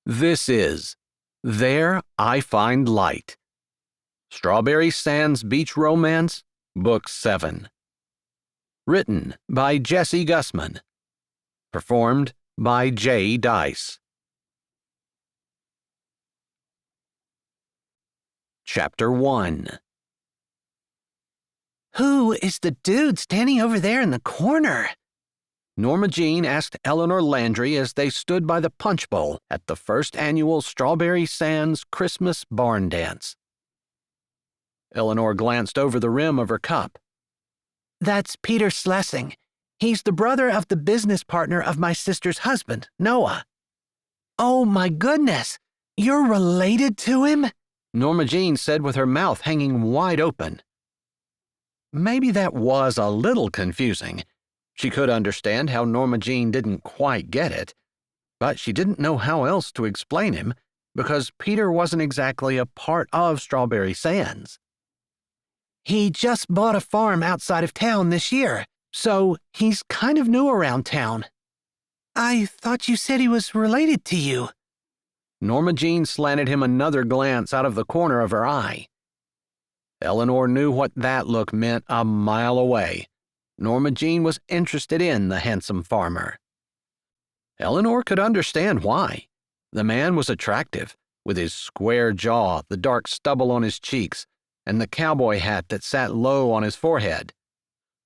This is There I Find Light. Strawberry Sands Beach Romance, Book 7. Written by Jesse Gussman. Performed by J. Dice. Chapter 1. "Who is the dude standing over there in the corner?" Norma Jean asked Eleanor Landry as they stood by the punch bowl at the first annual Strawberry Sands Christmas Barn Dance. Eleanor glanced over the rim of her cup. "That's Peter Slessing. He's the brother of the business partner of my sister's husband, Noah." "Oh my goodness! You're related to him?" Norma Jean said with her mouth hanging wide open. Maybe that was a little confusing. She could understand how Norma Jean didn't quite get it, but she didn't know how else to explain him because Peter wasn't exactly a part of Strawberry Sands. "He just bought a farm outside of town this year, so he's kind of new around town." "I thought you said he was related to you." Norma Jean slanted him another glance out of the corner of her eye. Eleanor knew what that look meant a mile away. Norma Jean was interested in the handsome farmer. Eleanor could understand why. The man was attractive, with his square jaw, the dark stubble on his cheeks, and the cowboy hat that sat low on his forehead.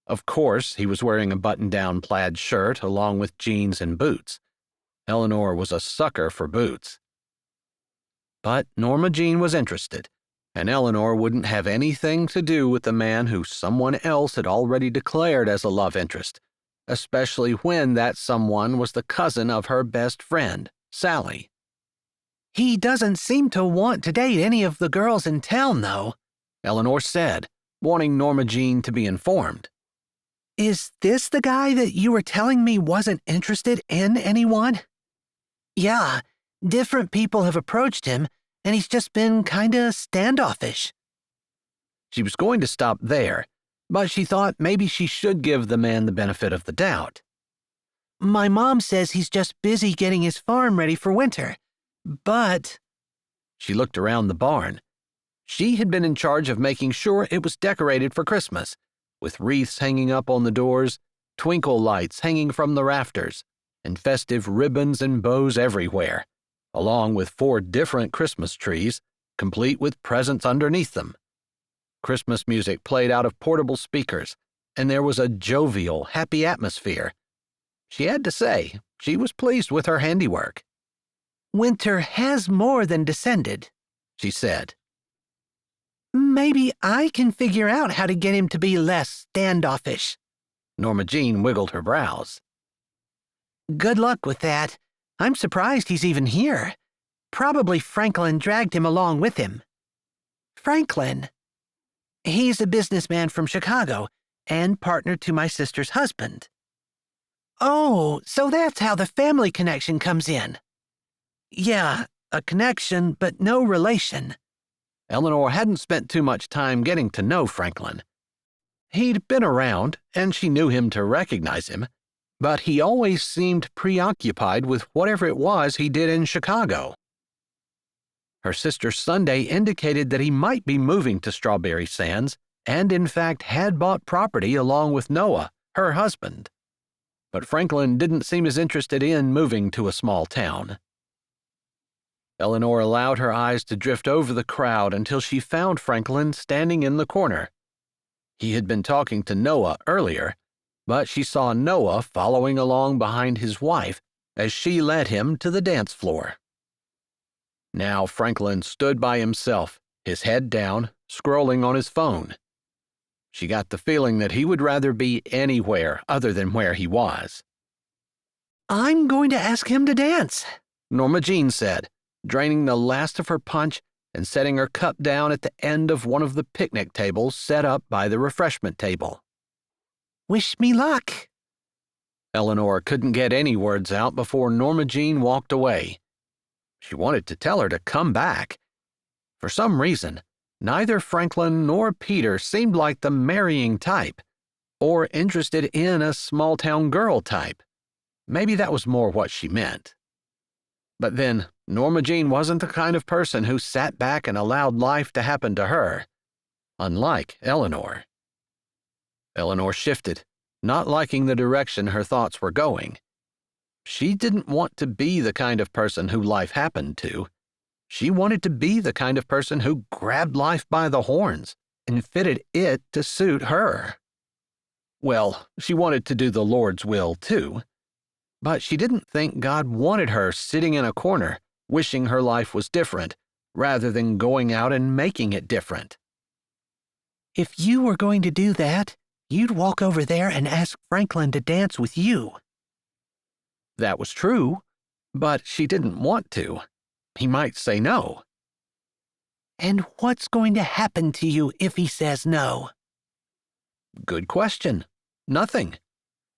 Of course, he was wearing a button-down plaid shirt along with jeans and boots. Eleanor was a sucker for boots. But Norma Jean was interested, and Eleanor wouldn't have anything to do with the man who someone else had already declared as a love interest, especially when that someone was the cousin of her best friend, Sally. "He doesn't seem to want to date any of the girls in town, though," Eleanor said, wanting Norma Jean to be informed. "Is this the guy that you were telling me wasn't interested in anyone?" "Yeah, different people have approached him, and he's just been kinda standoffish." She was going to stop there, but she thought maybe she should give the man the benefit of the doubt. "My mom says he's just busy getting his farm ready for winter, but—" She looked around the barn. She had been in charge of making sure it was decorated for Christmas, with wreaths hanging up on the doors, twinkle lights hanging from the rafters, and festive ribbons and bows everywhere, along with 4 different Christmas trees, complete with presents underneath them. Christmas music played out of portable speakers, and there was a jovial, happy atmosphere. She had to say, she was pleased with her handiwork. "Winter has more than descended," she said. "Maybe I can figure out how to get him to be less standoffish." Norma Jean wiggled her brows. "Good luck with that. I'm surprised he's even here. Probably Franklin dragged him along with him." "Franklin?" "He's a businessman from Chicago and partner to my sister's husband." "Oh, so that's how the family connection comes in." "Yeah, a connection, but no relation." Eleanor hadn't spent too much time getting to know Franklin. He'd been around, and she knew him to recognize him, but he always seemed preoccupied with whatever it was he did in Chicago. Her sister Sunday indicated that he might be moving to Strawberry Sands, and in fact had bought property along with Noah, her husband. But Franklin didn't seem as interested in moving to a small town. Eleanor allowed her eyes to drift over the crowd until she found Franklin standing in the corner. He had been talking to Noah earlier, but she saw Noah following along behind his wife as she led him to the dance floor. Now Franklin stood by himself, his head down, scrolling on his phone. She got the feeling that he would rather be anywhere other than where he was. "I'm going to ask him to dance," Norma Jean said, draining the last of her punch and setting her cup down at the end of one of the picnic tables set up by the refreshment table. "Wish me luck." Eleanor couldn't get any words out before Norma Jean walked away. She wanted to tell her to come back. For some reason, neither Franklin nor Peter seemed like the marrying type, or interested in a small-town girl type. Maybe that was more what she meant. But then, Norma Jean wasn't the kind of person who sat back and allowed life to happen to her, unlike Eleanor. Eleanor shifted, not liking the direction her thoughts were going. She didn't want to be the kind of person who life happened to. She wanted to be the kind of person who grabbed life by the horns and fitted it to suit her. Well, she wanted to do the Lord's will, too. But she didn't think God wanted her sitting in a corner, wishing her life was different, rather than going out and making it different. If you were going to do that, you'd walk over there and ask Franklin to dance with you. That was true, but she didn't want to. He might say no. And what's going to happen to you if he says no? Good question. Nothing.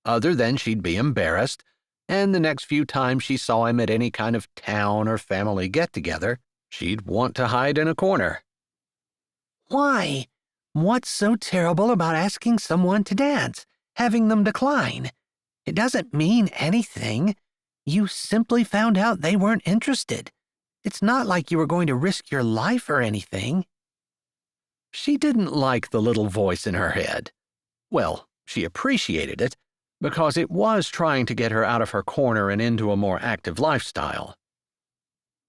Other than she'd be embarrassed, and the next few times she saw him at any kind of town or family get-together, she'd want to hide in a corner. Why? What's so terrible about asking someone to dance, having them decline? It doesn't mean anything. You simply found out they weren't interested. It's not like you were going to risk your life or anything. She didn't like the little voice in her head. Well, she appreciated it, because it was trying to get her out of her corner and into a more active lifestyle.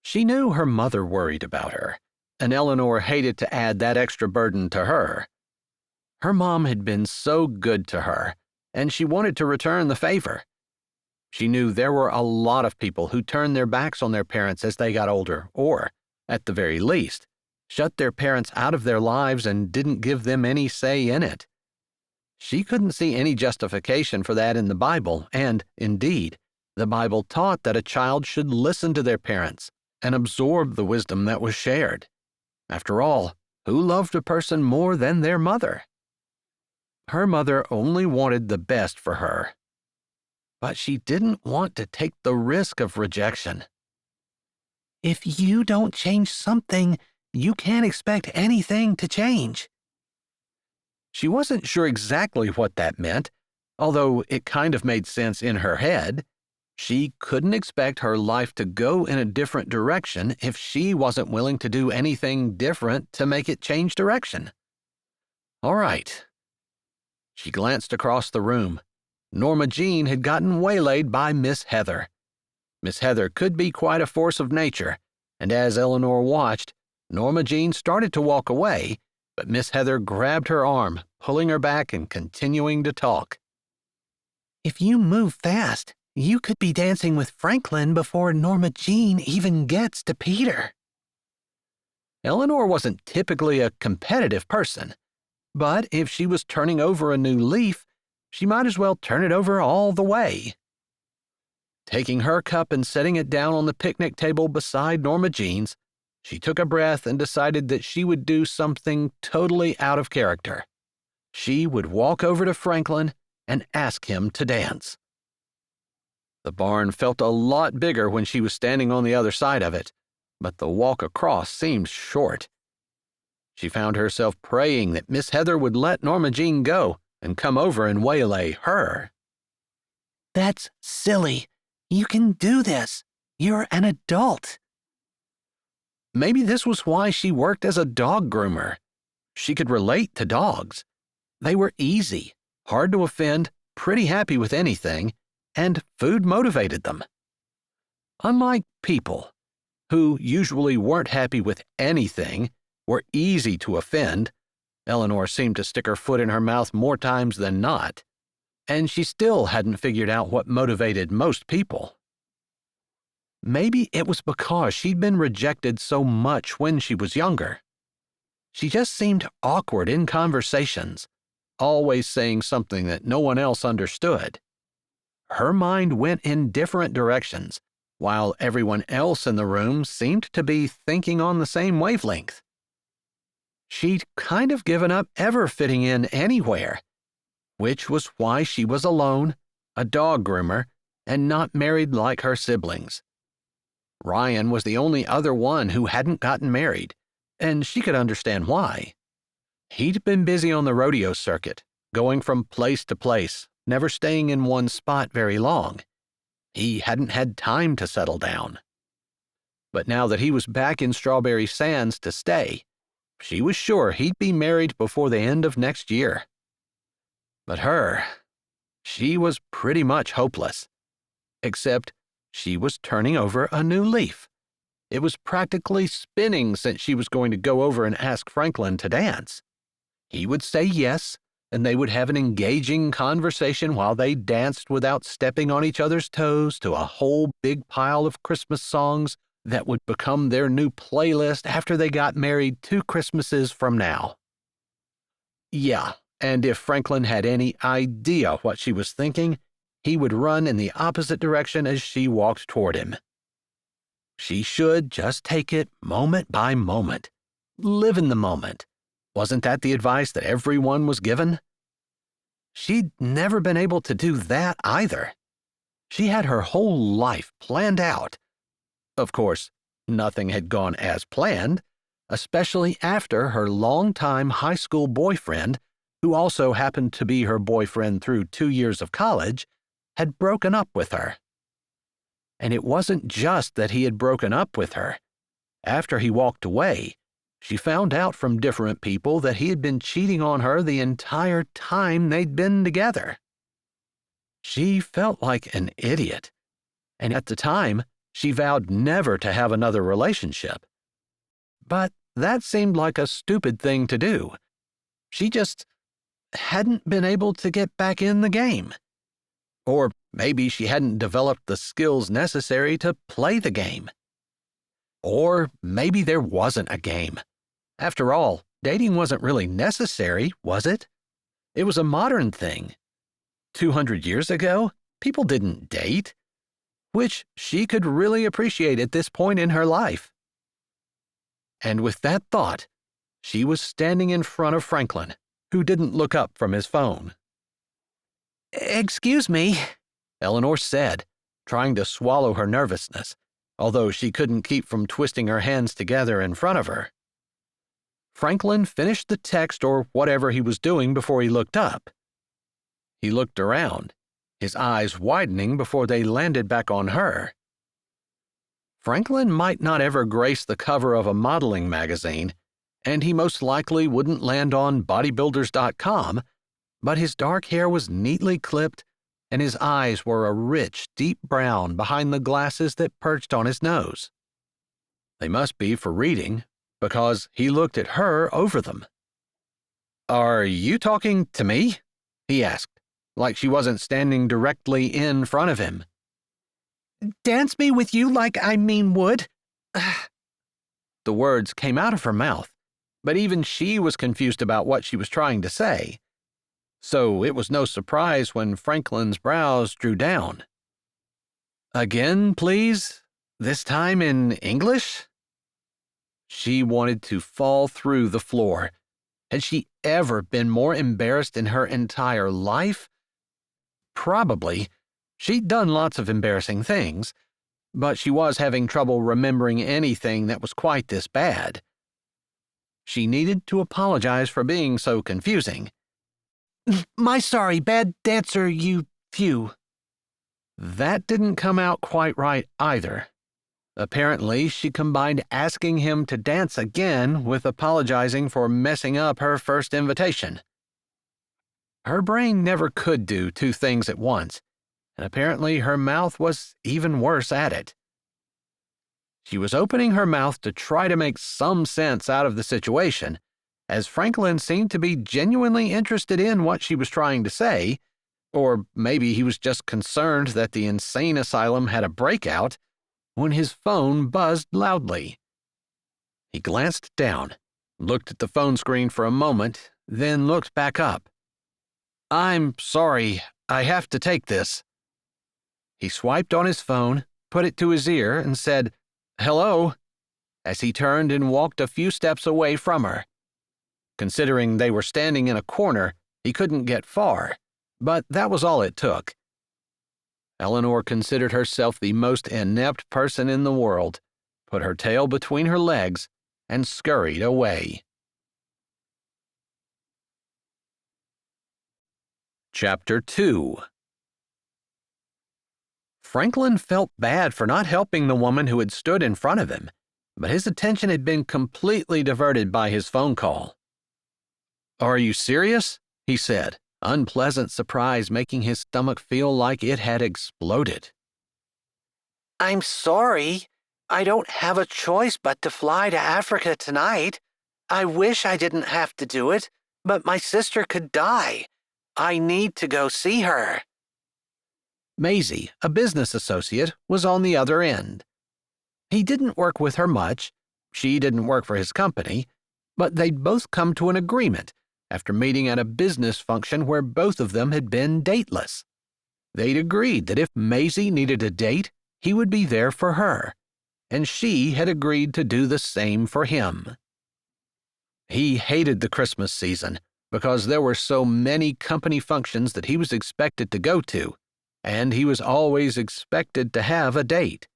She knew her mother worried about her, and Eleanor hated to add that extra burden to her. Her mom had been so good to her, and she wanted to return the favor. She knew there were a lot of people who turned their backs on their parents as they got older, or, at the very least, shut their parents out of their lives and didn't give them any say in it. She couldn't see any justification for that in the Bible, and, indeed, the Bible taught that a child should listen to their parents and absorb the wisdom that was shared. After all, who loved a person more than their mother? Her mother only wanted the best for her. But she didn't want to take the risk of rejection. If you don't change something, you can't expect anything to change. She wasn't sure exactly what that meant, although it kind of made sense in her head. She couldn't expect her life to go in a different direction if she wasn't willing to do anything different to make it change direction. All right. She glanced across the room. Norma Jean had gotten waylaid by Miss Heather. Miss Heather could be quite a force of nature, and as Eleanor watched, Norma Jean started to walk away, but Miss Heather grabbed her arm, pulling her back and continuing to talk. If you move fast, you could be dancing with Franklin before Norma Jean even gets to Peter. Eleanor wasn't typically a competitive person, but if she was turning over a new leaf, she might as well turn it over all the way. Taking her cup and setting it down on the picnic table beside Norma Jean's, she took a breath and decided that she would do something totally out of character. She would walk over to Franklin and ask him to dance. The barn felt a lot bigger when she was standing on the other side of it, but the walk across seemed short. She found herself praying that Miss Heather would let Norma Jean go and come over and waylay her. That's silly. You can do this. You're an adult. Maybe this was why she worked as a dog groomer. She could relate to dogs. They were easy, hard to offend, pretty happy with anything, and food motivated them. Unlike people, who usually weren't happy with anything, were easy to offend, Eleanor seemed to stick her foot in her mouth more times than not, and she still hadn't figured out what motivated most people. Maybe it was because she'd been rejected so much when she was younger. She just seemed awkward in conversations, always saying something that no one else understood. Her mind went in different directions, while everyone else in the room seemed to be thinking on the same wavelength. She'd kind of given up ever fitting in anywhere, which was why she was alone, a dog groomer, and not married like her siblings. Ryan was the only other one who hadn't gotten married, and she could understand why. He'd been busy on the rodeo circuit, going from place to place, never staying in one spot very long. He hadn't had time to settle down. But now that he was back in Strawberry Sands to stay, she was sure he'd be married before the end of next year. But she was pretty much hopeless. Except she was turning over a new leaf. It was practically spinning since she was going to go over and ask Franklin to dance. He would say yes, and they would have an engaging conversation while they danced without stepping on each other's toes to a whole big pile of Christmas songs that would become their new playlist after they got married 2 Christmases from now. Yeah, and if Franklin had any idea what she was thinking, he would run in the opposite direction as she walked toward him. She should just take it moment by moment. Live in the moment. Wasn't that the advice that everyone was given? She'd never been able to do that either. She had her whole life planned out. Of course, nothing had gone as planned, especially after her longtime high school boyfriend, who also happened to be her boyfriend through 2 years of college, had broken up with her. And it wasn't just that he had broken up with her. After he walked away, she found out from different people that he had been cheating on her the entire time they'd been together. She felt like an idiot, and at the time, she vowed never to have another relationship. But that seemed like a stupid thing to do. She just hadn't been able to get back in the game. Or maybe she hadn't developed the skills necessary to play the game. Or maybe there wasn't a game. After all, dating wasn't really necessary, was it? It was a modern thing. 200 years ago, people didn't date, which she could really appreciate at this point in her life. And with that thought, she was standing in front of Franklin, who didn't look up from his phone. "Excuse me," Eleanor said, trying to swallow her nervousness, although she couldn't keep from twisting her hands together in front of her. Franklin finished the text or whatever he was doing before he looked up. He looked around, his eyes widening before they landed back on her. Franklin might not ever grace the cover of a modeling magazine, and he most likely wouldn't land on bodybuilders.com, but his dark hair was neatly clipped, and his eyes were a rich, deep brown behind the glasses that perched on his nose. They must be for reading, because he looked at her over them. "Are you talking to me?" he asked, like she wasn't standing directly in front of him. "Dance me with you like I mean would." The words came out of her mouth, but even she was confused about what she was trying to say. So it was no surprise when Franklin's brows drew down. "Again, please? This time in English?" She wanted to fall through the floor. Had she ever been more embarrassed in her entire life? Probably. She'd done lots of embarrassing things, but she was having trouble remembering anything that was quite this bad. She needed to apologize for being so confusing. "My sorry, bad dancer, you few." That didn't come out quite right either. Apparently, she combined asking him to dance again with apologizing for messing up her first invitation. Her brain never could do 2 things at once, and apparently her mouth was even worse at it. She was opening her mouth to try to make some sense out of the situation, as Franklin seemed to be genuinely interested in what she was trying to say, or maybe he was just concerned that the insane asylum had a breakout, when his phone buzzed loudly. He glanced down, looked at the phone screen for a moment, then looked back up. "I'm sorry, I have to take this." He swiped on his phone, put it to his ear, and said, "Hello," as he turned and walked a few steps away from her. Considering they were standing in a corner, he couldn't get far, but that was all it took. Eleanor considered herself the most inept person in the world, put her tail between her legs, and scurried away. Chapter 2. Franklin felt bad for not helping the woman who had stood in front of him, but his attention had been completely diverted by his phone call. "Are you serious?" he said, unpleasant surprise making his stomach feel like it had exploded. I'm sorry. I don't have a choice but to fly to Africa tonight. I wish I didn't have to do it, but my sister could die. I need to go see her." Maisie, a business associate, was on the other end. He didn't work with her much. She didn't work for his company, but they'd both come to an agreement after meeting at a business function where both of them had been dateless. They'd agreed that if Maisie needed a date, he would be there for her, and she had agreed to do the same for him. He hated the Christmas season because there were so many company functions that he was expected to go to, and he was always expected to have a date.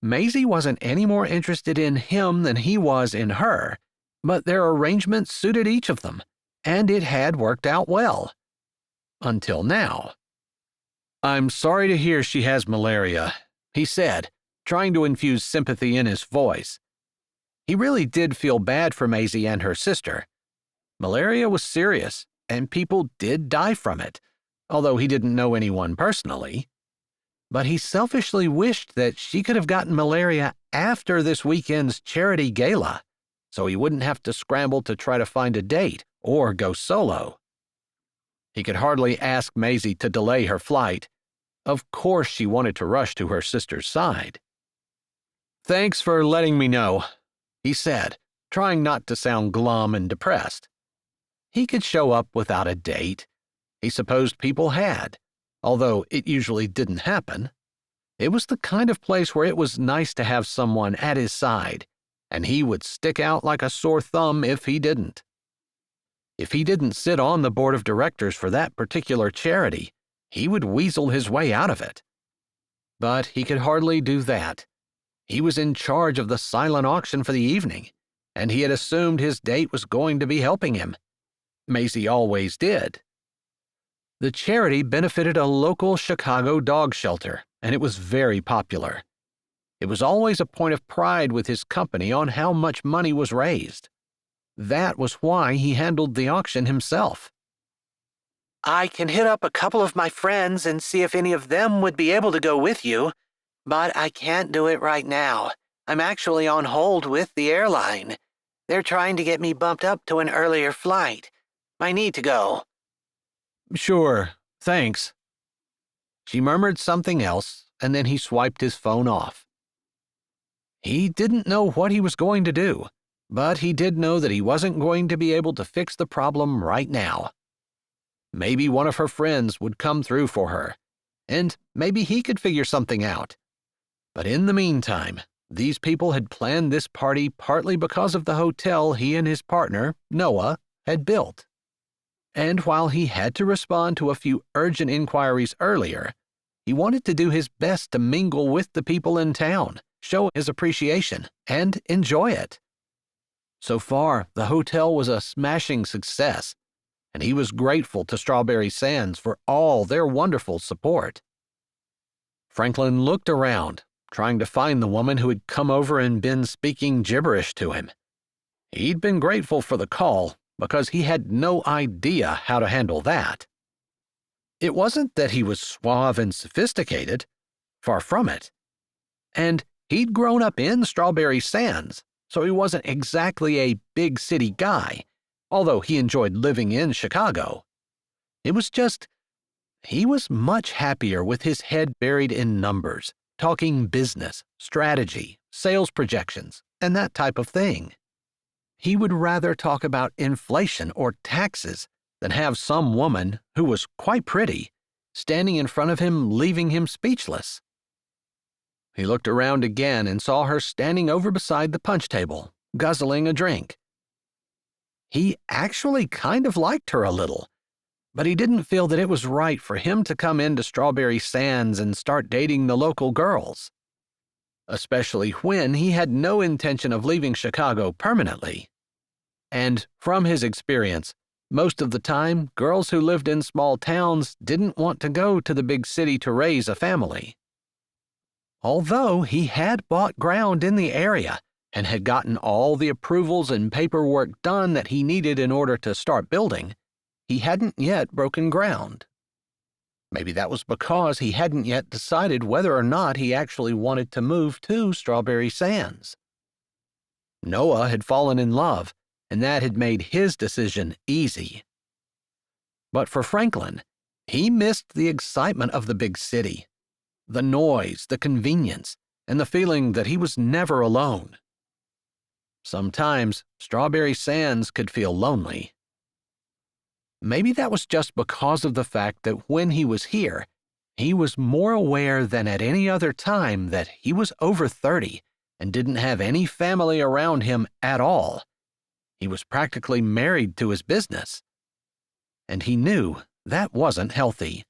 Maisie wasn't any more interested in him than he was in her, but their arrangement suited each of them, and it had worked out well. Until now. "I'm sorry to hear she has malaria," he said, trying to infuse sympathy in his voice. He really did feel bad for Maisie and her sister. Malaria was serious, and people did die from it, although he didn't know anyone personally. But he selfishly wished that she could have gotten malaria after this weekend's charity gala, so he wouldn't have to scramble to try to find a date or go solo. He could hardly ask Maisie to delay her flight. Of course she wanted to rush to her sister's side. "Thanks for letting me know," he said, trying not to sound glum and depressed. He could show up without a date. He supposed people had, although it usually didn't happen. It was the kind of place where it was nice to have someone at his side, and he would stick out like a sore thumb if he didn't. If he didn't sit on the board of directors for that particular charity, he would weasel his way out of it. But he could hardly do that. He was in charge of the silent auction for the evening, and he had assumed his date was going to be helping him. Maisie always did. The charity benefited a local Chicago dog shelter, and it was very popular. It was always a point of pride with his company on how much money was raised. That was why he handled the auction himself. "I can hit up a couple of my friends and see if any of them would be able to go with you, but I can't do it right now. I'm actually on hold with the airline. They're trying to get me bumped up to an earlier flight. I need to go." "Sure, thanks." She murmured something else, and then he swiped his phone off. He didn't know what he was going to do, but he did know that he wasn't going to be able to fix the problem right now. Maybe one of her friends would come through for her, and maybe he could figure something out. But in the meantime, these people had planned this party partly because of the hotel he and his partner, Noah, had built. And while he had to respond to a few urgent inquiries earlier, he wanted to do his best to mingle with the people in town, show his appreciation, and enjoy it. So far, the hotel was a smashing success, and he was grateful to Strawberry Sands for all their wonderful support. Franklin looked around, trying to find the woman who had come over and been speaking gibberish to him. He'd been grateful for the call because he had no idea how to handle that. It wasn't that he was suave and sophisticated, far from it. And he'd grown up in Strawberry Sands, so he wasn't exactly a big city guy, although he enjoyed living in Chicago. It was just, he was much happier with his head buried in numbers, talking business, strategy, sales projections, and that type of thing. He would rather talk about inflation or taxes than have some woman, who was quite pretty, standing in front of him leaving him speechless. He looked around again and saw her standing over beside the punch table, guzzling a drink. He actually kind of liked her a little, but he didn't feel that it was right for him to come into Strawberry Sands and start dating the local girls, especially when he had no intention of leaving Chicago permanently. And from his experience, Most of the time, girls who lived in small towns didn't want to go to the big city to raise a family. Although he had bought ground in the area and had gotten all the approvals and paperwork done that he needed in order to start building, he hadn't yet broken ground. Maybe that was because he hadn't yet decided whether or not he actually wanted to move to Strawberry Sands. Noah had fallen in love, and that had made his decision easy. But for Franklin, he missed the excitement of the big city, the noise, the convenience, and the feeling that he was never alone. Sometimes Strawberry Sands could feel lonely. Maybe that was just because of the fact that when he was here, he was more aware than at any other time that he was over 30 and didn't have any family around him at all. He was practically married to his business. And he knew that wasn't healthy.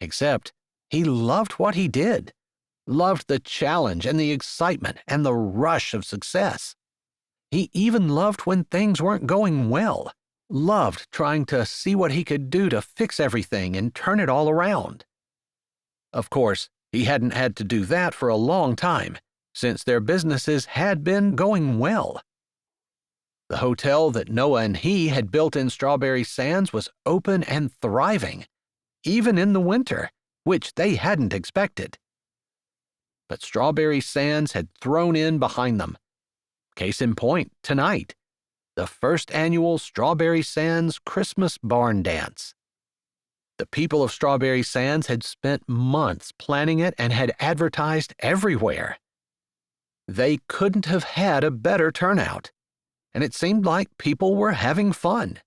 Except he loved what he did, loved the challenge and the excitement and the rush of success. He even loved when things weren't going well, loved trying to see what he could do to fix everything and turn it all around. Of course, he hadn't had to do that for a long time, since their businesses had been going well. The hotel that Noah and he had built in Strawberry Sands was open and thriving, even in the winter, which they hadn't expected. But Strawberry Sands had thrown in behind them. Case in point, tonight, the first annual Strawberry Sands Christmas Barn Dance. The people of Strawberry Sands had spent months planning it and had advertised everywhere. They couldn't have had a better turnout, and it seemed like people were having fun.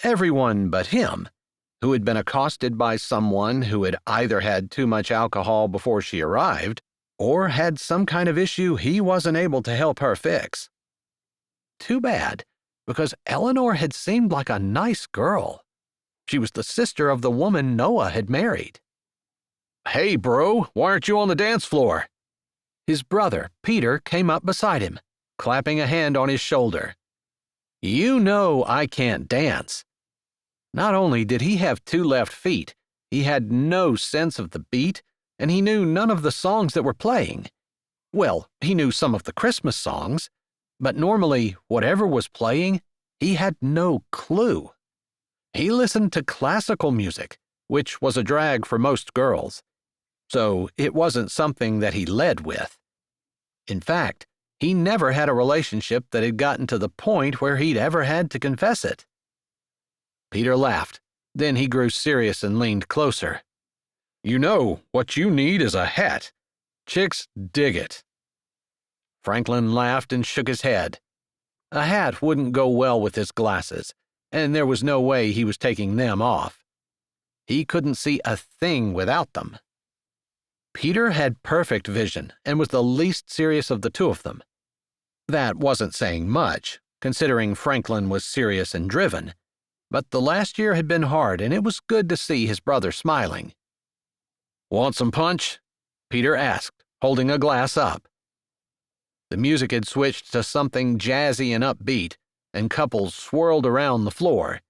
Everyone but him, who had been accosted by someone who had either had too much alcohol before she arrived or had some kind of issue he wasn't able to help her fix. Too bad, because Eleanor had seemed like a nice girl. She was the sister of the woman Noah had married. "Hey, bro, why aren't you on the dance floor?" His brother, Peter, came up beside him, clapping a hand on his shoulder. "You know I can't dance." Not only did he have 2 left feet, he had no sense of the beat, and he knew none of the songs that were playing. Well, he knew some of the Christmas songs, but normally, whatever was playing, he had no clue. He listened to classical music, which was a drag for most girls, so it wasn't something that he led with. In fact, he never had a relationship that had gotten to the point where he'd ever had to confess it. Peter laughed. Then he grew serious and leaned closer. "You know, what you need is a hat. Chicks dig it." Franklin laughed and shook his head. A hat wouldn't go well with his glasses, and there was no way he was taking them off. He couldn't see a thing without them. Peter had perfect vision and was the least serious of the two of them. That wasn't saying much, considering Franklin was serious and driven, but the last year had been hard and it was good to see his brother smiling. "Want some punch?" Peter asked, holding a glass up. The music had switched to something jazzy and upbeat, and couples swirled around the floor.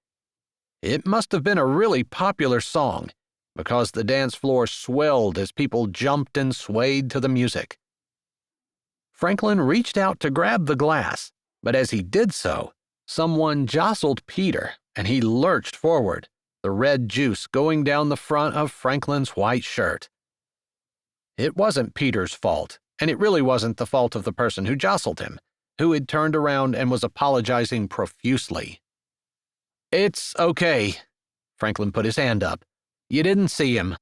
It must have been a really popular song, because the dance floor swelled as people jumped and swayed to the music. Franklin reached out to grab the glass, but as he did so, someone jostled Peter, and he lurched forward, the red juice going down the front of Franklin's white shirt. It wasn't Peter's fault, and it really wasn't the fault of the person who jostled him, who had turned around and was apologizing profusely. "It's okay." Franklin put his hand up. "You didn't see him."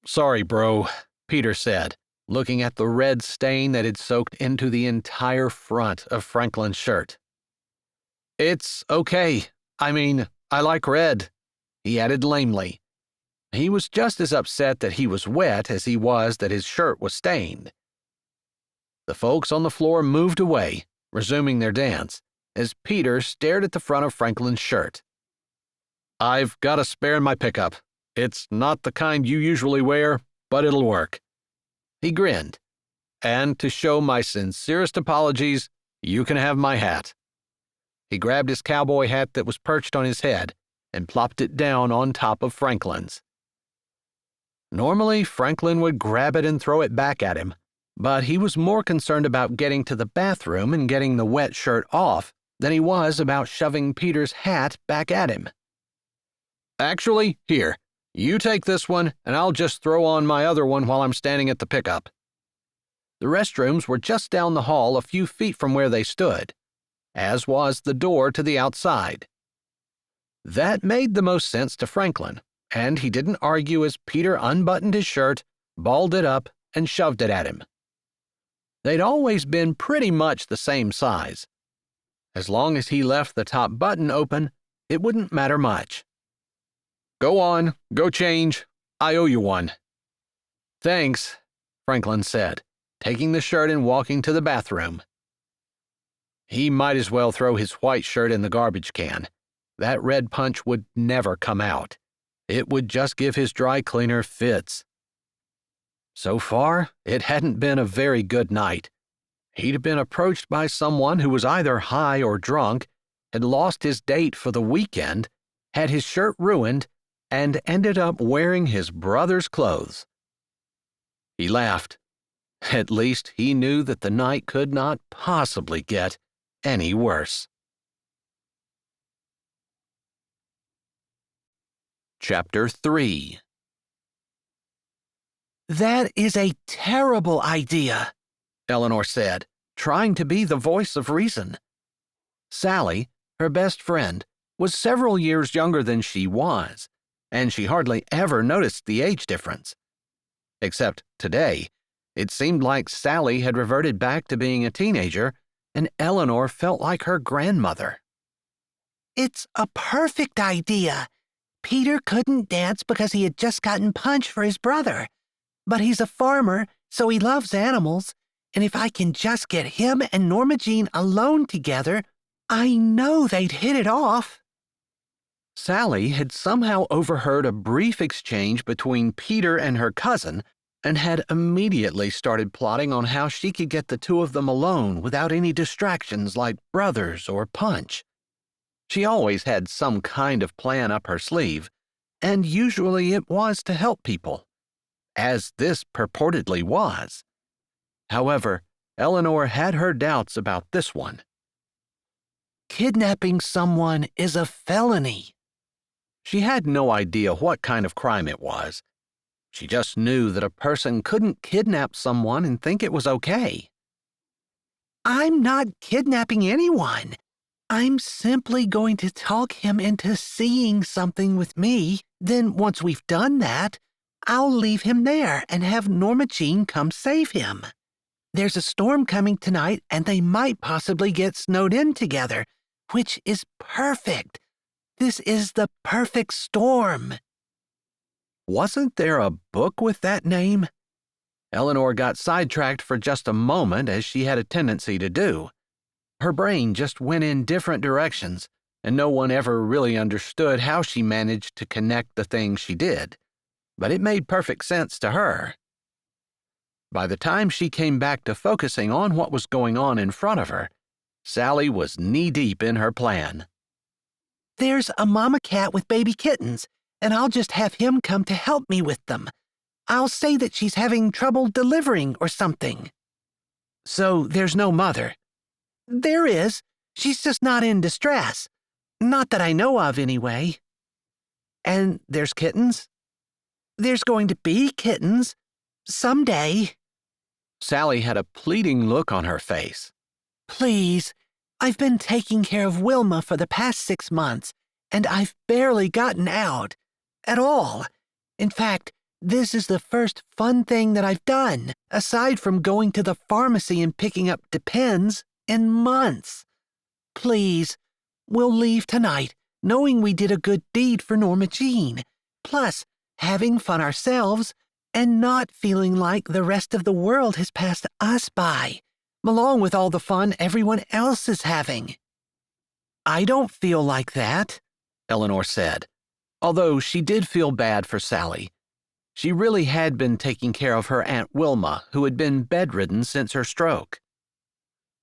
"Sorry, bro," Peter said, looking at the red stain that had soaked into the entire front of Franklin's shirt. "It's okay. I mean, I like red," he added lamely. He was just as upset that he was wet as he was that his shirt was stained. The folks on the floor moved away, resuming their dance, as Peter stared at the front of Franklin's shirt. "I've got a spare in my pickup. It's not the kind you usually wear, but it'll work." He grinned. "And to show my sincerest apologies, you can have my hat." He grabbed his cowboy hat that was perched on his head and plopped it down on top of Franklin's. Normally, Franklin would grab it and throw it back at him, but he was more concerned about getting to the bathroom and getting the wet shirt off than he was about shoving Peter's hat back at him. "Actually, here, you take this one, and I'll just throw on my other one while I'm standing at the pickup." The restrooms were just down the hall a few feet from where they stood, as was the door to the outside. That made the most sense to Franklin, and he didn't argue as Peter unbuttoned his shirt, balled it up, and shoved it at him. They'd always been pretty much the same size. As long as he left the top button open, it wouldn't matter much. "Go on, go change. I owe you one." "Thanks," Franklin said, taking the shirt and walking to the bathroom. He might as well throw his white shirt in the garbage can. That red punch would never come out. It would just give his dry cleaner fits. So far, it hadn't been a very good night. He'd been approached by someone who was either high or drunk, had lost his date for the weekend, had his shirt ruined, and ended up wearing his brother's clothes. He laughed. At least he knew that the night could not possibly get any worse. Chapter 3. "That is a terrible idea," Eleanor said, trying to be the voice of reason. Sally, her best friend, was several years younger than she was, and she hardly ever noticed the age difference. Except today, it seemed like Sally had reverted back to being a teenager, and Eleanor felt like her grandmother. "It's a perfect idea. Peter couldn't dance because he had just gotten punched for his brother. But he's a farmer, so he loves animals, and if I can just get him and Norma Jean alone together, I know they'd hit it off." Sally had somehow overheard a brief exchange between Peter and her cousin and had immediately started plotting on how she could get the two of them alone without any distractions like brothers or punch. She always had some kind of plan up her sleeve, and usually it was to help people, as this purportedly was. However, Eleanor had her doubts about this one. Kidnapping someone is a felony. She had no idea what kind of crime it was. She just knew that a person couldn't kidnap someone and think it was okay. "I'm not kidnapping anyone. I'm simply going to talk him into seeing something with me. Then once we've done that, I'll leave him there and have Norma Jean come save him. There's a storm coming tonight, and they might possibly get snowed in together, which is perfect. This is the perfect storm." Wasn't there a book with that name? Eleanor got sidetracked for just a moment, as she had a tendency to do. Her brain just went in different directions, and no one ever really understood how she managed to connect the things she did. But it made perfect sense to her. By the time she came back to focusing on what was going on in front of her, Sally was knee-deep in her plan. "There's a mama cat with baby kittens, and I'll just have him come to help me with them. I'll say that she's having trouble delivering or something." "So there's no mother?" "There is. She's just not in distress. Not that I know of, anyway." "And there's kittens?" "There's going to be kittens. Someday." Sally had a pleading look on her face. "Please, I've been taking care of Wilma for the past 6 months, and I've barely gotten out. At all. In fact, this is the first fun thing that I've done, aside from going to the pharmacy and picking up Depends, in months. Please, we'll leave tonight, knowing we did a good deed for Norma Jean, plus having fun ourselves and not feeling like the rest of the world has passed us by, along with all the fun everyone else is having." "I don't feel like that," Eleanor said, although she did feel bad for Sally. She really had been taking care of her Aunt Wilma, who had been bedridden since her stroke.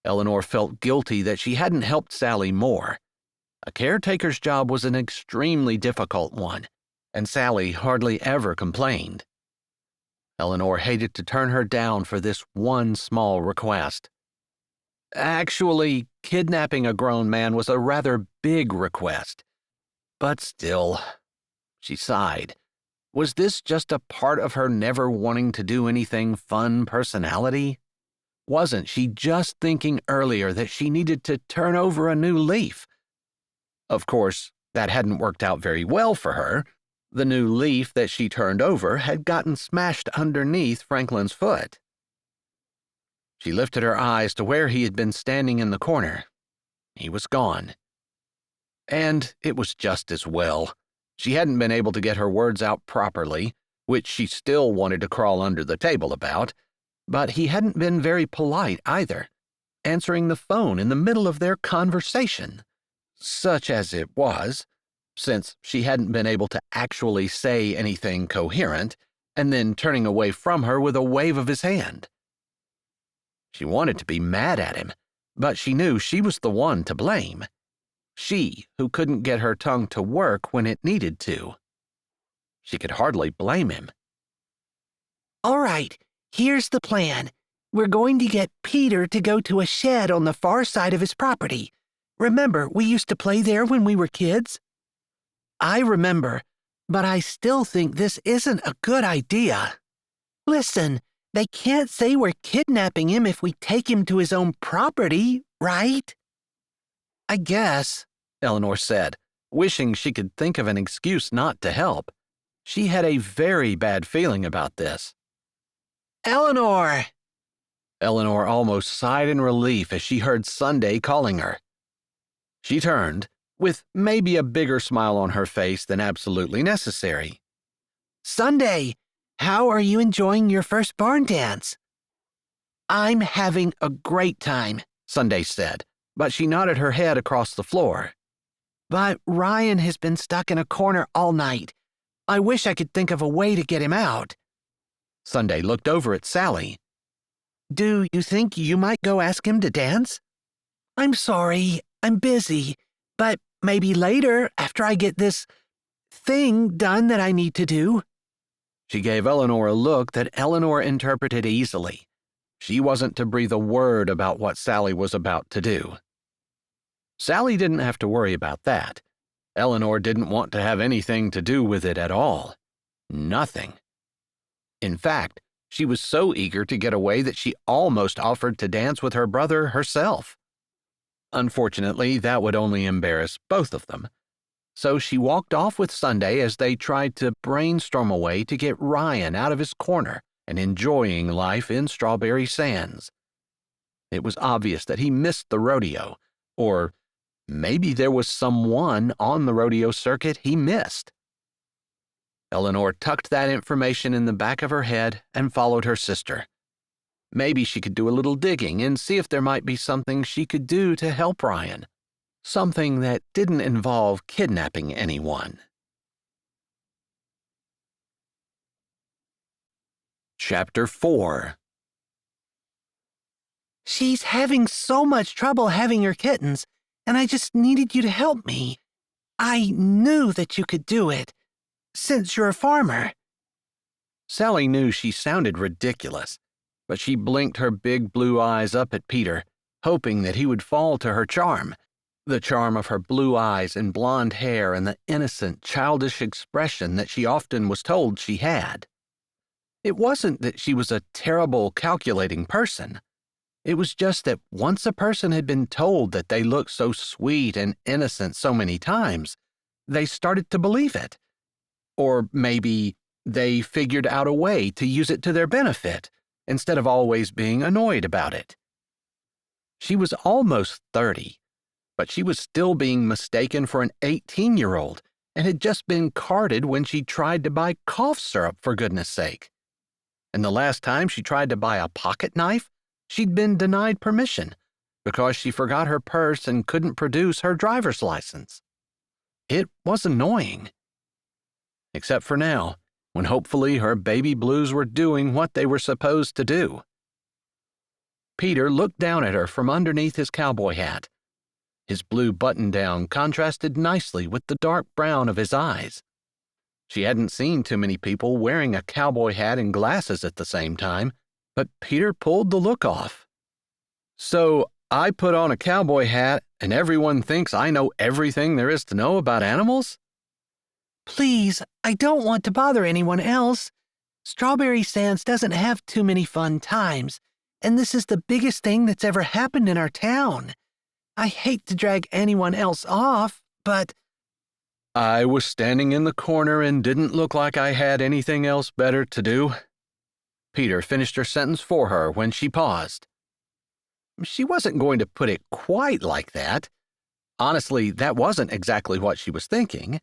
Eleanor felt guilty that she hadn't helped Sally more. A caretaker's job was an extremely difficult one, and Sally hardly ever complained. Eleanor hated to turn her down for this one small request. Actually, kidnapping a grown man was a rather big request. But still, she sighed. Was this just a part of her never wanting to do anything fun personality? Wasn't she just thinking earlier that she needed to turn over a new leaf? Of course, that hadn't worked out very well for her. The new leaf that she turned over had gotten smashed underneath Franklin's foot. She lifted her eyes to where he had been standing in the corner. He was gone. And it was just as well. She hadn't been able to get her words out properly, which she still wanted to crawl under the table about, but he hadn't been very polite either, answering the phone in the middle of their conversation. Such as it was, since she hadn't been able to actually say anything coherent, and then turning away from her with a wave of his hand. She wanted to be mad at him, but she knew she was the one to blame. She who couldn't get her tongue to work when it needed to. She could hardly blame him. All right, here's the plan. We're going to get Peter to go to a shed on the far side of his property. Remember, we used to play there when we were kids? I remember, but I still think this isn't a good idea. Listen, they can't say we're kidnapping him if we take him to his own property, right? I guess, Eleanor said, wishing she could think of an excuse not to help. She had a very bad feeling about this. Eleanor! Eleanor almost sighed in relief as she heard Sunday calling her. She turned, with maybe a bigger smile on her face than absolutely necessary. Sunday, how are you enjoying your first barn dance? I'm having a great time, Sunday said, but she nodded her head across the floor. But Ryan has been stuck in a corner all night. I wish I could think of a way to get him out. Sunday looked over at Sally. Do you think you might go ask him to dance? I'm sorry, I'm busy, but maybe later after I get this thing done that I need to do. She gave Eleanor a look that Eleanor interpreted easily. She wasn't to breathe a word about what Sally was about to do. Sally didn't have to worry about that. Eleanor didn't want to have anything to do with it at all. Nothing. In fact, she was so eager to get away that she almost offered to dance with her brother herself. Unfortunately, that would only embarrass both of them. So she walked off with Sunday as they tried to brainstorm a way to get Ryan out of his corner and enjoying life in Strawberry Sands. It was obvious that he missed the rodeo, or maybe there was someone on the rodeo circuit he missed. Eleanor tucked that information in the back of her head and followed her sister. Maybe she could do a little digging and see if there might be something she could do to help Ryan. Something that didn't involve kidnapping anyone. Chapter 4. She's having so much trouble having her kittens, and I just needed you to help me. I knew that you could do it, since you're a farmer. Sally knew she sounded ridiculous, but she blinked her big blue eyes up at Peter, hoping that he would fall to her charm. The charm of her blue eyes and blonde hair and the innocent, childish expression that she often was told she had. It wasn't that she was a terrible, calculating person. It was just that once a person had been told that they looked so sweet and innocent so many times, they started to believe it. Or maybe they figured out a way to use it to their benefit, instead of always being annoyed about it. She was almost 30. But she was still being mistaken for an 18-year-old and had just been carded when she tried to buy cough syrup, for goodness sake. And the last time she tried to buy a pocket knife, she'd been denied permission because she forgot her purse and couldn't produce her driver's license. It was annoying. Except for now, when hopefully her baby blues were doing what they were supposed to do. Peter looked down at her from underneath his cowboy hat. His blue button-down contrasted nicely with the dark brown of his eyes. She hadn't seen too many people wearing a cowboy hat and glasses at the same time, but Peter pulled the look off. "So I put on a cowboy hat and everyone thinks I know everything there is to know about animals?" Please, I don't want to bother anyone else. Strawberry Sands doesn't have too many fun times, and this is the biggest thing that's ever happened in our town. I hate to drag anyone else off, but I was standing in the corner and didn't look like I had anything else better to do. Peter finished her sentence for her when she paused. She wasn't going to put it quite like that. Honestly, that wasn't exactly what she was thinking.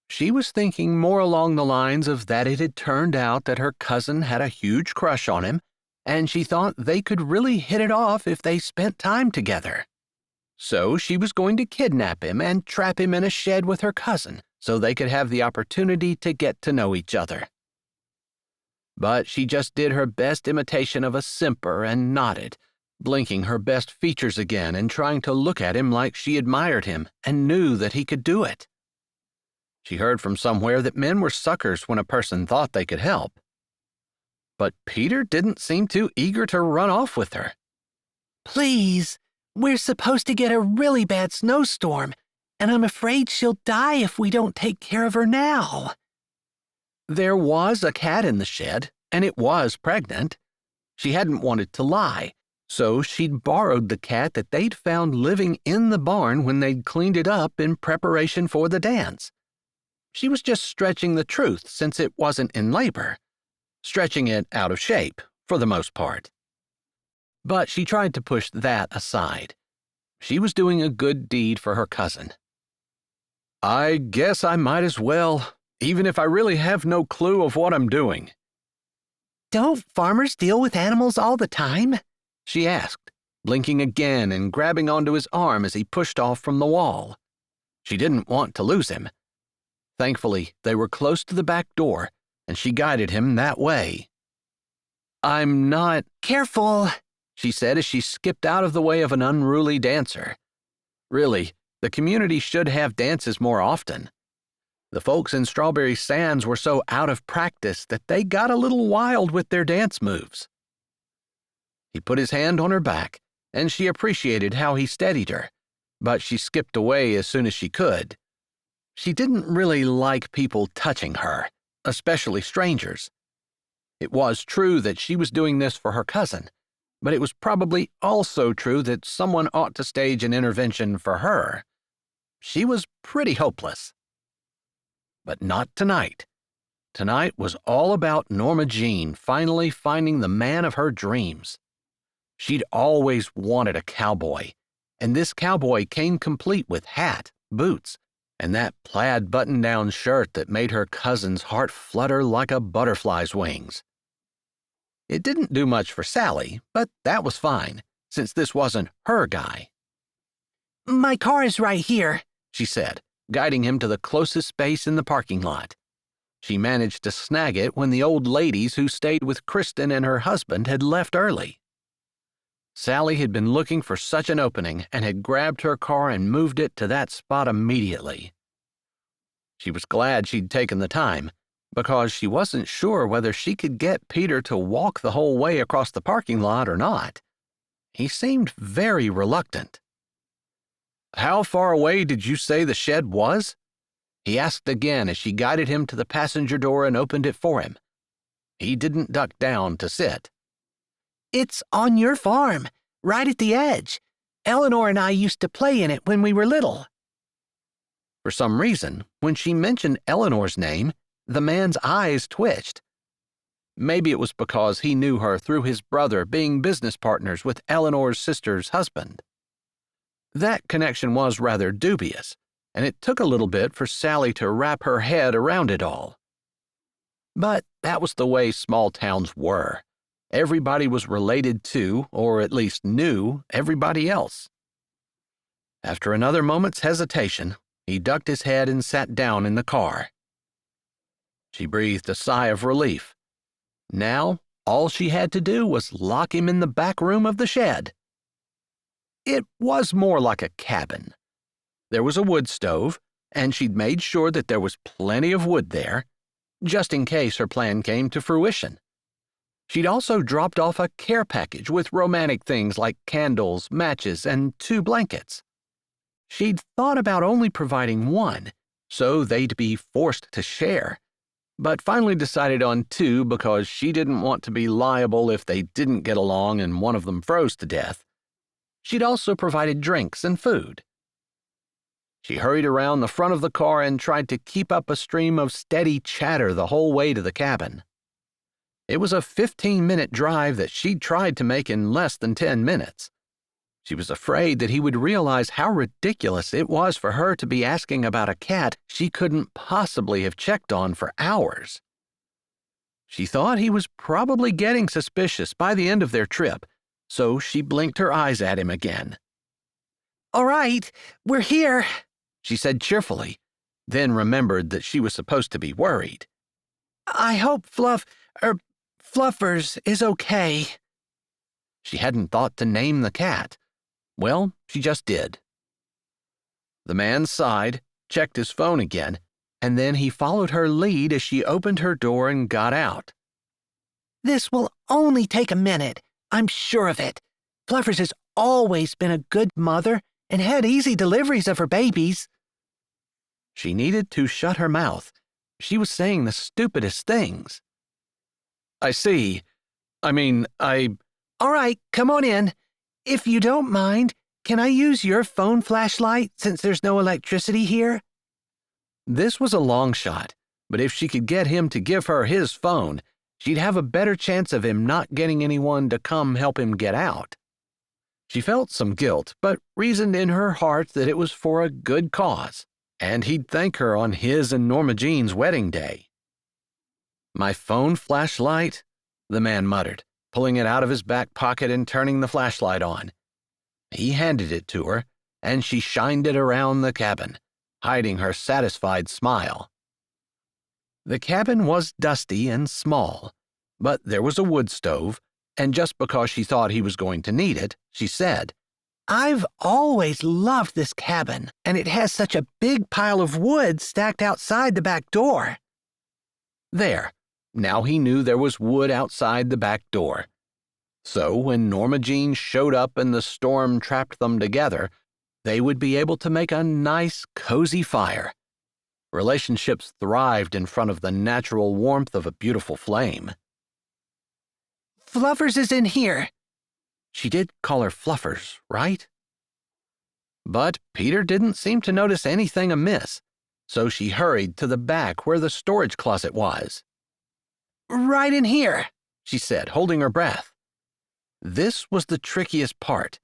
She was thinking more along the lines of that it had turned out that her cousin had a huge crush on him, and she thought they could really hit it off if they spent time together. So she was going to kidnap him and trap him in a shed with her cousin so they could have the opportunity to get to know each other. But she just did her best imitation of a simper and nodded, blinking her best features again and trying to look at him like she admired him and knew that he could do it. She heard from somewhere that men were suckers when a person thought they could help. But Peter didn't seem too eager to run off with her. please, we're supposed to get a really bad snowstorm, and I'm afraid she'll die if we don't take care of her now. There was a cat in the shed, and it was pregnant. She hadn't wanted to lie, so she'd borrowed the cat that they'd found living in the barn when they'd cleaned it up in preparation for the dance. She was just stretching the truth since it wasn't in labor, stretching it out of shape, for the most part. But she tried to push that aside. She was doing a good deed for her cousin. I guess I might as well, even if I really have no clue of what I'm doing. Don't farmers deal with animals all the time? She asked, blinking again and grabbing onto his arm as he pushed off from the wall. She didn't want to lose him. Thankfully, they were close to the back door, and she guided him that way. I'm not... Careful, she said as she skipped out of the way of an unruly dancer. Really, the community should have dances more often. The folks in Strawberry Sands were so out of practice that they got a little wild with their dance moves. He put his hand on her back, and she appreciated how he steadied her, but she skipped away as soon as she could. She didn't really like people touching her, especially strangers. It was true that she was doing this for her cousin, but it was probably also true that someone ought to stage an intervention for her. She was pretty hopeless. But not tonight. Tonight was all about Norma Jean finally finding the man of her dreams. She'd always wanted a cowboy, and this cowboy came complete with hat, boots, and that plaid button-down shirt that made her cousin's heart flutter like a butterfly's wings. It didn't do much for Sally, but that was fine, since this wasn't her guy. my car is right here, She said, guiding him to the closest space in the parking lot. She managed to snag it when the old ladies who stayed with Kristen and her husband had left early. Sally had been looking for such an opening and had grabbed her car and moved it to that spot immediately. She was glad she'd taken the time, because she wasn't sure whether she could get Peter to walk the whole way across the parking lot or not. He seemed very reluctant. How far away did you say the shed was? He asked again as she guided him to the passenger door and opened it for him. He didn't duck down to sit. It's on your farm, right at the edge. Eleanor and I used to play in it when we were little. For some reason, when she mentioned Eleanor's name, the man's eyes twitched. Maybe it was because he knew her through his brother being business partners with Eleanor's sister's husband. That connection was rather dubious, and it took a little bit for Sally to wrap her head around it all. But that was the way small towns were. Everybody was related to, or at least knew, everybody else. After another moment's hesitation, he ducked his head and sat down in the car. She breathed a sigh of relief. Now, All she had to do was lock him in the back room of the shed. It was more like a cabin. There was a wood stove, and she'd made sure that there was plenty of wood there, just in case her plan came to fruition. She'd also dropped off a care package with romantic things like candles, matches, and 2 blankets. She'd thought about only providing 1, so they'd be forced to share, but finally decided on 2 because she didn't want to be liable if they didn't get along and one of them froze to death. She'd also provided drinks and food. She hurried around the front of the car and tried to keep up a stream of steady chatter the whole way to the cabin. It was a 15-minute drive that she'd tried to make in less than 10 minutes. She was afraid that he would realize how ridiculous it was for her to be asking about a cat she couldn't possibly have checked on for hours. She thought he was probably getting suspicious by the end of their trip, so she blinked her eyes at him again. "All right, we're here," she said cheerfully, then remembered that she was supposed to be worried. "I hope Fluffers is okay." She hadn't thought to name the cat. Well, she just did. The man sighed, checked his phone again, and then he followed her lead as she opened her door and got out. "This will only take a minute. I'm sure of it. Fluffers has always been a good mother and had easy deliveries of her babies." She needed to shut her mouth. She was saying the stupidest things. "I see. I mean, All right, come on in. If you don't mind, can I use your phone flashlight since there's no electricity here?" This was a long shot, but if she could get him to give her his phone, she'd have a better chance of him not getting anyone to come help him get out. She felt some guilt, but reasoned in her heart that it was for a good cause, and he'd thank her on his and Norma Jean's wedding day. "My phone flashlight?" the man muttered, pulling it out of his back pocket and turning the flashlight on. He handed it to her, and she shined it around the cabin, hiding her satisfied smile. The cabin was dusty and small, but there was a wood stove, and just because she thought he was going to need it, she said, "I've always loved this cabin, and it has such a big pile of wood stacked outside the back door." There, now he knew there was wood outside the back door. So when Norma Jean showed up and the storm trapped them together, they would be able to make a nice, cozy fire. Relationships thrived in front of the natural warmth of a beautiful flame. "Fluffers is in here." She did call her Fluffers, right? But Peter didn't seem to notice anything amiss, so she hurried to the back where the storage closet was. "Right in here," she said, holding her breath. This was the trickiest part.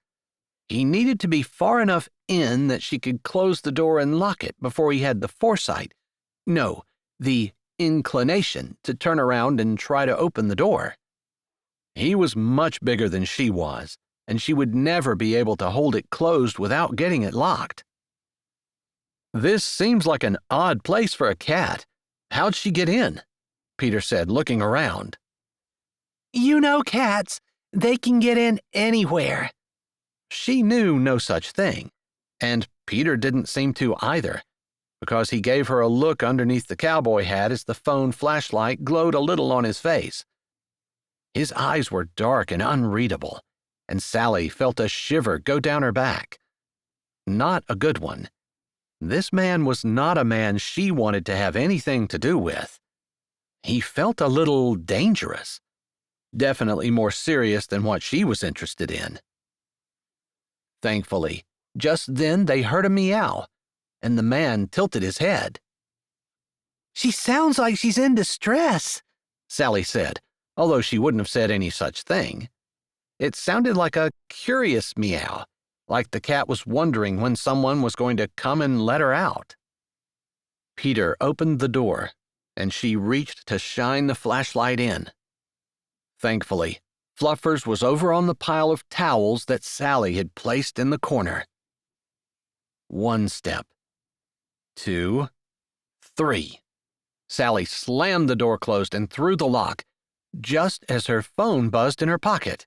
He needed to be far enough in that she could close the door and lock it before he had the foresight, no, the inclination to turn around and try to open the door. He was much bigger than she was, and she would never be able to hold it closed without getting it locked. "This seems like an odd place for a cat. How'd she get in?" Peter said, looking around. "You know cats, they can get in anywhere." She knew no such thing, and Peter didn't seem to either, because he gave her a look underneath the cowboy hat as the phone flashlight glowed a little on his face. His eyes were dark and unreadable, and Sally felt a shiver go down her back. Not a good one. This man was not a man she wanted to have anything to do with. He felt a little dangerous, definitely more serious than what she was interested in. Thankfully, just then they heard a meow, and the man tilted his head. "She sounds like she's in distress," Sally said, although she wouldn't have said any such thing. It sounded like a curious meow, like the cat was wondering when someone was going to come and let her out. Peter opened the door, and she reached to shine the flashlight in. Thankfully, Fluffers was over on the pile of towels that Sally had placed in the corner. 1 step. 2. 3. Sally slammed the door closed and threw the lock, just as her phone buzzed in her pocket.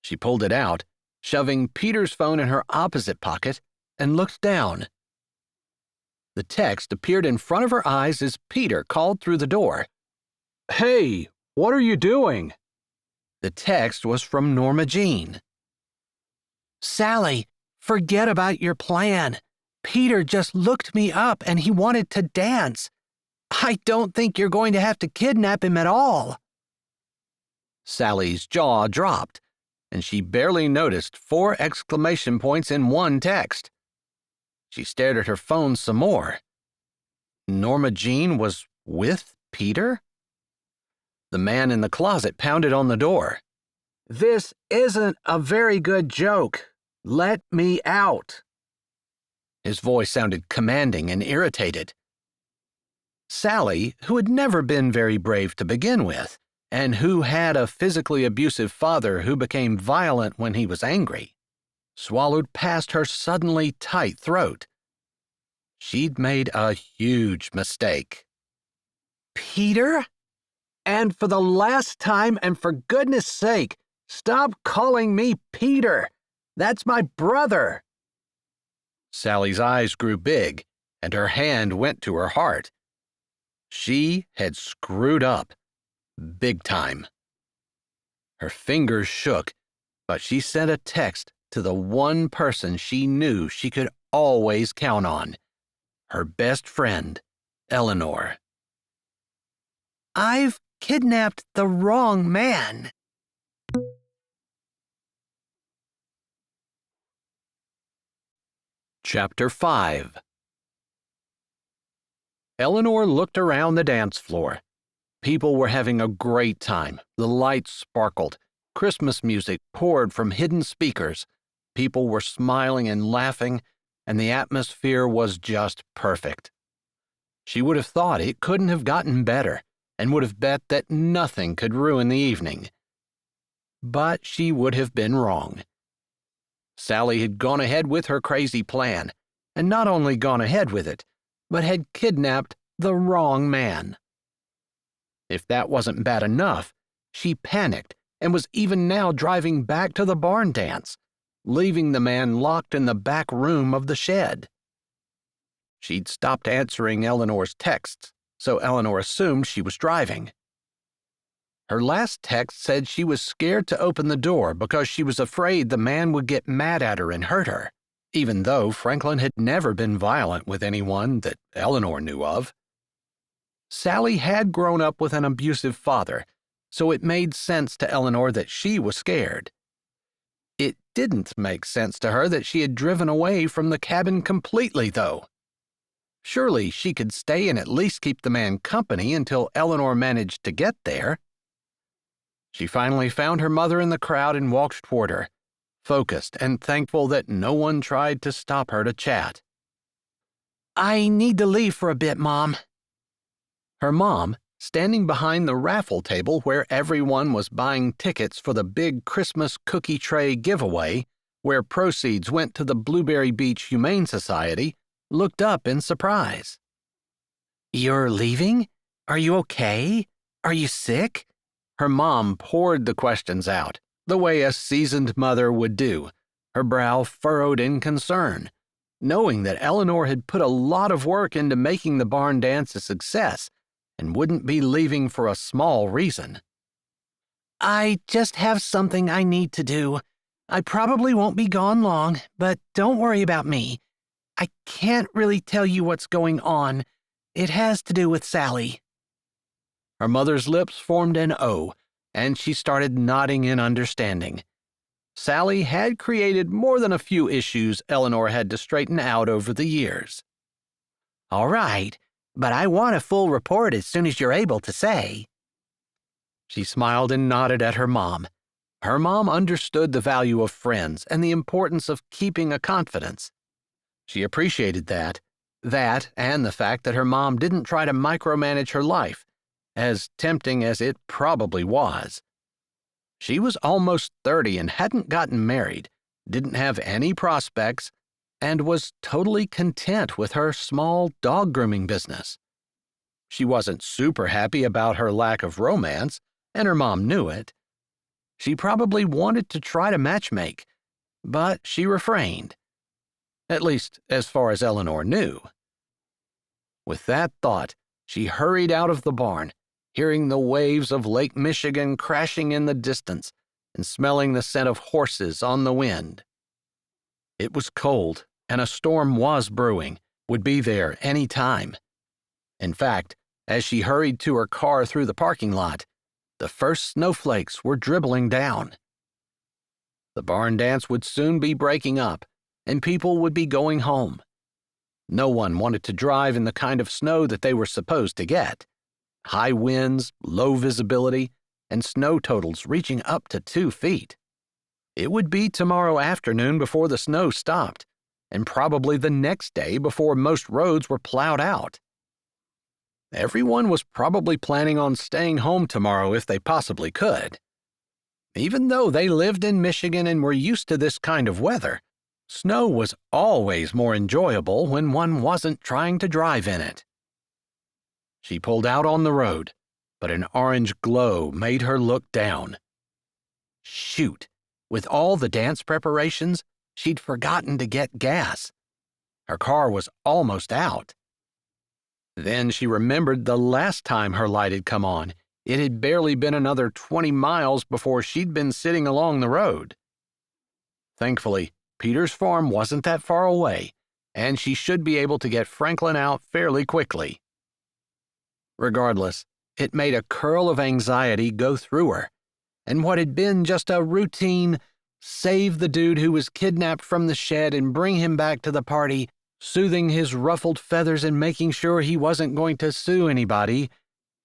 She pulled it out, shoving Peter's phone in her opposite pocket, and looked down. The text appeared in front of her eyes as Peter called through the door. "Hey, what are you doing?" The text was from Norma Jean. "Sally, forget about your plan. Peter just looked me up and he wanted to dance. I don't think you're going to have to kidnap him at all." Sally's jaw dropped, and she barely noticed 4 exclamation points in one text. She stared at her phone some more. Norma Jean was with Peter? The man in the closet pounded on the door. "This isn't a very good joke. Let me out." His voice sounded commanding and irritated. Sally, who had never been very brave to begin with, and who had a physically abusive father who became violent when he was angry, swallowed past her suddenly tight throat. She'd made a huge mistake. "Peter?" "And for the last time, and for goodness sake, stop calling me Peter. That's my brother." Sally's eyes grew big, and her hand went to her heart. She had screwed up, big time. Her fingers shook, but she sent a text to the one person she knew she could always count on, her best friend, Eleanor. "I've kidnapped the wrong man." Chapter 5. Eleanor looked around the dance floor. People were having a great time. The lights sparkled. Christmas music poured from hidden speakers. People were smiling and laughing, and the atmosphere was just perfect. She would have thought it couldn't have gotten better, and would have bet that nothing could ruin the evening. But she would have been wrong. Sally had gone ahead with her crazy plan, and not only gone ahead with it, but had kidnapped the wrong man. If that wasn't bad enough, she panicked and was even now driving back to the barn dance, leaving the man locked in the back room of the shed. She'd stopped answering Eleanor's texts, so Eleanor assumed she was driving. Her last text said she was scared to open the door because she was afraid the man would get mad at her and hurt her, even though Franklin had never been violent with anyone that Eleanor knew of. Sally had grown up with an abusive father, so it made sense to Eleanor that she was scared. It didn't make sense to her that she had driven away from the cabin completely, though. Surely she could stay and at least keep the man company until Eleanor managed to get there. She finally found her mother in the crowd and walked toward her, focused and thankful that no one tried to stop her to chat. "I need to leave for a bit, Mom." Her mom, standing behind the raffle table where everyone was buying tickets for the big Christmas cookie tray giveaway, where proceeds went to the Blueberry Beach Humane Society, looked up in surprise. "You're leaving? Are you okay? Are you sick?" Her mom poured the questions out, the way a seasoned mother would do, her brow furrowed in concern, knowing that Eleanor had put a lot of work into making the barn dance a success and wouldn't be leaving for a small reason. "I just have something I need to do. I probably won't be gone long, but don't worry about me. I can't really tell you what's going on. It has to do with Sally." Her mother's lips formed an O, and she started nodding in understanding. Sally had created more than a few issues Eleanor had to straighten out over the years. "All right, but I want a full report as soon as you're able to say." She smiled and nodded at her mom. Her mom understood the value of friends and the importance of keeping a confidence. She appreciated that and the fact that her mom didn't try to micromanage her life, as tempting as it probably was. She was almost 30 and hadn't gotten married, didn't have any prospects, and was totally content with her small dog grooming business. She wasn't super happy about her lack of romance, and her mom knew it. She probably wanted to try to matchmake, but she refrained. At least, as far as Eleanor knew. With that thought, she hurried out of the barn, hearing the waves of Lake Michigan crashing in the distance and smelling the scent of horses on the wind. It was cold, and a storm was brewing, would be there any time. In fact, as she hurried to her car through the parking lot, the first snowflakes were dribbling down. The barn dance would soon be breaking up, and people would be going home. No one wanted to drive in the kind of snow that they were supposed to get. High winds, low visibility, and snow totals reaching up to 2 feet. It would be tomorrow afternoon before the snow stopped, and probably the next day before most roads were plowed out. Everyone was probably planning on staying home tomorrow if they possibly could. Even though they lived in Michigan and were used to this kind of weather, snow was always more enjoyable when one wasn't trying to drive in it. She pulled out on the road, but an orange glow made her look down. Shoot, with all the dance preparations, she'd forgotten to get gas. Her car was almost out. Then she remembered the last time her light had come on. It had barely been another 20 miles before she'd been sitting along the road. Thankfully, Peter's farm wasn't that far away, and she should be able to get Franklin out fairly quickly. Regardless, it made a curl of anxiety go through her, and what had been just a routine save the dude who was kidnapped from the shed and bring him back to the party, soothing his ruffled feathers and making sure he wasn't going to sue anybody,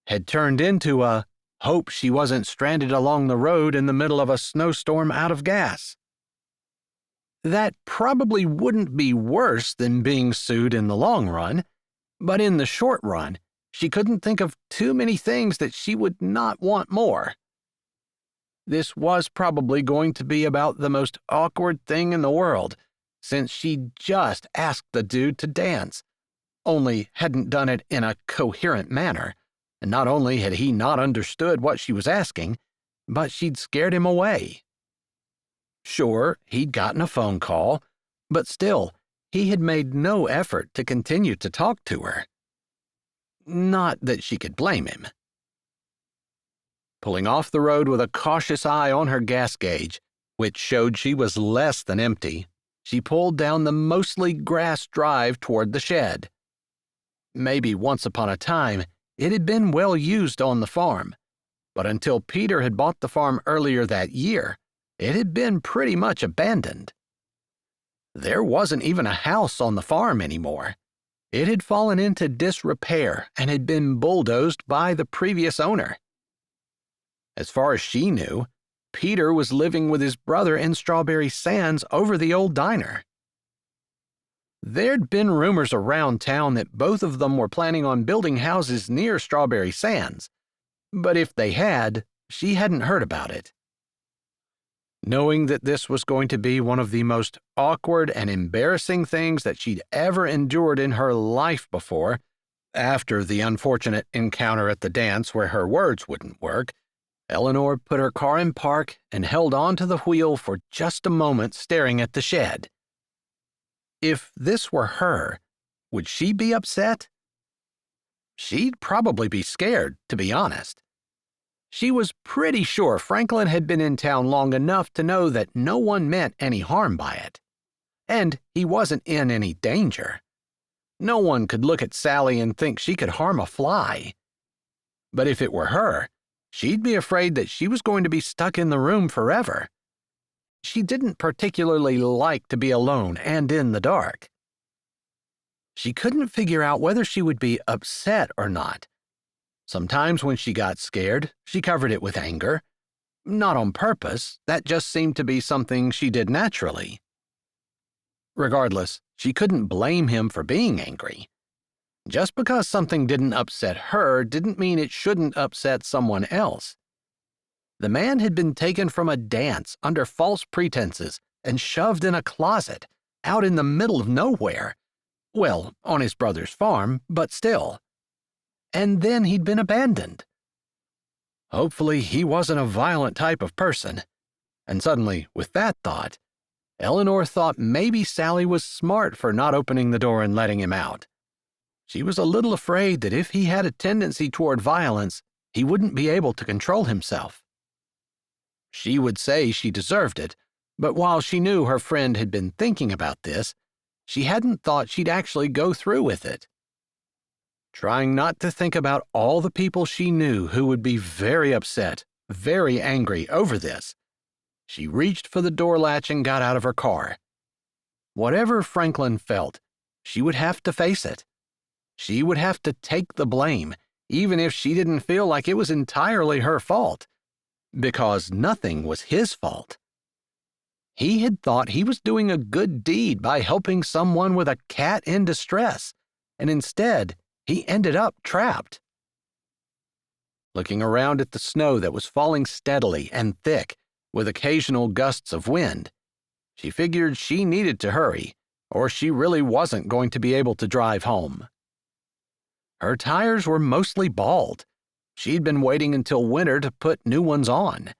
had turned into a hope she wasn't stranded along the road in the middle of a snowstorm out of gas. That probably wouldn't be worse than being sued in the long run, but in the short run, she couldn't think of too many things that she would not want more. This was probably going to be about the most awkward thing in the world, since she'd just asked the dude to dance, only hadn't done it in a coherent manner, and not only had he not understood what she was asking, but she'd scared him away. Sure, he'd gotten a phone call, but still, he had made no effort to continue to talk to her. Not that she could blame him. Pulling off the road with a cautious eye on her gas gauge, which showed she was less than empty, she pulled down the mostly grass drive toward the shed. Maybe once upon a time, it had been well used on the farm, but until Peter had bought the farm earlier that year, it had been pretty much abandoned. There wasn't even a house on the farm anymore. It had fallen into disrepair and had been bulldozed by the previous owner. As far as she knew, Peter was living with his brother in Strawberry Sands over the old diner. There'd been rumors around town that both of them were planning on building houses near Strawberry Sands, but if they had, she hadn't heard about it. Knowing that this was going to be one of the most awkward and embarrassing things that she'd ever endured in her life before, after the unfortunate encounter at the dance where her words wouldn't work, Eleanor put her car in park and held onto the wheel for just a moment, staring at the shed. If this were her, would she be upset? She'd probably be scared, to be honest. She was pretty sure Franklin had been in town long enough to know that no one meant any harm by it. And he wasn't in any danger. No one could look at Sally and think she could harm a fly. But if it were her, she'd be afraid that she was going to be stuck in the room forever. She didn't particularly like to be alone and in the dark. She couldn't figure out whether she would be upset or not. Sometimes when she got scared, she covered it with anger. Not on purpose, that just seemed to be something she did naturally. Regardless, she couldn't blame him for being angry. Just because something didn't upset her didn't mean it shouldn't upset someone else. The man had been taken from a dance under false pretenses and shoved in a closet, out in the middle of nowhere. Well, on his brother's farm, but still. and then he'd been abandoned. Hopefully, he wasn't a violent type of person. And suddenly, with that thought, Eleanor thought maybe Sally was smart for not opening the door and letting him out. She was a little afraid that if he had a tendency toward violence, he wouldn't be able to control himself. She would say she deserved it, but while she knew her friend had been thinking about this, she hadn't thought she'd actually go through with it. Trying not to think about all the people she knew who would be very upset, very angry over this, she reached for the door latch and got out of her car. Whatever Franklin felt, she would have to face it. She would have to take the blame, even if she didn't feel like it was entirely her fault, because nothing was his fault. He had thought he was doing a good deed by helping someone with a cat in distress, and instead, he ended up trapped. Looking around at the snow that was falling steadily and thick, with occasional gusts of wind, she figured she needed to hurry, or she really wasn't going to be able to drive home. Her tires were mostly bald. She'd been waiting until winter to put new ones on.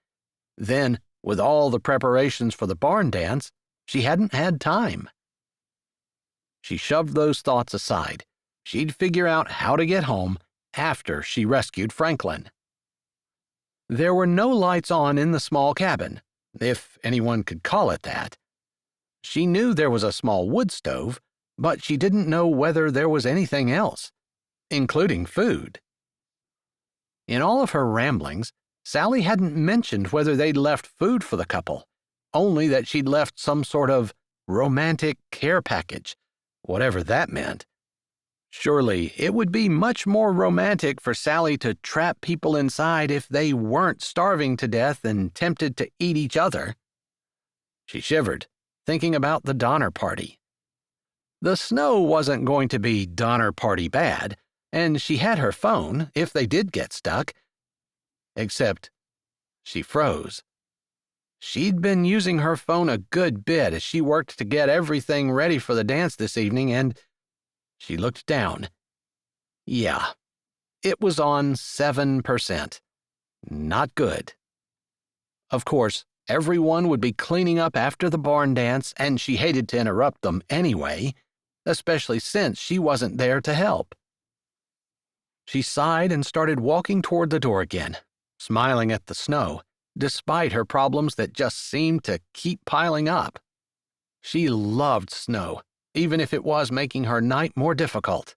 Then, with all the preparations for the barn dance, she hadn't had time. She shoved those thoughts aside. She'd figure out how to get home after she rescued Franklin. There were no lights on in the small cabin, if anyone could call it that. She knew there was a small wood stove, but she didn't know whether there was anything else, including food. In all of her ramblings, Sally hadn't mentioned whether they'd left food for the couple, only that she'd left some sort of romantic care package, whatever that meant. Surely it would be much more romantic for Sally to trap people inside if they weren't starving to death and tempted to eat each other. She shivered, thinking about the Donner Party. The snow wasn't going to be Donner Party bad, and she had her phone if they did get stuck. Except she froze. She'd been using her phone a good bit as she worked to get everything ready for the dance this evening, and she looked down. Yeah, it was on 7%. Not good. Of course, everyone would be cleaning up after the barn dance, and she hated to interrupt them anyway, especially since she wasn't there to help. She sighed and started walking toward the door again, smiling at the snow, despite her problems that just seemed to keep piling up. She loved snow, even if it was making her night more difficult.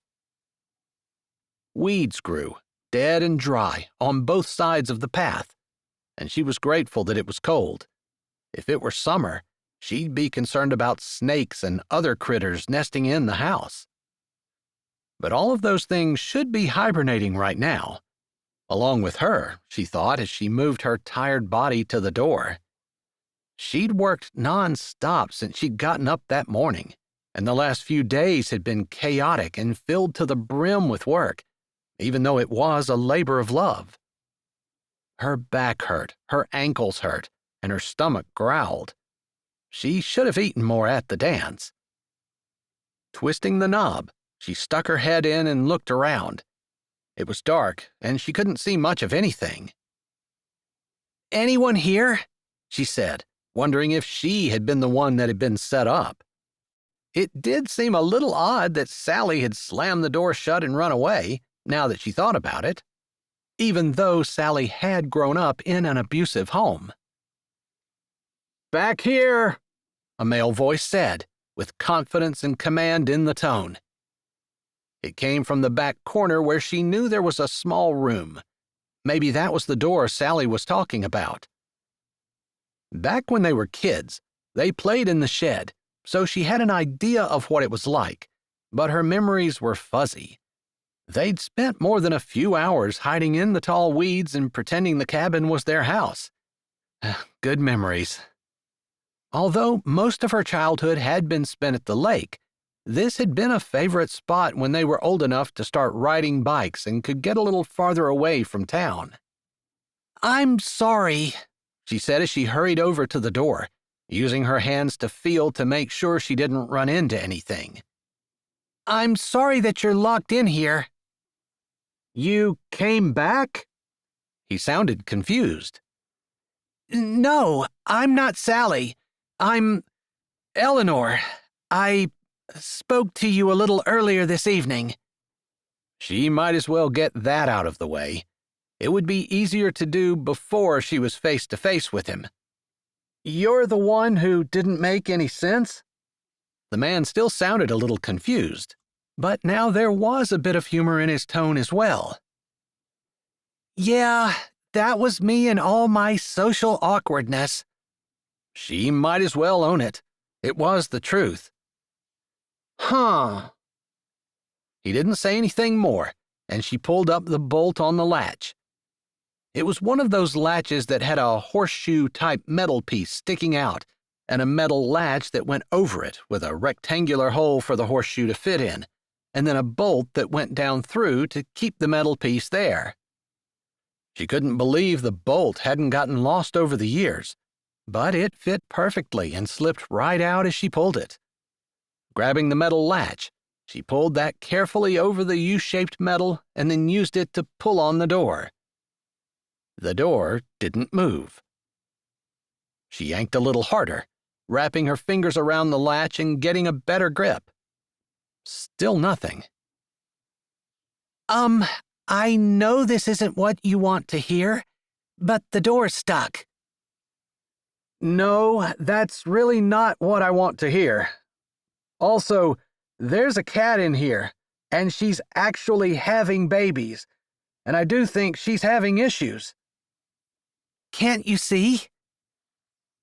Weeds grew, dead and dry, on both sides of the path, and she was grateful that it was cold. If it were summer, she'd be concerned about snakes and other critters nesting in the house. But all of those things should be hibernating right now. Along with her, she thought as she moved her tired body to the door. She'd worked non-stop since she'd gotten up that morning, and the last few days had been chaotic and filled to the brim with work, even though it was a labor of love. Her back hurt, her ankles hurt, and her stomach growled. She should have eaten more at the dance. Twisting the knob, she stuck her head in and looked around. It was dark, and she couldn't see much of anything. "Anyone here?" she said, wondering if she had been the one that had been set up. It did seem a little odd that Sally had slammed the door shut and run away, now that she thought about it, even though Sally had grown up in an abusive home. "Back here," a male voice said, with confidence and command in the tone. It came from the back corner where she knew there was a small room. Maybe that was the door Sally was talking about. Back when they were kids, they played in the shed, so she had an idea of what it was like, but her memories were fuzzy. They'd spent more than a few hours hiding in the tall weeds and pretending the cabin was their house. Good memories. Although most of her childhood had been spent at the lake, this had been a favorite spot when they were old enough to start riding bikes and could get a little farther away from town. "I'm sorry," she said as she hurried over to the door, using her hands to feel to make sure she didn't run into anything. "I'm sorry that you're locked in here." You came back? He sounded confused. No, I'm not Sally. I'm Eleanor. I spoke to you a little earlier this evening. She might as well get that out of the way. It would be easier to do before she was face to face with him. You're the one who didn't make any sense? The man still sounded a little confused, but now there was a bit of humor in his tone as well. Yeah, that was me and all my social awkwardness. She might as well own it. It was the truth. Huh. He didn't say anything more, and she pulled up the bolt on the latch. It was one of those latches that had a horseshoe-type metal piece sticking out, and a metal latch that went over it with a rectangular hole for the horseshoe to fit in, and then a bolt that went down through to keep the metal piece there. She couldn't believe the bolt hadn't gotten lost over the years, but it fit perfectly and slipped right out as she pulled it. Grabbing the metal latch, she pulled that carefully over the U-shaped metal and then used it to pull on the door. The door didn't move. She yanked a little harder, wrapping her fingers around the latch and getting a better grip. Still nothing. I know this isn't what you want to hear, but the door's stuck. No, that's really not what I want to hear. Also, there's a cat in here, and she's actually having babies, and I do think she's having issues. Can't you see?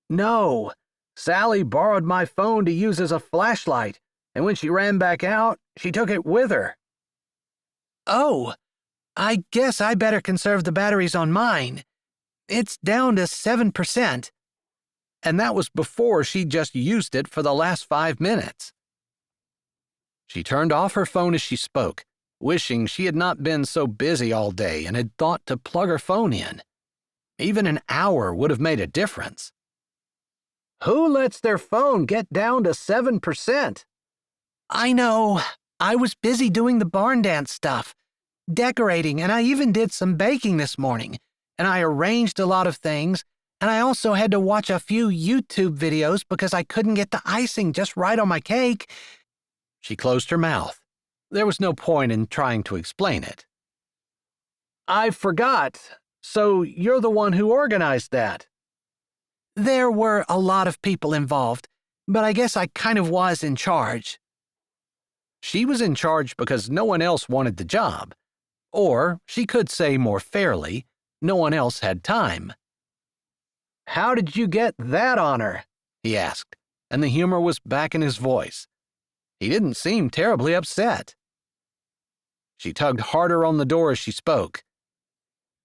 No. Sally borrowed my phone to use as a flashlight, and when she ran back out, she took it with her. Oh, I guess I better conserve the batteries on mine. It's down to 7%. And that was before she just used it for the last 5 minutes. She turned off her phone as she spoke, wishing she had not been so busy all day and had thought to plug her phone in. Even an hour would have made a difference. Who lets their phone get down to 7%? I know. I was busy doing the barn dance stuff, decorating, and I even did some baking this morning, and I arranged a lot of things, and I also had to watch a few YouTube videos because I couldn't get the icing just right on my cake. She closed her mouth. There was no point in trying to explain it. I forgot. So you're the one who organized that? There were a lot of people involved, but I guess I kind of was in charge. She was in charge because no one else wanted the job. Or, she could say more fairly, no one else had time. How did you get that honor? He asked, and the humor was back in his voice. He didn't seem terribly upset. She tugged harder on the door as she spoke.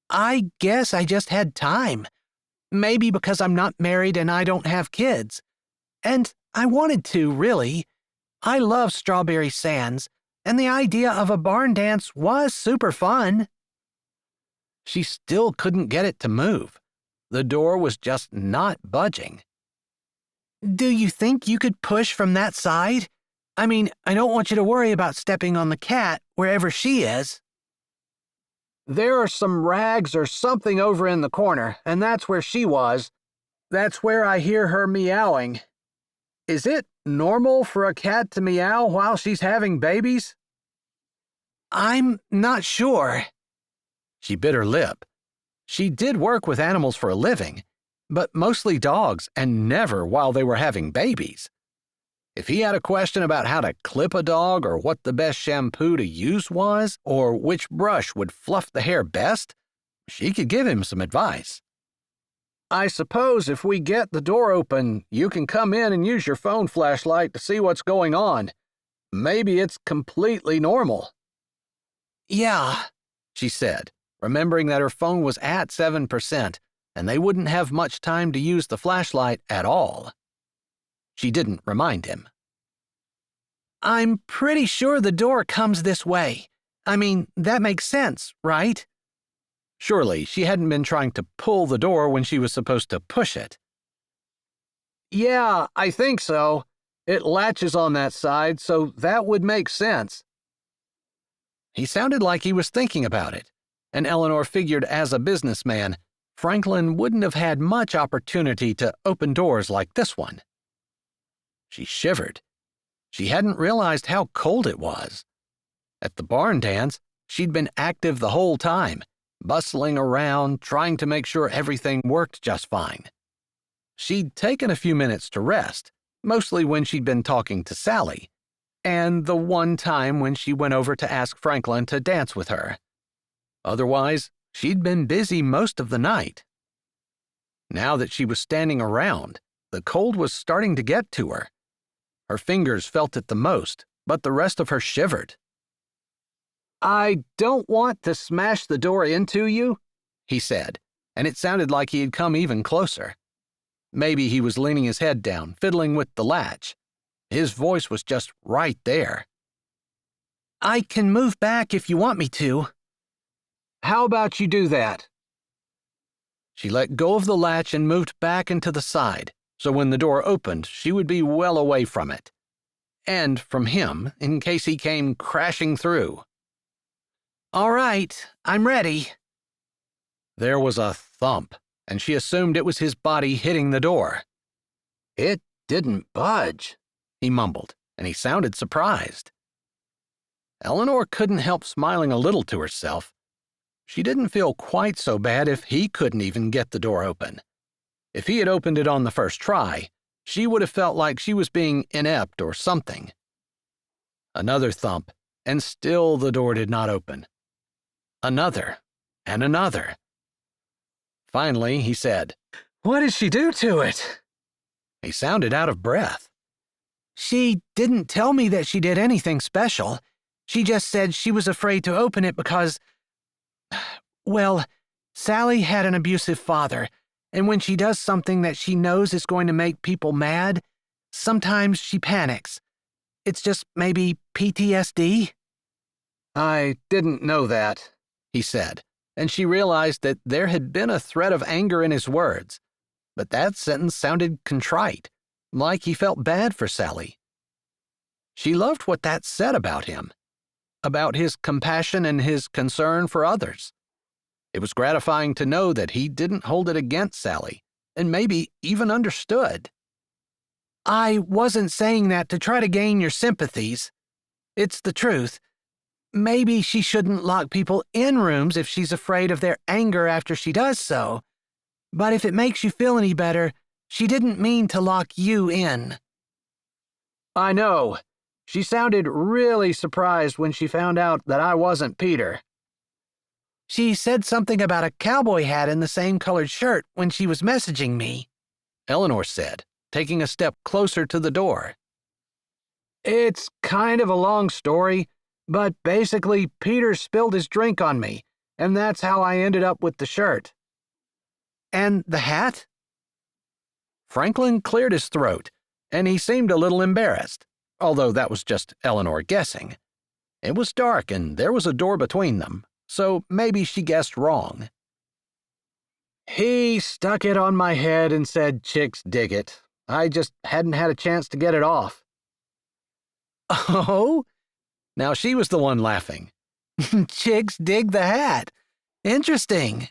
I guess I just had time. Maybe because I'm not married and I don't have kids. And I wanted to, really. I love Strawberry Sands, and the idea of a barn dance was super fun. She still couldn't get it to move. The door was just not budging. Do you think you could push from that side? I mean, I don't want you to worry about stepping on the cat wherever she is. There are some rags or something over in the corner, and that's where she was. That's where I hear her meowing. Is it normal for a cat to meow while she's having babies? I'm not sure. She bit her lip. She did work with animals for a living, but mostly dogs and never while they were having babies. If he had a question about how to clip a dog or what the best shampoo to use was or which brush would fluff the hair best, she could give him some advice. I suppose if we get the door open, you can come in and use your phone flashlight to see what's going on. Maybe it's completely normal. Yeah, she said, remembering that her phone was at 7% and they wouldn't have much time to use the flashlight at all. She didn't remind him. I'm pretty sure the door comes this way. I mean, that makes sense, right? Surely she hadn't been trying to pull the door when she was supposed to push it. Yeah, I think so. It latches on that side, so that would make sense. He sounded like he was thinking about it, and Eleanor figured as a businessman, Franklin wouldn't have had much opportunity to open doors like this one. She shivered. She hadn't realized how cold it was. At the barn dance, she'd been active the whole time, bustling around, trying to make sure everything worked just fine. She'd taken a few minutes to rest, mostly when she'd been talking to Sally, and the one time when she went over to ask Franklin to dance with her. Otherwise, she'd been busy most of the night. Now that she was standing around, the cold was starting to get to her. Her fingers felt it the most, but the rest of her shivered. "I don't want to smash the door into you," he said, and it sounded like he had come even closer. Maybe he was leaning his head down, fiddling with the latch. His voice was just right there. "I can move back if you want me to." "How about you do that?" She let go of the latch and moved back into the side, so when the door opened, she would be well away from it. And from him, in case he came crashing through. "All right, I'm ready." There was a thump, and she assumed it was his body hitting the door. "It didn't budge," he mumbled, and he sounded surprised. Eleanor couldn't help smiling a little to herself. She didn't feel quite so bad if he couldn't even get the door open. If he had opened it on the first try, she would have felt like she was being inept or something. Another thump, and still the door did not open. Another, and another. Finally, he said, "What did she do to it?" He sounded out of breath. "She didn't tell me that she did anything special. She just said she was afraid to open it because, well, Sally had an abusive father, and when she does something that she knows is going to make people mad, sometimes she panics. It's just maybe PTSD." "I didn't know that," he said, and she realized that there had been a thread of anger in his words, but that sentence sounded contrite, like he felt bad for Sally. She loved what that said about him, about his compassion and his concern for others. It was gratifying to know that he didn't hold it against Sally, and maybe even understood. "I wasn't saying that to try to gain your sympathies. It's the truth. Maybe she shouldn't lock people in rooms if she's afraid of their anger after she does so. But if it makes you feel any better, she didn't mean to lock you in." "I know. She sounded really surprised when she found out that I wasn't Peter." "She said something about a cowboy hat in the same colored shirt when she was messaging me," Eleanor said, taking a step closer to the door. "It's kind of a long story, but basically Peter spilled his drink on me, and that's how I ended up with the shirt." "And the hat?" Franklin cleared his throat, and he seemed a little embarrassed, although that was just Eleanor guessing. It was dark and there was a door between them, so maybe she guessed wrong. "He stuck it on my head and said chicks dig it. I just hadn't had a chance to get it off." "Oh?" Now she was the one laughing. "Chicks dig the hat. Interesting."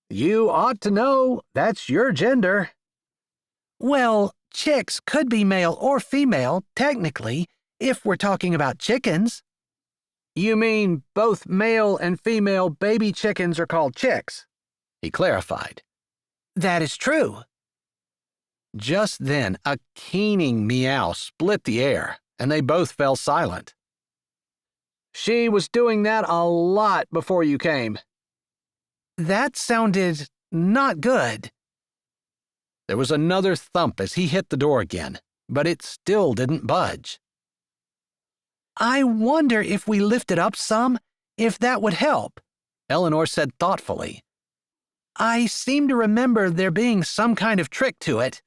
"You ought to know. That's your gender." "Well, chicks could be male or female, technically, if we're talking about chickens." "You mean both male and female baby chickens are called chicks?" he clarified. "That is true." Just then, a keening meow split the air, and they both fell silent. "She was doing that a lot before you came." That sounded not good. There was another thump as he hit the door again, but it still didn't budge. "I wonder if we lift it up some, if that would help," Eleanor said thoughtfully. "I seem to remember there being some kind of trick to it."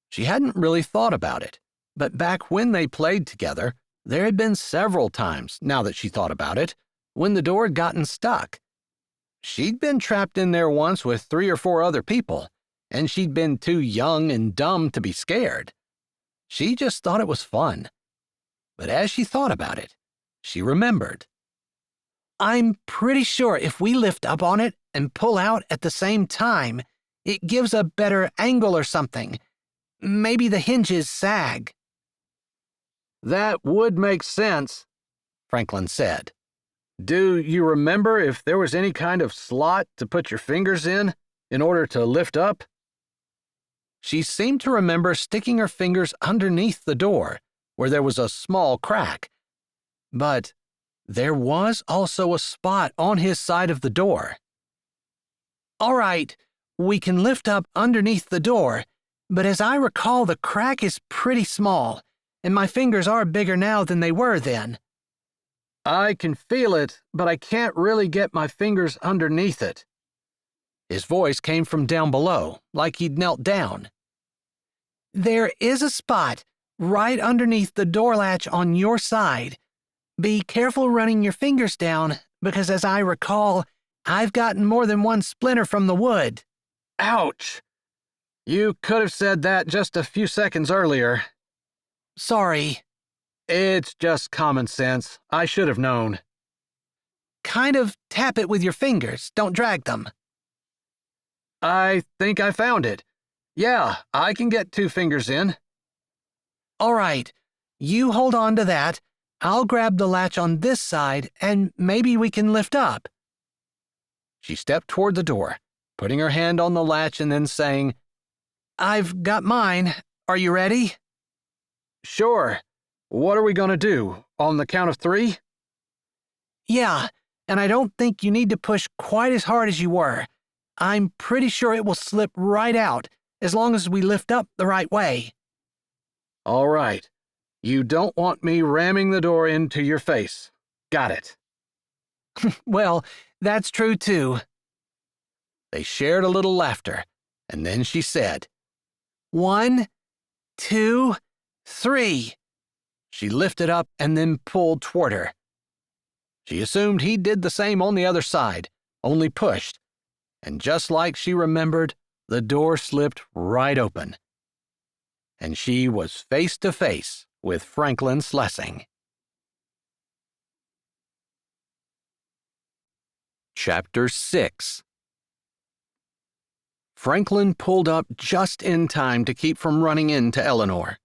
She hadn't really thought about it, but back when they played together, there had been several times, now that she thought about it, when the door had gotten stuck. She'd been trapped in there once with 3 or 4 other people, and she'd been too young and dumb to be scared. She just thought it was fun. But as she thought about it, she remembered I'm pretty sure if we lift up on it and pull out at the same time, it gives a better angle or something. Maybe the hinges sag." "That would make sense," Franklin said. "Do you remember if there was any kind of slot to put your fingers in order to lift up?" She seemed to remember sticking her fingers underneath the door, where there was a small crack. But there was also a spot on his side of the door. "All right, we can lift up underneath the door, but as I recall, the crack is pretty small, and my fingers are bigger now than they were then." "I can feel it, but I can't really get my fingers underneath it." His voice came from down below, like he'd knelt down. "There is a spot right underneath the door latch on your side. Be careful running your fingers down, because as I recall, I've gotten more than one splinter from the wood." Ouch! You could have said that just a few seconds earlier. "Sorry." It's just common sense. I should have known. "Kind of tap it with your fingers, don't drag them." I think I found it. Yeah, I can get 2 fingers in. "All right, you hold on to that. I'll grab the latch on this side, and maybe we can lift up." She stepped toward the door, putting her hand on the latch and then saying, "I've got mine. Are you ready?" "Sure. What are we going to do, on the count of 3? "Yeah, and I don't think you need to push quite as hard as you were. I'm pretty sure it will slip right out, as long as we lift up the right way." All right. You don't want me ramming the door into your face. Got it." "Well, that's true too." They shared a little laughter, and then she said, 1, 2, 3. She lifted up and then pulled toward her. She assumed he did the same on the other side, only pushed, and just like she remembered, the door slipped right open. And she was face to face with Franklin Slessing. Chapter 6. Franklin pulled up just in time to keep from running into Eleanor.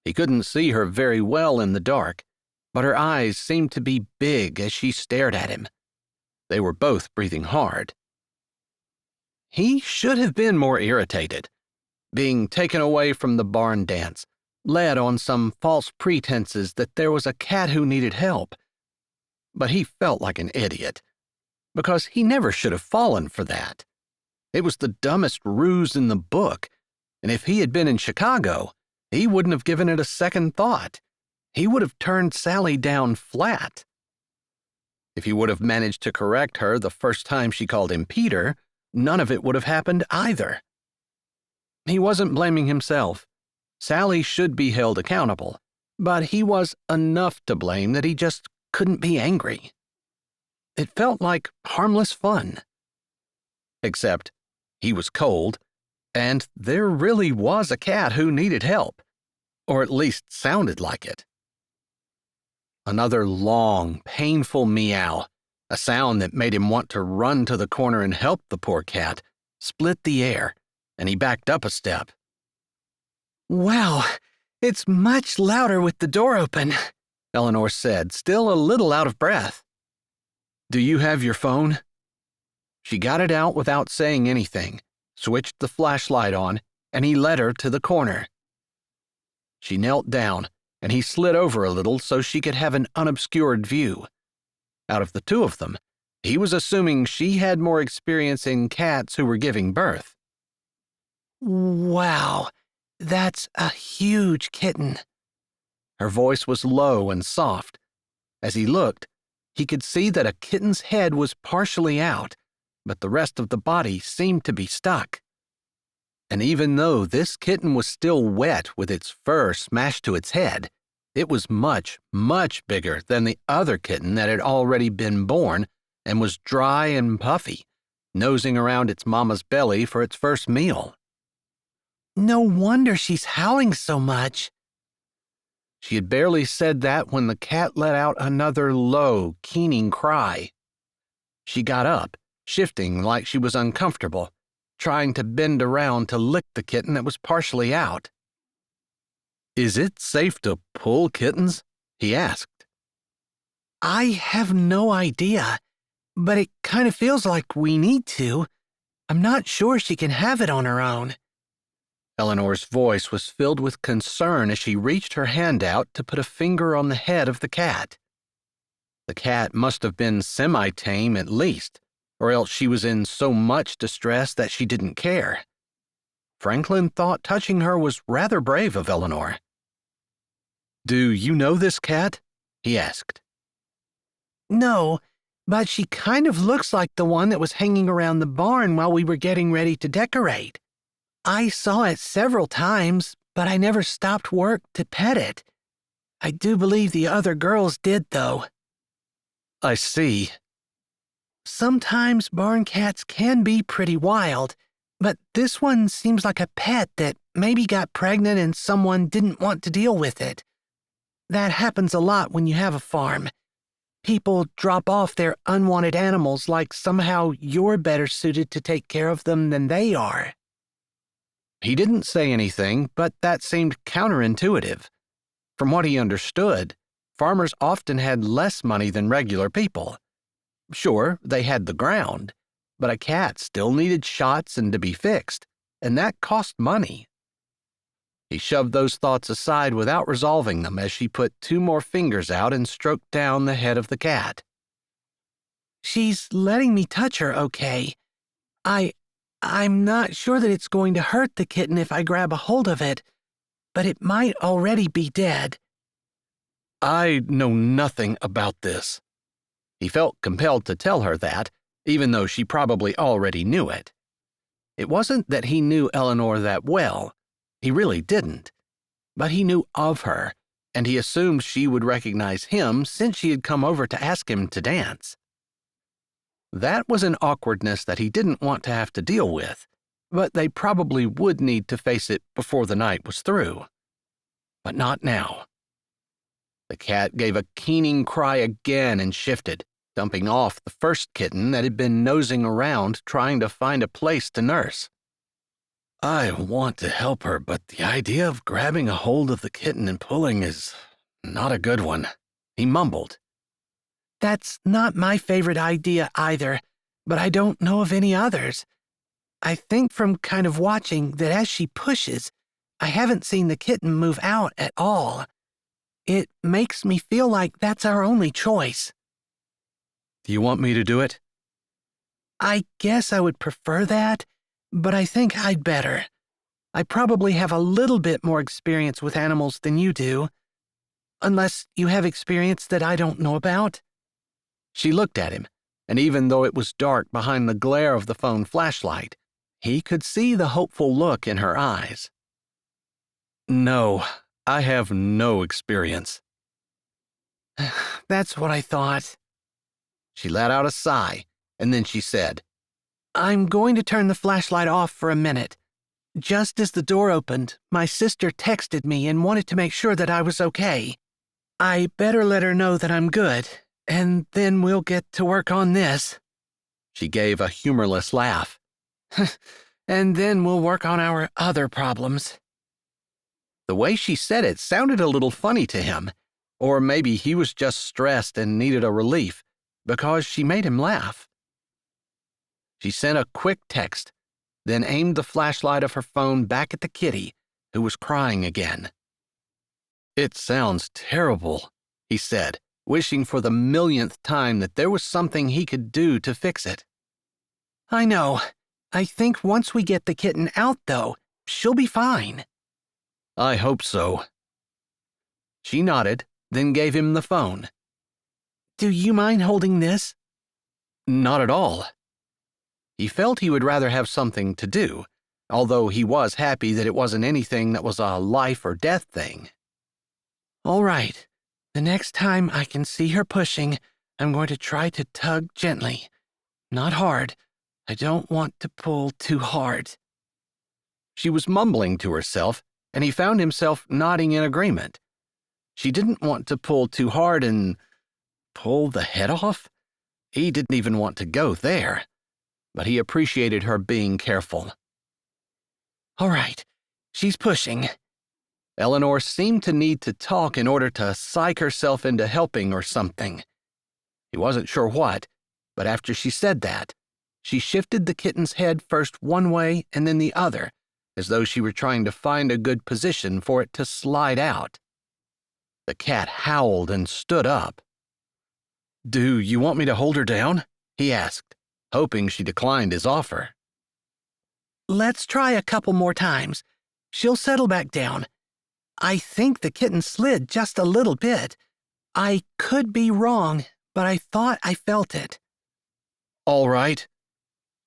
He couldn't see her very well in the dark, but her eyes seemed to be big as she stared at him. They were both breathing hard. He should have been more irritated, being taken away from the barn dance, led on some false pretenses that there was a cat who needed help. But he felt like an idiot, because he never should have fallen for that. It was the dumbest ruse in the book, and if he had been in Chicago, he wouldn't have given it a second thought. He would have turned Sally down flat. If he would have managed to correct her the first time she called him Peter, none of it would have happened either. He wasn't blaming himself. Sally should be held accountable, but he was enough to blame that he just couldn't be angry. It felt like harmless fun. Except he was cold, and there really was a cat who needed help, or at least sounded like it. Another long, painful meow, a sound that made him want to run to the corner and help the poor cat, split the air, and he backed up a step. "Wow, it's much louder with the door open," Eleanor said, still a little out of breath. "Do you have your phone?" She got it out without saying anything, switched the flashlight on, and he led her to the corner. She knelt down, and he slid over a little so she could have an unobscured view. Out of the two of them, he was assuming she had more experience in cats who were giving birth. "Wow, that's a huge kitten." Her voice was low and soft. As he looked, he could see that a kitten's head was partially out, but the rest of the body seemed to be stuck. And even though this kitten was still wet with its fur smashed to its head, it was much, much bigger than the other kitten that had already been born and was dry and puffy, nosing around its mama's belly for its first meal. "No wonder she's howling so much." She had barely said that when the cat let out another low, keening cry. She got up, shifting like she was uncomfortable, trying to bend around to lick the kitten that was partially out. "Is it safe to pull kittens?" he asked. I have no idea, but it kind of feels like we need to. I'm not sure she can have it on her own. Eleanor's voice was filled with concern as she reached her hand out to put a finger on the head of the cat. The cat must have been semi-tame at least, or else she was in so much distress that she didn't care. Franklin thought touching her was rather brave of Eleanor. "Do you know this cat?" he asked. No, but she kind of looks like the one that was hanging around the barn while we were getting ready to decorate. I saw it several times, but I never stopped work to pet it. I do believe the other girls did, though. "I see." Sometimes barn cats can be pretty wild, but this one seems like a pet that maybe got pregnant and someone didn't want to deal with it. That happens a lot when you have a farm. People drop off their unwanted animals like somehow you're better suited to take care of them than they are. He didn't say anything, but that seemed counterintuitive. From what he understood, farmers often had less money than regular people. Sure, they had the ground, but a cat still needed shots and to be fixed, and that cost money. He shoved those thoughts aside without resolving them as she put 2 more fingers out and stroked down the head of the cat. She's letting me touch her, okay. I'm not sure that it's going to hurt the kitten if I grab a hold of it, but it might already be dead. "I know nothing about this." He felt compelled to tell her that, even though she probably already knew it. It wasn't that he knew Eleanor that well. He really didn't. But he knew of her, and he assumed she would recognize him since she had come over to ask him to dance. That was an awkwardness that he didn't want to have to deal with, but they probably would need to face it before the night was through. But not now. The cat gave a keening cry again and shifted, dumping off the first kitten that had been nosing around trying to find a place to nurse. "I want to help her, but the idea of grabbing a hold of the kitten and pulling is not a good one," he mumbled. That's not my favorite idea either, but I don't know of any others. I think from kind of watching that as she pushes, I haven't seen the kitten move out at all. It makes me feel like that's our only choice. "Do you want me to do it?" I guess I would prefer that, but I think I'd better. I probably have a little bit more experience with animals than you do. Unless you have experience that I don't know about. She looked at him, and even though it was dark behind the glare of the phone flashlight, he could see the hopeful look in her eyes. "No, I have no experience." That's what I thought. She let out a sigh, and then she said, I'm going to turn the flashlight off for a minute. Just as the door opened, my sister texted me and wanted to make sure that I was okay. I better let her know that I'm good, and then we'll get to work on this. She gave a humorless laugh. And then we'll work on our other problems. The way she said it sounded a little funny to him, or maybe he was just stressed and needed a relief, because she made him laugh. She sent a quick text, then aimed the flashlight of her phone back at the kitty, who was crying again. "It sounds terrible," he said, wishing for the millionth time that there was something he could do to fix it. I know. I think once we get the kitten out, though, she'll be fine. I hope so. She nodded, then gave him the phone. Do you mind holding this? Not at all. He felt he would rather have something to do, although he was happy that it wasn't anything that was a life or death thing. All right. The next time I can see her pushing, I'm going to try to tug gently. Not hard. I don't want to pull too hard. She was mumbling to herself, and he found himself nodding in agreement. She didn't want to pull too hard and pull the head off. He didn't even want to go there, but he appreciated her being careful. All right, she's pushing. Eleanor seemed to need to talk in order to psych herself into helping or something. He wasn't sure what, but after she said that, she shifted the kitten's head first one way and then the other, as though she were trying to find a good position for it to slide out. The cat howled and stood up. "Do you want me to hold her down?" he asked, hoping she declined his offer. Let's try a couple more times. She'll settle back down. I think the kitten slid just a little bit. I could be wrong, but I thought I felt it. All right.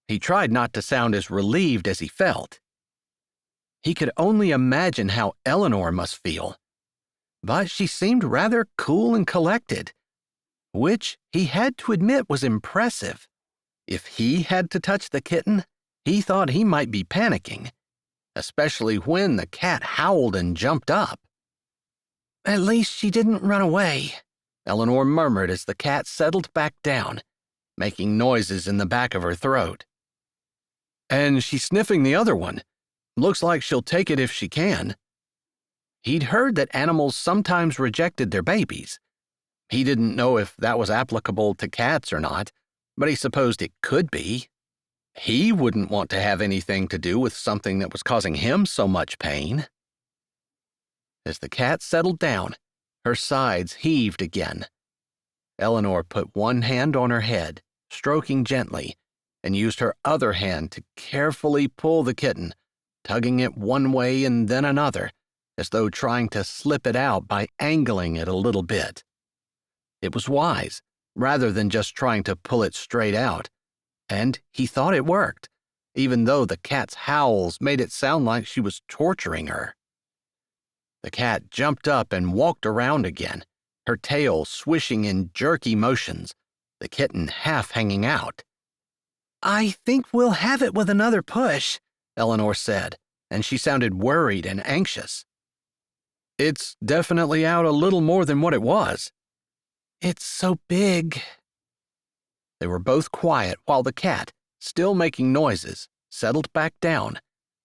He tried not to sound as relieved as he felt. He could only imagine how Eleanor must feel. But she seemed rather cool and collected, which he had to admit was impressive. If he had to touch the kitten, he thought he might be panicking, especially when the cat howled and jumped up. At least she didn't run away, Eleanor murmured as the cat settled back down, making noises in the back of her throat. And she's sniffing the other one. Looks like she'll take it if she can. He'd heard that animals sometimes rejected their babies. He didn't know if that was applicable to cats or not, but he supposed it could be. He wouldn't want to have anything to do with something that was causing him so much pain. As the cat settled down, her sides heaved again. Eleanor put one hand on her head, stroking gently, and used her other hand to carefully pull the kitten, tugging it one way and then another, as though trying to slip it out by angling it a little bit. It was wise, rather than just trying to pull it straight out, and he thought it worked, even though the cat's howls made it sound like she was torturing her. The cat jumped up and walked around again, her tail swishing in jerky motions, the kitten half hanging out. I think we'll have it with another push, Eleanor said, and she sounded worried and anxious. It's definitely out a little more than what it was. It's so big. They were both quiet while the cat, still making noises, settled back down,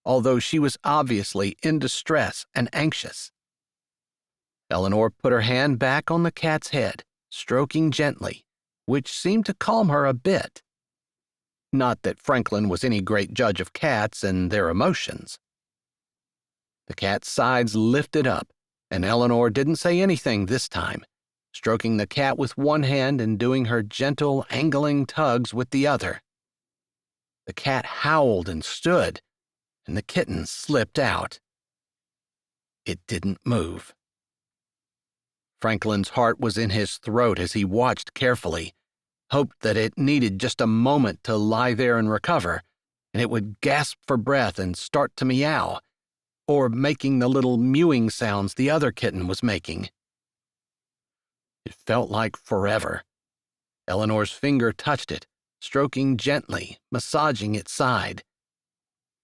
although she was obviously in distress and anxious. Eleanor put her hand back on the cat's head, stroking gently, which seemed to calm her a bit. Not that Franklin was any great judge of cats and their emotions. The cat's sides lifted up, and Eleanor didn't say anything this time, stroking the cat with one hand and doing her gentle, angling tugs with the other. The cat howled and stood, and the kitten slipped out. It didn't move. Franklin's heart was in his throat as he watched carefully, hoped that it needed just a moment to lie there and recover, and it would gasp for breath and start to meow, or making the little mewing sounds the other kitten was making. It felt like forever. Eleanor's finger touched it, stroking gently, massaging its side.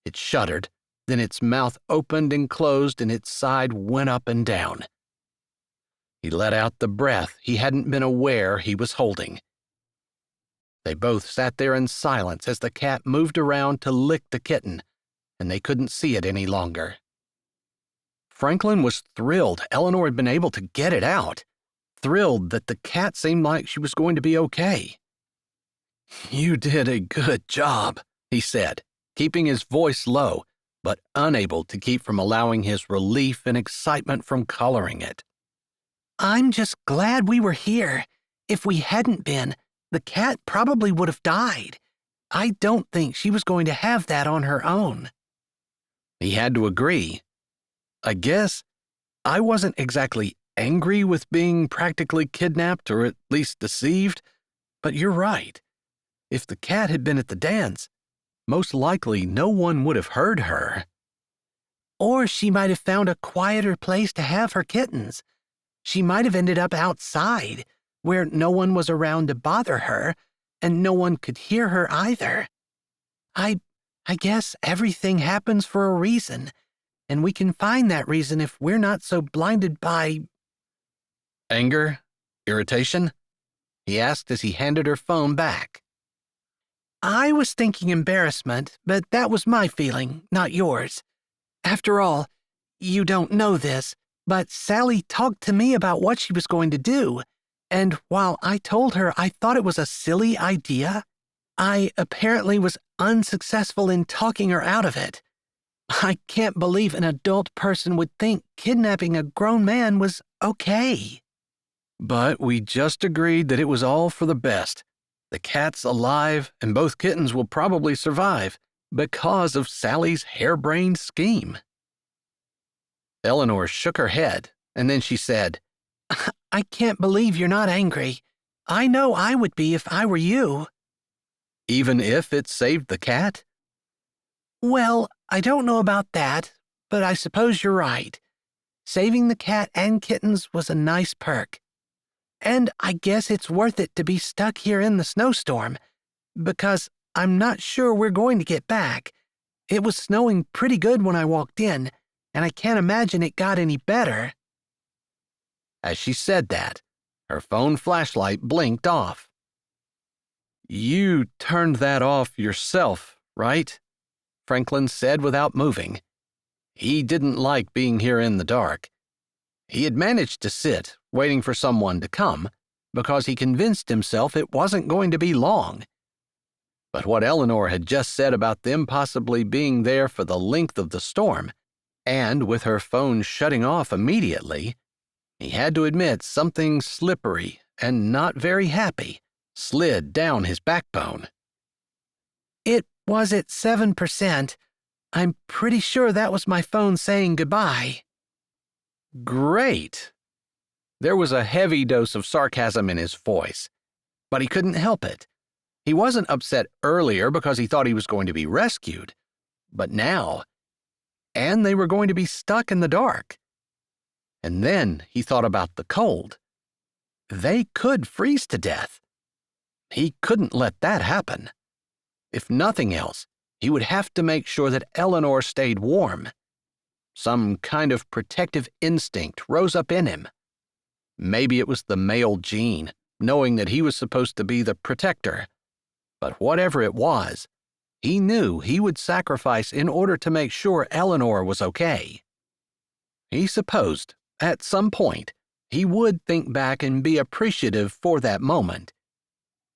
It shuddered, then its mouth opened and closed and its side went up and down. He let out the breath he hadn't been aware he was holding. They both sat there in silence as the cat moved around to lick the kitten, and they couldn't see it any longer. Franklin was thrilled Eleanor had been able to get it out, thrilled that the cat seemed like she was going to be okay. "You did a good job," he said, keeping his voice low, but unable to keep from allowing his relief and excitement from coloring it. I'm just glad we were here. If we hadn't been, the cat probably would have died. I don't think she was going to have that on her own. He had to agree. I guess I wasn't exactly angry with being practically kidnapped or at least deceived, but you're right. If the cat had been at the dance, most likely no one would have heard her. Or she might have found a quieter place to have her kittens. She might have ended up outside, where no one was around to bother her, and no one could hear her either. I guess everything happens for a reason, and we can find that reason if we're not so blinded by Anger? Irritation? He asked as he handed her phone back. I was thinking embarrassment, but that was my feeling, not yours. After all, you don't know this, but Sally talked to me about what she was going to do, and while I told her I thought it was a silly idea, I apparently was unsuccessful in talking her out of it. I can't believe an adult person would think kidnapping a grown man was okay. But we just agreed that it was all for the best. The cat's alive, and both kittens will probably survive because of Sally's harebrained scheme. Eleanor shook her head, and then she said, I can't believe you're not angry. I know I would be if I were you. Even if it saved the cat? Well, I don't know about that, but I suppose you're right. Saving the cat and kittens was a nice perk. And I guess it's worth it to be stuck here in the snowstorm, because I'm not sure we're going to get back. It was snowing pretty good when I walked in, and I can't imagine it got any better. As she said that, her phone flashlight blinked off. You turned that off yourself, right? Franklin said without moving. He didn't like being here in the dark. He had managed to sit, waiting for someone to come, because he convinced himself it wasn't going to be long. But what Eleanor had just said about them possibly being there for the length of the storm, and with her phone shutting off immediately, he had to admit something slippery and not very happy slid down his backbone. It was at 7%. I'm pretty sure that was my phone saying goodbye. Great! There was a heavy dose of sarcasm in his voice, but he couldn't help it. He wasn't upset earlier because he thought he was going to be rescued, but now, and they were going to be stuck in the dark. And then he thought about the cold. They could freeze to death. He couldn't let that happen. If nothing else, he would have to make sure that Eleanor stayed warm. Some kind of protective instinct rose up in him. Maybe it was the male gene, knowing that he was supposed to be the protector. But whatever it was, he knew he would sacrifice in order to make sure Eleanor was okay. He supposed, at some point, he would think back and be appreciative for that moment.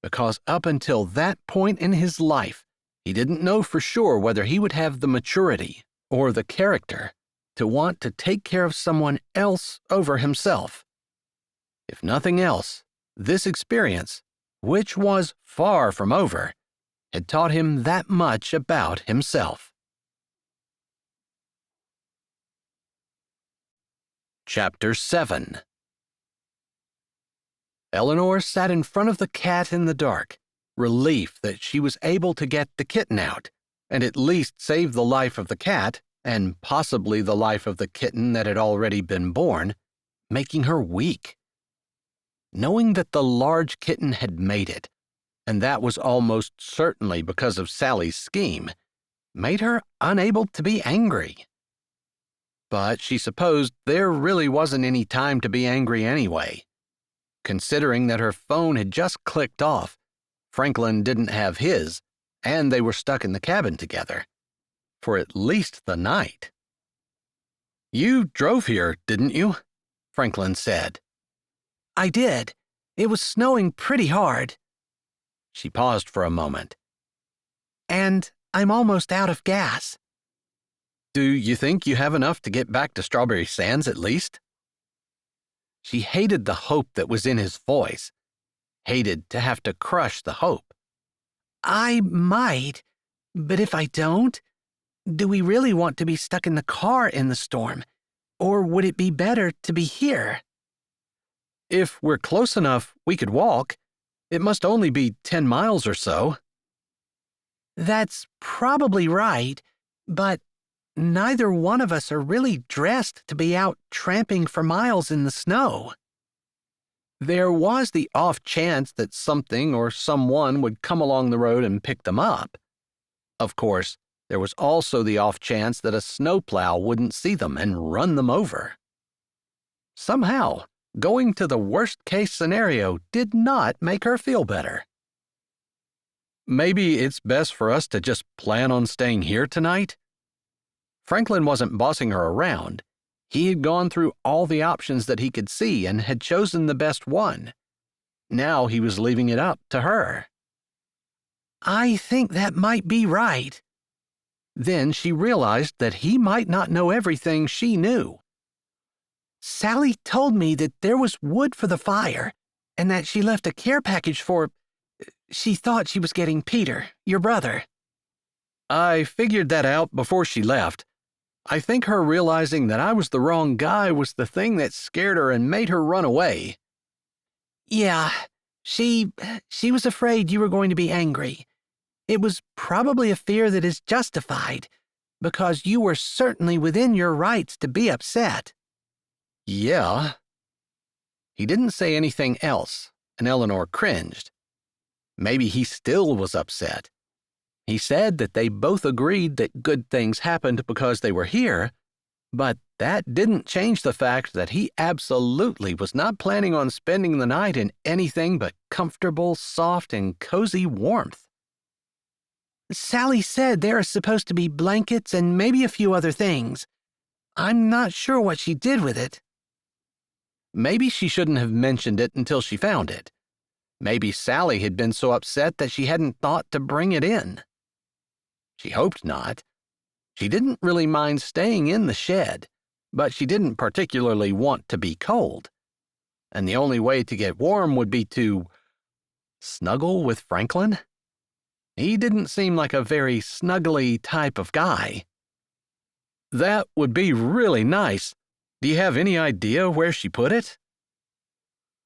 Because up until that point in his life, he didn't know for sure whether he would have the maturity or the character to want to take care of someone else over himself. If nothing else, this experience, which was far from over, had taught him that much about himself. Chapter 7. Eleanor sat in front of the cat in the dark, relief that she was able to get the kitten out, and at least save the life of the cat, and possibly the life of the kitten that had already been born, making her weak. Knowing that the large kitten had made it, and that was almost certainly because of Sally's scheme, made her unable to be angry. But she supposed there really wasn't any time to be angry anyway. Considering that her phone had just clicked off, Franklin didn't have his, and they were stuck in the cabin together. For at least the night. You drove here, didn't you? Franklin said. I did. It was snowing pretty hard. She paused for a moment. And I'm almost out of gas. Do you think you have enough to get back to Strawberry Sands at least? She hated the hope that was in his voice. Hated to have to crush the hope. I might, but if I don't, do we really want to be stuck in the car in the storm? Or would it be better to be here? If we're close enough, we could walk. It must only be 10 miles or so. That's probably right, but neither one of us are really dressed to be out tramping for miles in the snow. There was the off chance that something or someone would come along the road and pick them up. Of course, there was also the off chance that a snowplow wouldn't see them and run them over. Somehow, Going to the worst-case scenario did not make her feel better. Maybe it's best for us to just plan on staying here tonight? Franklin wasn't bossing her around. He had gone through all the options that he could see and had chosen the best one. Now he was leaving it up to her. I think that might be right. Then she realized that he might not know everything she knew. Sally told me that there was wood for the fire and that she left a care package for... She thought she was getting Peter, your brother. I figured that out before she left. I think her realizing that I was the wrong guy was the thing that scared her and made her run away. Yeah, she was afraid you were going to be angry. It was probably a fear that is justified, because you were certainly within your rights to be upset. Yeah. He didn't say anything else, and Eleanor cringed. Maybe he still was upset. He said that they both agreed that good things happened because they were here, but that didn't change the fact that he absolutely was not planning on spending the night in anything but comfortable, soft, and cozy warmth. Sally said there are supposed to be blankets and maybe a few other things. I'm not sure what she did with it. Maybe she shouldn't have mentioned it until she found it. Maybe Sally had been so upset that she hadn't thought to bring it in. She hoped not. She didn't really mind staying in the shed, but she didn't particularly want to be cold. And the only way to get warm would be to snuggle with Franklin. He didn't seem like a very snuggly type of guy. That would be really nice. Do you have any idea where she put it?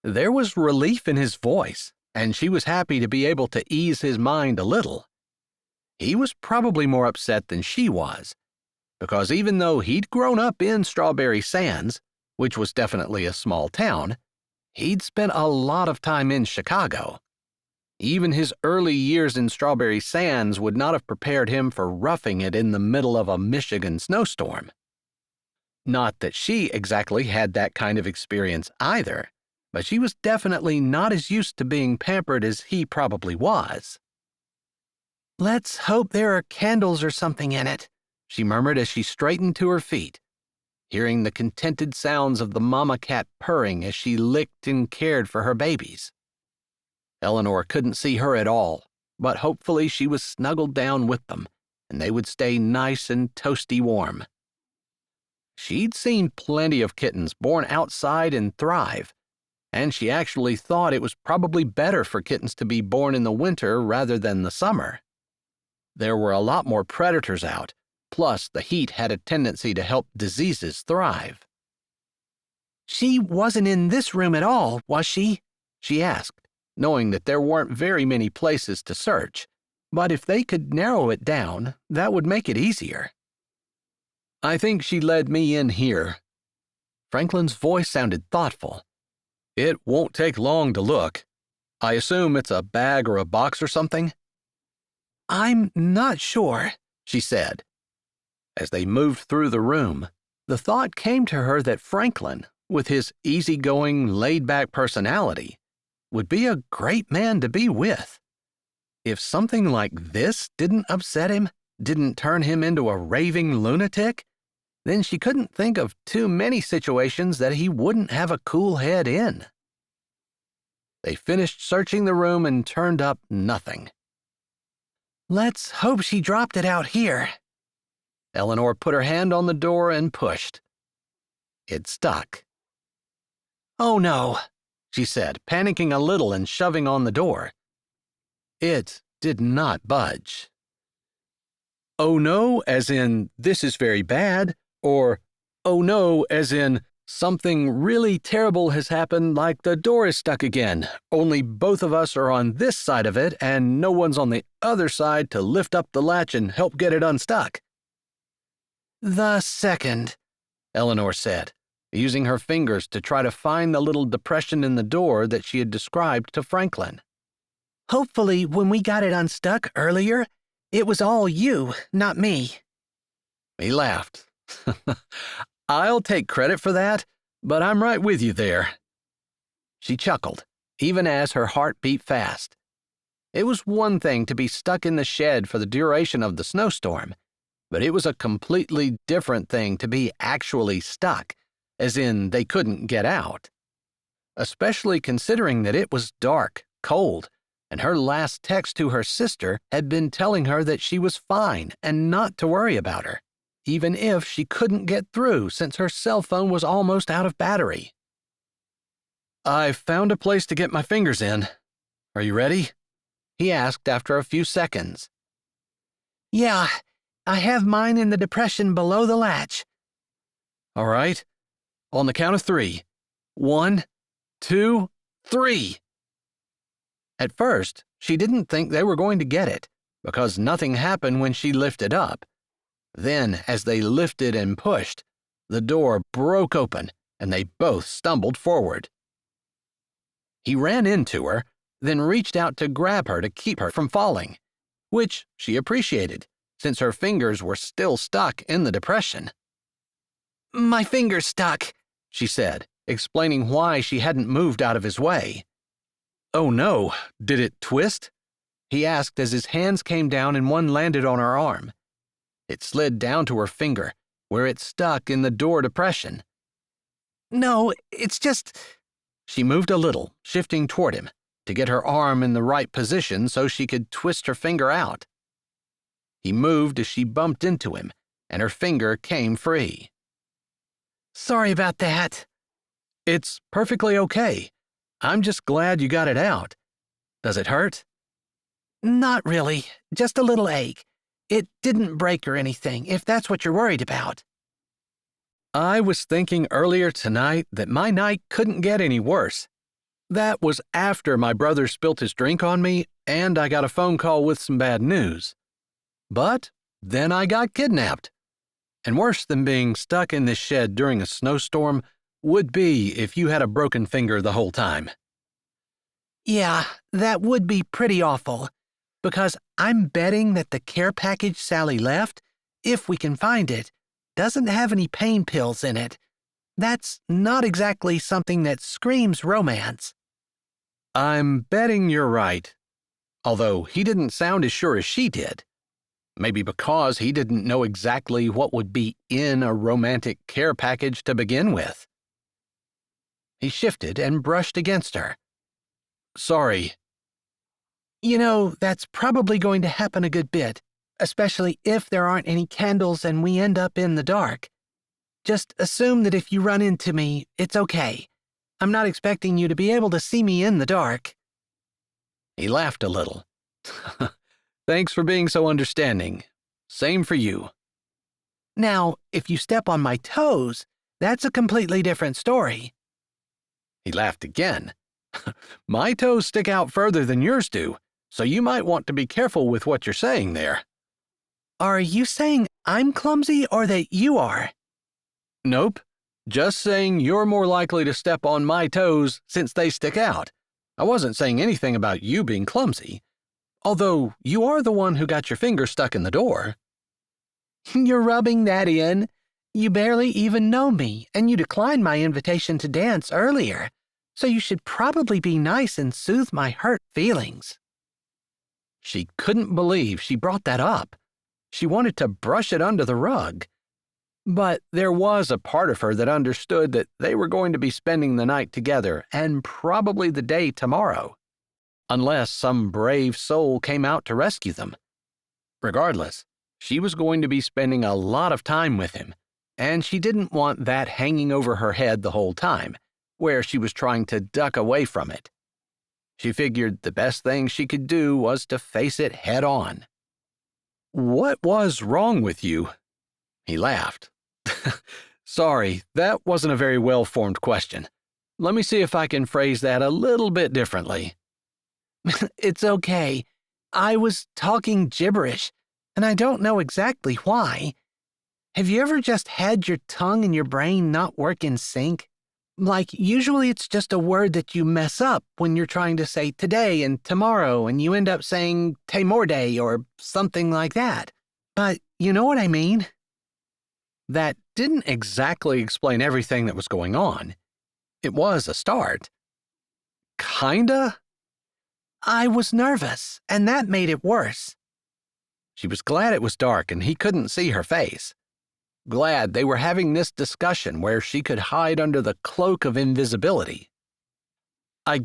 There was relief in his voice, and she was happy to be able to ease his mind a little. He was probably more upset than she was, because even though he'd grown up in Strawberry Sands, which was definitely a small town, he'd spent a lot of time in Chicago. Even his early years in Strawberry Sands would not have prepared him for roughing it in the middle of a Michigan snowstorm. Not that she exactly had that kind of experience either, but she was definitely not as used to being pampered as he probably was. Let's hope there are candles or something in it, she murmured as she straightened to her feet, hearing the contented sounds of the mama cat purring as she licked and cared for her babies. Eleanor couldn't see her at all, but hopefully she was snuggled down with them, and they would stay nice and toasty warm. She'd seen plenty of kittens born outside and thrive, and she actually thought it was probably better for kittens to be born in the winter rather than the summer. There were a lot more predators out, plus the heat had a tendency to help diseases thrive. She wasn't in this room at all, was she? She asked, knowing that there weren't very many places to search, but if they could narrow it down, that would make it easier. I think she led me in here. Franklin's voice sounded thoughtful. It won't take long to look. I assume it's a bag or a box or something? I'm not sure, she said. As they moved through the room, the thought came to her that Franklin, with his easygoing, laid-back personality, would be a great man to be with. If something like this didn't upset him, didn't turn him into a raving lunatic, then she couldn't think of too many situations that he wouldn't have a cool head in. They finished searching the room and turned up nothing. Let's hope she dropped it out here. Eleanor put her hand on the door and pushed. It stuck. Oh no, she said, panicking a little and shoving on the door. It did not budge. Oh no, as in, this is very bad, or oh no, as in, something really terrible has happened, like the door is stuck again, only both of us are on this side of it and no one's on the other side to lift up the latch and help get it unstuck. The second, Eleanor said, using her fingers to try to find the little depression in the door that she had described to Franklin. Hopefully, when we got it unstuck earlier, it was all you, not me. He laughed. I'll take credit for that, but I'm right with you there. She chuckled, even as her heart beat fast. It was one thing to be stuck in the shed for the duration of the snowstorm, but it was a completely different thing to be actually stuck, as in they couldn't get out. Especially considering that it was dark, cold, and her last text to her sister had been telling her that she was fine and not to worry about her, even if she couldn't get through since her cell phone was almost out of battery. "I found a place to get my fingers in. Are you ready?" he asked after a few seconds. "Yeah, I have mine in the depression below the latch." "All right. On the count of 3. 1, 2, 3. At first, she didn't think they were going to get it, because nothing happened when she lifted up. Then, as they lifted and pushed, the door broke open, and they both stumbled forward. He ran into her, then reached out to grab her to keep her from falling, which she appreciated, since her fingers were still stuck in the depression. "My finger's stuck," she said, explaining why she hadn't moved out of his way. "Oh no, did it twist?" he asked as his hands came down and one landed on her arm. It slid down to her finger, where it stuck in the door depression. "No, it's just—" She moved a little, shifting toward him, to get her arm in the right position so she could twist her finger out. He moved as she bumped into him, and her finger came free. "Sorry about that." "It's perfectly okay. I'm just glad you got it out. Does it hurt?" "Not really, just a little ache. It didn't break or anything, if that's what you're worried about." "I was thinking earlier tonight that my night couldn't get any worse. That was after my brother spilt his drink on me and I got a phone call with some bad news. But then I got kidnapped. And worse than being stuck in this shed during a snowstorm would be if you had a broken finger the whole time." "Yeah, that would be pretty awful, because I'm betting that the care package Sally left, if we can find it, doesn't have any pain pills in it. That's not exactly something that screams romance." "I'm betting you're right. Although he didn't sound as sure as she did. Maybe because he didn't know exactly what would be in a romantic care package to begin with." He shifted and brushed against her. "Sorry." "You know, that's probably going to happen a good bit, especially if there aren't any candles and we end up in the dark. Just assume that if you run into me, it's okay. I'm not expecting you to be able to see me in the dark." He laughed a little. "Thanks for being so understanding. Same for you." "Now, if you step on my toes, that's a completely different story." He laughed again. "My toes stick out further than yours do, so you might want to be careful with what you're saying there." "Are you saying I'm clumsy or that you are?" "Nope. Just saying you're more likely to step on my toes since they stick out. I wasn't saying anything about you being clumsy. Although you are the one who got your finger stuck in the door." "You're rubbing that in. You barely even know me, and you declined my invitation to dance earlier, so you should probably be nice and soothe my hurt feelings." She couldn't believe she brought that up. She wanted to brush it under the rug. But there was a part of her that understood that they were going to be spending the night together and probably the day tomorrow, unless some brave soul came out to rescue them. Regardless, she was going to be spending a lot of time with him, and she didn't want that hanging over her head the whole time, where she was trying to duck away from it. She figured the best thing she could do was to face it head on. "What was wrong with you?" He laughed. "Sorry, that wasn't a very well-formed question. Let me see if I can phrase that a little bit differently." "It's okay. I was talking gibberish, and I don't know exactly why. Have you ever just had your tongue and your brain not work in sync? Like, usually it's just a word that you mess up when you're trying to say today and tomorrow, and you end up saying temorde or something like that. But you know what I mean?" That didn't exactly explain everything that was going on. It was a start. Kinda? I was nervous, and that made it worse. She was glad it was dark and he couldn't see her face. Glad they were having this discussion where she could hide under the cloak of invisibility. I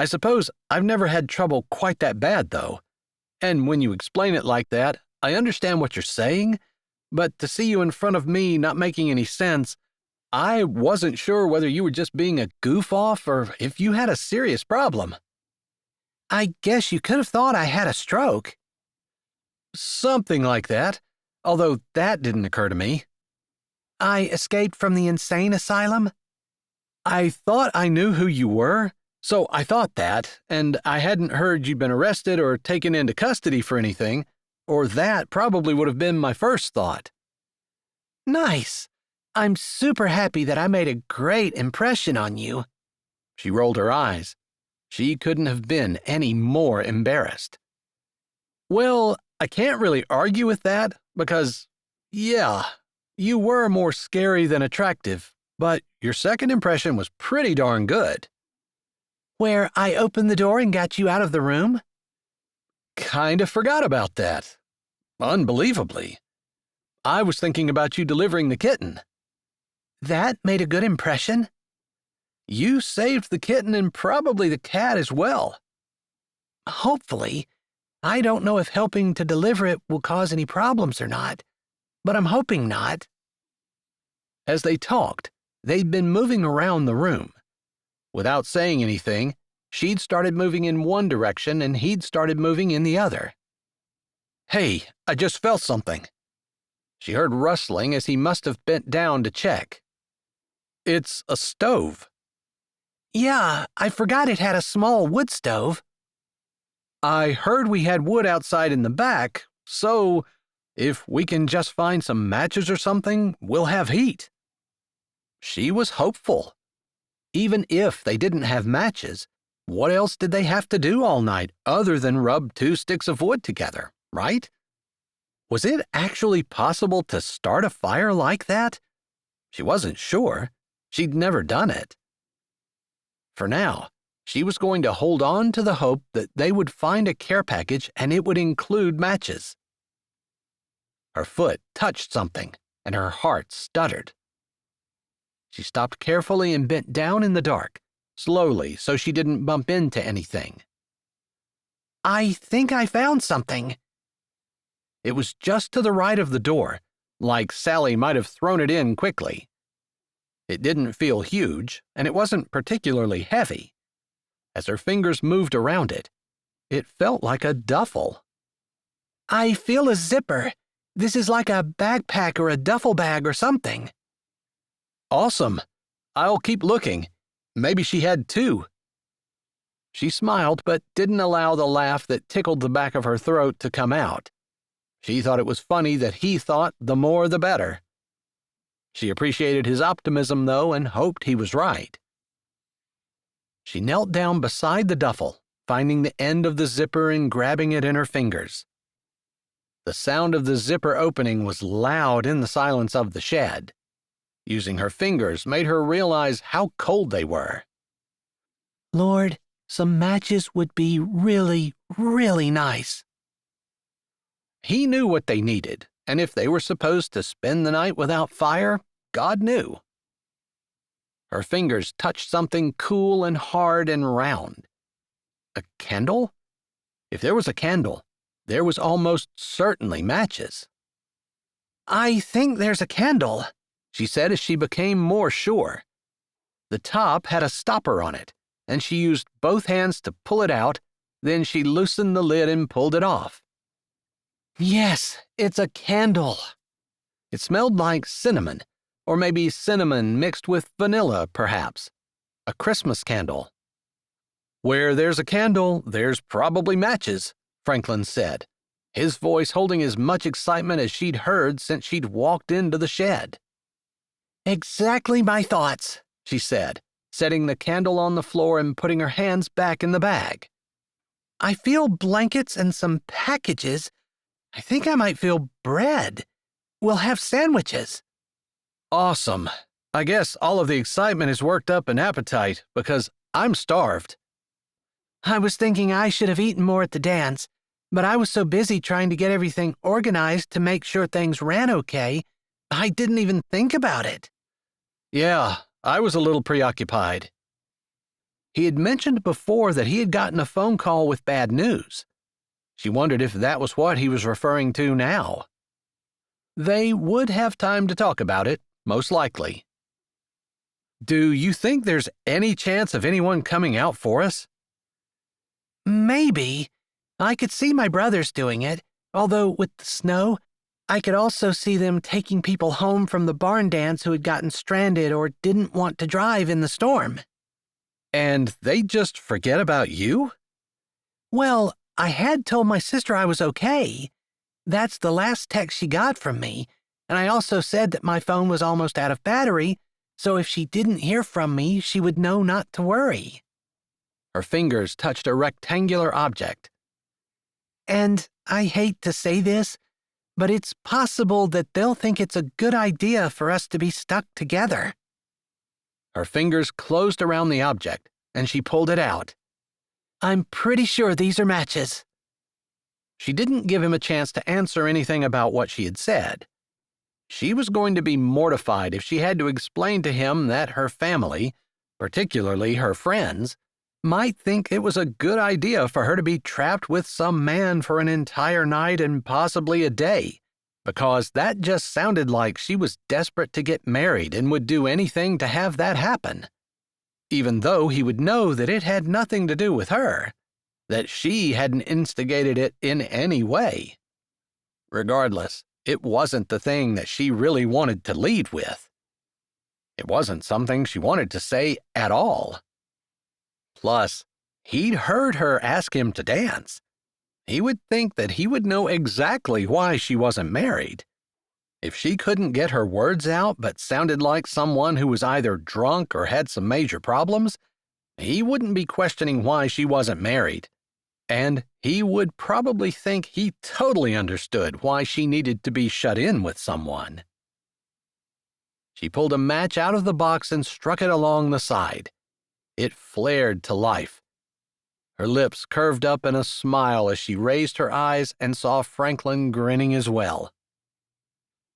suppose I've never had trouble quite that bad, though. And when you explain it like that, I understand what you're saying, but to see you in front of me not making any sense, I wasn't sure whether you were just being a goof-off or if you had a serious problem. I guess you could have thought I had a stroke. Something like that, although that didn't occur to me. I escaped from the insane asylum? I thought I knew who you were, so I thought that, and I hadn't heard you'd been arrested or taken into custody for anything, or that probably would have been my first thought. Nice. I'm super happy that I made a great impression on you. She rolled her eyes. She couldn't have been any more embarrassed. Well, I can't really argue with that because, yeah, you were more scary than attractive, but your second impression was pretty darn good. Where I opened the door and got you out of the room? Kinda forgot about that. Unbelievably. I was thinking about you delivering the kitten. That made a good impression. You saved the kitten and probably the cat as well. Hopefully. I don't know if helping to deliver it will cause any problems or not, but I'm hoping not. As they talked, they'd been moving around the room. Without saying anything, she'd started moving in one direction and he'd started moving in the other. Hey, I just felt something. She heard rustling as he must have bent down to check. It's a stove. Yeah, I forgot it had a small wood stove. I heard we had wood outside in the back, so if we can just find some matches or something, we'll have heat. She was hopeful. Even if they didn't have matches, what else did they have to do all night other than rub 2 sticks of wood together, right? Was it actually possible to start a fire like that? She wasn't sure. She'd never done it. For now, she was going to hold on to the hope that they would find a care package and it would include matches. Her foot touched something, and her heart stuttered. She stopped carefully and bent down in the dark, slowly so she didn't bump into anything. I think I found something. It was just to the right of the door, like Sally might have thrown it in quickly. It didn't feel huge, and it wasn't particularly heavy. As her fingers moved around it, it felt like a duffel. I feel a zipper. This is like a backpack or a duffel bag or something. Awesome. I'll keep looking. Maybe she had 2. She smiled, but didn't allow the laugh that tickled the back of her throat to come out. She thought it was funny that he thought the more the better. She appreciated his optimism, though, and hoped he was right. She knelt down beside the duffel, finding the end of the zipper and grabbing it in her fingers. The sound of the zipper opening was loud in the silence of the shed. Using her fingers made her realize how cold they were. Lord, some matches would be really, really nice. He knew what they needed, and if they were supposed to spend the night without fire, God knew. Her fingers touched something cool and hard and round. A candle? If there was a candle, there was almost certainly matches. I think there's a candle, she said as she became more sure. The top had a stopper on it, and she used both hands to pull it out, then she loosened the lid and pulled it off. Yes, it's a candle. It smelled like cinnamon, or maybe cinnamon mixed with vanilla, perhaps. A Christmas candle. Where there's a candle, there's probably matches, Franklin said, his voice holding as much excitement as she'd heard since she'd walked into the shed. Exactly my thoughts, she said, setting the candle on the floor and putting her hands back in the bag. I feel blankets and some packages. I think I might feel bread. We'll have sandwiches. Awesome. I guess all of the excitement has worked up an appetite because I'm starved." I was thinking I should have eaten more at the dance, but I was so busy trying to get everything organized to make sure things ran okay, I didn't even think about it. "Yeah, I was a little preoccupied." He had mentioned before that he had gotten a phone call with bad news. She wondered if that was what he was referring to now. They would have time to talk about it, most likely. "Do you think there's any chance of anyone coming out for us?" Maybe. I could see my brothers doing it, although with the snow, I could also see them taking people home from the barn dance who had gotten stranded or didn't want to drive in the storm. And they just forget about you? Well, I had told my sister I was okay. That's the last text she got from me, and I also said that my phone was almost out of battery, so if she didn't hear from me, she would know not to worry. Her fingers touched a rectangular object. And I hate to say this, but it's possible that they'll think it's a good idea for us to be stuck together. Her fingers closed around the object, and she pulled it out. I'm pretty sure these are matches. She didn't give him a chance to answer anything about what she had said. She was going to be mortified if she had to explain to him that her family, particularly her friends, might think it was a good idea for her to be trapped with some man for an entire night and possibly a day, because that just sounded like she was desperate to get married and would do anything to have that happen, even though he would know that it had nothing to do with her, that she hadn't instigated it in any way. Regardless, it wasn't the thing that she really wanted to lead with. It wasn't something she wanted to say at all. Plus, he'd heard her ask him to dance. He would think that he would know exactly why she wasn't married. If she couldn't get her words out but sounded like someone who was either drunk or had some major problems, he wouldn't be questioning why she wasn't married. And he would probably think he totally understood why she needed to be shut in with someone. She pulled a match out of the box and struck it along the side. It flared to life. Her lips curved up in a smile as she raised her eyes and saw Franklin grinning as well.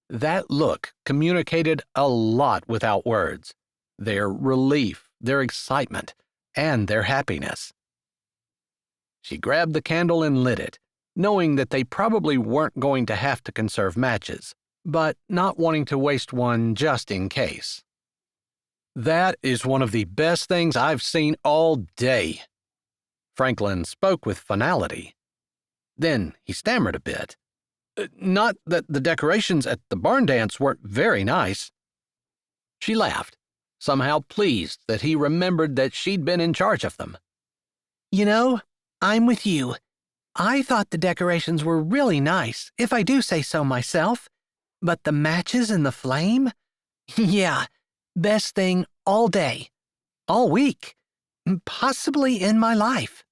That look communicated a lot without words, their relief, their excitement, and their happiness. She grabbed the candle and lit it, knowing that they probably weren't going to have to conserve matches, but not wanting to waste one just in case. "That is one of the best things I've seen all day." Franklin spoke with finality. Then he stammered a bit. "Not that the decorations at the barn dance weren't very nice." She laughed, somehow pleased that he remembered that she'd been in charge of them. You know, I'm with you. I thought the decorations were really nice, if I do say so myself. But the matches and the flame? Yeah, best thing all day, all week, possibly in my life.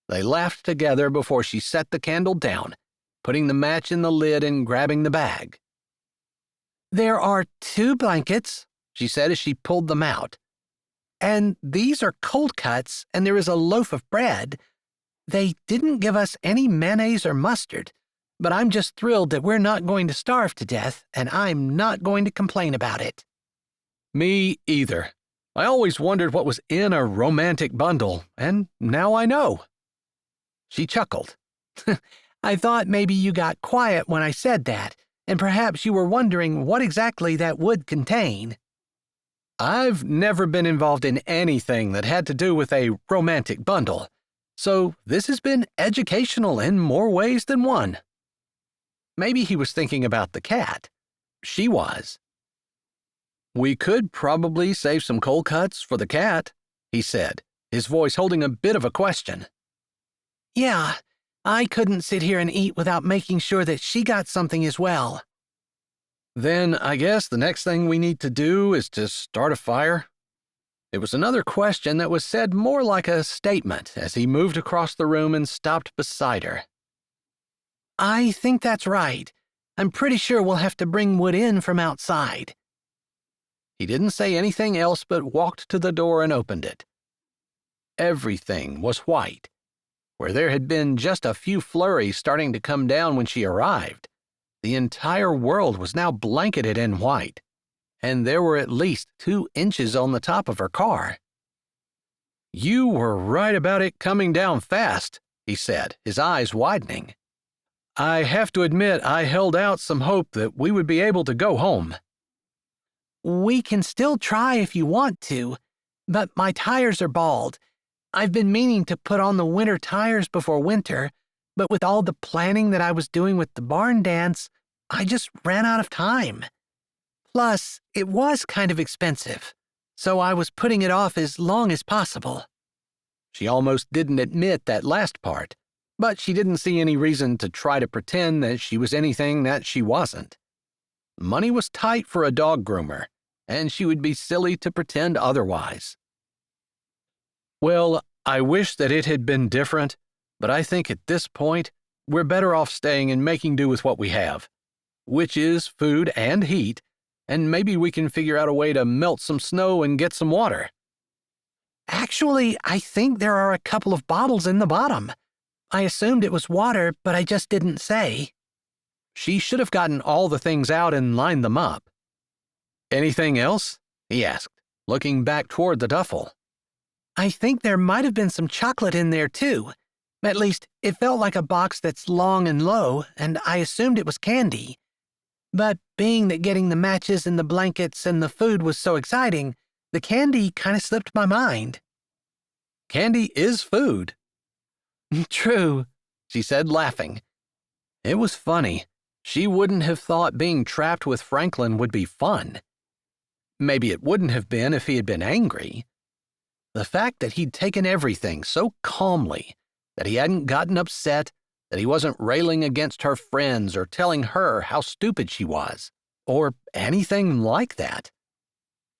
They laughed together before she set the candle down, putting the match in the lid and grabbing the bag. There are 2 blankets, she said as she pulled them out. And these are cold cuts, and there is a loaf of bread. They didn't give us any mayonnaise or mustard, but I'm just thrilled that we're not going to starve to death, and I'm not going to complain about it. Me either. I always wondered what was in a romantic bundle, and now I know. She chuckled. I thought maybe you got quiet when I said that, and perhaps you were wondering what exactly that would contain. I've never been involved in anything that had to do with a romantic bundle, so this has been educational in more ways than one. Maybe he was thinking about the cat. She was. "We could probably save some cold cuts for the cat," he said, his voice holding a bit of a question. Yeah, I couldn't sit here and eat without making sure that she got something as well. "Then I guess the next thing we need to do is to start a fire." It was another question that was said more like a statement as he moved across the room and stopped beside her. I think that's right. I'm pretty sure we'll have to bring wood in from outside. He didn't say anything else but walked to the door and opened it, Everything was white. Where there had been just a few flurries starting to come down when she arrived, the entire world was now blanketed in white, and there were at least 2 inches on the top of her car. "You were right about it coming down fast," he said, his eyes widening. "I have to admit I held out some hope that we would be able to go home." We can still try if you want to, but my tires are bald. I've been meaning to put on the winter tires before winter, but with all the planning that I was doing with the barn dance, I just ran out of time. Plus, it was kind of expensive, so I was putting it off as long as possible. She almost didn't admit that last part, but she didn't see any reason to try to pretend that she was anything that she wasn't. Money was tight for a dog groomer, and she would be silly to pretend otherwise. "Well, I wish that it had been different, but I think at this point, we're better off staying and making do with what we have, which is food and heat, and maybe we can figure out a way to melt some snow and get some water." Actually, I think there are a couple of bottles in the bottom. I assumed it was water, but I just didn't say. She should have gotten all the things out and lined them up. "Anything else?" he asked, looking back toward the duffel. I think there might have been some chocolate in there, too. At least, it felt like a box that's long and low, and I assumed it was candy. But being that getting the matches and the blankets and the food was so exciting, the candy kind of slipped my mind. "Candy is food." True, she said, laughing. It was funny. She wouldn't have thought being trapped with Franklin would be fun. Maybe it wouldn't have been if he had been angry. The fact that he'd taken everything so calmly, that he hadn't gotten upset, that he wasn't railing against her friends or telling her how stupid she was, or anything like that.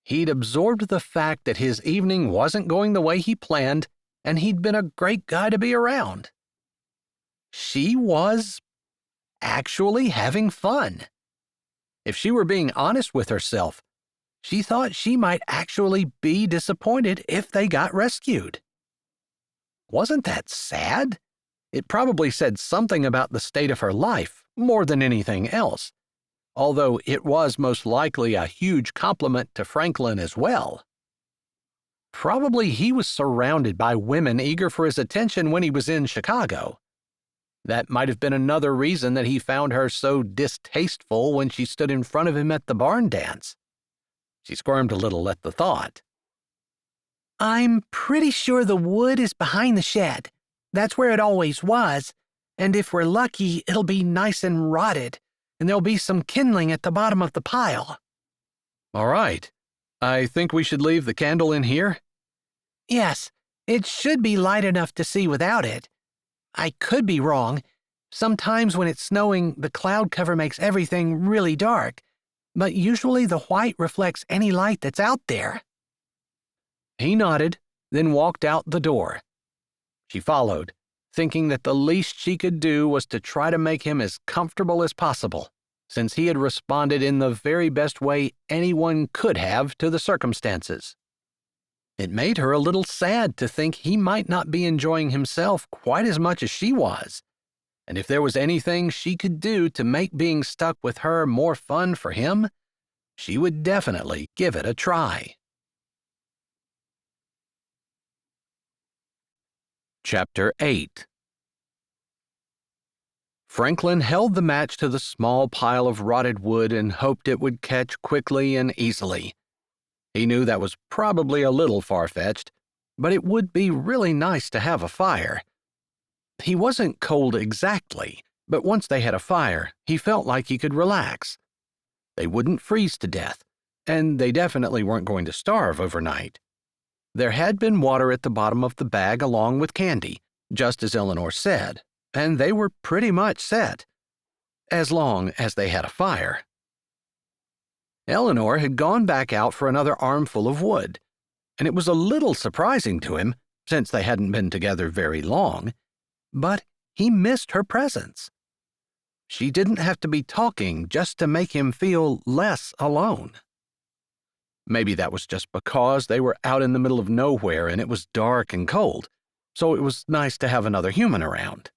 He'd absorbed the fact that his evening wasn't going the way he planned, and he'd been a great guy to be around. She was actually having fun. If she were being honest with herself, she thought she might actually be disappointed if they got rescued. Wasn't that sad? It probably said something about the state of her life more than anything else, although it was most likely a huge compliment to Franklin as well. Probably he was surrounded by women eager for his attention when he was in Chicago. That might have been another reason that he found her so distasteful when she stood in front of him at the barn dance. She squirmed a little at the thought. I'm pretty sure the wood is behind the shed. That's where it always was, and if we're lucky, it'll be nice and rotted, and there'll be some kindling at the bottom of the pile. All right. I think we should leave the candle in here. Yes, it should be light enough to see without it. I could be wrong. Sometimes when it's snowing, the cloud cover makes everything really dark, but usually the white reflects any light that's out there. He nodded, then walked out the door. She followed, thinking that the least she could do was to try to make him as comfortable as possible, since he had responded in the very best way anyone could have to the circumstances. It made her a little sad to think he might not be enjoying himself quite as much as she was, and if there was anything she could do to make being stuck with her more fun for him, she would definitely give it a try. Chapter 8. Franklin held the match to the small pile of rotted wood and hoped it would catch quickly and easily. He knew that was probably a little far-fetched, but it would be really nice to have a fire. He wasn't cold exactly, but once they had a fire, he felt like he could relax. They wouldn't freeze to death, and they definitely weren't going to starve overnight. There had been water at the bottom of the bag along with candy, just as Eleanor said, and they were pretty much set, as long as they had a fire. Eleanor had gone back out for another armful of wood, and it was a little surprising to him, since they hadn't been together very long, but he missed her presence. She didn't have to be talking just to make him feel less alone. Maybe that was just because they were out in the middle of nowhere and it was dark and cold, so it was nice to have another human around.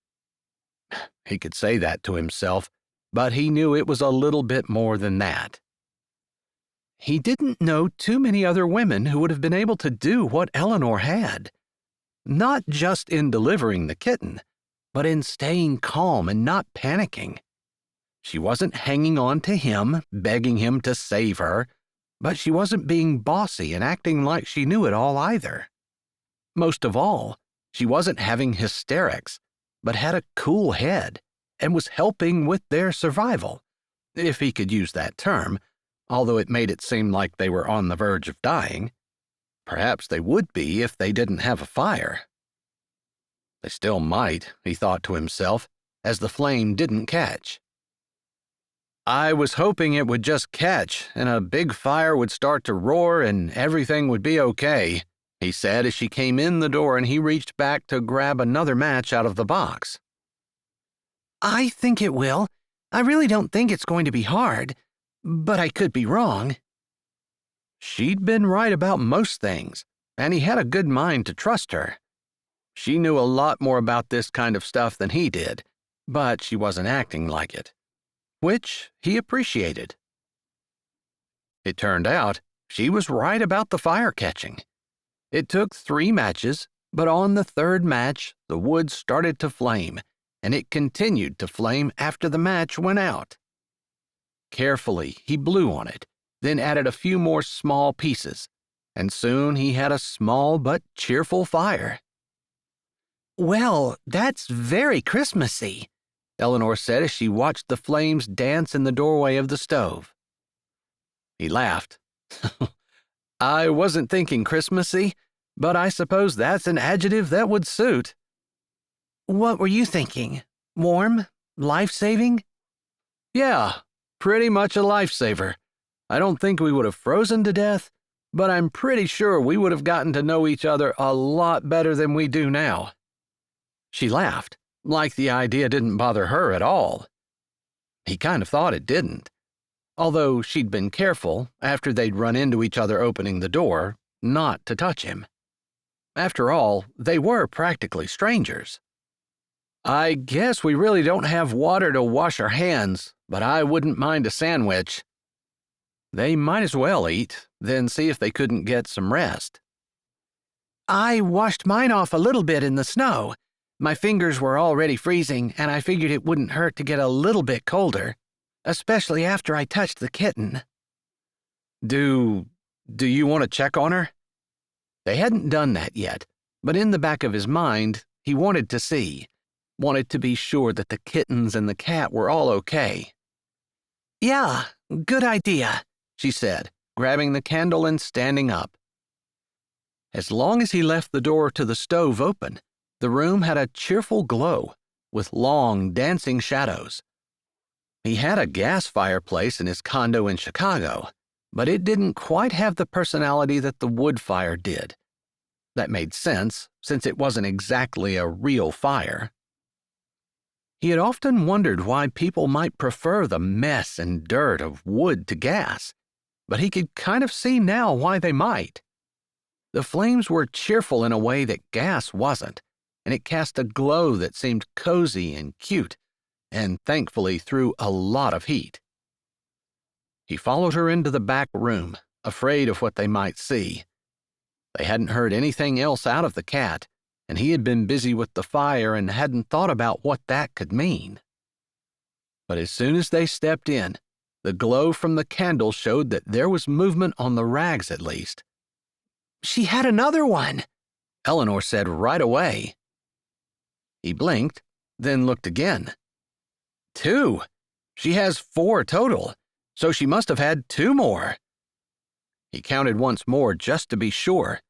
He could say that to himself, but he knew it was a little bit more than that. He didn't know too many other women who would have been able to do what Eleanor had. Not just in delivering the kitten, but in staying calm and not panicking. She wasn't hanging on to him, begging him to save her, but she wasn't being bossy and acting like she knew it all either. Most of all, she wasn't having hysterics, but had a cool head and was helping with their survival, if he could use that term, although it made it seem like they were on the verge of dying. Perhaps they would be if they didn't have a fire. They still might, he thought to himself, as the flame didn't catch. I was hoping it would just catch, and a big fire would start to roar and everything would be okay, he said as she came in the door and he reached back to grab another match out of the box. I think it will. I really don't think it's going to be hard, but I could be wrong. She'd been right about most things, and he had a good mind to trust her. She knew a lot more about this kind of stuff than he did, but she wasn't acting like it, which he appreciated. It turned out she was right about the fire catching. It took 3 matches, but on the 3rd match, the wood started to flame, and it continued to flame after the match went out. Carefully, he blew on it, then added a few more small pieces, and soon he had a small but cheerful fire. Well, that's very Christmassy, Eleanor said as she watched the flames dance in the doorway of the stove. He laughed. I wasn't thinking Christmassy, but I suppose that's an adjective that would suit. What were you thinking? Warm? Life-saving? Yeah, pretty much a lifesaver. I don't think we would have frozen to death, but I'm pretty sure we would have gotten to know each other a lot better than we do now. She laughed, like the idea didn't bother her at all. He kind of thought it didn't, although she'd been careful, after they'd run into each other opening the door, not to touch him. After all, they were practically strangers. I guess we really don't have water to wash our hands, but I wouldn't mind a sandwich. They might as well eat, then see if they couldn't get some rest. I washed mine off a little bit in the snow. My fingers were already freezing, and I figured it wouldn't hurt to get a little bit colder, especially after I touched the kitten. Do you want to check on her? They hadn't done that yet, but in the back of his mind, he wanted to see, wanted to be sure that the kittens and the cat were all okay. Yeah, good idea, she said, grabbing the candle and standing up. As long as he left the door to the stove open, the room had a cheerful glow, with long, dancing shadows. He had a gas fireplace in his condo in Chicago, but it didn't quite have the personality that the wood fire did. That made sense, since it wasn't exactly a real fire. He had often wondered why people might prefer the mess and dirt of wood to gas, but he could kind of see now why they might. The flames were cheerful in a way that gas wasn't, and it cast a glow that seemed cozy and cute, and thankfully threw a lot of heat. He followed her into the back room, afraid of what they might see. They hadn't heard anything else out of the cat, and he had been busy with the fire and hadn't thought about what that could mean. But as soon as they stepped in, the glow from the candle showed that there was movement on the rags at least. She had another one, Eleanor said right away. He blinked, then looked again. 2. She has 4 total, so she must have had 2 more. He counted once more just to be sure.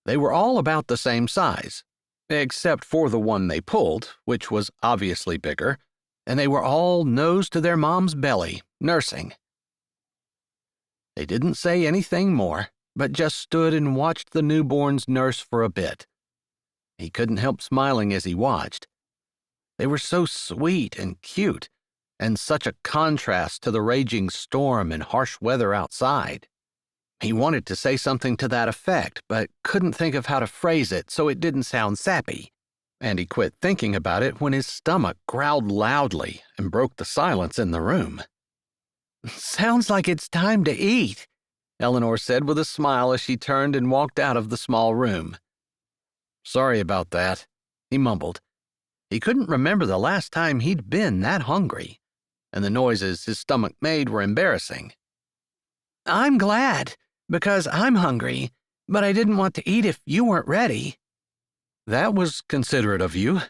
They were all about the same size, except for the one they pulled, which was obviously bigger, and they were all nose to their mom's belly, nursing. They didn't say anything more, but just stood and watched the newborns nurse for a bit. He couldn't help smiling as he watched. They were so sweet and cute, and such a contrast to the raging storm and harsh weather outside. He wanted to say something to that effect, but couldn't think of how to phrase it so it didn't sound sappy, and he quit thinking about it when his stomach growled loudly and broke the silence in the room. "Sounds like it's time to eat," Eleanor said with a smile as she turned and walked out of the small room. "Sorry about that," he mumbled. He couldn't remember the last time he'd been that hungry, and the noises his stomach made were embarrassing. "I'm glad, because I'm hungry, but I didn't want to eat if you weren't ready." "That was considerate of you."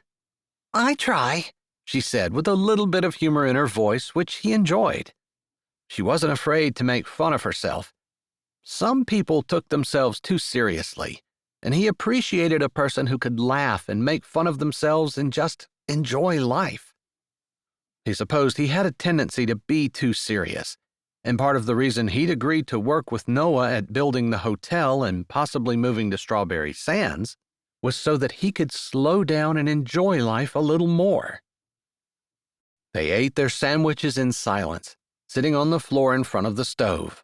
"I try," she said with a little bit of humor in her voice, which he enjoyed. She wasn't afraid to make fun of herself. Some people took themselves too seriously, and he appreciated a person who could laugh and make fun of themselves and just enjoy life. He supposed he had a tendency to be too serious, and part of the reason he'd agreed to work with Noah at building the hotel and possibly moving to Strawberry Sands was so that he could slow down and enjoy life a little more. They ate their sandwiches in silence, sitting on the floor in front of the stove.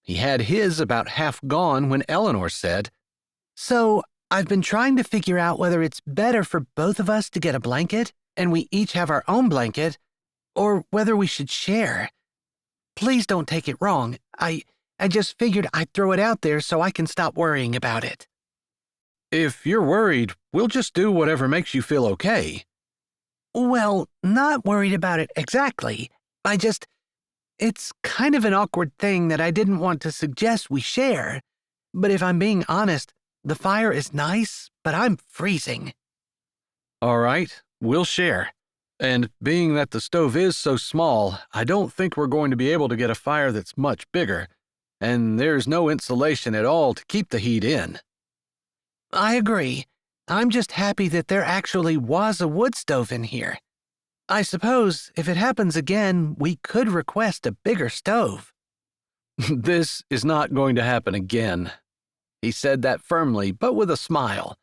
He had his about half gone when Eleanor said, "So, I've been trying to figure out whether it's better for both of us to get a blanket, and we each have our own blanket, or whether we should share. Please don't take it wrong. I just figured I'd throw it out there so I can stop worrying about it." "If you're worried, we'll just do whatever makes you feel okay." "Well, not worried about it exactly. It's kind of an awkward thing that I didn't want to suggest we share, but if I'm being honest, the fire is nice, but I'm freezing." "All right, we'll share. And being that the stove is so small, I don't think we're going to be able to get a fire that's much bigger, and there's no insulation at all to keep the heat in." "I agree. I'm just happy that there actually was a wood stove in here. I suppose if it happens again, we could request a bigger stove." "This is not going to happen again." He said that firmly, but with a smile.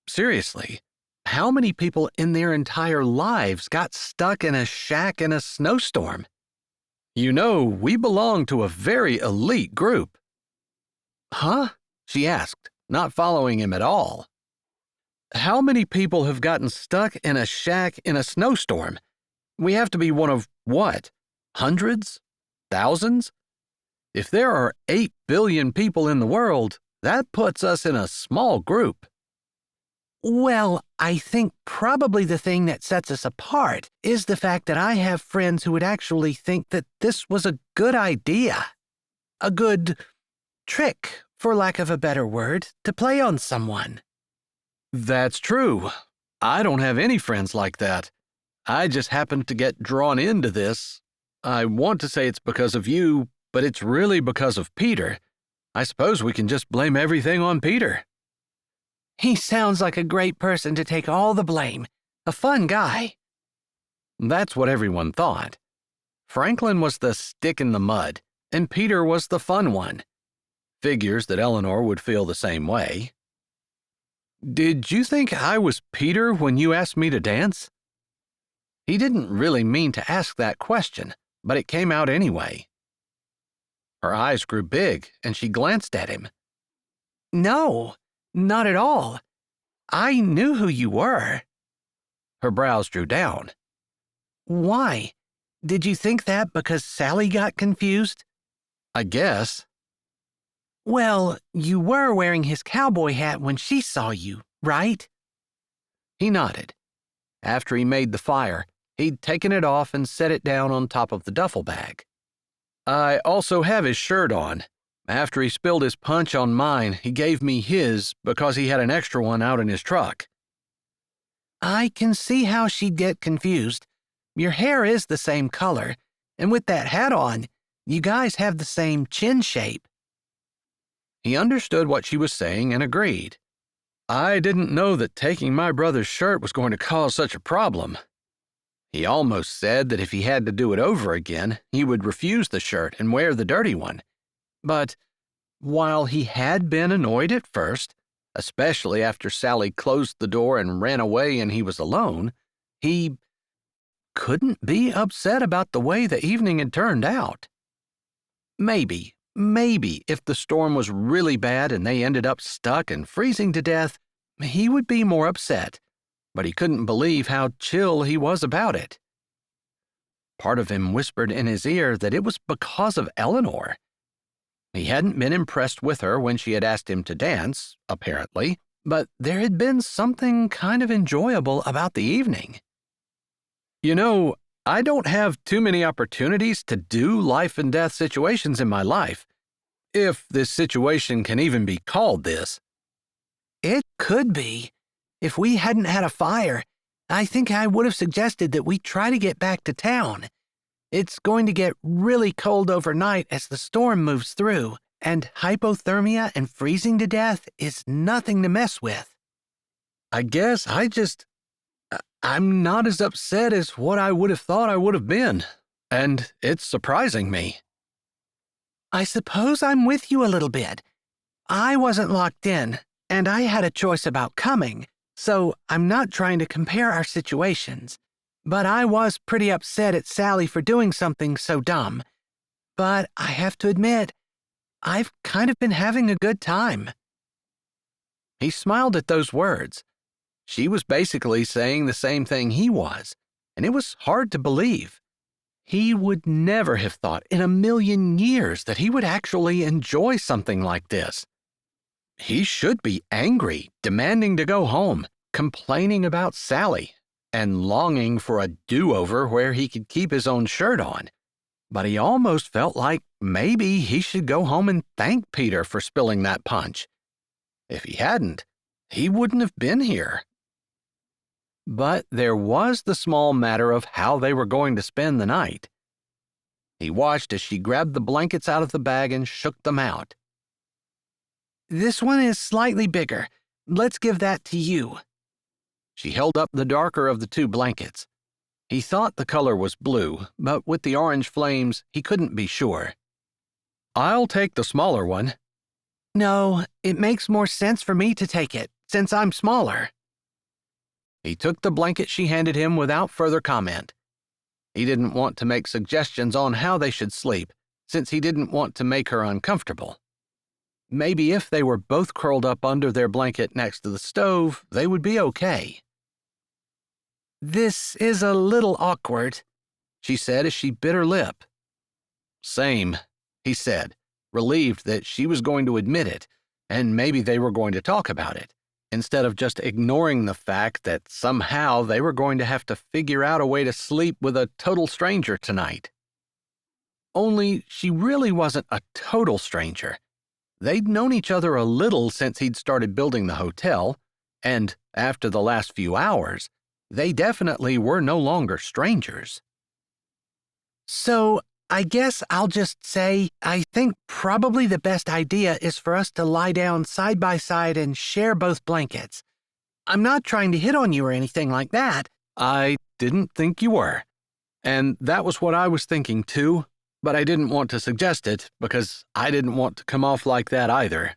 Seriously, how many people in their entire lives got stuck in a shack in a snowstorm? "You know, we belong to a very elite group." "Huh?" she asked, not following him at all. "How many people have gotten stuck in a shack in a snowstorm? We have to be one of what? Hundreds? Thousands? If there are 8 billion people in the world, that puts us in a small group." "Well, I think probably the thing that sets us apart is the fact that I have friends who would actually think that this was a good idea. A good trick, for lack of a better word, to play on someone." "That's true. I don't have any friends like that. I just happened to get drawn into this. I want to say it's because of you, but it's really because of Peter. I suppose we can just blame everything on Peter." "He sounds like a great person to take all the blame. A fun guy." That's what everyone thought. Franklin was the stick in the mud, and Peter was the fun one. Figures that Eleanor would feel the same way. "Did you think I was Peter when you asked me to dance?" He didn't really mean to ask that question, but it came out anyway. Her eyes grew big, and she glanced at him. "No, not at all. I knew who you were." Her brows drew down. "Why? Did you think that because Sally got confused?" "I guess." "Well, you were wearing his cowboy hat when she saw you, right?" He nodded. After he made the fire, he'd taken it off and set it down on top of the duffel bag. "I also have his shirt on. After he spilled his punch on mine, he gave me his because he had an extra one out in his truck." "I can see how she'd get confused. Your hair is the same color, and with that hat on, you guys have the same chin shape." He understood what she was saying and agreed. "I didn't know that taking my brother's shirt was going to cause such a problem." He almost said that if he had to do it over again, he would refuse the shirt and wear the dirty one. But while he had been annoyed at first, especially after Sally closed the door and ran away and he was alone, he couldn't be upset about the way the evening had turned out. Maybe, Maybe if the storm was really bad and they ended up stuck and freezing to death, he would be more upset, but he couldn't believe how chill he was about it. Part of him whispered in his ear that it was because of Eleanor. He hadn't been impressed with her when she had asked him to dance, apparently, but there had been something kind of enjoyable about the evening. You know, I don't have too many opportunities to do life and death situations in my life, if this situation can even be called this. It could be. If we hadn't had a fire, I think I would have suggested that we try to get back to town. It's going to get really cold overnight as the storm moves through, and hypothermia and freezing to death is nothing to mess with. I guess I'm not as upset as what I would have thought I would have been, and it's surprising me. I suppose I'm with you a little bit. I wasn't locked in, and I had a choice about coming, so I'm not trying to compare our situations. But I was pretty upset at Sally for doing something so dumb. But I have to admit, I've kind of been having a good time. He smiled at those words. She was basically saying the same thing he was, and it was hard to believe. He would never have thought in a million years that he would actually enjoy something like this. He should be angry, demanding to go home, complaining about Sally, and longing for a do-over where he could keep his own shirt on. But he almost felt like maybe he should go home and thank Peter for spilling that punch. If he hadn't, he wouldn't have been here. But there was the small matter of how they were going to spend the night. He watched as she grabbed the blankets out of the bag and shook them out. This one is slightly bigger. Let's give that to you. She held up the darker of the two blankets. He thought the color was blue, but with the orange flames, he couldn't be sure. I'll take the smaller one. No, it makes more sense for me to take it, since I'm smaller. He took the blanket she handed him without further comment. He didn't want to make suggestions on how they should sleep, since he didn't want to make her uncomfortable. Maybe if they were both curled up under their blanket next to the stove, they would be okay. This is a little awkward, she said as she bit her lip. Same, he said, relieved that she was going to admit it, and maybe they were going to talk about it, instead of just ignoring the fact that somehow they were going to have to figure out a way to sleep with a total stranger tonight. Only she really wasn't a total stranger. They'd known each other a little since he'd started building the hotel, and after the last few hours, they definitely were no longer strangers. So, I guess I'll just say I think probably the best idea is for us to lie down side by side and share both blankets. I'm not trying to hit on you or anything like that. I didn't think you were. And that was what I was thinking too, but I didn't want to suggest it because I didn't want to come off like that either.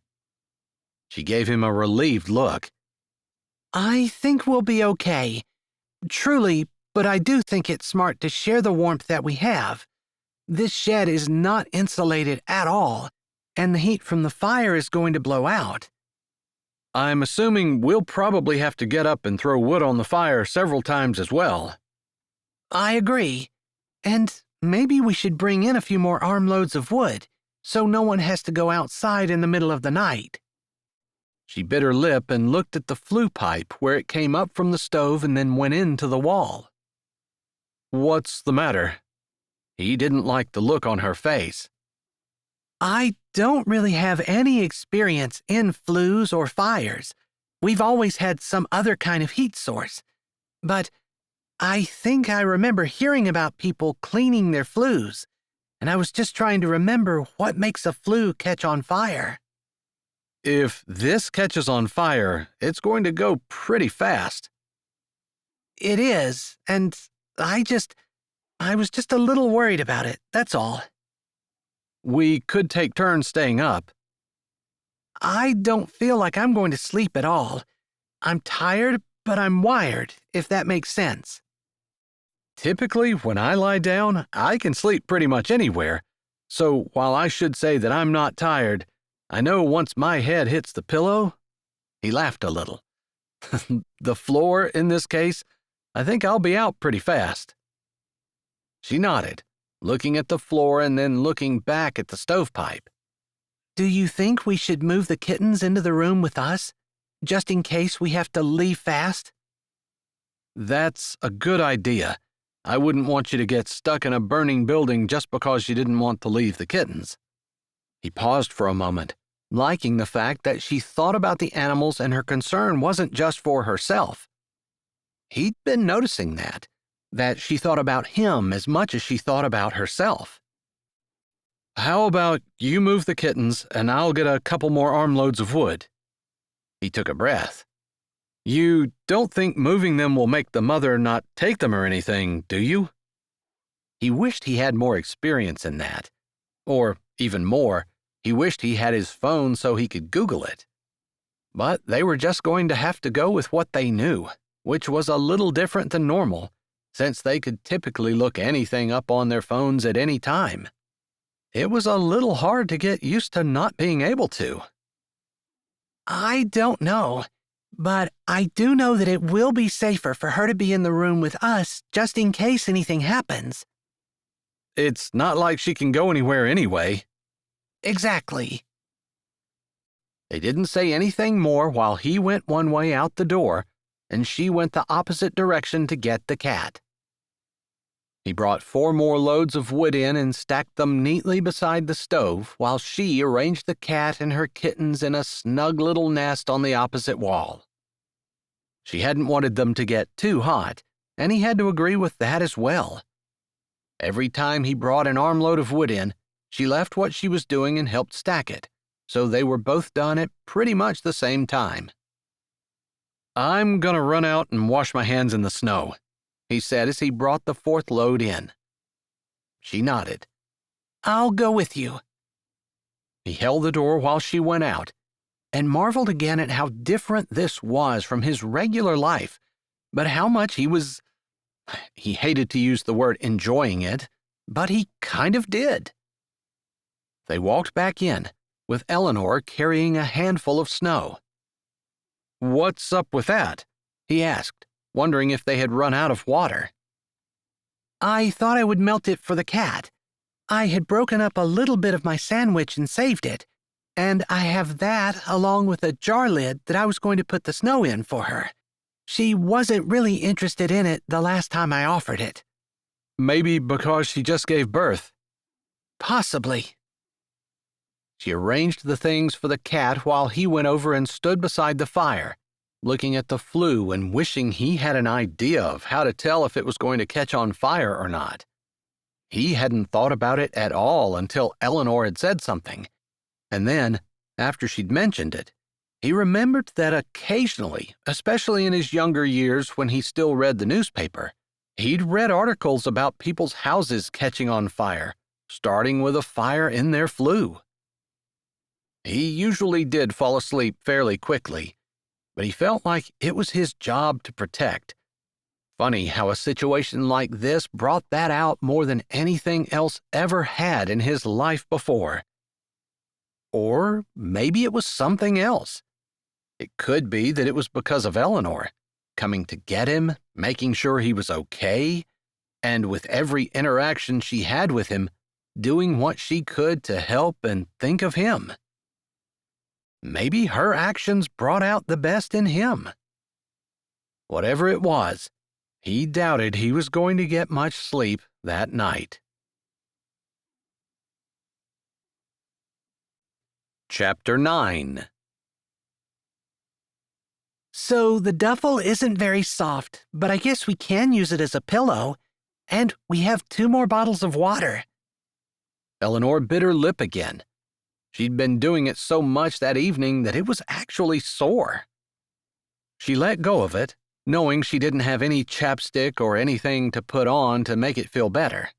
She gave him a relieved look. I think we'll be okay. Truly, but I do think it's smart to share the warmth that we have. This shed is not insulated at all, and the heat from the fire is going to blow out. I'm assuming we'll probably have to get up and throw wood on the fire several times as well. I agree. And maybe we should bring in a few more armloads of wood, so no one has to go outside in the middle of the night. She bit her lip and looked at the flue pipe where it came up from the stove and then went into the wall. What's the matter? He didn't like the look on her face. I don't really have any experience in flues or fires. We've always had some other kind of heat source. But I think I remember hearing about people cleaning their flues, and I was just trying to remember what makes a flue catch on fire. If this catches on fire, it's going to go pretty fast. It is, and I was just a little worried about it, that's all. We could take turns staying up. I don't feel like I'm going to sleep at all. I'm tired, but I'm wired, if that makes sense. Typically, when I lie down, I can sleep pretty much anywhere, So while I should say that I'm not tired, I know once my head hits the pillow," he laughed a little, "the floor in this case, I think I'll be out pretty fast." She nodded, looking at the floor and then looking back at the stovepipe. Do you think we should move the kittens into the room with us, just in case we have to leave fast? "That's a good idea. I wouldn't want you to get stuck in a burning building just because you didn't want to leave the kittens." He paused for a moment, liking the fact that she thought about the animals and her concern wasn't just for herself. He'd been noticing that she thought about him as much as she thought about herself. "How about you move the kittens and I'll get a couple more armloads of wood?" He took a breath. "You don't think moving them will make the mother not take them or anything, do you?" He wished he had more experience in that. Or, even more, he wished he had his phone so he could Google it. But they were just going to have to go with what they knew, which was a little different than normal, since they could typically look anything up on their phones at any time. It was a little hard to get used to not being able to. I don't know, but I do know that it will be safer for her to be in the room with us just in case anything happens. It's not like she can go anywhere anyway. Exactly. They didn't say anything more while he went one way out the door and she went the opposite direction to get the cat. He brought 4 more loads of wood in and stacked them neatly beside the stove while she arranged the cat and her kittens in a snug little nest on the opposite wall. She hadn't wanted them to get too hot, and he had to agree with that as well. Every time he brought an armload of wood in, she left what she was doing and helped stack it, so they were both done at pretty much the same time. "I'm gonna run out and wash my hands in the snow," he said as he brought the 4th load in. She nodded. I'll go with you. He held the door while she went out, and marveled again at how different this was from his regular life, but how much he hated to use the word enjoying it, but he kind of did. They walked back in, with Eleanor carrying a handful of snow. "What's up with that?" he asked, wondering if they had run out of water. I thought I would melt it for the cat. I had broken up a little bit of my sandwich and saved it, and I have that along with a jar lid that I was going to put the snow in for her. She wasn't really interested in it the last time I offered it." "Maybe because she just gave birth." Possibly. She arranged the things for the cat while he went over and stood beside the fire, looking at the flue and wishing he had an idea of how to tell if it was going to catch on fire or not. He hadn't thought about it at all until Eleanor had said something, and then, after she'd mentioned it, he remembered that occasionally, especially in his younger years when he still read the newspaper, he'd read articles about people's houses catching on fire, starting with a fire in their flue. He usually did fall asleep fairly quickly, but he felt like it was his job to protect. Funny how a situation like this brought that out more than anything else ever had in his life before. Or maybe it was something else. It could be that it was because of Eleanor, coming to get him, making sure he was okay, and with every interaction she had with him, doing what she could to help and think of him. Maybe her actions brought out the best in him. Whatever it was, he doubted he was going to get much sleep that night. Chapter 9. So the duffel isn't very soft, but I guess we can use it as a pillow. And we have 2 more bottles of water. Eleanor bit her lip again. She'd been doing it so much that evening that it was actually sore. She let go of it, knowing she didn't have any chapstick or anything to put on to make it feel better.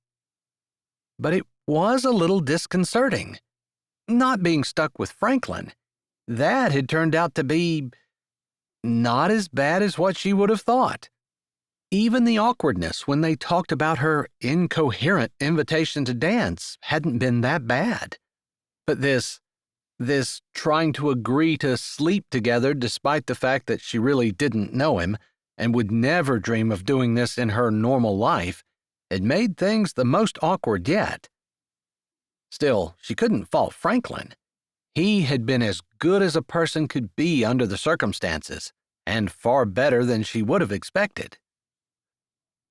But it was a little disconcerting. Not being stuck with Franklin, that had turned out to be not as bad as what she would have thought. Even the awkwardness when they talked about her incoherent invitation to dance hadn't been that bad. But this trying to agree to sleep together despite the fact that she really didn't know him and would never dream of doing this in her normal life, had made things the most awkward yet. Still, she couldn't fault Franklin. He had been as good as a person could be under the circumstances, and far better than she would have expected.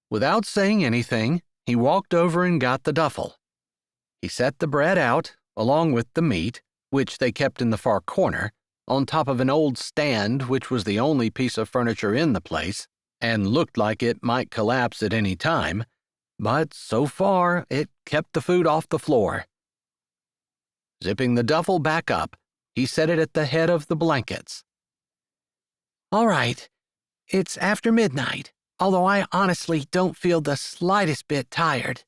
Without saying anything, he walked over and got the duffel. He set the bread out, along with the meat, which they kept in the far corner, on top of an old stand which was the only piece of furniture in the place, and looked like it might collapse at any time, but so far it kept the food off the floor. Zipping the duffel back up, he set it at the head of the blankets. All right, it's after midnight, although I honestly don't feel the slightest bit tired.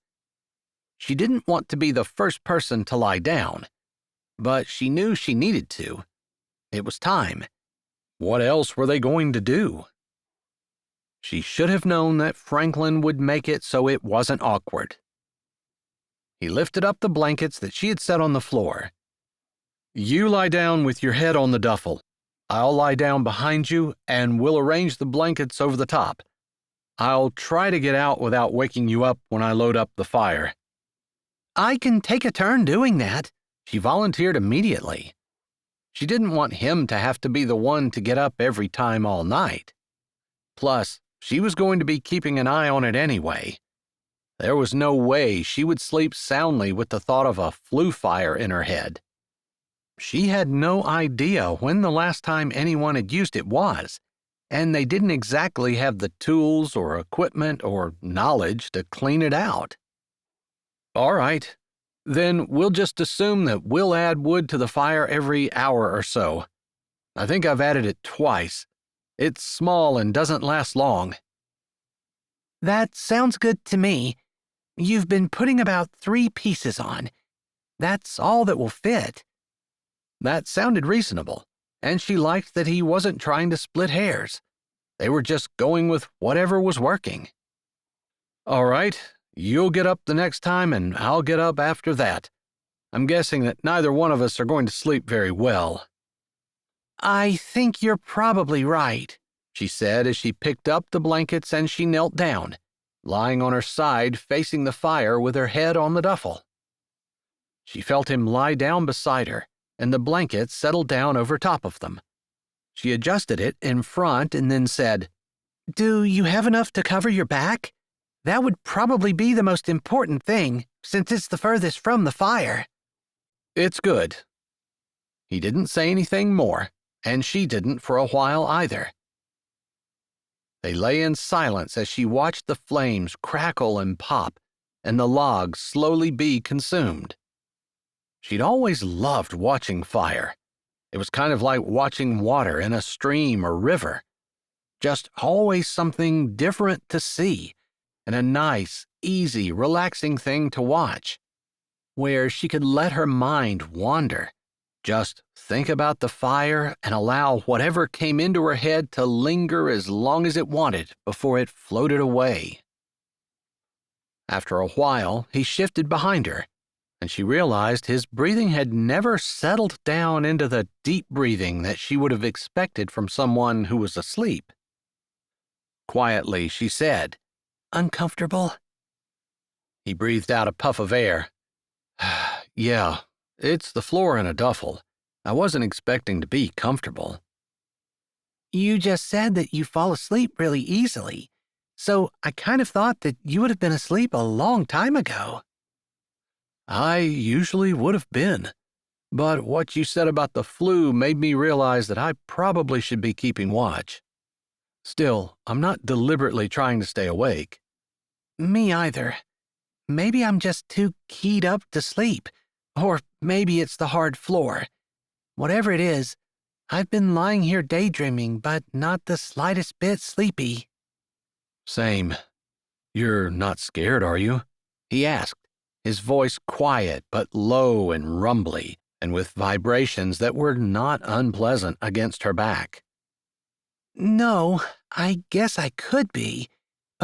She didn't want to be the first person to lie down, but she knew she needed to. It was time. What else were they going to do? She should have known that Franklin would make it so it wasn't awkward. He lifted up the blankets that she had set on the floor. You lie down with your head on the duffel. I'll lie down behind you, and we'll arrange the blankets over the top. I'll try to get out without waking you up when I load up the fire. I can take a turn doing that, she volunteered immediately. She didn't want him to have to be the one to get up every time all night. Plus, she was going to be keeping an eye on it anyway. There was no way she would sleep soundly with the thought of a flue fire in her head. She had no idea when the last time anyone had used it was, and they didn't exactly have the tools or equipment or knowledge to clean it out. All right, then we'll just assume that we'll add wood to the fire every hour or so. I think I've added it twice. It's small and doesn't last long. That sounds good to me. You've been putting about 3 pieces on. That's all that will fit. That sounded reasonable, and she liked that he wasn't trying to split hairs. They were just going with whatever was working. All right, you'll get up the next time, and I'll get up after that. I'm guessing that neither one of us are going to sleep very well. I think you're probably right, she said as she picked up the blankets and she knelt down, lying on her side facing the fire with her head on the duffel. She felt him lie down beside her, and the blanket settled down over top of them. She adjusted it in front and then said, Do you have enough to cover your back? That would probably be the most important thing, since it's the furthest from the fire. It's good. He didn't say anything more, and she didn't for a while either. They lay in silence as she watched the flames crackle and pop, and the logs slowly be consumed. She'd always loved watching fire. It was kind of like watching water in a stream or river. Just always something different to see, and a nice, easy, relaxing thing to watch, where she could let her mind wander. Just think about the fire and allow whatever came into her head to linger as long as it wanted before it floated away. After a while, he shifted behind her, and she realized his breathing had never settled down into the deep breathing that she would have expected from someone who was asleep. Quietly, she said, Uncomfortable? He breathed out a puff of air. Yeah, it's the floor in a duffel. I wasn't expecting to be comfortable. You just said that you fall asleep really easily, so I kind of thought that you would have been asleep a long time ago. I usually would have been, but what you said about the flu made me realize that I probably should be keeping watch. Still, I'm not deliberately trying to stay awake. Me either. Maybe I'm just too keyed up to sleep, or maybe it's the hard floor. Whatever it is, I've been lying here daydreaming, but not the slightest bit sleepy. Same. You're not scared, are you? He asked, his voice quiet but low and rumbly, and with vibrations that were not unpleasant against her back. No, I guess I could be,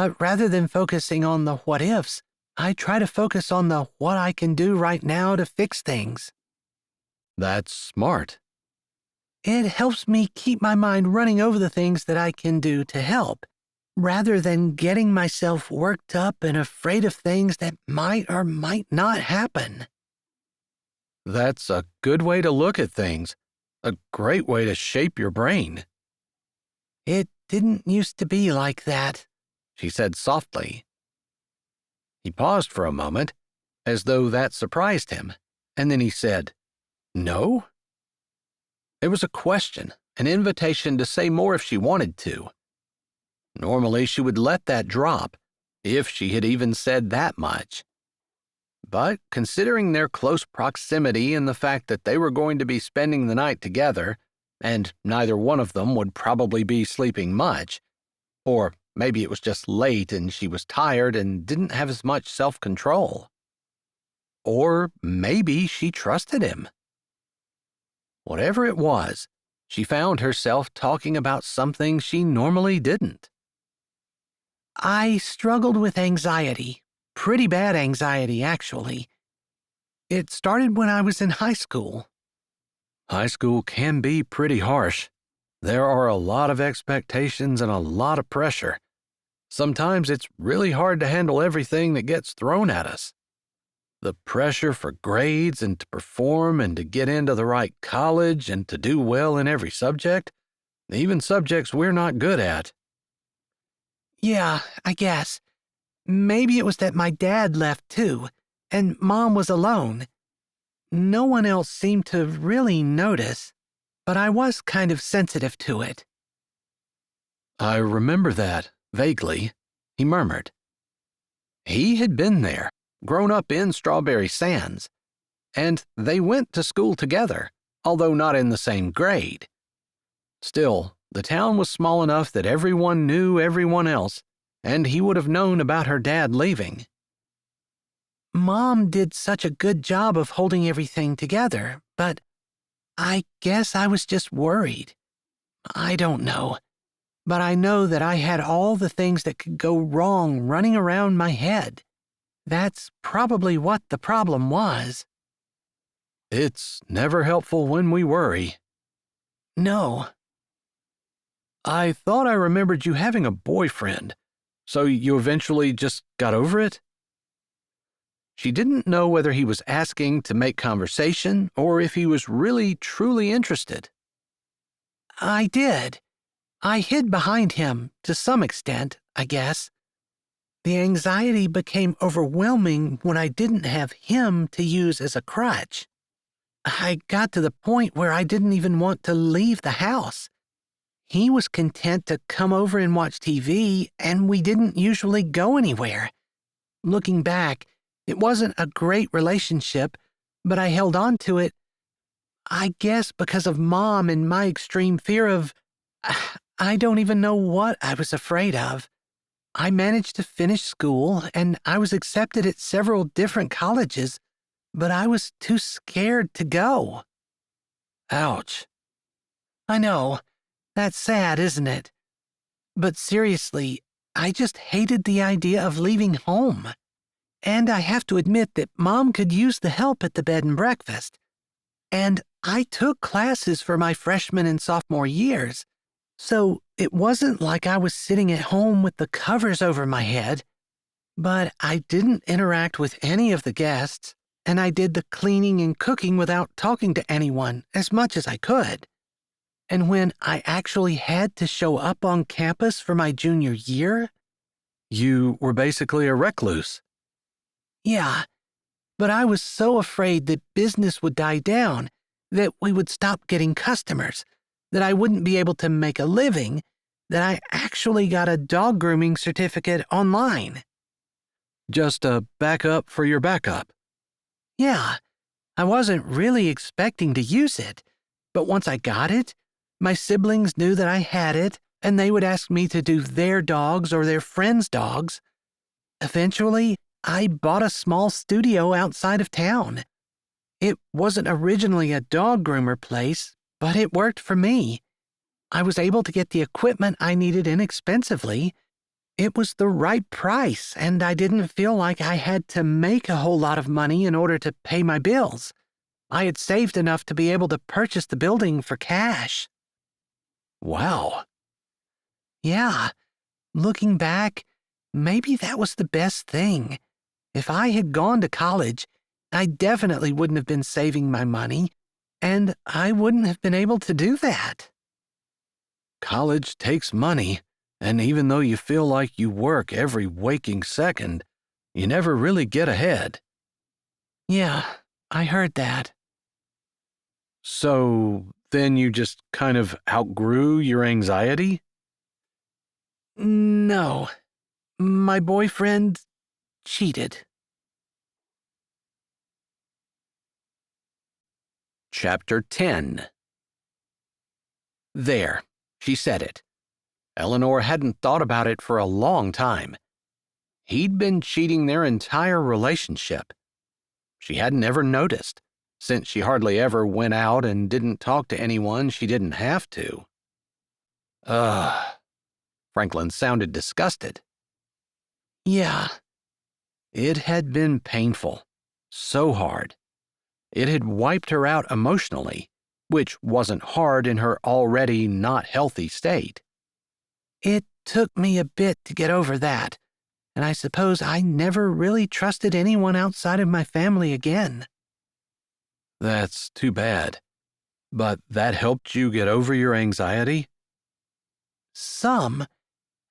But rather than focusing on the what-ifs, I try to focus on the what I can do right now to fix things. That's smart. It helps me keep my mind running over the things that I can do to help, rather than getting myself worked up and afraid of things that might or might not happen. That's a good way to look at things. A great way to shape your brain. It didn't used to be like that, She said softly. He paused for a moment, as though that surprised him, and then he said, "No?" It was a question, an invitation to say more if she wanted to. Normally she would let that drop, if she had even said that much. But considering their close proximity and the fact that they were going to be spending the night together, and neither one of them would probably be sleeping much, or maybe it was just late and she was tired and didn't have as much self-control. Or maybe she trusted him. Whatever it was, she found herself talking about something she normally didn't. I struggled with anxiety. Pretty bad anxiety, actually. It started when I was in high school. High school can be pretty harsh. There are a lot of expectations and a lot of pressure. Sometimes it's really hard to handle everything that gets thrown at us. The pressure for grades and to perform and to get into the right college and to do well in every subject, even subjects we're not good at. Yeah, I guess. Maybe it was that my dad left too, and Mom was alone. No one else seemed to really notice, but I was kind of sensitive to it. I remember that, vaguely, he murmured. He had been there, grown up in Strawberry Sands, and they went to school together, although not in the same grade. Still, the town was small enough that everyone knew everyone else, and he would have known about her dad leaving. Mom did such a good job of holding everything together, but I guess I was just worried. I don't know, but I know that I had all the things that could go wrong running around my head. That's probably what the problem was. It's never helpful when we worry. No. I thought I remembered you having a boyfriend, so you eventually just got over it? She didn't know whether he was asking to make conversation or if he was really, truly interested. I did. I hid behind him, to some extent, I guess. The anxiety became overwhelming when I didn't have him to use as a crutch. I got to the point where I didn't even want to leave the house. He was content to come over and watch TV, and we didn't usually go anywhere. Looking back, it wasn't a great relationship, but I held on to it, I guess because of Mom and my extreme fear of... I don't even know what I was afraid of. I managed to finish school, and I was accepted at several different colleges, but I was too scared to go. Ouch. I know. That's sad, isn't it? But seriously, I just hated the idea of leaving home. And I have to admit that Mom could use the help at the bed and breakfast. And I took classes for my freshman and sophomore years, so it wasn't like I was sitting at home with the covers over my head. But I didn't interact with any of the guests, and I did the cleaning and cooking without talking to anyone as much as I could. And when I actually had to show up on campus for my junior year... You were basically a recluse. Yeah, but I was so afraid that business would die down, that we would stop getting customers, that I wouldn't be able to make a living, that I actually got a dog grooming certificate online. Just a backup for your backup. Yeah, I wasn't really expecting to use it, but once I got it, my siblings knew that I had it, and they would ask me to do their dogs or their friends' dogs. Eventually, I bought a small studio outside of town. It wasn't originally a dog groomer place, but it worked for me. I was able to get the equipment I needed inexpensively, It was the right price, and I didn't feel like I had to make a whole lot of money in order to pay my bills. I had saved enough to be able to purchase the building for cash. Wow. Yeah, looking back, maybe that was the best thing. If I had gone to college, I definitely wouldn't have been saving my money, and I wouldn't have been able to do that. College takes money, and even though you feel like you work every waking second, you never really get ahead. Yeah, I heard that. So then you just kind of outgrew your anxiety? No, my boyfriend cheated. Chapter 10. There, she said it. Eleanor hadn't thought about it for a long time. He'd been cheating their entire relationship. She hadn't ever noticed, since she hardly ever went out and didn't talk to anyone she didn't have to. Ugh. Franklin sounded disgusted. Yeah. It had been painful. So hard. It had wiped her out emotionally, which wasn't hard in her already not healthy state. It took me a bit to get over that, and I suppose I never really trusted anyone outside of my family again. That's too bad. But that helped you get over your anxiety? Some.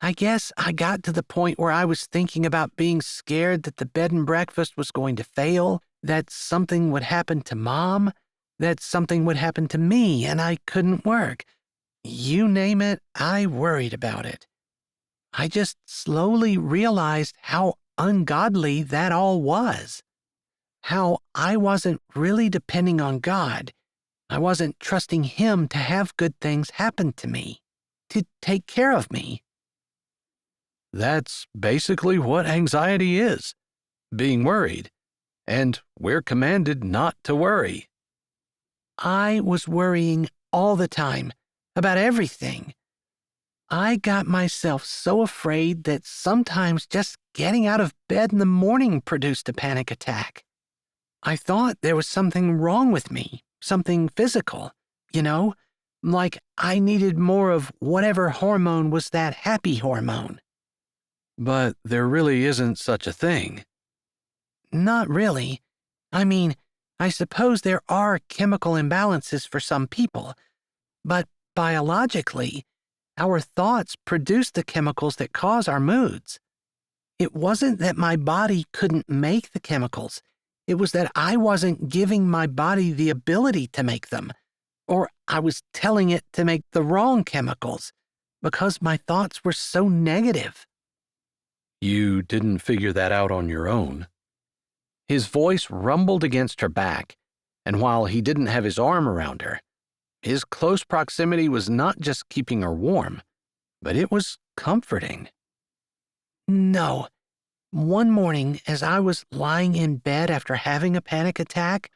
I guess I got to the point where I was thinking about being scared that the bed and breakfast was going to fail, that something would happen to Mom, that something would happen to me and I couldn't work. You name it, I worried about it. I just slowly realized how ungodly that all was. How I wasn't really depending on God. I wasn't trusting Him to have good things happen to me, to take care of me. That's basically what anxiety is, being worried, and we're commanded not to worry. I was worrying all the time, about everything. I got myself so afraid that sometimes just getting out of bed in the morning produced a panic attack. I thought there was something wrong with me, something physical, like I needed more of whatever hormone was that happy hormone. But there really isn't such a thing. Not really. I mean, I suppose there are chemical imbalances for some people, but biologically, our thoughts produce the chemicals that cause our moods. It wasn't that my body couldn't make the chemicals. It was that I wasn't giving my body the ability to make them, or I was telling it to make the wrong chemicals, because my thoughts were so negative. You didn't figure that out on your own. His voice rumbled against her back, and while he didn't have his arm around her, his close proximity was not just keeping her warm, but it was comforting. No. One morning, as I was lying in bed after having a panic attack,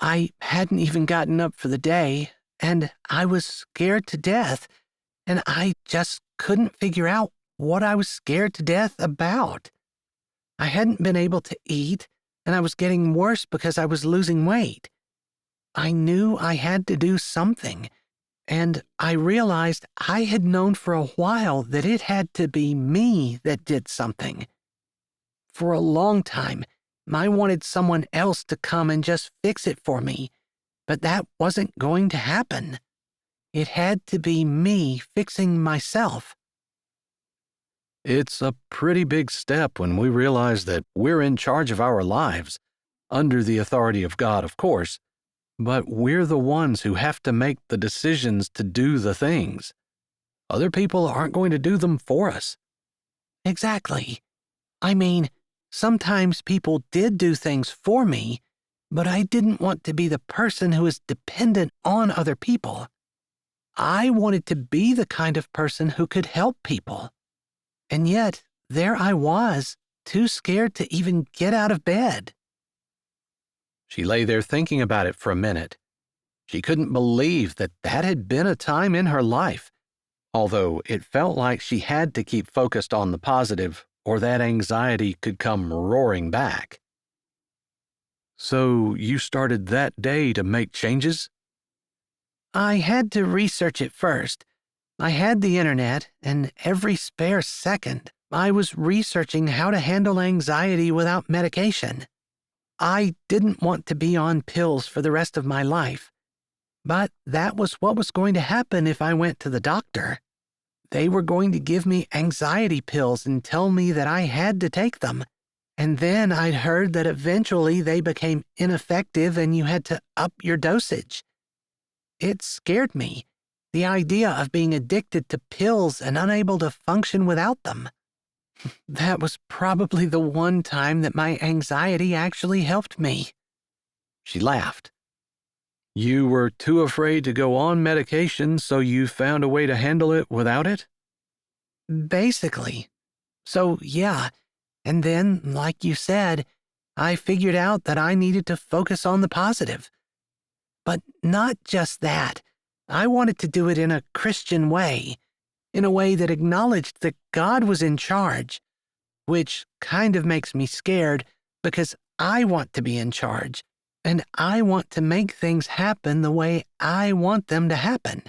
I hadn't even gotten up for the day, and I was scared to death, and I just couldn't figure out what I was scared to death about. I hadn't been able to eat, and I was getting worse because I was losing weight. I knew I had to do something, and I realized I had known for a while that it had to be me that did something. For a long time, I wanted someone else to come and just fix it for me, but that wasn't going to happen. It had to be me fixing myself. It's a pretty big step when we realize that we're in charge of our lives, under the authority of God, of course, but we're the ones who have to make the decisions to do the things. Other people aren't going to do them for us. Exactly. I mean, sometimes people did do things for me, but I didn't want to be the person who is dependent on other people. I wanted to be the kind of person who could help people. And yet, there I was, too scared to even get out of bed. She lay there thinking about it for a minute. She couldn't believe that that had been a time in her life, although it felt like she had to keep focused on the positive or that anxiety could come roaring back. So you started that day to make changes? I had to research it first. I had the internet, and every spare second, I was researching how to handle anxiety without medication. I didn't want to be on pills for the rest of my life, but that was what was going to happen if I went to the doctor. They were going to give me anxiety pills and tell me that I had to take them. And then I'd heard that eventually they became ineffective and you had to up your dosage. It scared me, the idea of being addicted to pills and unable to function without them. That was probably the one time that my anxiety actually helped me. She laughed. You were too afraid to go on medication, so you found a way to handle it without it? Basically. So, yeah. And then, like you said, I figured out that I needed to focus on the positive. But not just that. I wanted to do it in a Christian way, in a way that acknowledged that God was in charge, which kind of makes me scared because I want to be in charge, and I want to make things happen the way I want them to happen.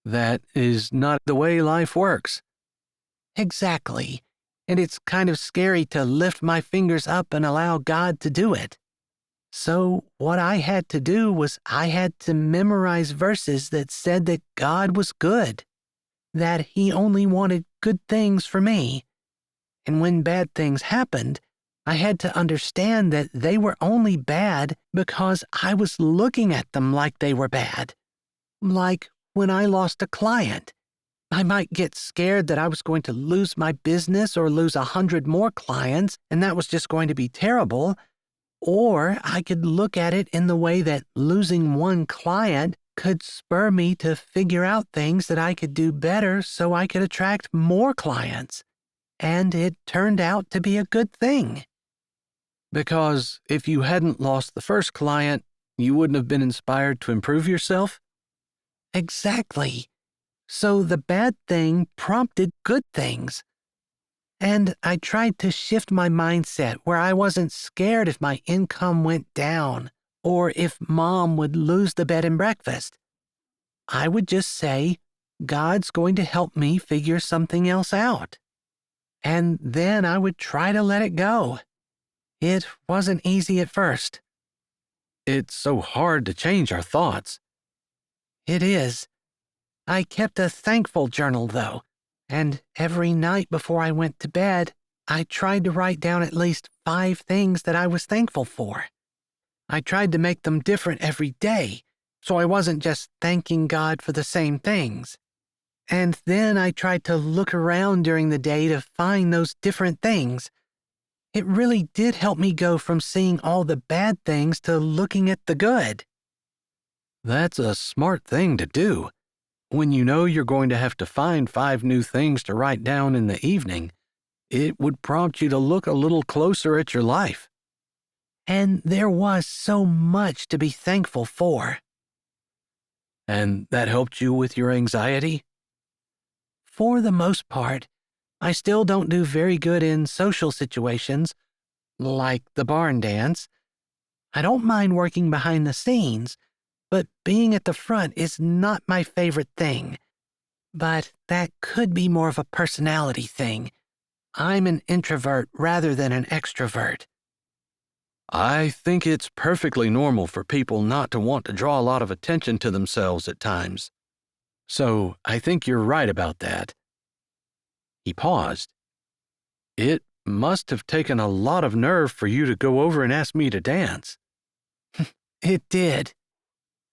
That is not the way life works. Exactly. And it's kind of scary to lift my fingers up and allow God to do it. So what I had to do was I had to memorize verses that said that God was good, that He only wanted good things for me. And when bad things happened, I had to understand that they were only bad because I was looking at them like they were bad. Like when I lost a client. I might get scared that I was going to lose my business or lose 100 more clients, and that was just going to be terrible. Or I could look at it in the way that losing one client could spur me to figure out things that I could do better so I could attract more clients. And it turned out to be a good thing. Because if you hadn't lost the first client, you wouldn't have been inspired to improve yourself? Exactly. So the bad thing prompted good things. And I tried to shift my mindset where I wasn't scared if my income went down or if Mom would lose the bed and breakfast. I would just say, God's going to help me figure something else out. And then I would try to let it go. It wasn't easy at first. It's so hard to change our thoughts. It is. I kept a thankful journal, though, and every night before I went to bed, I tried to write down at least 5 things that I was thankful for. I tried to make them different every day, so I wasn't just thanking God for the same things. And then I tried to look around during the day to find those different things. It really did help me go from seeing all the bad things to looking at the good. That's a smart thing to do. When you know you're going to have to find 5 new things to write down in the evening, it would prompt you to look a little closer at your life. And there was so much to be thankful for. And that helped you with your anxiety? For the most part, I still don't do very good in social situations, like the barn dance. I don't mind working behind the scenes, but being at the front is not my favorite thing. But that could be more of a personality thing. I'm an introvert rather than an extrovert. I think it's perfectly normal for people not to want to draw a lot of attention to themselves at times. So I think you're right about that. He paused. It must have taken a lot of nerve for you to go over and ask me to dance. It did.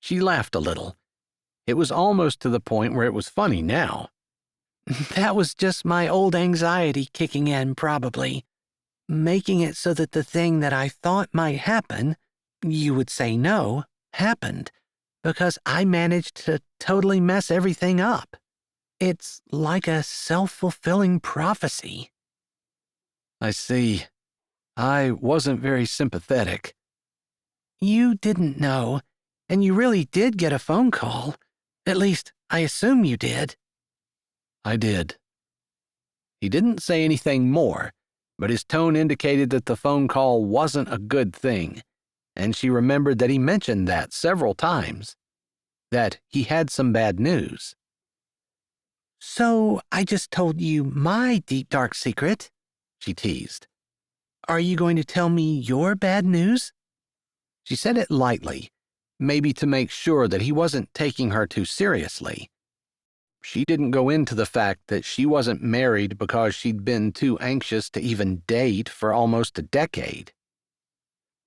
She laughed a little. It was almost to the point where it was funny now. That was just my old anxiety kicking in, probably. Making it so that the thing that I thought might happen, you would say no, happened, because I managed to totally mess everything up. It's like a self-fulfilling prophecy. I see. I wasn't very sympathetic. You didn't know, and you really did get a phone call. At least, I assume you did. I did." He didn't say anything more, but his tone indicated that the phone call wasn't a good thing, and she remembered that he mentioned that several times, that he had some bad news. "So I just told you my deep dark secret," she teased. "Are you going to tell me your bad news?" She said it lightly, maybe to make sure that he wasn't taking her too seriously. She didn't go into the fact that she wasn't married because she'd been too anxious to even date for almost a decade.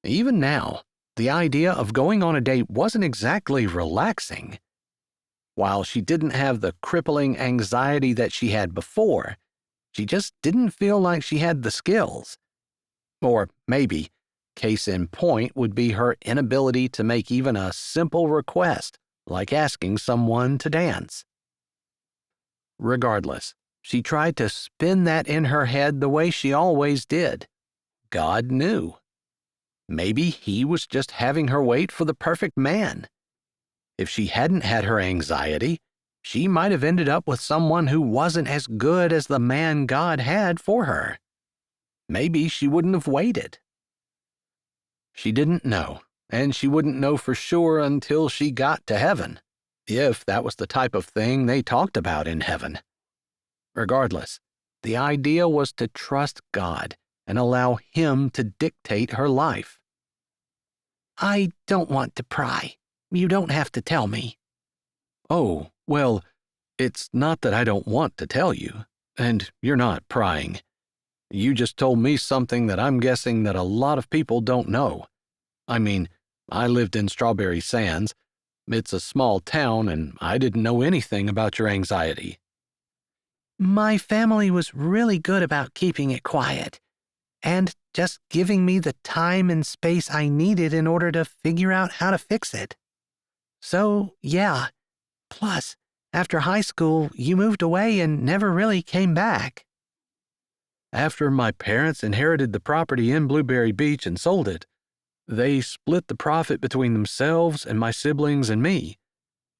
Even now, the idea of going on a date wasn't exactly relaxing. While she didn't have the crippling anxiety that she had before, she just didn't feel like she had the skills. Or maybe, case in point would be her inability to make even a simple request, like asking someone to dance. Regardless, she tried to spin that in her head the way she always did. God knew. Maybe he was just having her wait for the perfect man. If she hadn't had her anxiety, she might have ended up with someone who wasn't as good as the man God had for her. Maybe she wouldn't have waited. She didn't know, and she wouldn't know for sure until she got to heaven, if that was the type of thing they talked about in heaven. Regardless, the idea was to trust God and allow Him to dictate her life. "I don't want to pry. You don't have to tell me." "Oh, well, it's not that I don't want to tell you, and you're not prying. You just told me something that I'm guessing that a lot of people don't know. I mean, I lived in Strawberry Sands. It's a small town, and I didn't know anything about your anxiety." "My family was really good about keeping it quiet, and just giving me the time and space I needed in order to figure out how to fix it. So, yeah. Plus, after high school, you moved away and never really came back." After my parents inherited the property in Blueberry Beach and sold it, they split the profit between themselves and my siblings and me.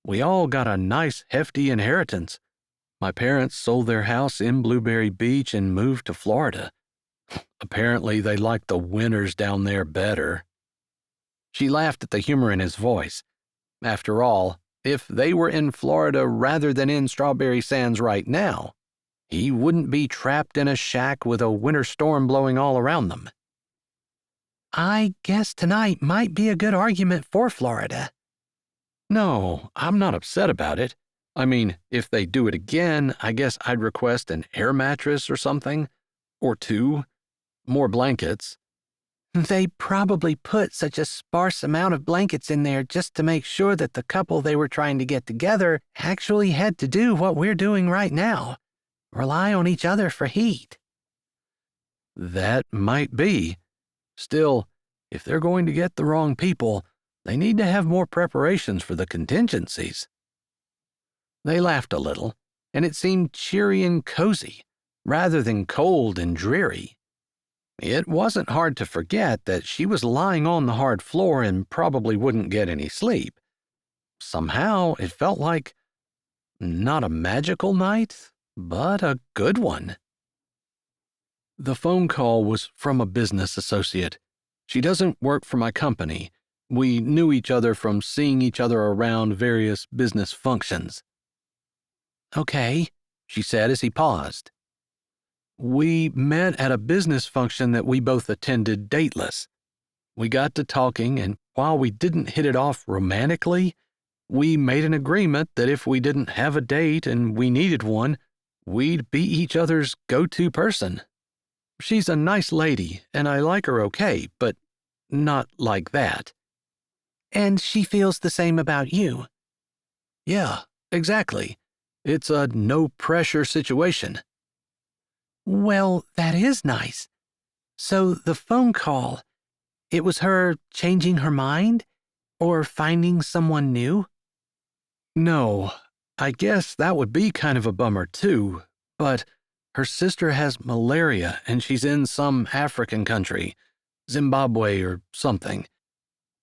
We all got a nice, hefty inheritance. My parents sold their house in Blueberry Beach and moved to Florida. Apparently, they liked the winters down there better. She laughed at the humor in his voice. After all, if they were in Florida rather than in Strawberry Sands right now, he wouldn't be trapped in a shack with a winter storm blowing all around them. "I guess tonight might be a good argument for Florida." "No, I'm not upset about it. I mean, if they do it again, I guess I'd request an air mattress or something. Or two. More blankets." "They probably put such a sparse amount of blankets in there just to make sure that the couple they were trying to get together actually had to do what we're doing right now, rely on each other for heat." That might be. Still, if they're going to get the wrong people, they need to have more preparations for the contingencies. They laughed a little, and it seemed cheery and cozy, rather than cold and dreary. It wasn't hard to forget that she was lying on the hard floor and probably wouldn't get any sleep. Somehow, it felt like not a magical night, but a good one. The phone call was from a business associate. She doesn't work for my company. We knew each other from seeing each other around various business functions. "Okay," she said as he paused. "We met at a business function that we both attended dateless. We got to talking, and while we didn't hit it off romantically, we made an agreement that if we didn't have a date and we needed one, we'd be each other's go-to person. She's a nice lady, and I like her okay, but not like that." "And she feels the same about you." "Yeah, exactly. It's a no-pressure situation." "Well, that is nice. So the phone call, it was her changing her mind? Or finding someone new?" "No, I guess that would be kind of a bummer too, but her sister has malaria and she's in some African country, Zimbabwe or something.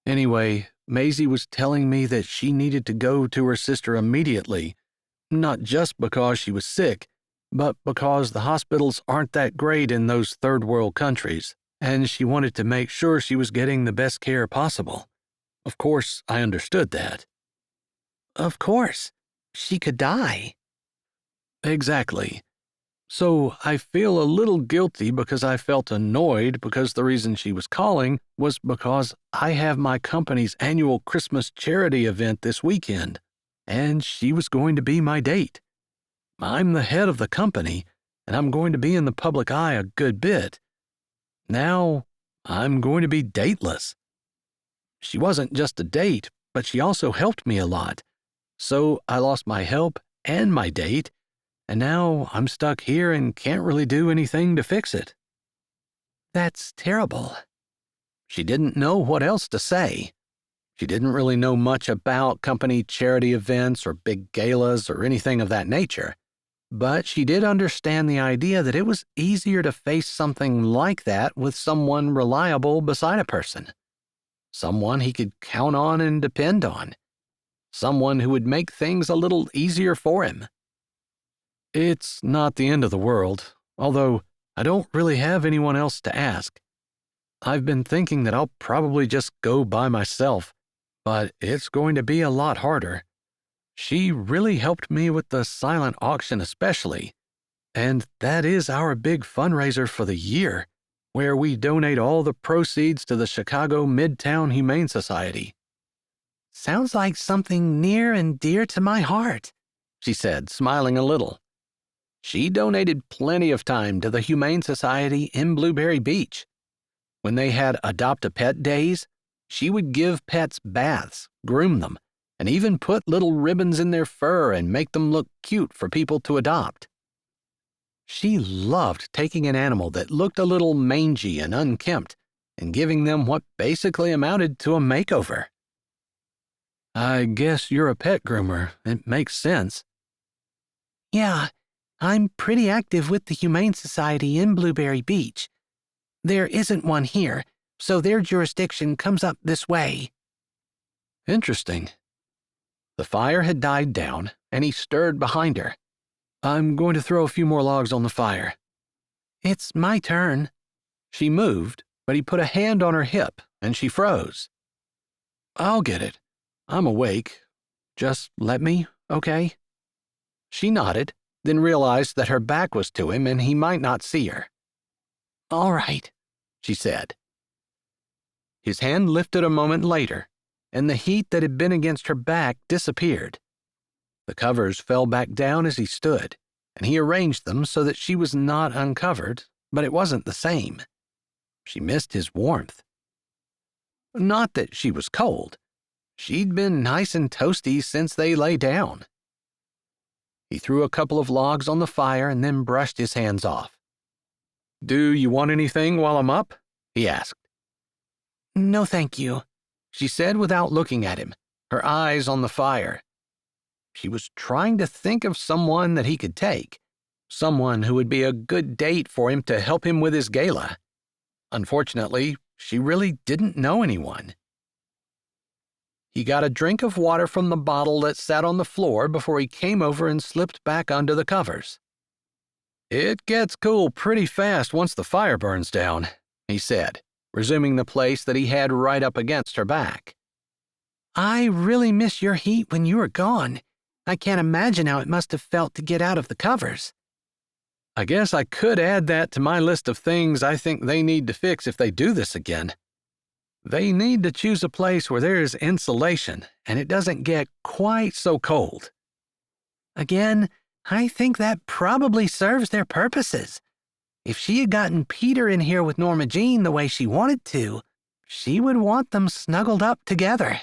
Anyway, Maisie was telling me that she needed to go to her sister immediately. not just because she was sick, but because the hospitals aren't that great in those third world countries, and she wanted to make sure she was getting the best care possible. Of course, I understood that. Of course. She could die. Exactly. So I feel a little guilty because I felt annoyed because the reason she was calling was because I have my company's annual Christmas charity event this weekend, and she was going to be my date. I'm the head of the company, and I'm going to be in the public eye a good bit. Now, I'm going to be dateless. She wasn't just a date, but she also helped me a lot. So I lost my help and my date, and now I'm stuck here and can't really do anything to fix it. That's terrible. She didn't know what else to say. She didn't really know much about company charity events or big galas or anything of that nature, but she did understand the idea that it was easier to face something like that with someone reliable beside a person. Someone he could count on and depend on. Someone who would make things a little easier for him. It's not the end of the world, although I don't really have anyone else to ask. I've been thinking that I'll probably just go by myself, but it's going to be a lot harder. She really helped me with the silent auction especially, and that is our big fundraiser for the year, where we donate all the proceeds to the Chicago Midtown Humane Society. Sounds like something near and dear to my heart, she said, smiling a little. She donated plenty of time to the Humane Society in Blueberry Beach. When they had adopt-a-pet days, she would give pets baths, groom them, and even put little ribbons in their fur and make them look cute for people to adopt. She loved taking an animal that looked a little mangy and unkempt and giving them what basically amounted to a makeover. I guess you're a pet groomer. It makes sense. Yeah, I'm pretty active with the Humane Society in Blueberry Beach. There isn't one here, so their jurisdiction comes up this way. Interesting. The fire had died down, and he stirred behind her. I'm going to throw a few more logs on the fire. It's my turn. She moved, but he put a hand on her hip, and she froze. I'll get it. I'm awake. Just let me, okay? She nodded, then realized that her back was to him and he might not see her. All right, she said. His hand lifted a moment later, and the heat that had been against her back disappeared. The covers fell back down as he stood, and he arranged them so that she was not uncovered, but it wasn't the same. She missed his warmth. Not that she was cold. She'd been nice and toasty since they lay down. He threw a couple of logs on the fire and then brushed his hands off. Do you want anything while I'm up? He asked. No, thank you, she said without looking at him, her eyes on the fire. She was trying to think of someone that he could take, someone who would be a good date for him to help him with his gala. Unfortunately, she really didn't know anyone. He got a drink of water from the bottle that sat on the floor before he came over and slipped back under the covers. It gets cool pretty fast once the fire burns down, he said, resuming the place that he had right up against her back. I really miss your heat when you were gone. I can't imagine how it must have felt to get out of the covers. I guess I could add that to my list of things I think they need to fix if they do this again. They need to choose a place where there is insulation and it doesn't get quite so cold. Again, I think that probably serves their purposes. If she had gotten Peter in here with Norma Jean the way she wanted to, she would want them snuggled up together.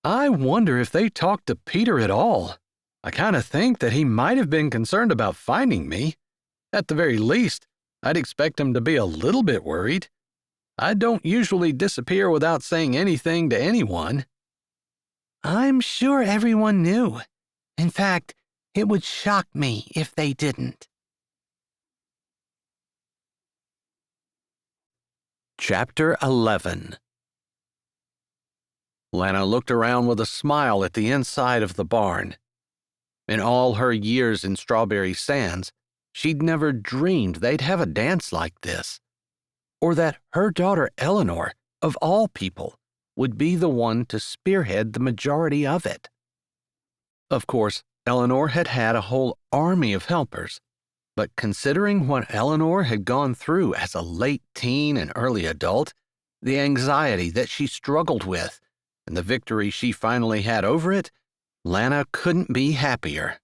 I wonder if they talked to Peter at all. I kind of think that he might have been concerned about finding me. At the very least, I'd expect him to be a little bit worried. I don't usually disappear without saying anything to anyone. I'm sure everyone knew. In fact, it would shock me if they didn't. Chapter 11. Lana looked around with a smile at the inside of the barn. In all her years in Strawberry Sands, she'd never dreamed they'd have a dance like this, or that her daughter Eleanor, of all people, would be the one to spearhead the majority of it. Of course, Eleanor had had a whole army of helpers, but considering what Eleanor had gone through as a late teen and early adult, the anxiety that she struggled with, and the victory she finally had over it, Lana couldn't be happier.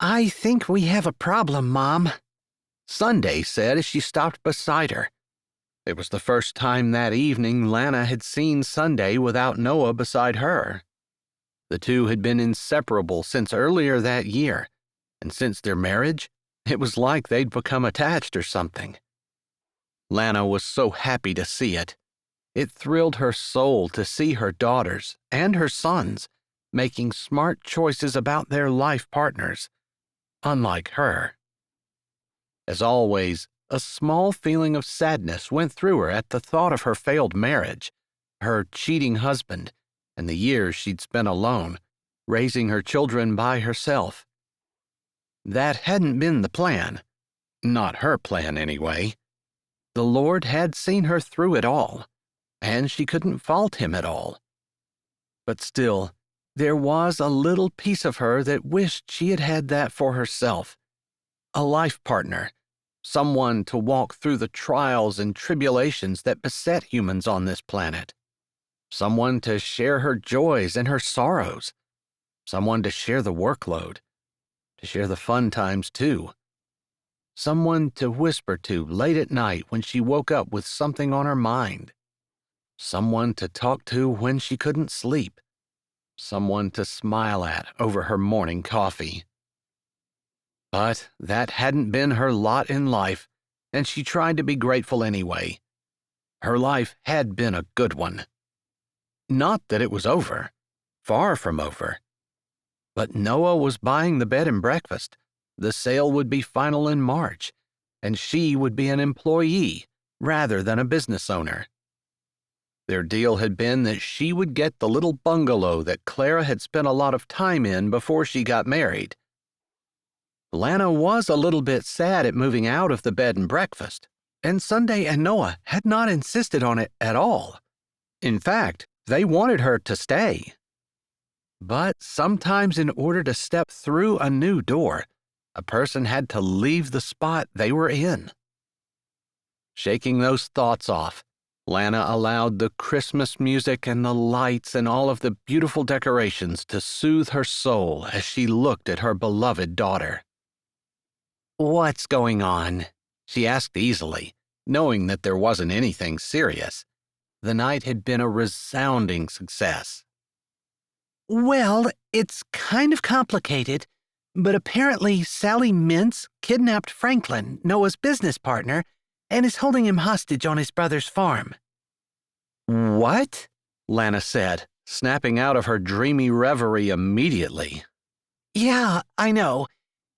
"I think we have a problem, Mom," Sunday said as she stopped beside her. It was the first time that evening Lana had seen Sunday without Noah beside her. The two had been inseparable since earlier that year, and since their marriage, it was like they'd become attached or something. Lana was so happy to see it. It thrilled her soul to see her daughters and her sons making smart choices about their life partners, unlike her. As always, a small feeling of sadness went through her at the thought of her failed marriage, her cheating husband, and the years she'd spent alone, raising her children by herself. That hadn't been the plan. Not her plan, anyway. The Lord had seen her through it all, and she couldn't fault him at all. But still, there was a little piece of her that wished she had had that for herself. A life partner, someone to walk through the trials and tribulations that beset humans on this planet. Someone to share her joys and her sorrows. Someone to share the workload. To share the fun times, too. Someone to whisper to late at night when she woke up with something on her mind. Someone to talk to when she couldn't sleep. Someone to smile at over her morning coffee. But that hadn't been her lot in life, and she tried to be grateful anyway. Her life had been a good one. Not that it was over. Far from over. But Noah was buying the bed and breakfast. The sale would be final in March, and she would be an employee rather than a business owner. Their deal had been that she would get the little bungalow that Clara had spent a lot of time in before she got married. Lana was a little bit sad at moving out of the bed and breakfast, and Sunday and Noah had not insisted on it at all. In fact, they wanted her to stay. But sometimes in order to step through a new door, a person had to leave the spot they were in. Shaking those thoughts off, Lana allowed the Christmas music and the lights and all of the beautiful decorations to soothe her soul as she looked at her beloved daughter. "What's going on?" she asked easily, knowing that there wasn't anything serious. The night had been a resounding success. "Well, it's kind of complicated, but apparently Sally Mintz kidnapped Franklin, Noah's business partner, and is holding him hostage on his brother's farm." "What?" Lana said, snapping out of her dreamy reverie immediately. "Yeah, I know.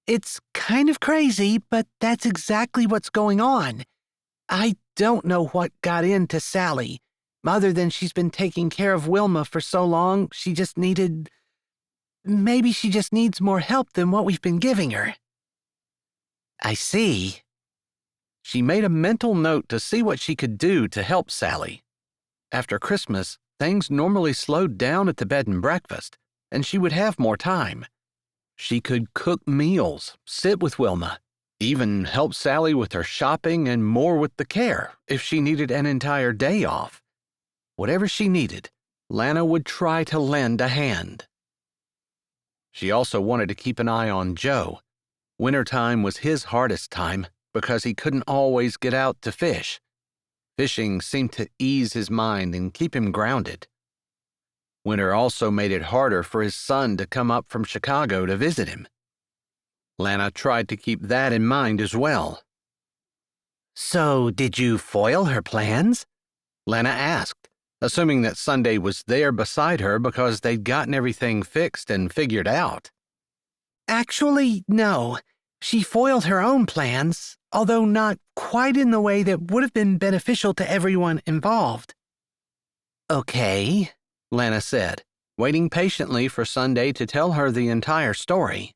It's kind of crazy, but that's exactly what's going on. I don't know what got into Sally, other than she's been taking care of Wilma for so long, maybe she just needs more help than what we've been giving her." "I see." She made a mental note to see what she could do to help Sally. After Christmas, things normally slowed down at the bed and breakfast, and she would have more time. She could cook meals, sit with Wilma, even help Sally with her shopping and more with the care if she needed an entire day off. Whatever she needed, Lana would try to lend a hand. She also wanted to keep an eye on Joe. Wintertime was his hardest time because he couldn't always get out to fish. Fishing seemed to ease his mind and keep him grounded. Winter also made it harder for his son to come up from Chicago to visit him. Lana tried to keep that in mind as well. "So, did you foil her plans?" Lana asked, assuming that Sunday was there beside her because they'd gotten everything fixed and figured out. "Actually, no. She foiled her own plans, although not quite in the way that would have been beneficial to everyone involved." "Okay," Lana said, waiting patiently for Sunday to tell her the entire story.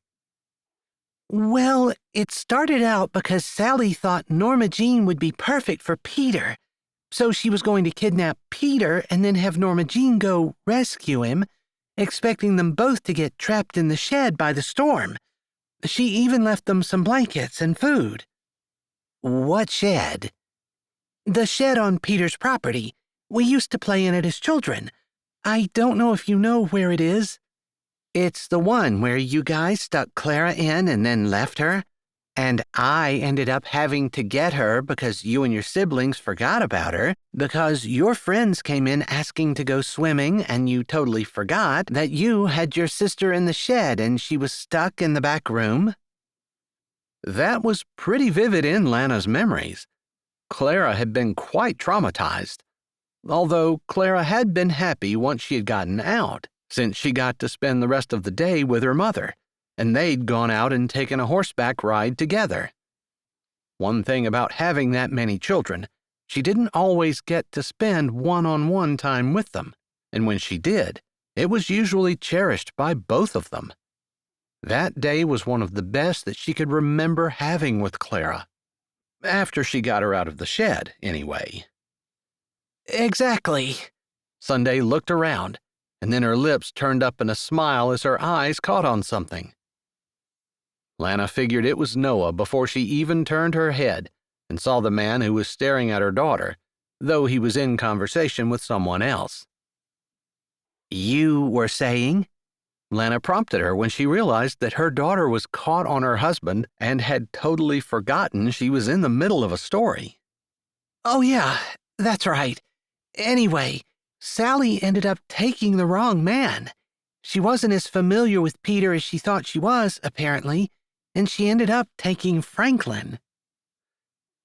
Well, it started out because Sally thought Norma Jean would be perfect for Peter, so she was going to kidnap Peter and then have Norma Jean go rescue him, expecting them both to get trapped in the shed by the storm. She even left them some blankets and food. What shed? The shed on Peter's property. We used to play in it as children. I don't know if you know where it is. It's the one where you guys stuck Clara in and then left her, and I ended up having to get her because you and your siblings forgot about her because your friends came in asking to go swimming and you totally forgot that you had your sister in the shed and she was stuck in the back room. That was pretty vivid in Lana's memories. Clara had been quite traumatized, although Clara had been happy once she had gotten out, since she got to spend the rest of the day with her mother, and they'd gone out and taken a horseback ride together. One thing about having that many children, she didn't always get to spend one-on-one time with them, and when she did, it was usually cherished by both of them. That day was one of the best that she could remember having with Clara. After she got her out of the shed, anyway. Exactly. Sunday looked around, and then her lips turned up in a smile as her eyes caught on something. Lana figured it was Noah before she even turned her head and saw the man who was staring at her daughter, though he was in conversation with someone else. You were saying? Lana prompted her when she realized that her daughter was caught on her husband and had totally forgotten she was in the middle of a story. Oh yeah, that's right. Anyway, Sally ended up taking the wrong man. She wasn't as familiar with Peter as she thought she was, apparently, and she ended up taking Franklin.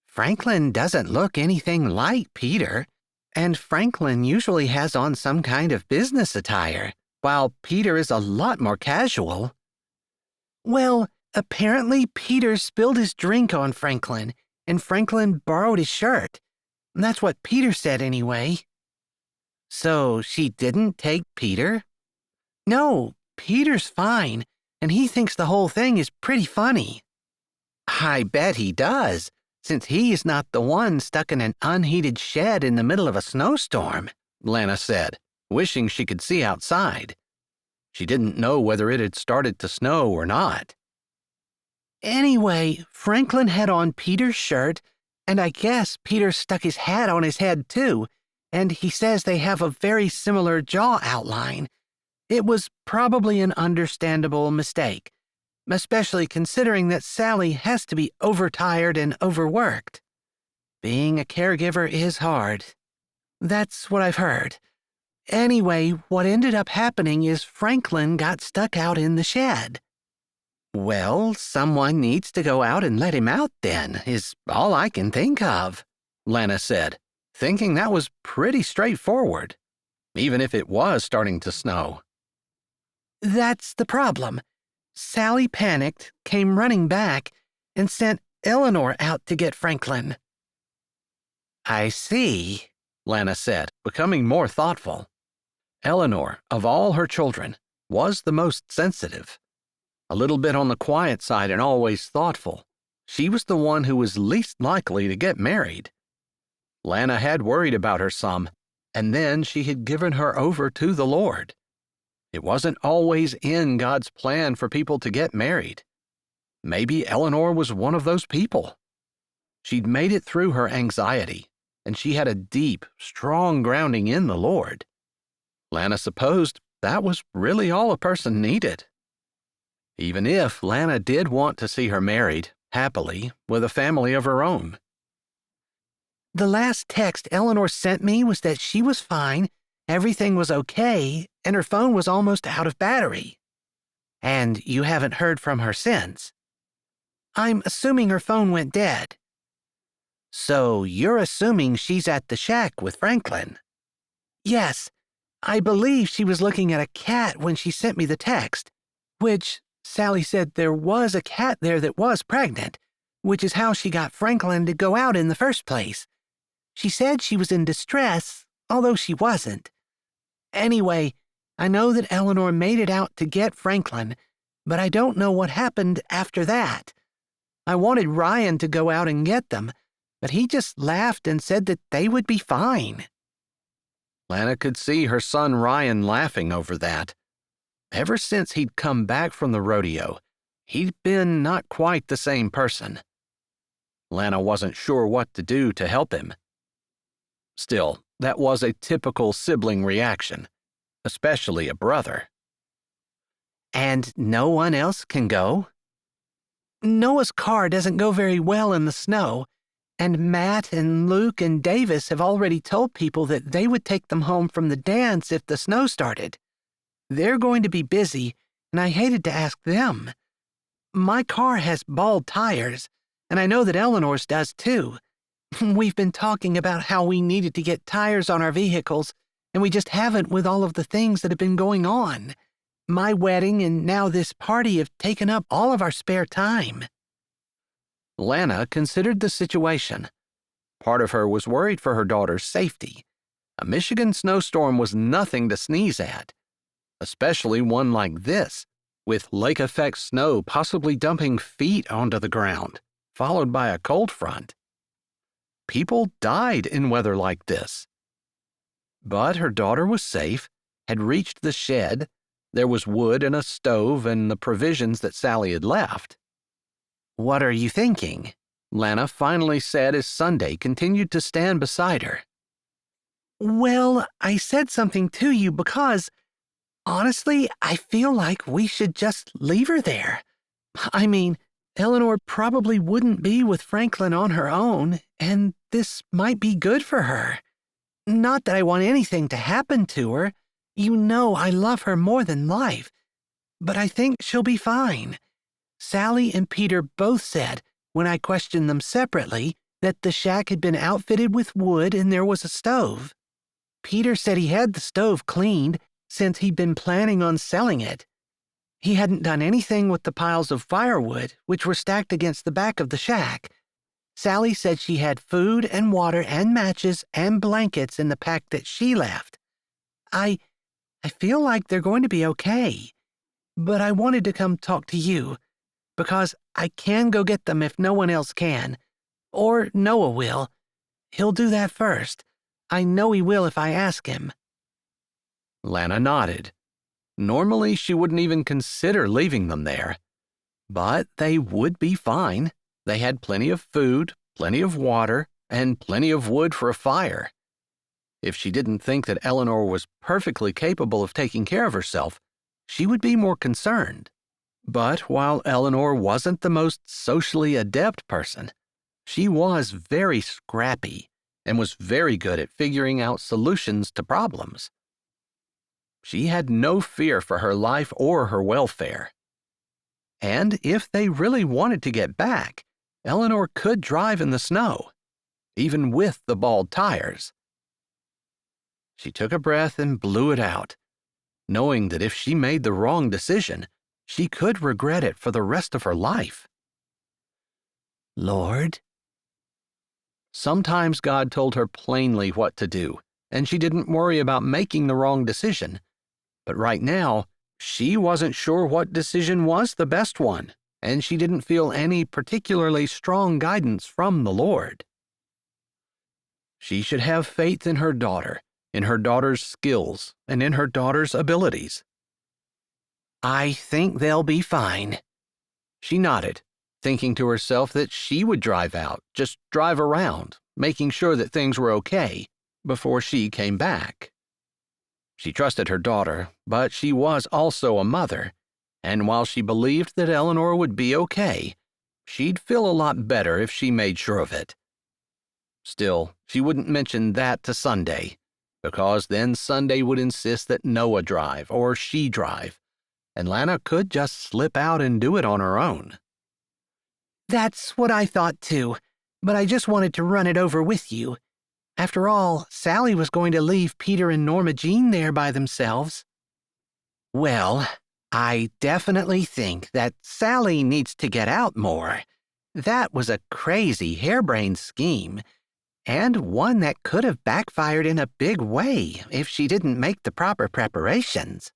Franklin doesn't look anything like Peter, and Franklin usually has on some kind of business attire, while Peter is a lot more casual. Well, apparently Peter spilled his drink on Franklin, and Franklin borrowed his shirt. That's what Peter said anyway. So she didn't take Peter? No, Peter's fine, and he thinks the whole thing is pretty funny. I bet he does, since he's not the one stuck in an unheated shed in the middle of a snowstorm, Lana said, wishing she could see outside. She didn't know whether it had started to snow or not. Anyway, Franklin had on Peter's shirt, and I guess Peter stuck his hat on his head too, and he says they have a very similar jaw outline. It was probably an understandable mistake, especially considering that Sally has to be overtired and overworked. Being a caregiver is hard. That's what I've heard. Anyway, what ended up happening is Franklin got stuck out in the shed. Well, someone needs to go out and let him out then, is all I can think of, Lana said, thinking that was pretty straightforward, even if it was starting to snow. That's the problem. Sally panicked, came running back, and sent Eleanor out to get Franklin. I see, Lana said, becoming more thoughtful. Eleanor, of all her children, was the most sensitive. A little bit on the quiet side and always thoughtful. She was the one who was least likely to get married. Lana had worried about her some, and then she had given her over to the Lord. It wasn't always in God's plan for people to get married. Maybe Eleanor was one of those people. She'd made it through her anxiety, and she had a deep, strong grounding in the Lord. Lana supposed that was really all a person needed. Even if Lana did want to see her married, happily, with a family of her own. The last text Eleanor sent me was that she was fine, everything was okay, and her phone was almost out of battery. And you haven't heard from her since? I'm assuming her phone went dead. So you're assuming she's at the shack with Franklin? Yes, I believe she was looking at a cat when she sent me the text, which Sally said there was a cat there that was pregnant, which is how she got Franklin to go out in the first place. She said she was in distress, although she wasn't. Anyway, I know that Eleanor made it out to get Franklin, but I don't know what happened after that. I wanted Ryan to go out and get them, but he just laughed and said that they would be fine." Lana could see her son Ryan laughing over that. Ever since he'd come back from the rodeo, he'd been not quite the same person. Lana wasn't sure what to do to help him. Still, that was a typical sibling reaction, especially a brother. "And no one else can go?" "Noah's car doesn't go very well in the snow, and Matt and Luke and Davis have already told people that they would take them home from the dance if the snow started. They're going to be busy, and I hated to ask them. My car has bald tires, and I know that Eleanor's does too. We've been talking about how we needed to get tires on our vehicles, and we just haven't with all of the things that have been going on. My wedding and now this party have taken up all of our spare time." Lana considered the situation. Part of her was worried for her daughter's safety. A Michigan snowstorm was nothing to sneeze at, especially one like this, with lake-effect snow possibly dumping feet onto the ground, followed by a cold front. People died in weather like this. But her daughter was safe, had reached the shed. There was wood and a stove and the provisions that Sally had left. "What are you thinking?" Lana finally said as Sunday continued to stand beside her. "Well, I said something to you because, honestly, I feel like we should just leave her there. I mean, Eleanor probably wouldn't be with Franklin on her own, and this might be good for her. Not that I want anything to happen to her. You know I love her more than life, but I think she'll be fine. Sally and Peter both said, when I questioned them separately, that the shack had been outfitted with wood and there was a stove. Peter said he had the stove cleaned since he'd been planning on selling it. He hadn't done anything with the piles of firewood, which were stacked against the back of the shack. Sally said she had food and water and matches and blankets in the pack that she left. I feel like they're going to be okay, but I wanted to come talk to you, because I can go get them if no one else can. Or Noah will. He'll do that first. I know he will if I ask him." Lana nodded. Normally, she wouldn't even consider leaving them there. But they would be fine. They had plenty of food, plenty of water, and plenty of wood for a fire. If she didn't think that Eleanor was perfectly capable of taking care of herself, she would be more concerned. But while Eleanor wasn't the most socially adept person, she was very scrappy and was very good at figuring out solutions to problems. She had no fear for her life or her welfare. And if they really wanted to get back, Eleanor could drive in the snow, even with the bald tires. She took a breath and blew it out, knowing that if she made the wrong decision, she could regret it for the rest of her life. "Lord?" Sometimes God told her plainly what to do, and she didn't worry about making the wrong decision. But right now, she wasn't sure what decision was the best one, and she didn't feel any particularly strong guidance from the Lord. She should have faith in her daughter's skills, and in her daughter's abilities. "I think they'll be fine." She nodded, thinking to herself that she would drive out, just drive around, making sure that things were okay, before she came back. She trusted her daughter, but she was also a mother, and while she believed that Eleanor would be okay, she'd feel a lot better if she made sure of it. Still, she wouldn't mention that to Sunday, because then Sunday would insist that Noah drive or she drive, and Lana could just slip out and do it on her own. "That's what I thought too, but I just wanted to run it over with you. After all, Sally was going to leave Peter and Norma Jean there by themselves." "Well, I definitely think that Sally needs to get out more. That was a crazy, harebrained scheme. and one that could have backfired in a big way if she didn't make the proper preparations.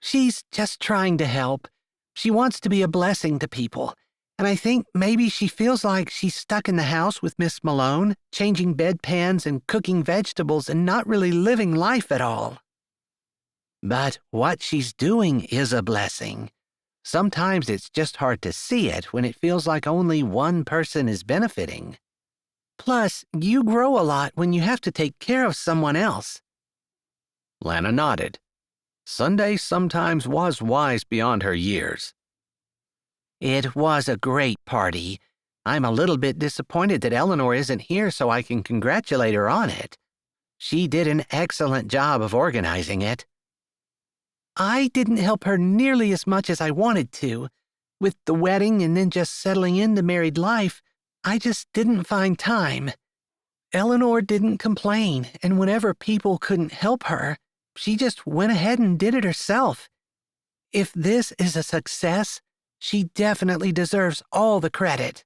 She's just trying to help. She wants to be a blessing to people, and I think maybe she feels like she's stuck in the house with Miss Malone, changing bedpans and cooking vegetables and not really living life at all. But what she's doing is a blessing. Sometimes it's just hard to see it when it feels like only one person is benefiting. Plus, you grow a lot when you have to take care of someone else. Lana nodded. Sunday sometimes was wise beyond her years. It was a great party. I'm a little bit disappointed that Eleanor isn't here so I can congratulate her on it. She did an excellent job of organizing it. I didn't help her nearly as much as I wanted to. With the wedding and then just settling into married life, I just didn't find time. Eleanor didn't complain, and whenever people couldn't help her, she just went ahead and did it herself. If this is a success, she definitely deserves all the credit.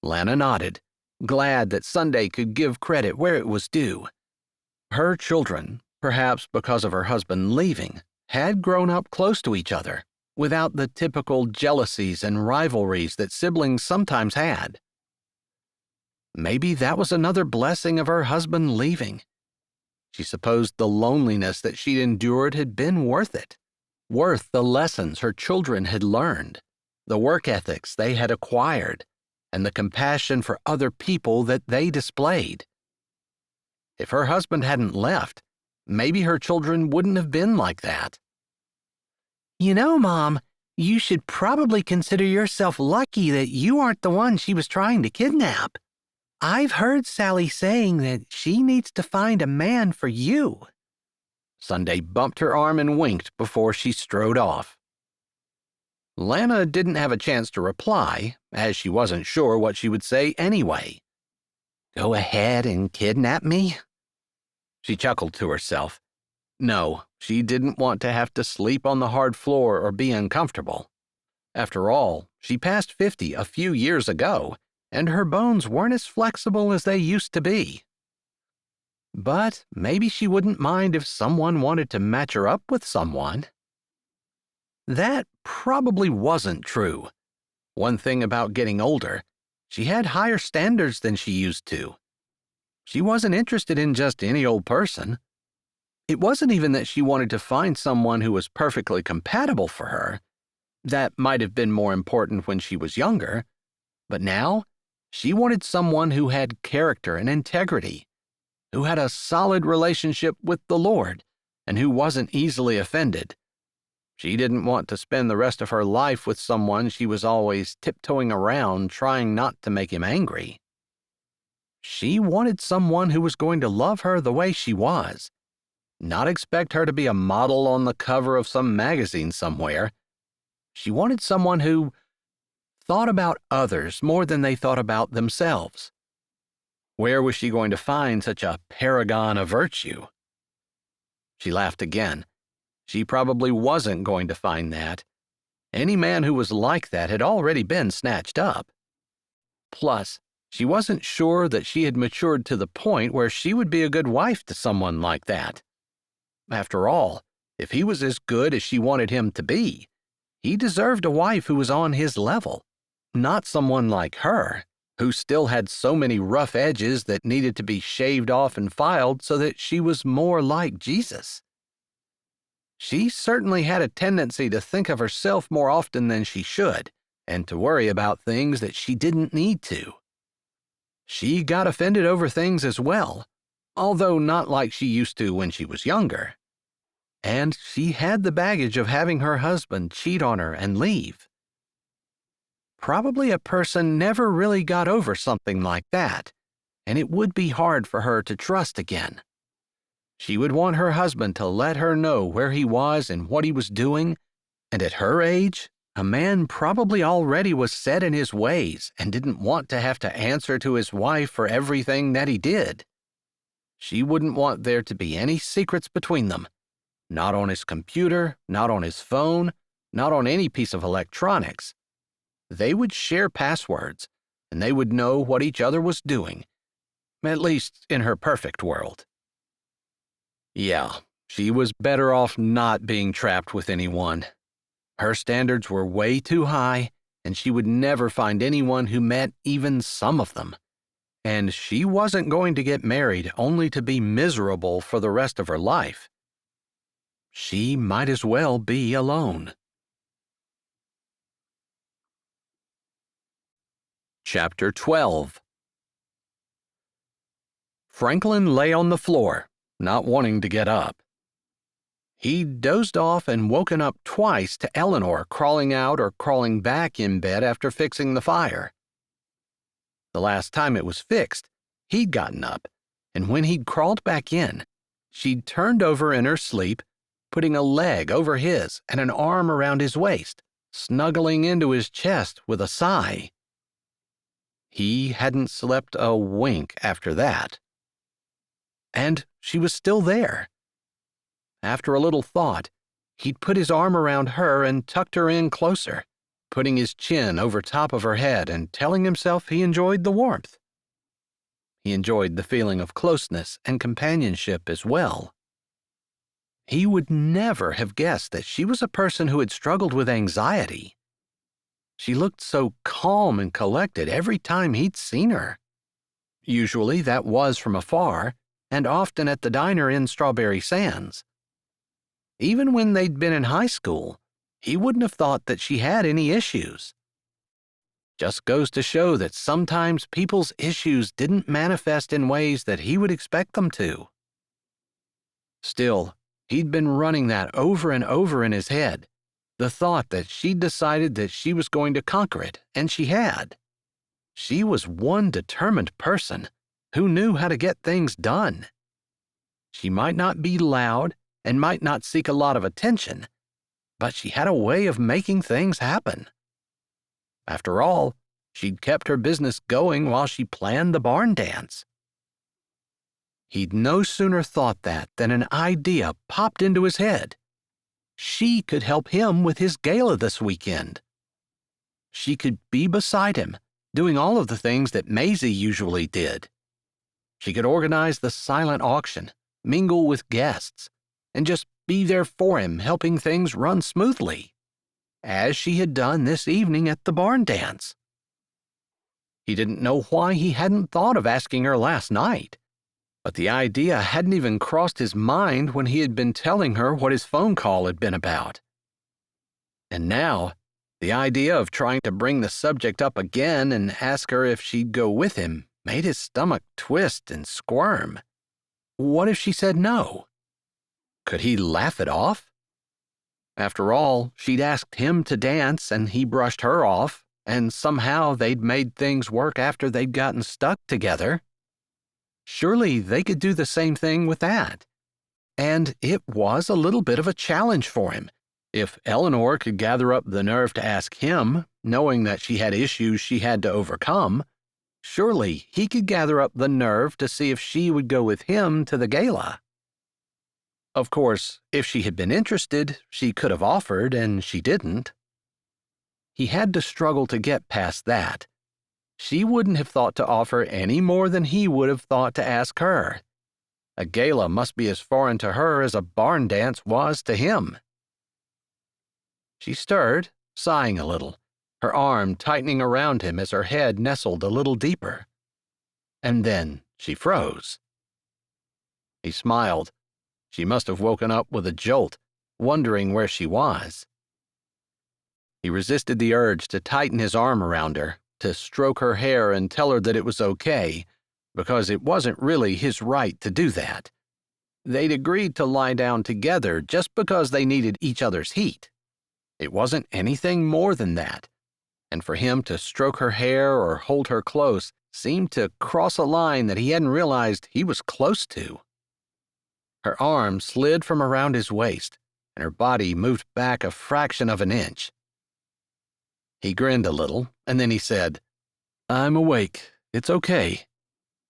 Lana nodded, glad that Sunday could give credit where it was due. Her children, perhaps because of her husband leaving, had grown up close to each other, without the typical jealousies and rivalries that siblings sometimes had. Maybe that was another blessing of her husband leaving. She supposed the loneliness that she'd endured had been worth it, worth the lessons her children had learned, the work ethics they had acquired, and the compassion for other people that they displayed. If her husband hadn't left, maybe her children wouldn't have been like that. You know, Mom, you should probably consider yourself lucky that you aren't the one she was trying to kidnap. I've heard Sally saying that she needs to find a man for you. Sunday bumped her arm and winked before she strode off. Lana didn't have a chance to reply, as she wasn't sure what she would say anyway. Go ahead and kidnap me? She chuckled to herself. No, she didn't want to have to sleep on the hard floor or be uncomfortable. After all, she passed 50 a few years ago, and her bones weren't as flexible as they used to be. But maybe she wouldn't mind if someone wanted to match her up with someone. That probably wasn't true. One thing about getting older, she had higher standards than she used to. She wasn't interested in just any old person. It wasn't even that she wanted to find someone who was perfectly compatible for her. That might have been more important when she was younger. But now, she wanted someone who had character and integrity, who had a solid relationship with the Lord, and who wasn't easily offended. She didn't want to spend the rest of her life with someone she was always tiptoeing around trying not to make him angry. She wanted someone who was going to love her the way she was, not expect her to be a model on the cover of some magazine somewhere. She wanted someone who thought about others more than they thought about themselves. Where was she going to find such a paragon of virtue? She laughed again. She probably wasn't going to find that. Any man who was like that had already been snatched up. Plus, she wasn't sure that she had matured to the point where she would be a good wife to someone like that. After all, if he was as good as she wanted him to be, he deserved a wife who was on his level, not someone like her, who still had so many rough edges that needed to be shaved off and filed so that she was more like Jesus. She certainly had a tendency to think of herself more often than she should, and to worry about things that she didn't need to. She got offended over things as well, although not like she used to when she was younger. And she had the baggage of having her husband cheat on her and leave. Probably a person never really got over something like that, and it would be hard for her to trust again. She would want her husband to let her know where he was and what he was doing, and at her age, a man probably already was set in his ways and didn't want to have to answer to his wife for everything that he did. She wouldn't want there to be any secrets between them. Not on his computer, not on his phone, not on any piece of electronics. They would share passwords, and they would know what each other was doing, at least in her perfect world. Yeah, she was better off not being trapped with anyone. Her standards were way too high, and she would never find anyone who met even some of them. And she wasn't going to get married only to be miserable for the rest of her life. She might as well be alone. Chapter 12. Franklin lay on the floor, not wanting to get up. He'd dozed off and woken up twice to Eleanor crawling out or crawling back in bed after fixing the fire. The last time it was fixed, he'd gotten up, and when he'd crawled back in, she'd turned over in her sleep, putting a leg over his and an arm around his waist, snuggling into his chest with a sigh. He hadn't slept a wink after that. And she was still there. After a little thought, he'd put his arm around her and tucked her in closer, putting his chin over top of her head and telling himself he enjoyed the warmth. He enjoyed the feeling of closeness and companionship as well. He would never have guessed that she was a person who had struggled with anxiety. She looked so calm and collected every time he'd seen her. Usually that was from afar, and often at the diner in Strawberry Sands. Even when they'd been in high school, he wouldn't have thought that she had any issues. Just goes to show that sometimes people's issues didn't manifest in ways that he would expect them to. Still, he'd been running that over and over in his head, the thought that she'd decided that she was going to conquer it, and she had. She was one determined person who knew how to get things done. She might not be loud and might not seek a lot of attention, but she had a way of making things happen. After all, she'd kept her business going while she planned the barn dance. He'd no sooner thought that than an idea popped into his head. She could help him with his gala this weekend. She could be beside him, doing all of the things that Maisie usually did. She could organize the silent auction, mingle with guests, and just be there for him, helping things run smoothly, as she had done this evening at the barn dance. He didn't know why he hadn't thought of asking her last night, but the idea hadn't even crossed his mind when he had been telling her what his phone call had been about. And now, the idea of trying to bring the subject up again and ask her if she'd go with him made his stomach twist and squirm. What if she said no? Could he laugh it off? After all, she'd asked him to dance and he brushed her off, and somehow they'd made things work after they'd gotten stuck together. Surely they could do the same thing with that. And it was a little bit of a challenge for him. If Eleanor could gather up the nerve to ask him, knowing that she had issues she had to overcome, surely he could gather up the nerve to see if she would go with him to the gala. Of course, if she had been interested, she could have offered, and she didn't. He had to struggle to get past that. She wouldn't have thought to offer any more than he would have thought to ask her. A gala must be as foreign to her as a barn dance was to him. She stirred, sighing a little, her arm tightening around him as her head nestled a little deeper. And then she froze. He smiled. She must have woken up with a jolt, wondering where she was. He resisted the urge to tighten his arm around her, to stroke her hair and tell her that it was okay, because it wasn't really his right to do that. They'd agreed to lie down together just because they needed each other's heat. It wasn't anything more than that, and for him to stroke her hair or hold her close seemed to cross a line that he hadn't realized he was close to. Her arm slid from around his waist, and her body moved back a fraction of an inch. He grinned a little, and then he said, "I'm awake. It's okay.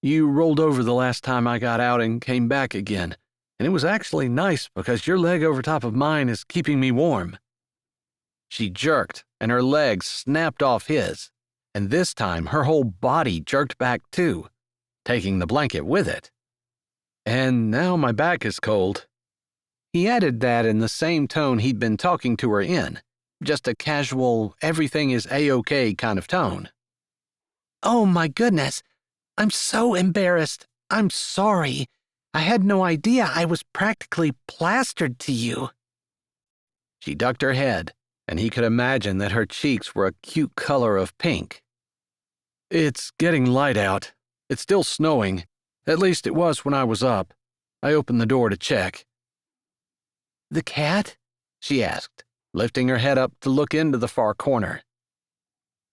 You rolled over the last time I got out and came back again, and it was actually nice because your leg over top of mine is keeping me warm." She jerked, and her legs snapped off his. and this time her whole body jerked back too, taking the blanket with it. And now my back is cold. He added that in the same tone he'd been talking to her in, just a casual, everything is A-OK kind of tone. Oh my goodness, I'm so embarrassed. I'm sorry. I had no idea I was practically plastered to you. She ducked her head, and he could imagine that her cheeks were a cute color of pink. It's getting light out. It's still snowing. At least it was when I was up. I opened the door to check. The cat? She asked, lifting her head up to look into the far corner.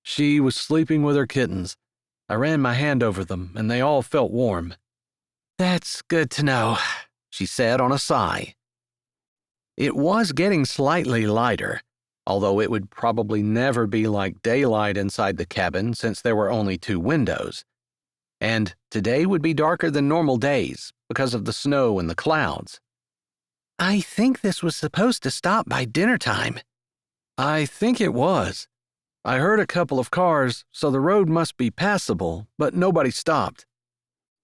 She was sleeping with her kittens. I ran my hand over them, and they all felt warm. That's good to know, she said on a sigh. It was getting slightly lighter, although it would probably never be like daylight inside the cabin since there were only 2 windows. And today would be darker than normal days because of the snow and the clouds. I think this was supposed to stop by dinner time. I think it was. I heard a couple of cars, so the road must be passable, but nobody stopped.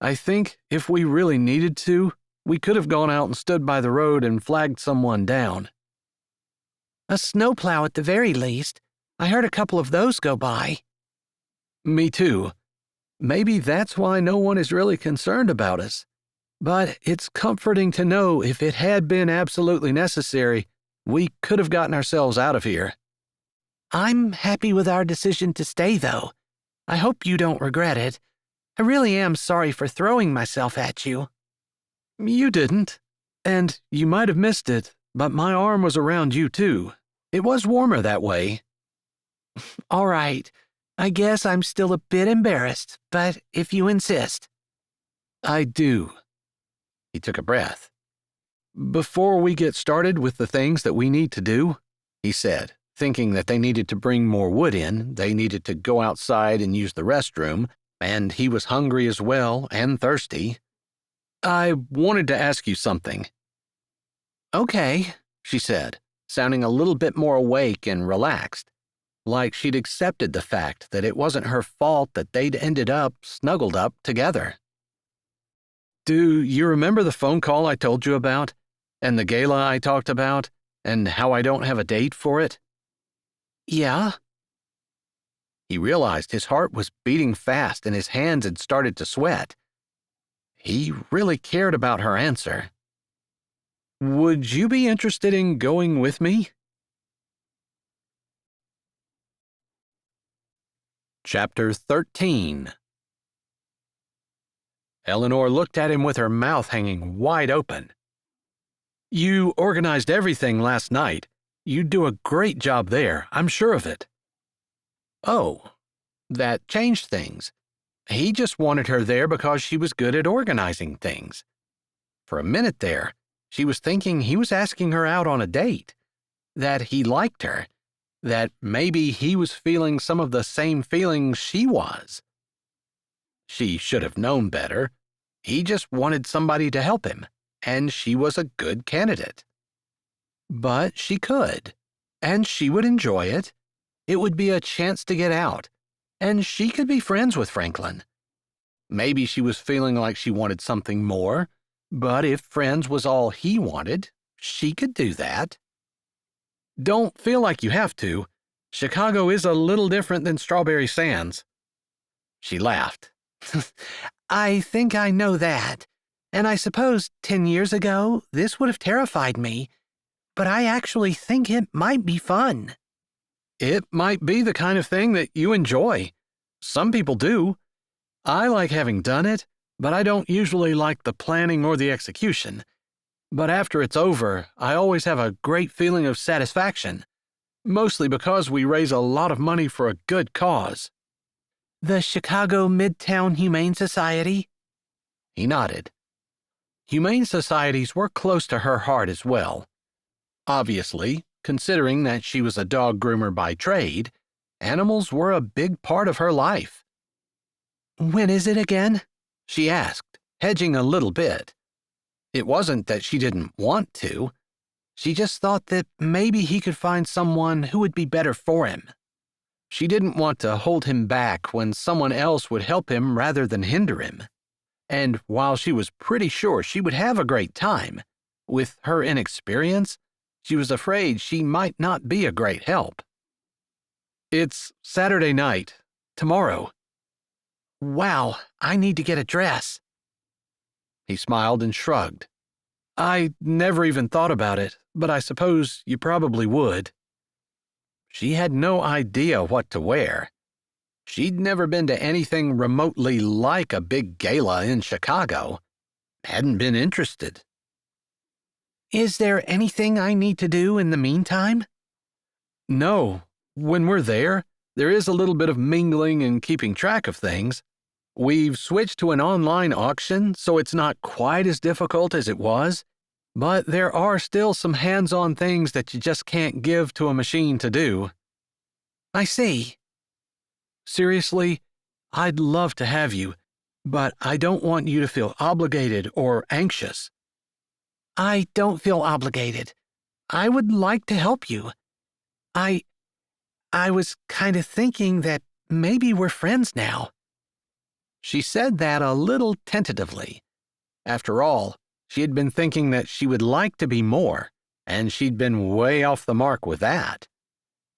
I think if we really needed to, we could have gone out and stood by the road and flagged someone down. A snowplow at the very least. I heard a couple of those go by. Me too. Maybe that's why no one is really concerned about us. But it's comforting to know if it had been absolutely necessary, we could have gotten ourselves out of here. I'm happy with our decision to stay, though. I hope you don't regret it. I really am sorry for throwing myself at you. You didn't. And you might have missed it, but my arm was around you too. It was warmer that way. All right. I guess I'm still a bit embarrassed, but if you insist. I do. He took a breath. Before we get started with the things that we need to do, he said, thinking that they needed to bring more wood in, they needed to go outside and use the restroom, and he was hungry as well and thirsty. I wanted to ask you something. Okay, she said, sounding a little bit more awake and relaxed, like she'd accepted the fact that it wasn't her fault that they'd ended up snuggled up together. Do you remember the phone call I told you about, and the gala I talked about, and how I don't have a date for it? Yeah. He realized his heart was beating fast and his hands had started to sweat. He really cared about her answer. Would you be interested in going with me? Chapter 13. Eleanor looked at him with her mouth hanging wide open. You organized everything last night. You do a great job there, I'm sure of it. Oh, that changed things. He just wanted her there because she was good at organizing things. For a minute there, she was thinking he was asking her out on a date, that he liked her, that maybe he was feeling some of the same feelings she was. She should have known better. He just wanted somebody to help him, and she was a good candidate. But she could, and she would enjoy it. It would be a chance to get out, and she could be friends with Franklin. Maybe she was feeling like she wanted something more, but if friends was all he wanted, she could do that. Don't feel like you have to. Chicago is a little different than Strawberry Sands. She laughed. I think I know that, and I suppose 10 years ago this would have terrified me, but I actually think it might be fun. It might be the kind of thing that you enjoy. Some people do. I like having done it, but I don't usually like the planning or the execution. But after it's over, I always have a great feeling of satisfaction, mostly because we raise a lot of money for a good cause. The Chicago Midtown Humane Society? He nodded. Humane societies were close to her heart as well. Obviously, considering that she was a dog groomer by trade, animals were a big part of her life. When is it again? She asked, hedging a little bit. It wasn't that she didn't want to. She just thought that maybe he could find someone who would be better for him. She didn't want to hold him back when someone else would help him rather than hinder him. And while she was pretty sure she would have a great time, with her inexperience, she was afraid she might not be a great help. "It's Saturday night. Tomorrow." "Wow, I need to get a dress." He smiled and shrugged. "I never even thought about it, but I suppose you probably would." She had no idea what to wear. She'd never been to anything remotely like a big gala in Chicago. Hadn't been interested. "Is there anything I need to do in the meantime?" "No. When we're there is a little bit of mingling and keeping track of things. We've switched to an online auction, so it's not quite as difficult as it was, but there are still some hands-on things that you just can't give to a machine to do." "I see." "Seriously, I'd love to have you, but I don't want you to feel obligated or anxious." "I don't feel obligated. I would like to help you. I was kind of thinking that maybe we're friends now." She said that a little tentatively. After all, she had been thinking that she would like to be more, and she'd been way off the mark with that.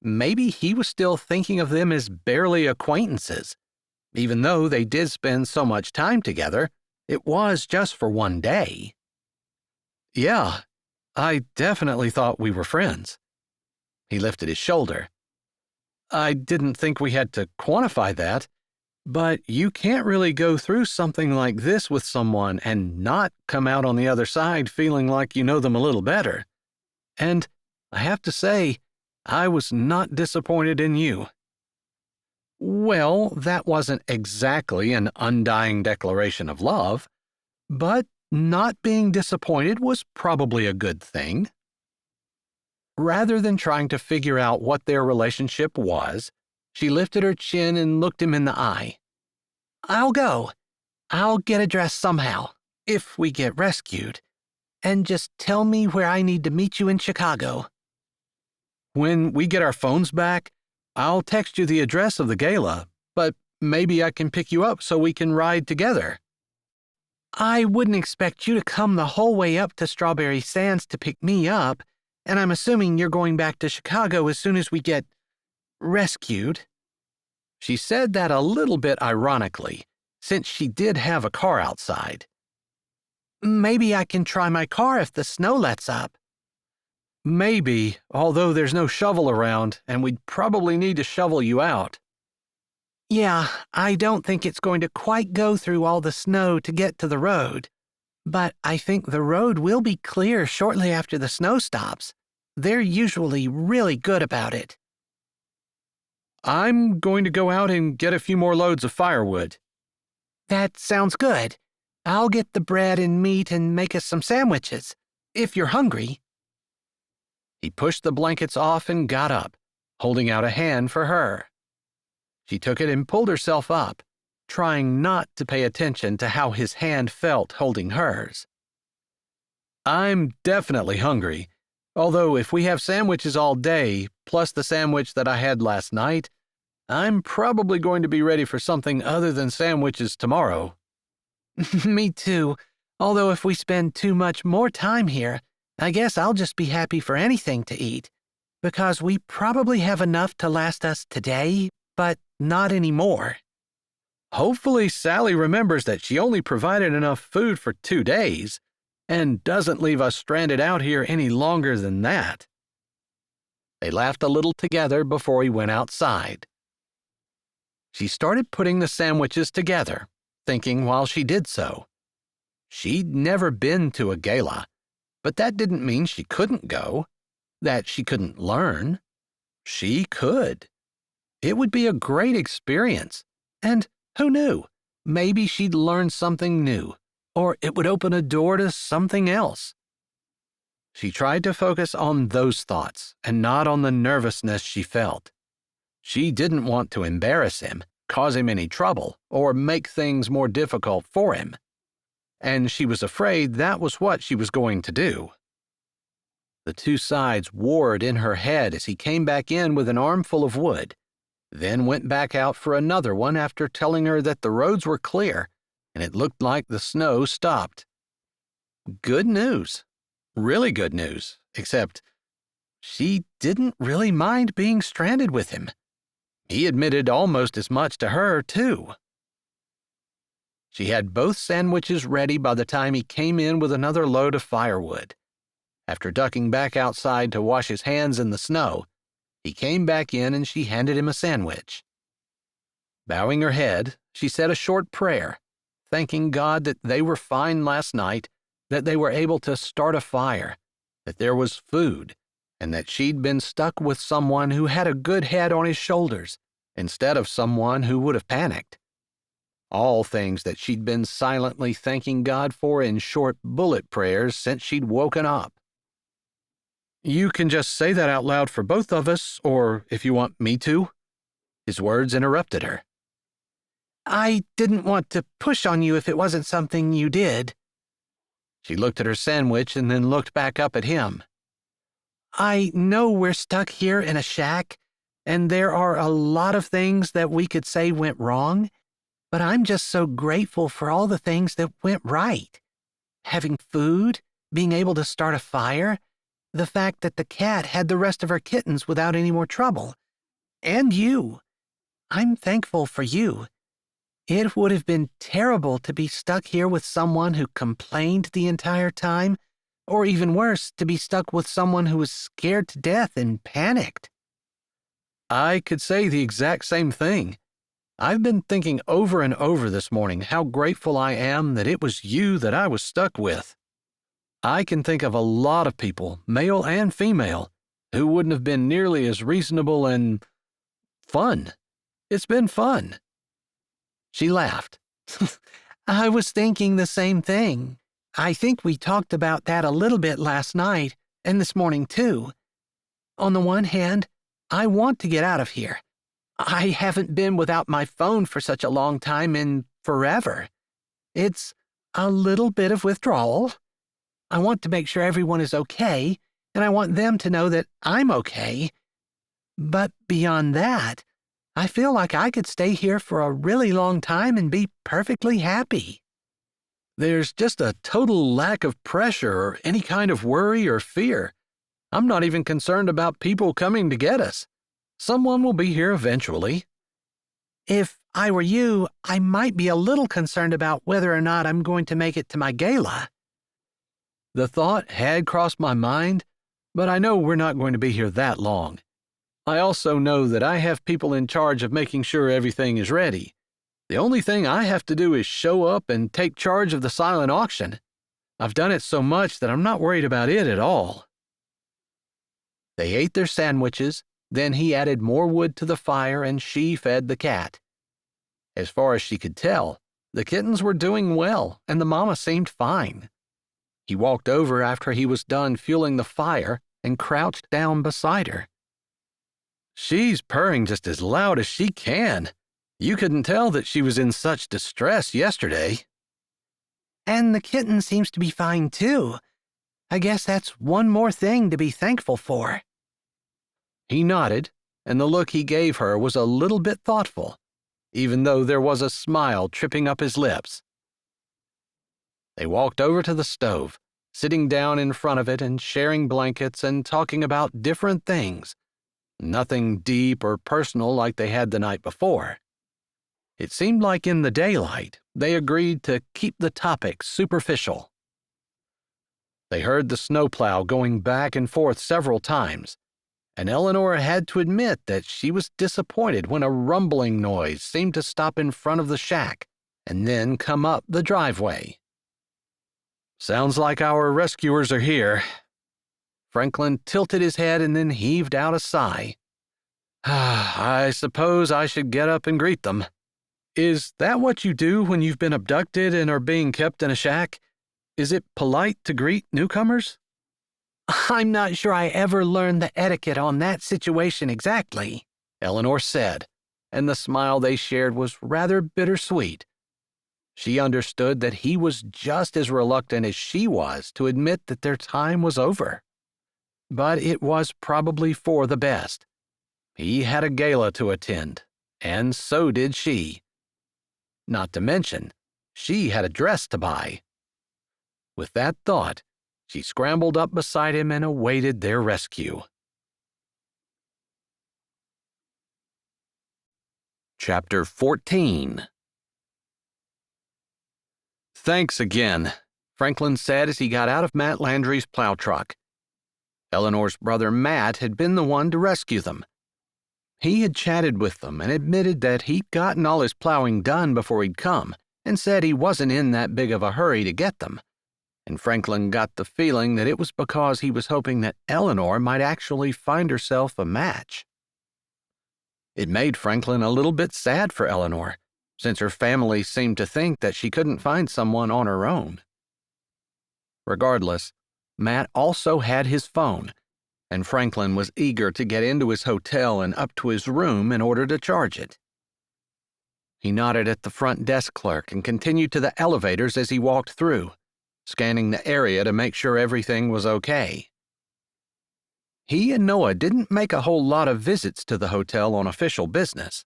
Maybe he was still thinking of them as barely acquaintances. Even though they did spend so much time together, it was just for one day. "Yeah, I definitely thought we were friends." He lifted his shoulder. "I didn't think we had to quantify that, but you can't really go through something like this with someone and not come out on the other side feeling like you know them a little better. And I have to say, I was not disappointed in you." Well, that wasn't exactly an undying declaration of love, but not being disappointed was probably a good thing. Rather than trying to figure out what their relationship was, she lifted her chin and looked him in the eye. "I'll go. I'll get a dress somehow, if we get rescued. And just tell me where I need to meet you in Chicago." "When we get our phones back, I'll text you the address of the gala, but maybe I can pick you up so we can ride together." "I wouldn't expect you to come the whole way up to Strawberry Sands to pick me up, and I'm assuming you're going back to Chicago as soon as we get rescued." She said that a little bit ironically, since she did have a car outside. "Maybe I can try my car if the snow lets up." "Maybe, although there's no shovel around, and we'd probably need to shovel you out." "Yeah, I don't think it's going to quite go through all the snow to get to the road. But I think the road will be clear shortly after the snow stops. They're usually really good about it." "I'm going to go out and get a few more loads of firewood." "That sounds good. I'll get the bread and meat and make us some sandwiches, if you're hungry." He pushed the blankets off and got up, holding out a hand for her. She took it and pulled herself up, trying not to pay attention to how his hand felt holding hers. "I'm definitely hungry, although if we have sandwiches all day, plus the sandwich that I had last night, I'm probably going to be ready for something other than sandwiches tomorrow." "Me too, although if we spend too much more time here, I guess I'll just be happy for anything to eat, because we probably have enough to last us today, but not anymore." Hopefully Sally remembers that she only provided enough food for 2 days and doesn't leave us stranded out here any longer than that. They laughed a little together before he went outside. She started putting the sandwiches together, thinking while she did so. She'd never been to a gala, but that didn't mean she couldn't go, that she couldn't learn. She could. It would be a great experience, and who knew, maybe she'd learn something new, or it would open a door to something else. She tried to focus on those thoughts and not on the nervousness she felt. She didn't want to embarrass him, cause him any trouble, or make things more difficult for him. And she was afraid that was what she was going to do. The two sides warred in her head as he came back in with an armful of wood. then went back out for another one after telling her that the roads were clear and it looked like the snow stopped. Good news. Really good news, except she didn't really mind being stranded with him. He admitted almost as much to her, too. She had both sandwiches ready by the time he came in with another load of firewood. After ducking back outside to wash his hands in the snow, he came back in and she handed him a sandwich. Bowing her head, she said a short prayer, thanking God that they were fine last night, that they were able to start a fire, that there was food, and that she'd been stuck with someone who had a good head on his shoulders instead of someone who would have panicked. All things that she'd been silently thanking God for in short bullet prayers since she'd woken up. You can just say that out loud for both of us, or if you want me to. His words interrupted her. I didn't want to push on you if it wasn't something you did. She looked at her sandwich and then looked back up at him. I know we're stuck here in a shack, and there are a lot of things that we could say went wrong, but I'm just so grateful for all the things that went right. Having food, being able to start a fire, the fact that the cat had the rest of her kittens without any more trouble, and you. I'm thankful for you. It would have been terrible to be stuck here with someone who complained the entire time, or even worse, to be stuck with someone who was scared to death and panicked. I could say the exact same thing. I've been thinking over and over this morning how grateful I am that it was you that I was stuck with. I can think of a lot of people, male and female, who wouldn't have been nearly as reasonable and fun. It's been fun. She laughed. I was thinking the same thing. I think we talked about that a little bit last night, and this morning too. On the one hand, I want to get out of here. I haven't been without my phone for such a long time in forever. It's a little bit of withdrawal. I want to make sure everyone is okay, and I want them to know that I'm okay. But beyond that, I feel like I could stay here for a really long time and be perfectly happy. There's just a total lack of pressure or any kind of worry or fear. I'm not even concerned about people coming to get us. Someone will be here eventually. If I were you, I might be a little concerned about whether or not I'm going to make it to my gala. The thought had crossed my mind, but I know we're not going to be here that long. I also know that I have people in charge of making sure everything is ready. The only thing I have to do is show up and take charge of the silent auction. I've done it so much that I'm not worried about it at all. They ate their sandwiches, then he added more wood to the fire and she fed the cat. As far as she could tell, the kittens were doing well and the mama seemed fine. He walked over after he was done fueling the fire and crouched down beside her. She's purring just as loud as she can. You couldn't tell that she was in such distress yesterday. And the kitten seems to be fine, too. I guess that's one more thing to be thankful for. He nodded, and the look he gave her was a little bit thoughtful, even though there was a smile tripping up his lips. They walked over to the stove, sitting down in front of it and sharing blankets and talking about different things. Nothing deep or personal like they had the night before. It seemed like in the daylight, they agreed to keep the topic superficial. They heard the snowplow going back and forth several times, and Eleanor had to admit that she was disappointed when a rumbling noise seemed to stop in front of the shack and then come up the driveway. Sounds like our rescuers are here. Franklin tilted his head and then heaved out a sigh. I suppose I should get up and greet them. Is that what you do when you've been abducted and are being kept in a shack? Is it polite to greet newcomers? I'm not sure I ever learned the etiquette on that situation exactly, Eleanor said, and the smile they shared was rather bittersweet. She understood that he was just as reluctant as she was to admit that their time was over. But it was probably for the best. He had a gala to attend, and so did she. Not to mention, she had a dress to buy. With that thought, she scrambled up beside him and awaited their rescue. Chapter 14. "Thanks again," Franklin said as he got out of Matt Landry's plow truck. Eleanor's brother Matt had been the one to rescue them. He had chatted with them and admitted that he'd gotten all his plowing done before he'd come, and said he wasn't in that big of a hurry to get them. And Franklin got the feeling that it was because he was hoping that Eleanor might actually find herself a match. It made Franklin a little bit sad for Eleanor, since her family seemed to think that she couldn't find someone on her own. Regardless, Matt also had his phone, and Franklin was eager to get into his hotel and up to his room in order to charge it. He nodded at the front desk clerk and continued to the elevators as he walked through, scanning the area to make sure everything was okay. He and Noah didn't make a whole lot of visits to the hotel on official business.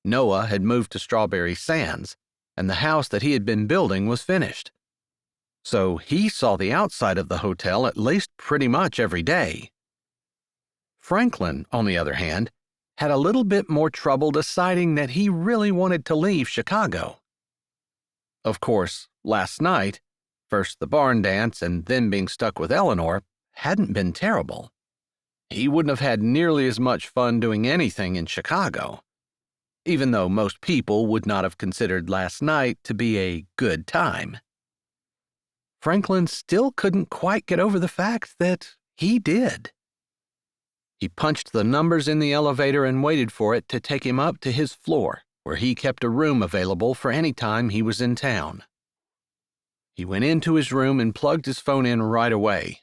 Noah had moved to Strawberry Sands, and the house that he had been building was finished. So he saw the outside of the hotel at least pretty much every day. Franklin, on the other hand, had a little bit more trouble deciding that he really wanted to leave Chicago. Of course, last night, first the barn dance and then being stuck with Eleanor, hadn't been terrible. He wouldn't have had nearly as much fun doing anything in Chicago, even though most people would not have considered last night to be a good time. Franklin still couldn't quite get over the fact that he did. He punched the numbers in the elevator and waited for it to take him up to his floor, where he kept a room available for any time he was in town. He went into his room and plugged his phone in right away.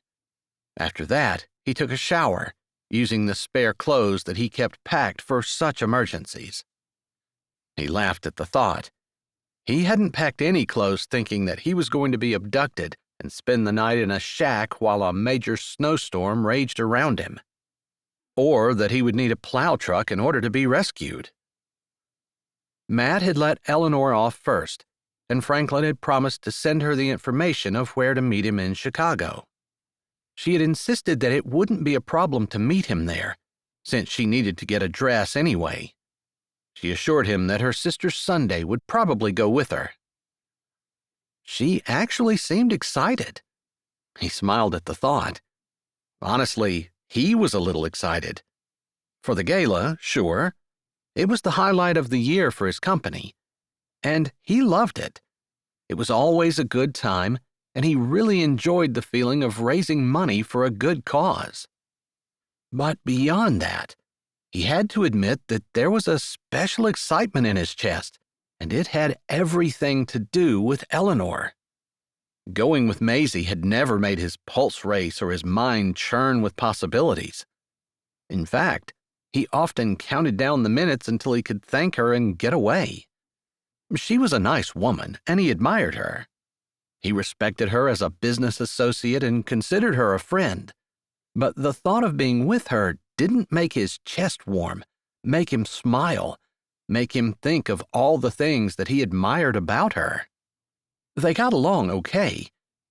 After that, he took a shower, using the spare clothes that he kept packed for such emergencies. He laughed at the thought. He hadn't packed any clothes thinking that he was going to be abducted and spend the night in a shack while a major snowstorm raged around him, or that he would need a plow truck in order to be rescued. Matt had let Eleanor off first, and Franklin had promised to send her the information of where to meet him in Chicago. She had insisted that it wouldn't be a problem to meet him there, since she needed to get a dress anyway. She assured him that her sister Sunday would probably go with her. She actually seemed excited. He smiled at the thought. Honestly, he was a little excited. For the gala, sure. It was the highlight of the year for his company, and he loved it. It was always a good time, and he really enjoyed the feeling of raising money for a good cause. But beyond that, he had to admit that there was a special excitement in his chest, and it had everything to do with Eleanor. Going with Maisie had never made his pulse race or his mind churn with possibilities. In fact, he often counted down the minutes until he could thank her and get away. She was a nice woman, and he admired her. He respected her as a business associate and considered her a friend, but the thought of being with her didn't make his chest warm, make him smile, make him think of all the things that he admired about her. They got along okay,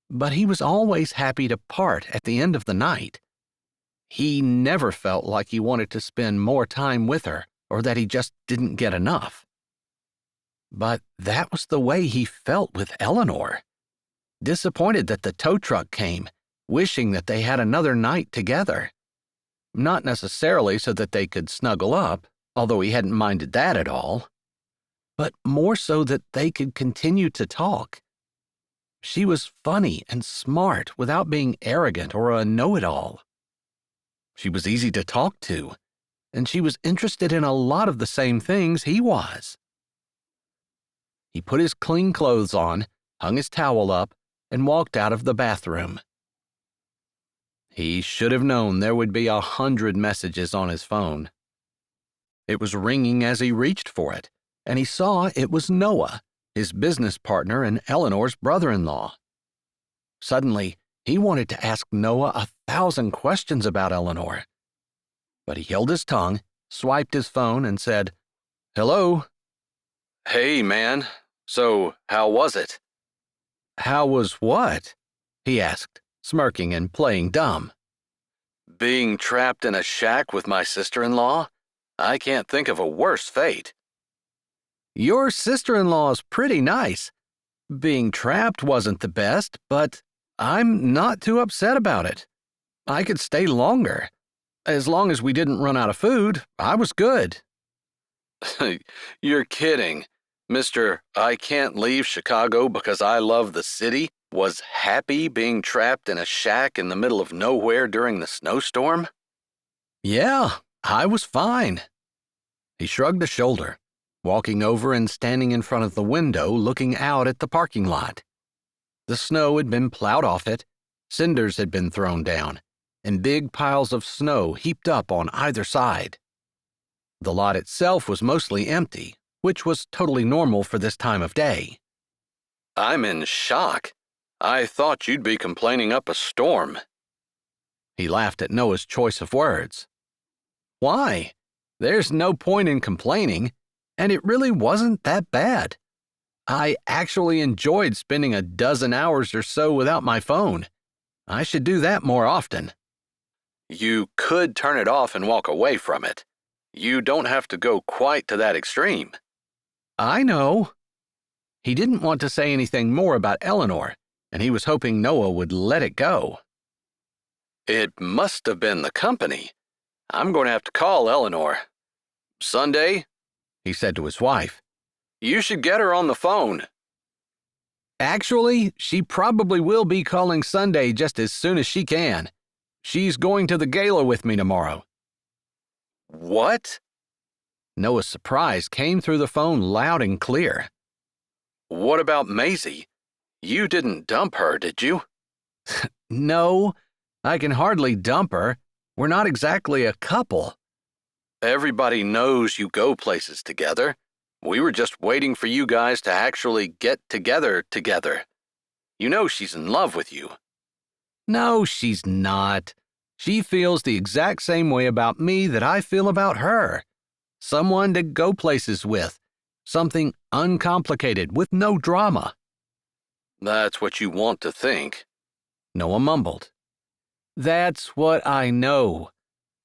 but he was always happy to part at the end of the night. He never felt like he wanted to spend more time with her or that he just didn't get enough. But that was the way he felt with Eleanor. Disappointed that the tow truck came, wishing that they had another night together. Not necessarily so that they could snuggle up, although he hadn't minded that at all, but more so that they could continue to talk. She was funny and smart without being arrogant or a know-it-all. She was easy to talk to, and she was interested in a lot of the same things he was. He put his clean clothes on, hung his towel up, and walked out of the bathroom. He should have known there would be 100 messages on his phone. It was ringing as he reached for it, and he saw it was Noah, his business partner and Eleanor's brother-in-law. Suddenly, he wanted to ask Noah 1,000 questions about Eleanor, but he held his tongue, swiped his phone, and said, "Hello?" "Hey, man. So, how was it?" "How was what?" he asked, smirking and playing dumb. "Being trapped in a shack with my sister-in-law? I can't think of a worse fate." "Your sister-in-law's pretty nice. Being trapped wasn't the best, but I'm not too upset about it. I could stay longer. As long as we didn't run out of food, I was good." "You're kidding. Mr. I can't leave Chicago because I love the city was happy being trapped in a shack in the middle of nowhere during the snowstorm?" "Yeah, I was fine." He shrugged a shoulder, walking over and standing in front of the window looking out at the parking lot. The snow had been plowed off it, cinders had been thrown down, and big piles of snow heaped up on either side. The lot itself was mostly empty, which was totally normal for this time of day. "I'm in shock. I thought you'd be complaining up a storm." He laughed at Noah's choice of words. "Why? There's no point in complaining, and it really wasn't that bad. I actually enjoyed spending a dozen hours or so without my phone. I should do that more often." "You could turn it off and walk away from it. You don't have to go quite to that extreme." "I know." He didn't want to say anything more about Eleanor, and he was hoping Noah would let it go. "It must have been the company. I'm going to have to call Eleanor. Sunday," he said to his wife, "you should get her on the phone." "Actually, she probably will be calling Sunday just as soon as she can. She's going to the gala with me tomorrow." "What?" Noah's surprise came through the phone loud and clear. "What about Maisie? You didn't dump her, did you?" "No, I can hardly dump her. We're not exactly a couple." "Everybody knows you go places together. We were just waiting for you guys to actually get together. You know she's in love with you." "No, she's not. She feels the exact same way about me that I feel about her. Someone to go places with. Something uncomplicated with no drama." "That's what you want to think," Noah mumbled. "That's what I know.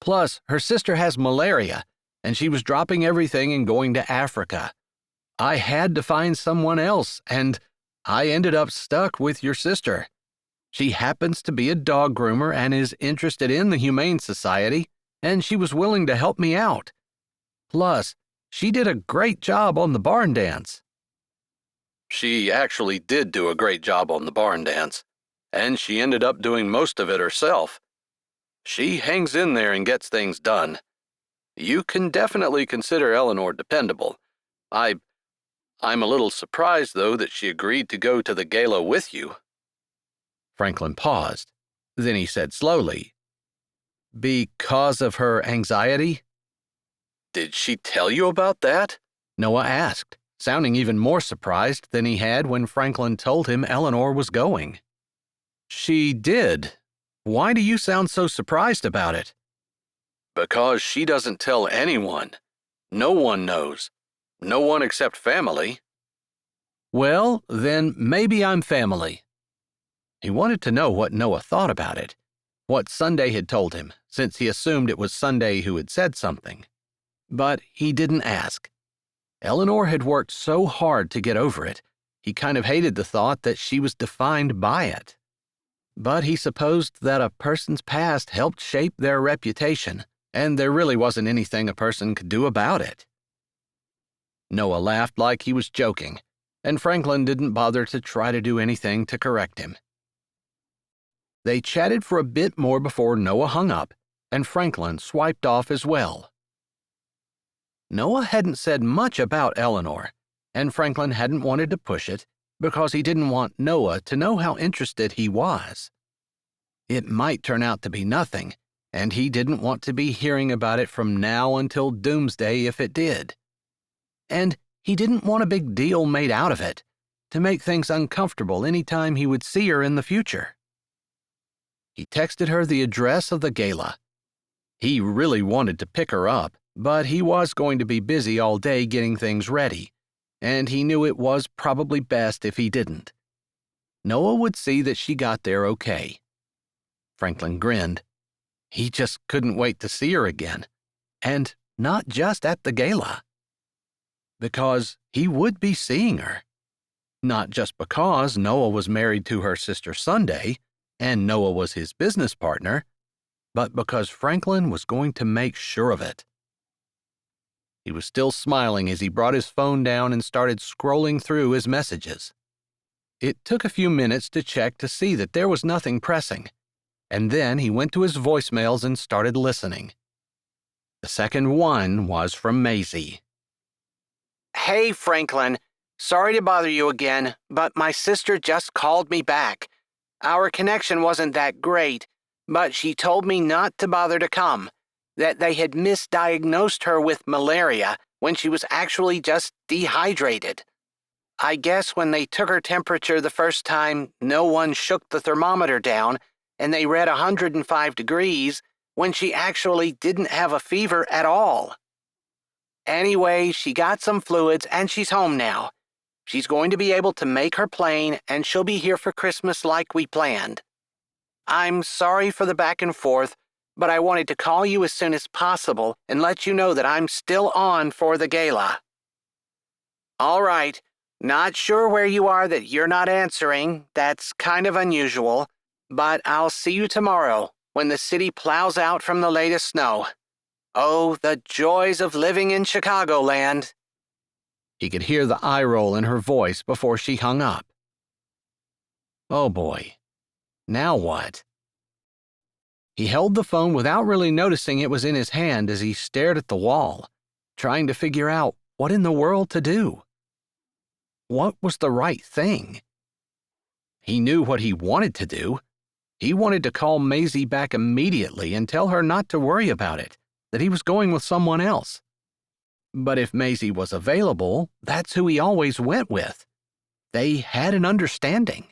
Plus, her sister has malaria, and she was dropping everything and going to Africa. I had to find someone else, and I ended up stuck with your sister. She happens to be a dog groomer and is interested in the Humane Society, and she was willing to help me out. Plus, she did a great job on the barn dance." "She actually did do a great job on the barn dance, and she ended up doing most of it herself. She hangs in there and gets things done. You can definitely consider Eleanor dependable. I'm a little surprised, though, that she agreed to go to the gala with you." Franklin paused. Then he said slowly, "Because of her anxiety?" "Did she tell you about that?" Noah asked, sounding even more surprised than he had when Franklin told him Eleanor was going. "She did. Why do you sound so surprised about it?" "Because she doesn't tell anyone. No one knows. No one except family." "Well, then maybe I'm family." He wanted to know what Noah thought about it, what Sunday had told him, since he assumed it was Sunday who had said something. But he didn't ask. Eleanor had worked so hard to get over it, he kind of hated the thought that she was defined by it. But he supposed that a person's past helped shape their reputation, and there really wasn't anything a person could do about it. Noah laughed like he was joking, and Franklin didn't bother to try to do anything to correct him. They chatted for a bit more before Noah hung up, and Franklin swiped off as well. Noah hadn't said much about Eleanor, and Franklin hadn't wanted to push it because he didn't want Noah to know how interested he was. It might turn out to be nothing, and he didn't want to be hearing about it from now until doomsday if it did. And he didn't want a big deal made out of it, to make things uncomfortable any time he would see her in the future. He texted her the address of the gala. He really wanted to pick her up, But he was going to be busy all day getting things ready, and he knew it was probably best if he didn't. Noah would see that she got there okay. Franklin grinned. He just couldn't wait to see her again, and not just at the gala. Because he would be seeing her. Not just because Noah was married to her sister Sunday, and Noah was his business partner, but because Franklin was going to make sure of it. He was still smiling as he brought his phone down and started scrolling through his messages. It took a few minutes to check to see that there was nothing pressing, and then he went to his voicemails and started listening. The second one was from Maisie. Hey, Franklin. Sorry to bother you again, but my sister just called me back. Our connection wasn't that great, but she told me not to bother to come, that they had misdiagnosed her with malaria when she was actually just dehydrated. I guess when they took her temperature the first time, no one shook the thermometer down, and they read 105 degrees when she actually didn't have a fever at all. Anyway, she got some fluids and she's home now. She's going to be able to make her plane and she'll be here for Christmas like we planned. I'm sorry for the back and forth, but I wanted to call you as soon as possible and let you know that I'm still on for the gala. All right, not sure where you are that you're not answering. That's kind of unusual, but I'll see you tomorrow when the city plows out from the latest snow. Oh, the joys of living in Chicagoland. He could hear the eye roll in her voice before she hung up. Oh boy, now what? He held the phone without really noticing it was in his hand as he stared at the wall, trying to figure out what in the world to do. What was the right thing? He knew what he wanted to do. He wanted to call Maisie back immediately and tell her not to worry about it, that he was going with someone else. But if Maisie was available, that's who he always went with. They had an understanding.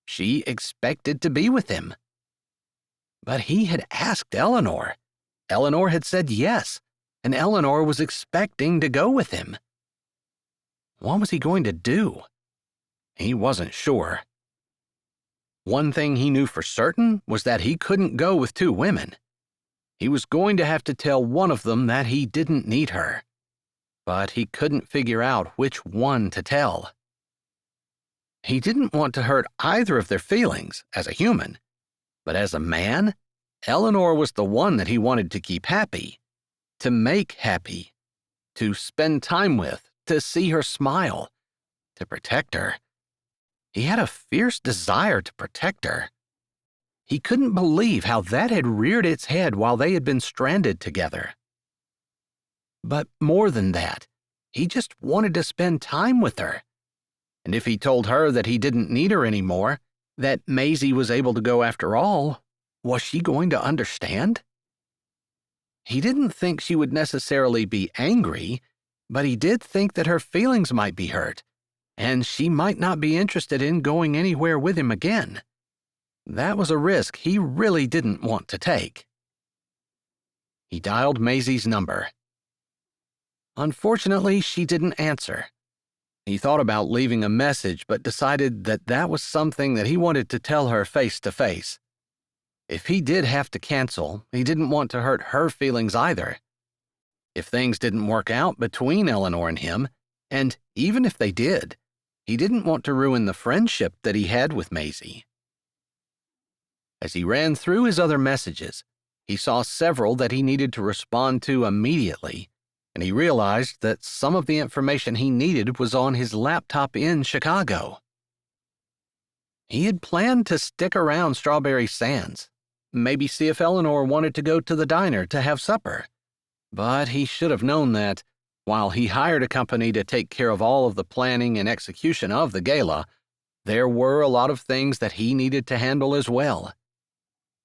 She expected to be with him. But he had asked Eleanor. Eleanor had said yes, and Eleanor was expecting to go with him. What was he going to do? He wasn't sure. One thing he knew for certain was that he couldn't go with two women. He was going to have to tell one of them that he didn't need her. But he couldn't figure out which one to tell. He didn't want to hurt either of their feelings as a human, but as a man, Eleanor was the one that he wanted to keep happy, to make happy, to spend time with, to see her smile, to protect her. He had a fierce desire to protect her. He couldn't believe how that had reared its head while they had been stranded together. But more than that, he just wanted to spend time with her. And if he told her that he didn't need her anymore, that Maisie was able to go after all, was she going to understand? He didn't think she would necessarily be angry, but he did think that her feelings might be hurt, and she might not be interested in going anywhere with him again. That was a risk he really didn't want to take. He dialed Maisie's number. Unfortunately, she didn't answer. He thought about leaving a message, but decided that that was something that he wanted to tell her face to face. If he did have to cancel, he didn't want to hurt her feelings either. If things didn't work out between Eleanor and him, and even if they did, he didn't want to ruin the friendship that he had with Maisie. As he ran through his other messages, he saw several that he needed to respond to immediately, and he realized that some of the information he needed was on his laptop in Chicago. He had planned to stick around Strawberry Sands, maybe see if Eleanor wanted to go to the diner to have supper. But he should have known that, while he hired a company to take care of all of the planning and execution of the gala, there were a lot of things that he needed to handle as well.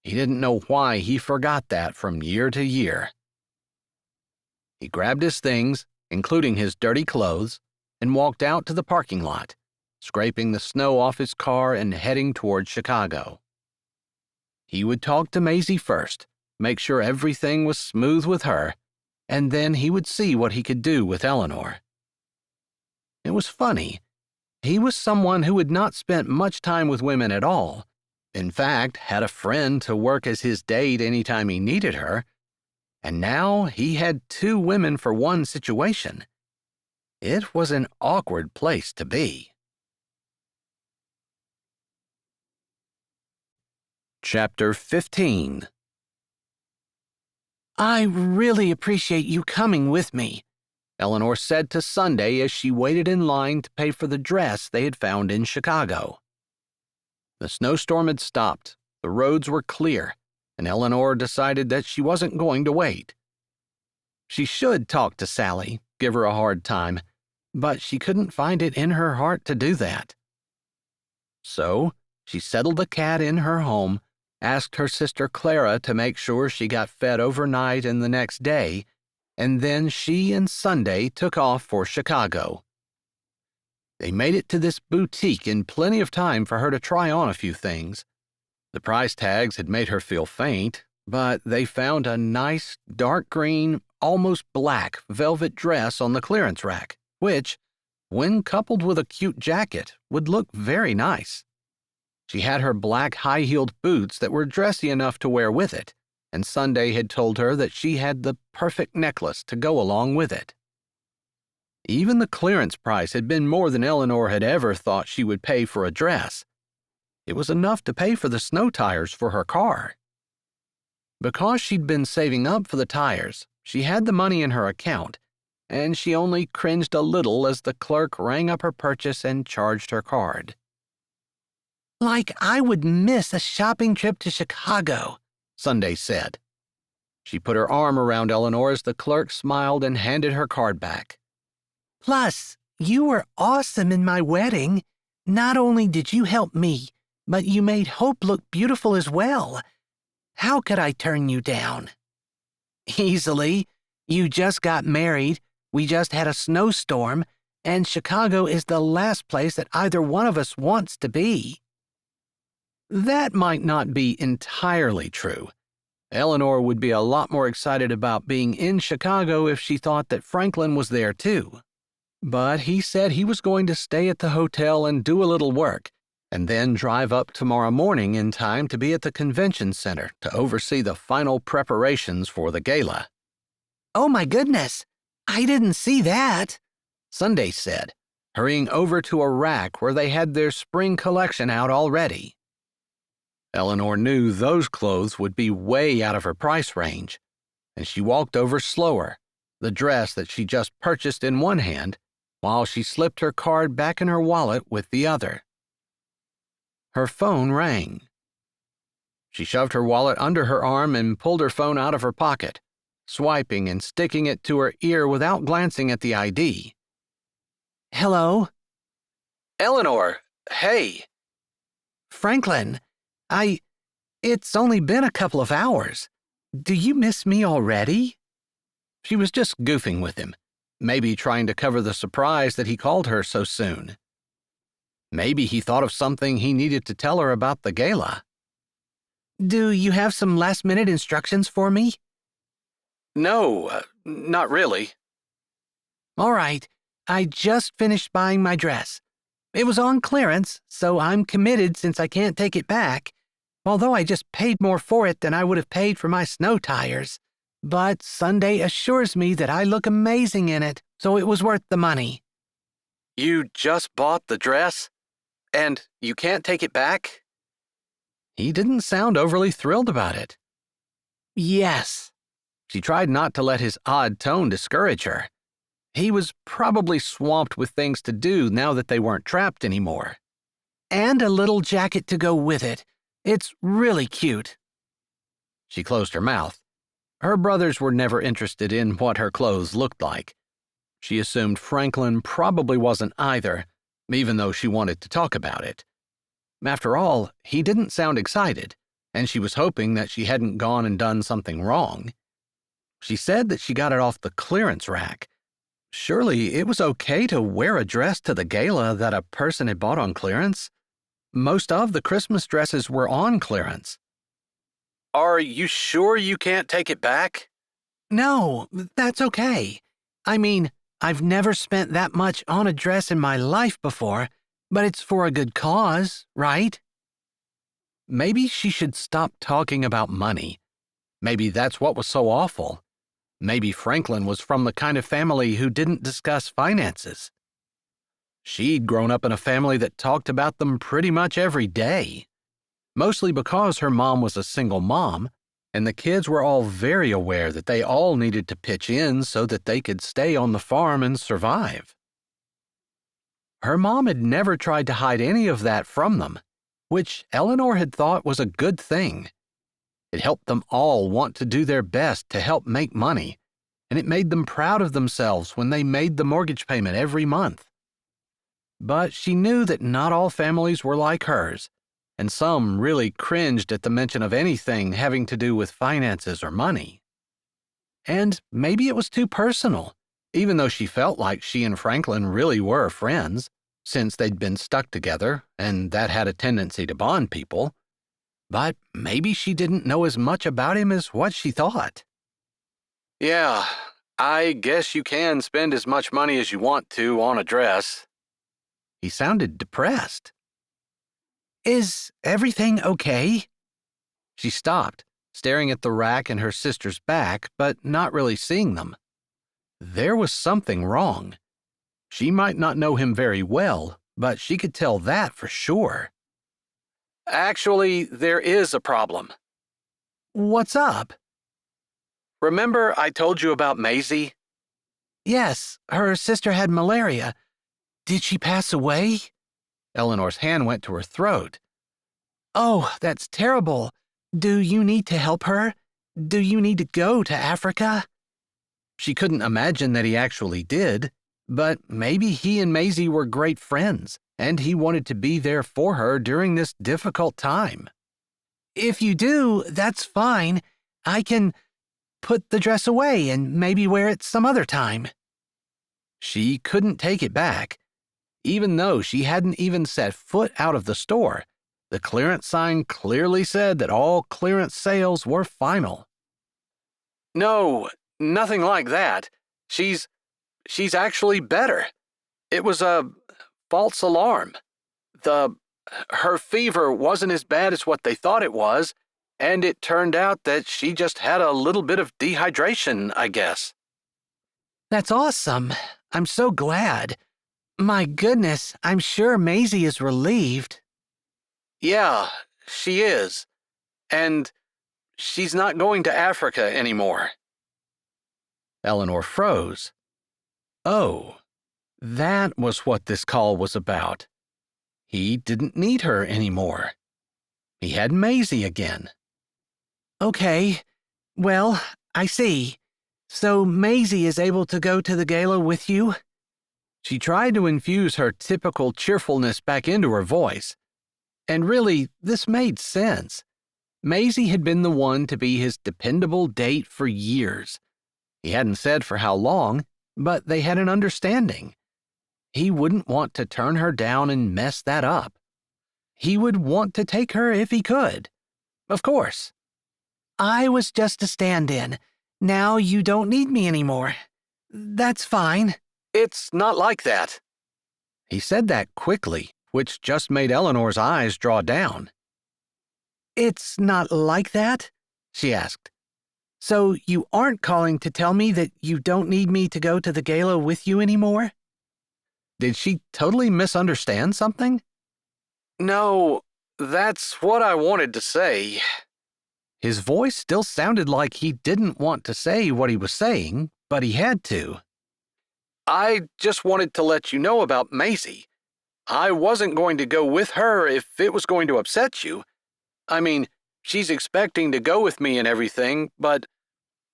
He didn't know why he forgot that from year to year. He grabbed his things, including his dirty clothes, and walked out to the parking lot, scraping the snow off his car and heading toward Chicago. He would talk to Maisie first, make sure everything was smooth with her, and then he would see what he could do with Eleanor. It was funny. He was someone who had not spent much time with women at all. In fact, had a friend to work as his date anytime he needed her. And now he had 2 women for one situation. It was an awkward place to be. Chapter 15. I really appreciate you coming with me, Eleanor said to Sunday as she waited in line to pay for the dress they had found in Chicago. The snowstorm had stopped, the roads were clear, and Eleanor decided that she wasn't going to wait. She should talk to Sally, give her a hard time, but she couldn't find it in her heart to do that. So, she settled the cat in her home, asked her sister Clara to make sure she got fed overnight and the next day, and then she and Sunday took off for Chicago. They made it to this boutique in plenty of time for her to try on a few things. The price tags had made her feel faint, but they found a nice, dark green, almost black velvet dress on the clearance rack, which, when coupled with a cute jacket, would look very nice. She had her black high-heeled boots that were dressy enough to wear with it, and Sunday had told her that she had the perfect necklace to go along with it. Even the clearance price had been more than Eleanor had ever thought she would pay for a dress. It was enough to pay for the snow tires for her car. Because she'd been saving up for the tires, she had the money in her account, and she only cringed a little as the clerk rang up her purchase and charged her card. Like I would miss a shopping trip to Chicago, Sunday said. She put her arm around Eleanor as the clerk smiled and handed her card back. Plus, you were awesome in my wedding. Not only did you help me, but you made Hope look beautiful as well. How could I turn you down? Easily. You just got married, we just had a snowstorm, and Chicago is the last place that either one of us wants to be. That might not be entirely true. Eleanor would be a lot more excited about being in Chicago if she thought that Franklin was there too. But he said he was going to stay at the hotel and do a little work, and then drive up tomorrow morning in time to be at the convention center to oversee the final preparations for the gala. Oh my goodness, I didn't see that, Sunday said, hurrying over to a rack where they had their spring collection out already. Eleanor knew those clothes would be way out of her price range, and she walked over slower, the dress that she just purchased in one hand, while she slipped her card back in her wallet with the other. Her phone rang. She shoved her wallet under her arm and pulled her phone out of her pocket, swiping and sticking it to her ear without glancing at the ID. Hello? Eleanor, hey. Franklin, it's only been a couple of hours. Do you miss me already? She was just goofing with him, maybe trying to cover the surprise that he called her so soon. Maybe he thought of something he needed to tell her about the gala. Do you have some last-minute instructions for me? No, not really. All right, I just finished buying my dress. It was on clearance, so I'm committed since I can't take it back, although I just paid more for it than I would have paid for my snow tires. But Sunday assures me that I look amazing in it, so it was worth the money. You just bought the dress? And you can't take it back? He didn't sound overly thrilled about it. Yes. She tried not to let his odd tone discourage her. He was probably swamped with things to do now that they weren't trapped anymore. And a little jacket to go with it. It's really cute. She closed her mouth. Her brothers were never interested in what her clothes looked like. She assumed Franklin probably wasn't either, even though she wanted to talk about it. After all, he didn't sound excited, and she was hoping that she hadn't gone and done something wrong. She said that she got it off the clearance rack. Surely it was okay to wear a dress to the gala that a person had bought on clearance? Most of the Christmas dresses were on clearance. Are you sure you can't take it back? No, that's okay. I mean, I've never spent that much on a dress in my life before, but it's for a good cause, right? Maybe she should stop talking about money. Maybe that's what was so awful. Maybe Franklin was from the kind of family who didn't discuss finances. She'd grown up in a family that talked about them pretty much every day, mostly because her mom was a single mom, and the kids were all very aware that they all needed to pitch in so that they could stay on the farm and survive. Her mom had never tried to hide any of that from them, which Eleanor had thought was a good thing. It helped them all want to do their best to help make money, and it made them proud of themselves when they made the mortgage payment every month. But she knew that not all families were like hers, and some really cringed at the mention of anything having to do with finances or money. And maybe it was too personal, even though she felt like she and Franklin really were friends, since they'd been stuck together, and that had a tendency to bond people. But maybe she didn't know as much about him as what she thought. Yeah, I guess you can spend as much money as you want to on a dress. He sounded depressed. Is everything okay? She stopped, staring at the rack and her sister's back, but not really seeing them. There was something wrong. She might not know him very well, but she could tell that for sure. Actually, there is a problem. What's up? Remember I told you about Maisie? Yes, her sister had malaria. Did she pass away? Eleanor's hand went to her throat. Oh, that's terrible. Do you need to help her? Do you need to go to Africa? She couldn't imagine that he actually did, but maybe he and Maisie were great friends, and he wanted to be there for her during this difficult time. If you do, that's fine. I can put the dress away and maybe wear it some other time. She couldn't take it back. Even though she hadn't even set foot out of the store, the clearance sign clearly said that all clearance sales were final. No, nothing like that. She's actually better. It was a false alarm. Her fever wasn't as bad as what they thought it was, and it turned out that she just had a little bit of dehydration, I guess. That's awesome. I'm so glad. My goodness, I'm sure Maisie is relieved. Yeah, she is. And she's not going to Africa anymore. Eleanor froze. Oh, that was what this call was about. He didn't need her anymore. He had Maisie again. Okay, well, I see. So Maisie is able to go to the gala with you? She tried to infuse her typical cheerfulness back into her voice. And really, this made sense. Maisie had been the one to be his dependable date for years. He hadn't said for how long, but they had an understanding. He wouldn't want to turn her down and mess that up. He would want to take her if he could. Of course. I was just a stand-in. Now you don't need me anymore. That's fine. It's not like that. He said that quickly, which just made Eleanor's eyes draw down. It's not like that? She asked. So you aren't calling to tell me that you don't need me to go to the gala with you anymore? Did she totally misunderstand something? No, that's what I wanted to say. His voice still sounded like he didn't want to say what he was saying, but he had to. I just wanted to let you know about Maisie. I wasn't going to go with her if it was going to upset you. I mean, she's expecting to go with me and everything, but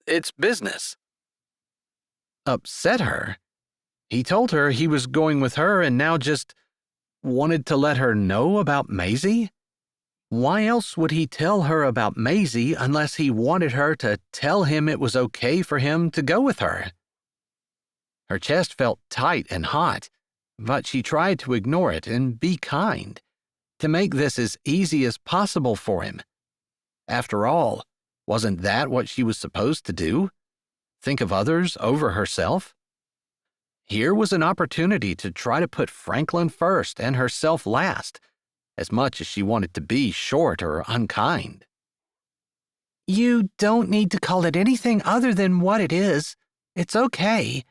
it's business. Upset her? He told her he was going with her and now just wanted to let her know about Maisie? Why else would he tell her about Maisie unless he wanted her to tell him it was okay for him to go with her? Her chest felt tight and hot, but she tried to ignore it and be kind, to make this as easy as possible for him. After all, wasn't that what she was supposed to do? Think of others over herself? Here was an opportunity to try to put Franklin first and herself last, as much as she wanted to be short or unkind. You don't need to call it anything other than what it is. It's okay.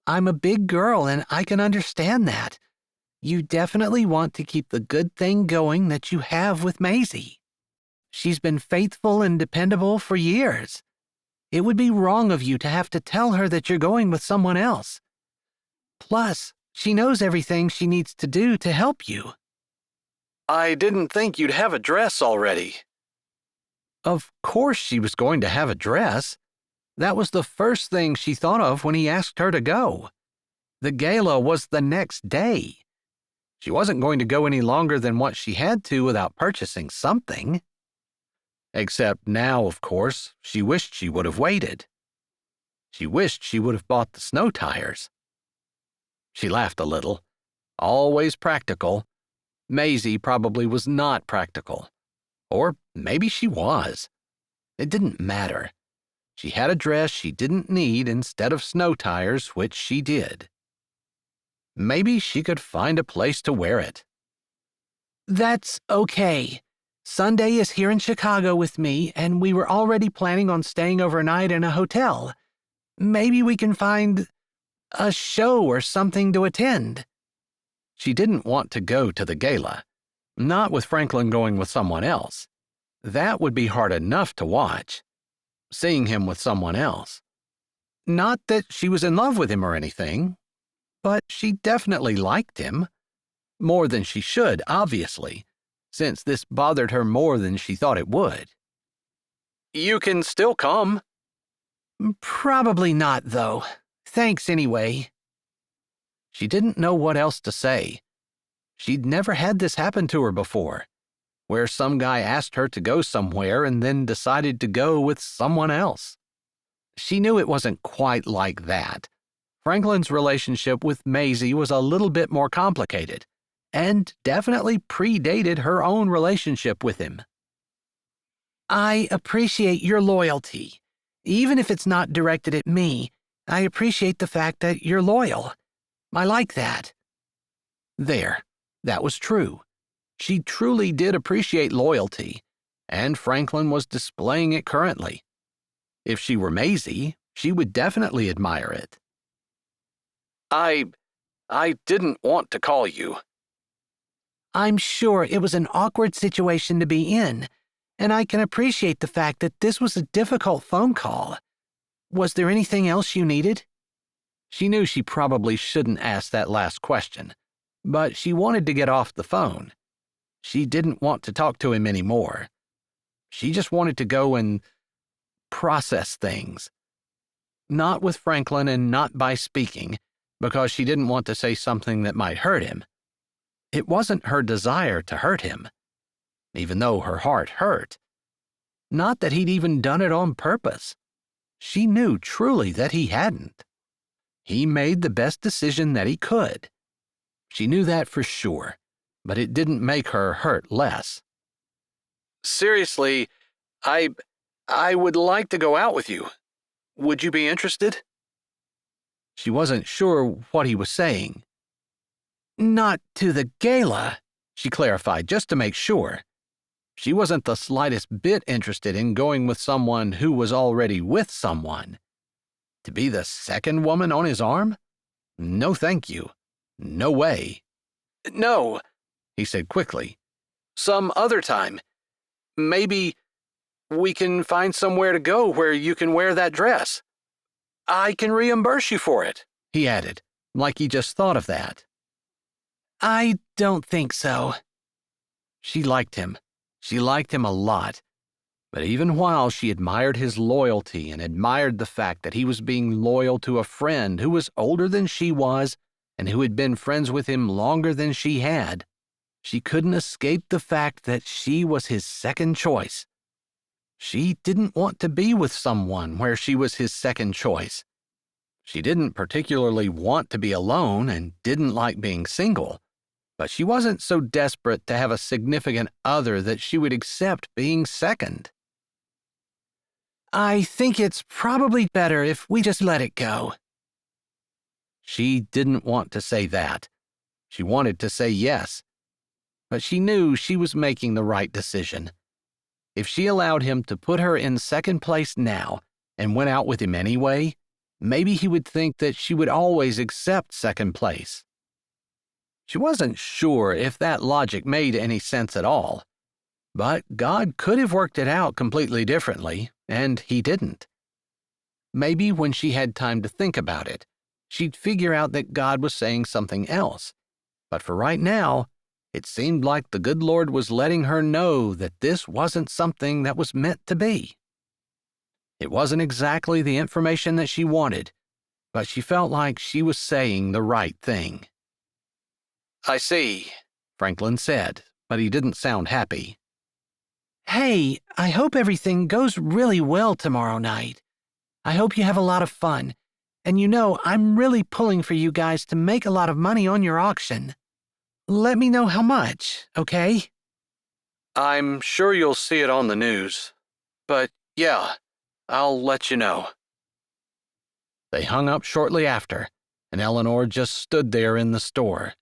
I'm a big girl and I can understand that. You definitely want to keep the good thing going that you have with Maisie. She's been faithful and dependable for years. It would be wrong of you to have to tell her that you're going with someone else. Plus, she knows everything she needs to do to help you. I didn't think you'd have a dress already. Of course she was going to have a dress. That was the first thing she thought of when he asked her to go. The gala was the next day. She wasn't going to go any longer than what she had to without purchasing something. Except now, of course, she wished she would have waited. She wished she would have bought the snow tires. She laughed a little. Always practical. Maisie probably was not practical. Or maybe she was. It didn't matter. She had a dress she didn't need instead of snow tires, which she did. Maybe she could find a place to wear it. That's okay. Sunday is here in Chicago with me, and we were already planning on staying overnight in a hotel. Maybe we can find a show or something to attend. She didn't want to go to the gala, not with Franklin going with someone else. That would be hard enough to watch, seeing him with someone else. Not that she was in love with him or anything, but she definitely liked him. More than she should, obviously, since this bothered her more than she thought it would. You can still come. Probably not, though. Thanks anyway. She didn't know what else to say. She'd never had this happen to her before, where some guy asked her to go somewhere and then decided to go with someone else. She knew it wasn't quite like that. Franklin's relationship with Maisie was a little bit more complicated, and definitely predated her own relationship with him. I appreciate your loyalty. Even if it's not directed at me, I appreciate the fact that you're loyal. I like that. There, that was true. She truly did appreciate loyalty, and Franklin was displaying it currently. If she were Maisie, she would definitely admire it. I didn't want to call you. I'm sure it was an awkward situation to be in, and I can appreciate the fact that this was a difficult phone call. Was there anything else you needed? She knew she probably shouldn't ask that last question, but she wanted to get off the phone. She didn't want to talk to him anymore. She just wanted to go and process things. Not with Franklin and not by speaking, because she didn't want to say something that might hurt him. It wasn't her desire to hurt him, even though her heart hurt. Not that he'd even done it on purpose. She knew truly that he hadn't. He made the best decision that he could. She knew that for sure, but it didn't make her hurt less. Seriously, I would like to go out with you. Would you be interested? She wasn't sure what he was saying. Not to the gala, she clarified just to make sure. She wasn't the slightest bit interested in going with someone who was already with someone. To be the second woman on his arm? No, thank you. No way. No, he said quickly. Some other time. Maybe we can find somewhere to go where you can wear that dress. I can reimburse you for it, he added, like he just thought of that. I don't think so. She liked him. She liked him a lot. But even while she admired his loyalty and admired the fact that he was being loyal to a friend who was older than she was and who had been friends with him longer than she had, she couldn't escape the fact that she was his second choice. She didn't want to be with someone where she was his second choice. She didn't particularly want to be alone and didn't like being single, but she wasn't so desperate to have a significant other that she would accept being second. I think it's probably better if we just let it go. She didn't want to say that. She wanted to say yes, but she knew she was making the right decision. If she allowed him to put her in second place now and went out with him anyway, maybe he would think that she would always accept second place. She wasn't sure if that logic made any sense at all, but God could have worked it out completely differently, and he didn't. Maybe when she had time to think about it, she'd figure out that God was saying something else. But for right now, it seemed like the good Lord was letting her know that this wasn't something that was meant to be. It wasn't exactly the information that she wanted, but she felt like she was saying the right thing. "I see," Franklin said, but he didn't sound happy. Hey, I hope everything goes really well tomorrow night. I hope you have a lot of fun. And I'm really pulling for you guys to make a lot of money on your auction. Let me know how much, okay? "I'm sure you'll see it on the news. But yeah, I'll let you know." They hung up shortly after, and Eleanor just stood there in the store.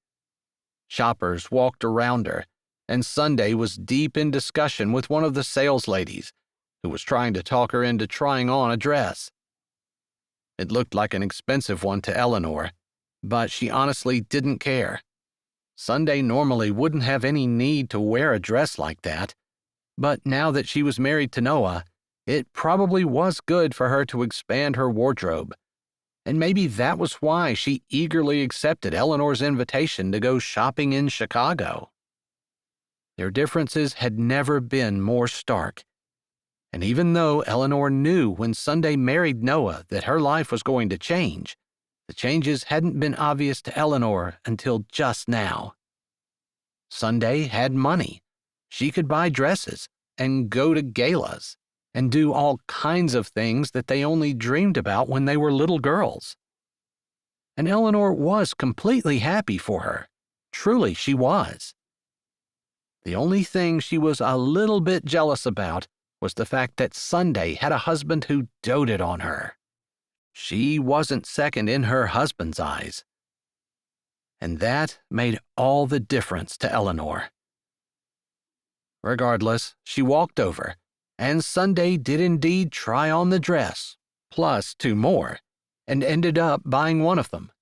Shoppers walked around her, and Sunday was deep in discussion with one of the sales ladies, who was trying to talk her into trying on a dress. It looked like an expensive one to Eleanor, but she honestly didn't care. Sunday normally wouldn't have any need to wear a dress like that, but now that she was married to Noah, it probably was good for her to expand her wardrobe. And maybe that was why she eagerly accepted Eleanor's invitation to go shopping in Chicago. Their differences had never been more stark. And even though Eleanor knew when Sunday married Noah that her life was going to change, the changes hadn't been obvious to Eleanor until just now. Sunday had money. She could buy dresses and go to galas and do all kinds of things that they only dreamed about when they were little girls. And Eleanor was completely happy for her. Truly, she was. The only thing she was a little bit jealous about was the fact that Sunday had a husband who doted on her. She wasn't second in her husband's eyes. And that made all the difference to Eleanor. Regardless, she walked over, and Sunday did indeed try on the dress, plus 2 more, and ended up buying one of them.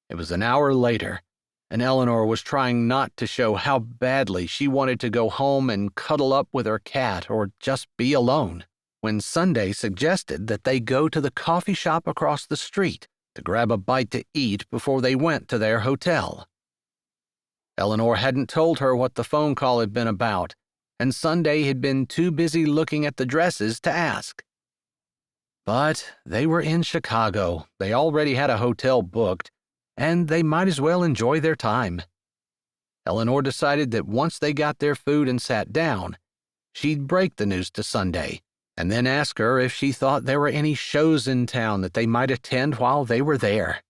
It was an hour later, and Eleanor was trying not to show how badly she wanted to go home and cuddle up with her cat or just be alone, when Sunday suggested that they go to the coffee shop across the street to grab a bite to eat before they went to their hotel. Eleanor hadn't told her what the phone call had been about, and Sunday had been too busy looking at the dresses to ask. But they were in Chicago, they already had a hotel booked, and they might as well enjoy their time. Eleanor decided that once they got their food and sat down, she'd break the news to Sunday, and then ask her if she thought there were any shows in town that they might attend while they were there.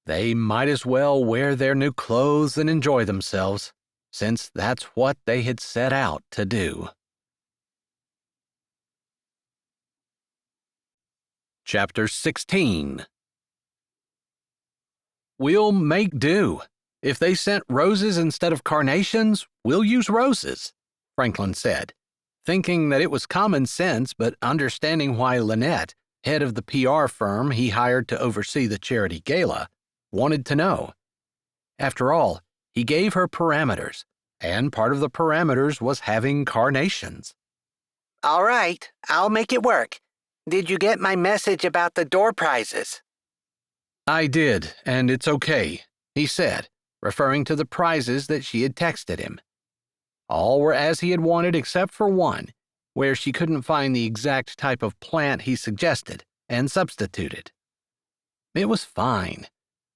They might as well wear their new clothes and enjoy themselves, since that's what they had set out to do. Chapter 16. "We'll make do. If they sent roses instead of carnations, we'll use roses," Franklin said, thinking that it was common sense, but understanding why Lynette, head of the PR firm he hired to oversee the charity gala, wanted to know. After all, he gave her parameters, and part of the parameters was having carnations. All right, I'll make it work. Did you get my message about the door prizes? "I did, and it's okay," he said, referring to the prizes that she had texted him. All were as he had wanted except for one, where she couldn't find the exact type of plant he suggested, and substituted. It was fine.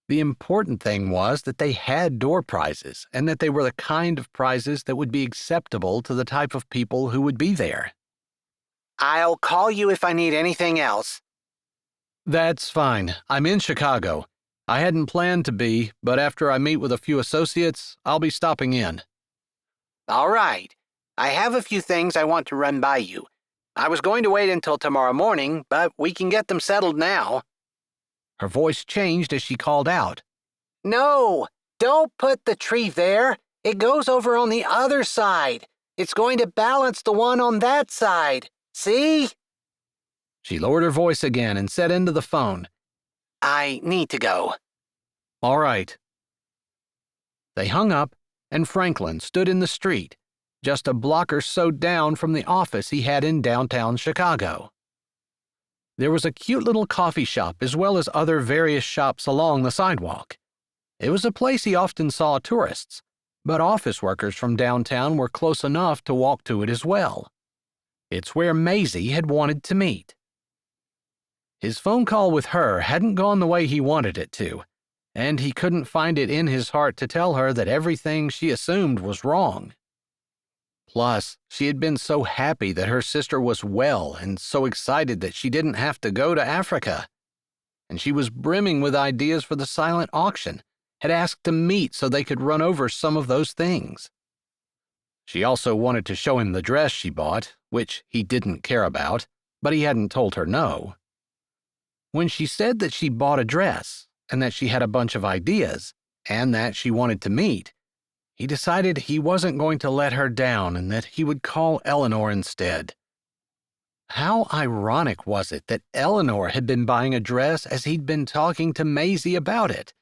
The important thing was that they had door prizes, and that they were the kind of prizes that would be acceptable to the type of people who would be there. I'll call you if I need anything else. "That's fine. I'm in Chicago. I hadn't planned to be, but after I meet with a few associates, I'll be stopping in." All right. I have a few things I want to run by you, I was going to wait until tomorrow morning, but we can get them settled now." Her voice changed as she called out, "No, don't put the tree there. It goes over on the other side. It's going to balance the one on that side. See?" She lowered her voice again and said into the phone, "I need to go." "All right." They hung up, and Franklin stood in the street, just a block or so down from the office he had in downtown Chicago. There was a cute little coffee shop as well as other various shops along the sidewalk. It was a place he often saw tourists, but office workers from downtown were close enough to walk to it as well. It's where Maisie had wanted to meet. His phone call with her hadn't gone the way he wanted it to, and he couldn't find it in his heart to tell her that everything she assumed was wrong. Plus, she had been so happy that her sister was well and so excited that she didn't have to go to Africa. And she was brimming with ideas for the silent auction, had asked to meet so they could run over some of those things. She also wanted to show him the dress she bought, which he didn't care about, but he hadn't told her no. When she said that she bought a dress, and that she had a bunch of ideas, and that she wanted to meet, he decided he wasn't going to let her down and that he would call Eleanor instead. How ironic was it that Eleanor had been buying a dress as he'd been talking to Maisie about it?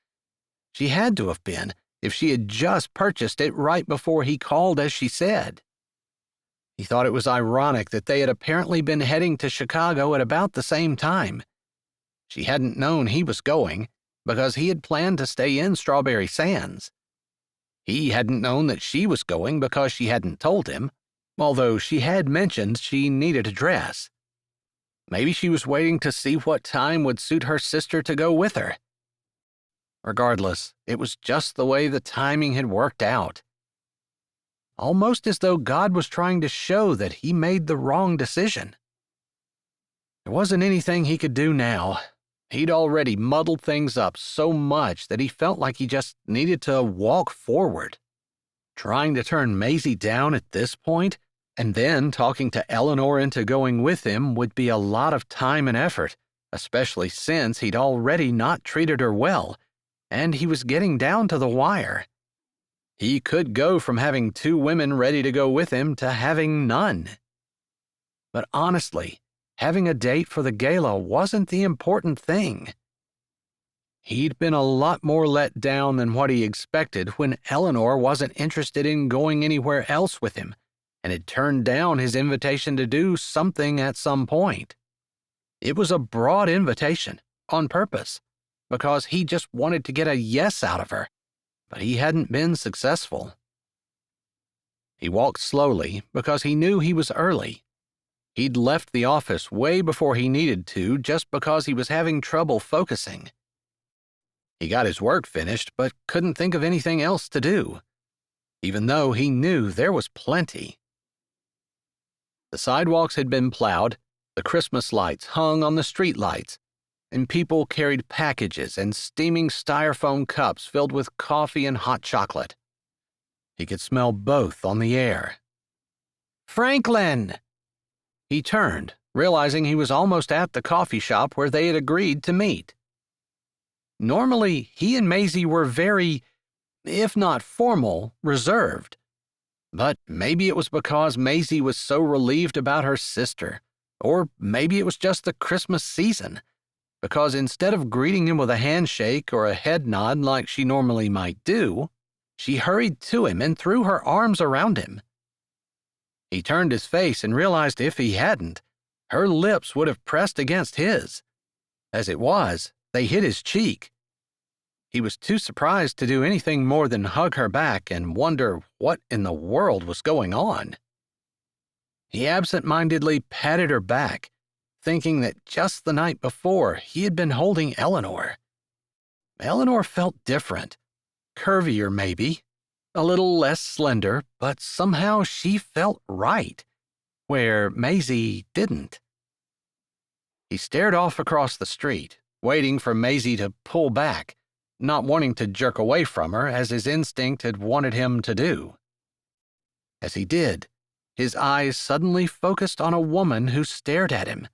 She had to have been, if she had just purchased it right before he called as she said. He thought it was ironic that they had apparently been heading to Chicago at about the same time. She hadn't known he was going, because he had planned to stay in Strawberry Sands. He hadn't known that she was going because she hadn't told him, although she had mentioned she needed a dress. Maybe she was waiting to see what time would suit her sister to go with her. Regardless, it was just the way the timing had worked out. Almost as though God was trying to show that he made the wrong decision. There wasn't anything he could do now. He'd already muddled things up so much that he felt like he just needed to walk forward. Trying to turn Maisie down at this point, and then talking to Eleanor into going with him would be a lot of time and effort, especially since he'd already not treated her well, and he was getting down to the wire. He could go from having 2 women ready to go with him to having none. But honestly, having a date for the gala wasn't the important thing. He'd been a lot more let down than what he expected when Eleanor wasn't interested in going anywhere else with him and had turned down his invitation to do something at some point. It was a broad invitation, on purpose, because he just wanted to get a yes out of her, but he hadn't been successful. He walked slowly because he knew he was early. He'd left the office way before he needed to just because he was having trouble focusing. He got his work finished but couldn't think of anything else to do, even though he knew there was plenty. The sidewalks had been plowed, the Christmas lights hung on the street lights, and people carried packages and steaming styrofoam cups filled with coffee and hot chocolate. He could smell both on the air. "Franklin!" He turned, realizing he was almost at the coffee shop where they had agreed to meet. Normally, he and Maisie were very, if not formal, reserved. But maybe it was because Maisie was so relieved about her sister, or maybe it was just the Christmas season, because instead of greeting him with a handshake or a head nod like she normally might do, she hurried to him and threw her arms around him. He turned his face and realized if he hadn't, her lips would have pressed against his. As it was, they hit his cheek. He was too surprised to do anything more than hug her back and wonder what in the world was going on. He absent-mindedly patted her back, thinking that just the night before he had been holding Eleanor. Eleanor felt different, curvier maybe, a little less slender, but somehow she felt right, where Maisie didn't. He stared off across the street, waiting for Maisie to pull back, not wanting to jerk away from her as his instinct had wanted him to do. As he did, his eyes suddenly focused on a woman who stared at him.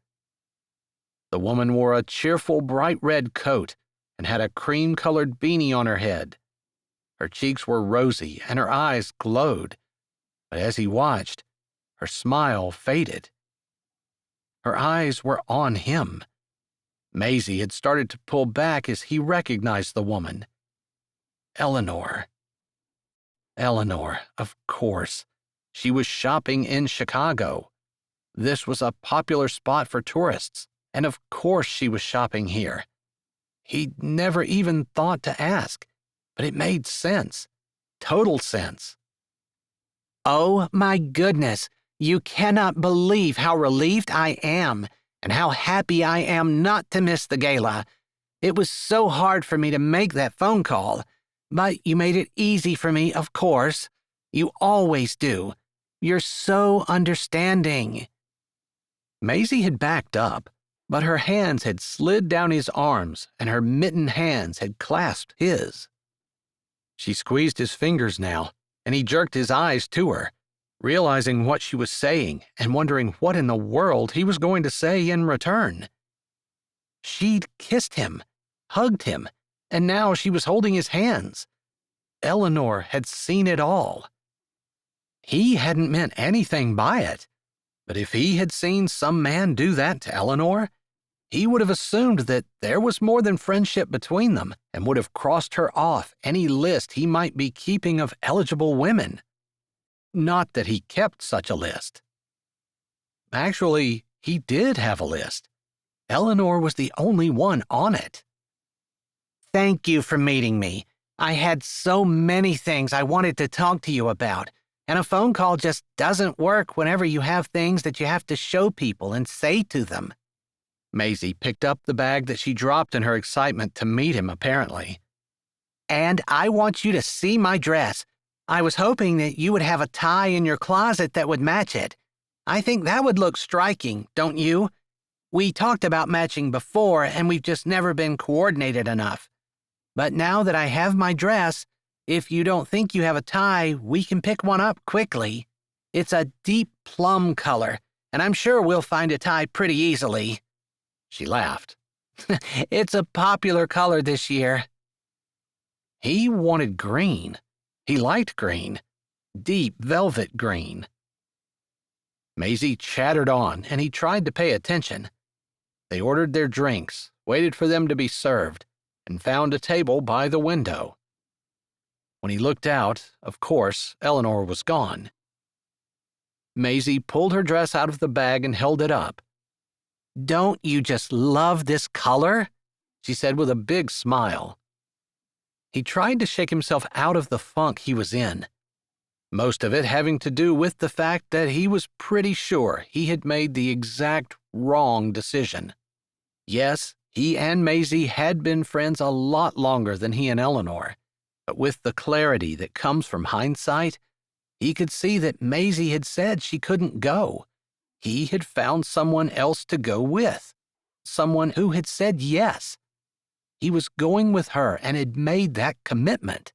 The woman wore a cheerful bright red coat and had a cream-colored beanie on her head. Her cheeks were rosy and her eyes glowed, but as he watched, her smile faded. Her eyes were on him. Maisie had started to pull back as he recognized the woman. Eleanor. Eleanor, of course. She was shopping in Chicago. This was a popular spot for tourists, and of course she was shopping here. He'd never even thought to ask, but it made sense. Total sense. Oh my goodness, you cannot believe how relieved I am and how happy I am not to miss the gala. It was so hard for me to make that phone call, but you made it easy for me, of course. You always do. You're so understanding. Maisie had backed up, but her hands had slid down his arms and her mittened hands had clasped his. She squeezed his fingers now, and he jerked his eyes to her, realizing what she was saying and wondering what in the world he was going to say in return. She'd kissed him, hugged him, and now she was holding his hands. Eleanor had seen it all. He hadn't meant anything by it, but if he had seen some man do that to Eleanor, he would have assumed that there was more than friendship between them and would have crossed her off any list he might be keeping of eligible women. Not that he kept such a list. Actually, he did have a list. Eleanor was the only one on it. Thank you for meeting me. I had so many things I wanted to talk to you about, and a phone call just doesn't work whenever you have things that you have to show people and say to them. Maisie picked up the bag that she dropped in her excitement to meet him, apparently. And I want you to see my dress. I was hoping that you would have a tie in your closet that would match it. I think that would look striking, don't you? We talked about matching before, and we've just never been coordinated enough. But now that I have my dress, if you don't think you have a tie, we can pick one up quickly. It's a deep plum color, and I'm sure we'll find a tie pretty easily. She laughed. It's a popular color this year. He wanted green. He liked green. Deep velvet green. Maisie chattered on, and he tried to pay attention. They ordered their drinks, waited for them to be served, and found a table by the window. When he looked out, of course, Eleanor was gone. Maisie pulled her dress out of the bag and held it up. Don't you just love this color? She said with a big smile. He tried to shake himself out of the funk he was in, most of it having to do with the fact that he was pretty sure he had made the exact wrong decision. Yes, he and Maisie had been friends a lot longer than he and Eleanor, but with the clarity that comes from hindsight, he could see that Maisie had said she couldn't go. He had found someone else to go with, someone who had said yes. He was going with her and had made that commitment.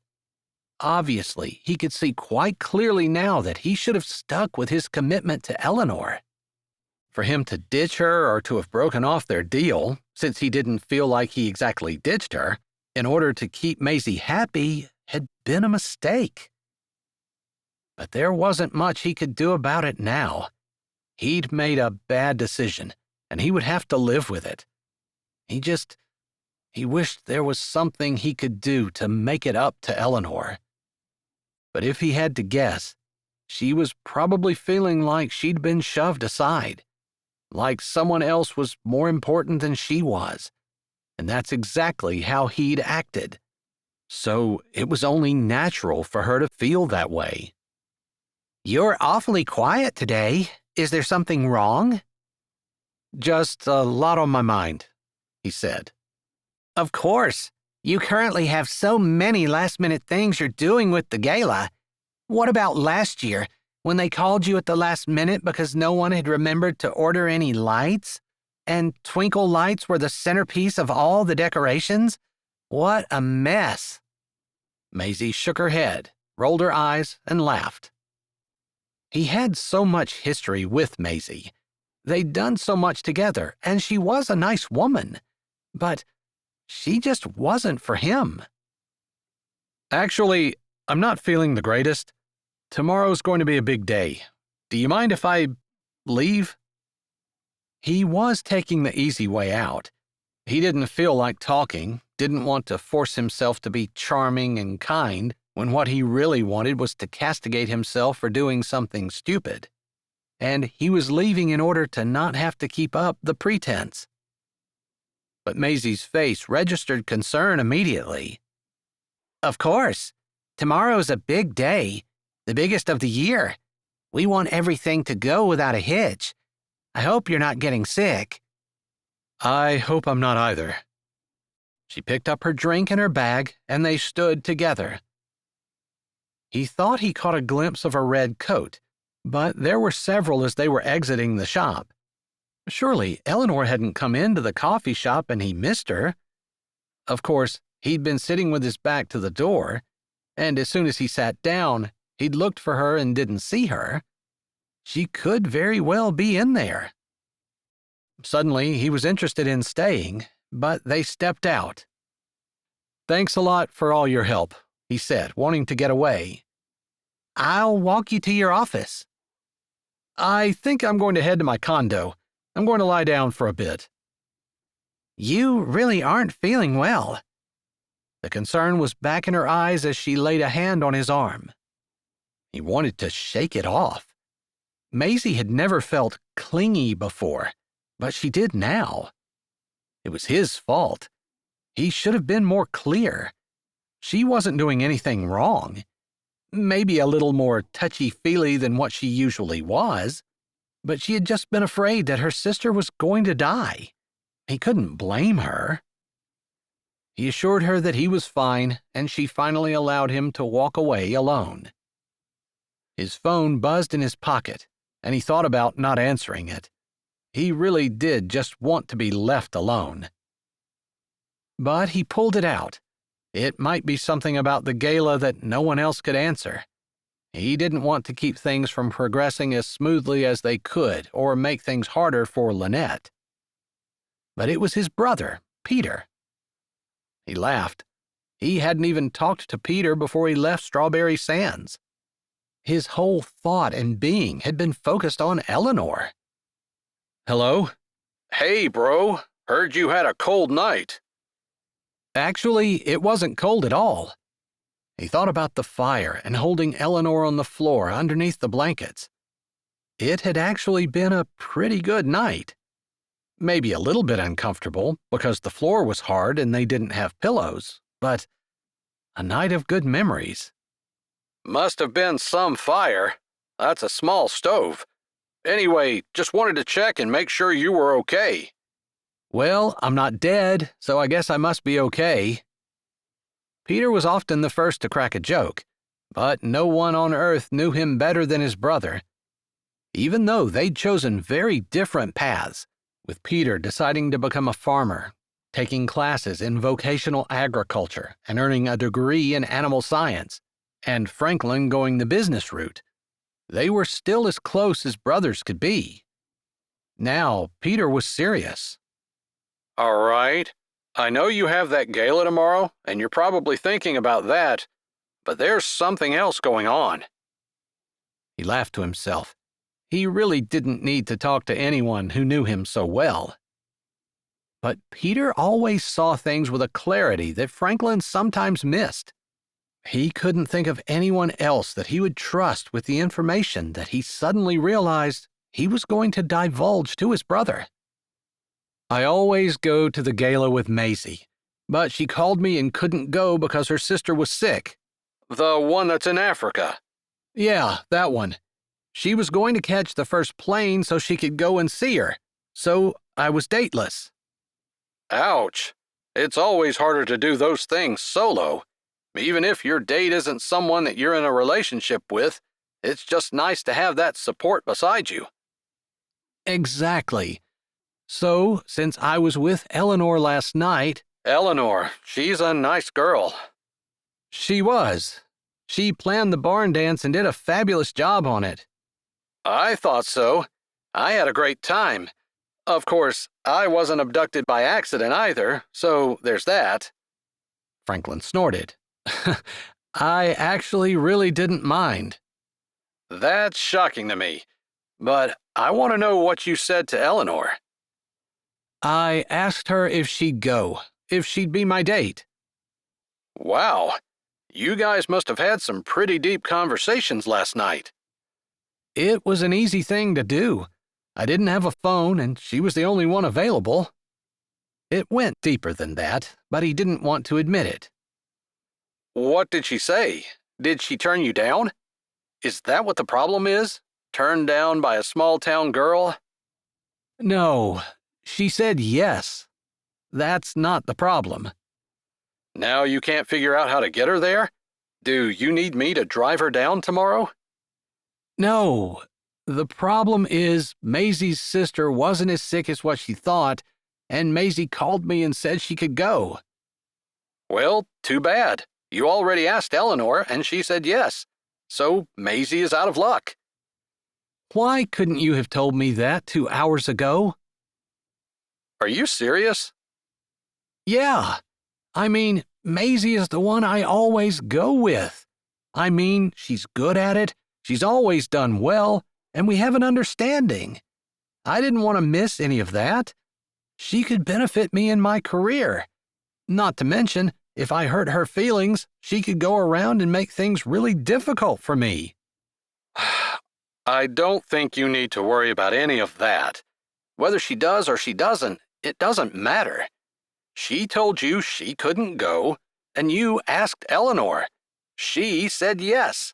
Obviously, he could see quite clearly now that he should have stuck with his commitment to Eleanor. For him to ditch her or to have broken off their deal, since he didn't feel like he exactly ditched her, in order to keep Maisie happy, had been a mistake. But there wasn't much he could do about it now. He'd made a bad decision, and he would have to live with it. He wished there was something he could do to make it up to Eleanor. But if he had to guess, she was probably feeling like she'd been shoved aside, like someone else was more important than she was, and that's exactly how he'd acted. So it was only natural for her to feel that way. You're awfully quiet today. Is there something wrong? Just a lot on my mind, he said. Of course. You currently have so many last-minute things you're doing with the gala. What about last year, when they called you at the last minute because no one had remembered to order any lights? And twinkle lights were the centerpiece of all the decorations? What a mess. Maisie shook her head, rolled her eyes, and laughed. He had so much history with Maisie. They'd done so much together, and she was a nice woman. But she just wasn't for him. Actually, I'm not feeling the greatest. Tomorrow's going to be a big day. Do you mind if I leave? He was taking the easy way out. He didn't feel like talking, didn't want to force himself to be charming and kind, when what he really wanted was to castigate himself for doing something stupid. And he was leaving in order to not have to keep up the pretense. But Maisie's face registered concern immediately. Of course. Tomorrow's a big day, the biggest of the year. We want everything to go without a hitch. I hope you're not getting sick. I hope I'm not either. She picked up her drink and her bag, and they stood together. He thought he caught a glimpse of a red coat, but there were several as they were exiting the shop. Surely Eleanor hadn't come into the coffee shop and he missed her. Of course, he'd been sitting with his back to the door, and as soon as he sat down, he'd looked for her and didn't see her. She could very well be in there. Suddenly, he was interested in staying, but they stepped out. Thanks a lot for all your help, he said, wanting to get away. I'll walk you to your office. I think I'm going to head to my condo. I'm going to lie down for a bit. You really aren't feeling well. The concern was back in her eyes as she laid a hand on his arm. He wanted to shake it off. Maisie had never felt clingy before, but she did now. It was his fault. He should have been more clear. She wasn't doing anything wrong. Maybe a little more touchy-feely than what she usually was, but she had just been afraid that her sister was going to die. He couldn't blame her. He assured her that he was fine, and she finally allowed him to walk away alone. His phone buzzed in his pocket, and he thought about not answering it. He really did just want to be left alone. But he pulled it out. It might be something about the gala that no one else could answer. He didn't want to keep things from progressing as smoothly as they could or make things harder for Lynette. But it was his brother, Peter. He laughed. He hadn't even talked to Peter before he left Strawberry Sands. His whole thought and being had been focused on Eleanor. Hello? Hey, bro. Heard you had a cold night. Actually, it wasn't cold at all. He thought about the fire and holding Eleanor on the floor underneath the blankets. It had actually been a pretty good night. Maybe a little bit uncomfortable because the floor was hard and they didn't have pillows, but a night of good memories. Must have been some fire. That's a small stove. Anyway, just wanted to check and make sure you were okay. Well, I'm not dead, so I guess I must be okay. Peter was often the first to crack a joke, but no one on earth knew him better than his brother. Even though they'd chosen very different paths, with Peter deciding to become a farmer, taking classes in vocational agriculture and earning a degree in animal science, and Franklin going the business route, they were still as close as brothers could be. Now, Peter was serious. All right. I know you have that gala tomorrow, and you're probably thinking about that, but there's something else going on. He laughed to himself. He really didn't need to talk to anyone who knew him so well. But Peter always saw things with a clarity that Franklin sometimes missed. He couldn't think of anyone else that he would trust with the information that he suddenly realized he was going to divulge to his brother. I always go to the gala with Maisie, but she called me and couldn't go because her sister was sick. The one that's in Africa? Yeah, that one. She was going to catch the first plane so she could go and see her, so I was dateless. Ouch. It's always harder to do those things solo. Even if your date isn't someone that you're in a relationship with, it's just nice to have that support beside you. Exactly. So, since I was with Eleanor last night... Eleanor, she's a nice girl. She was. She planned the barn dance and did a fabulous job on it. I thought so. I had a great time. Of course, I wasn't abducted by accident either, so there's that. Franklin snorted. I actually really didn't mind. That's shocking to me, but I want to know what you said to Eleanor. I asked her if she'd go, if she'd be my date. Wow, you guys must have had some pretty deep conversations last night. It was an easy thing to do. I didn't have a phone, and she was the only one available. It went deeper than that, but he didn't want to admit it. What did she say? Did she turn you down? Is that what the problem is? Turned down by a small-town girl? No, she said yes. That's not the problem. Now you can't figure out how to get her there? Do you need me to drive her down tomorrow? No. The problem is Maisie's sister wasn't as sick as what she thought, and Maisie called me and said she could go. Well, too bad. You already asked Eleanor, and she said yes. So Maisie is out of luck. Why couldn't you have told me that 2 hours ago? Are you serious? Yeah. I mean, Maisie is the one I always go with. I mean, she's good at it, she's always done well, and we have an understanding. I didn't want to miss any of that. She could benefit me in my career. Not to mention, if I hurt her feelings, she could go around and make things really difficult for me. I don't think you need to worry about any of that. Whether she does or she doesn't, it doesn't matter. She told you she couldn't go, and you asked Eleanor. She said yes.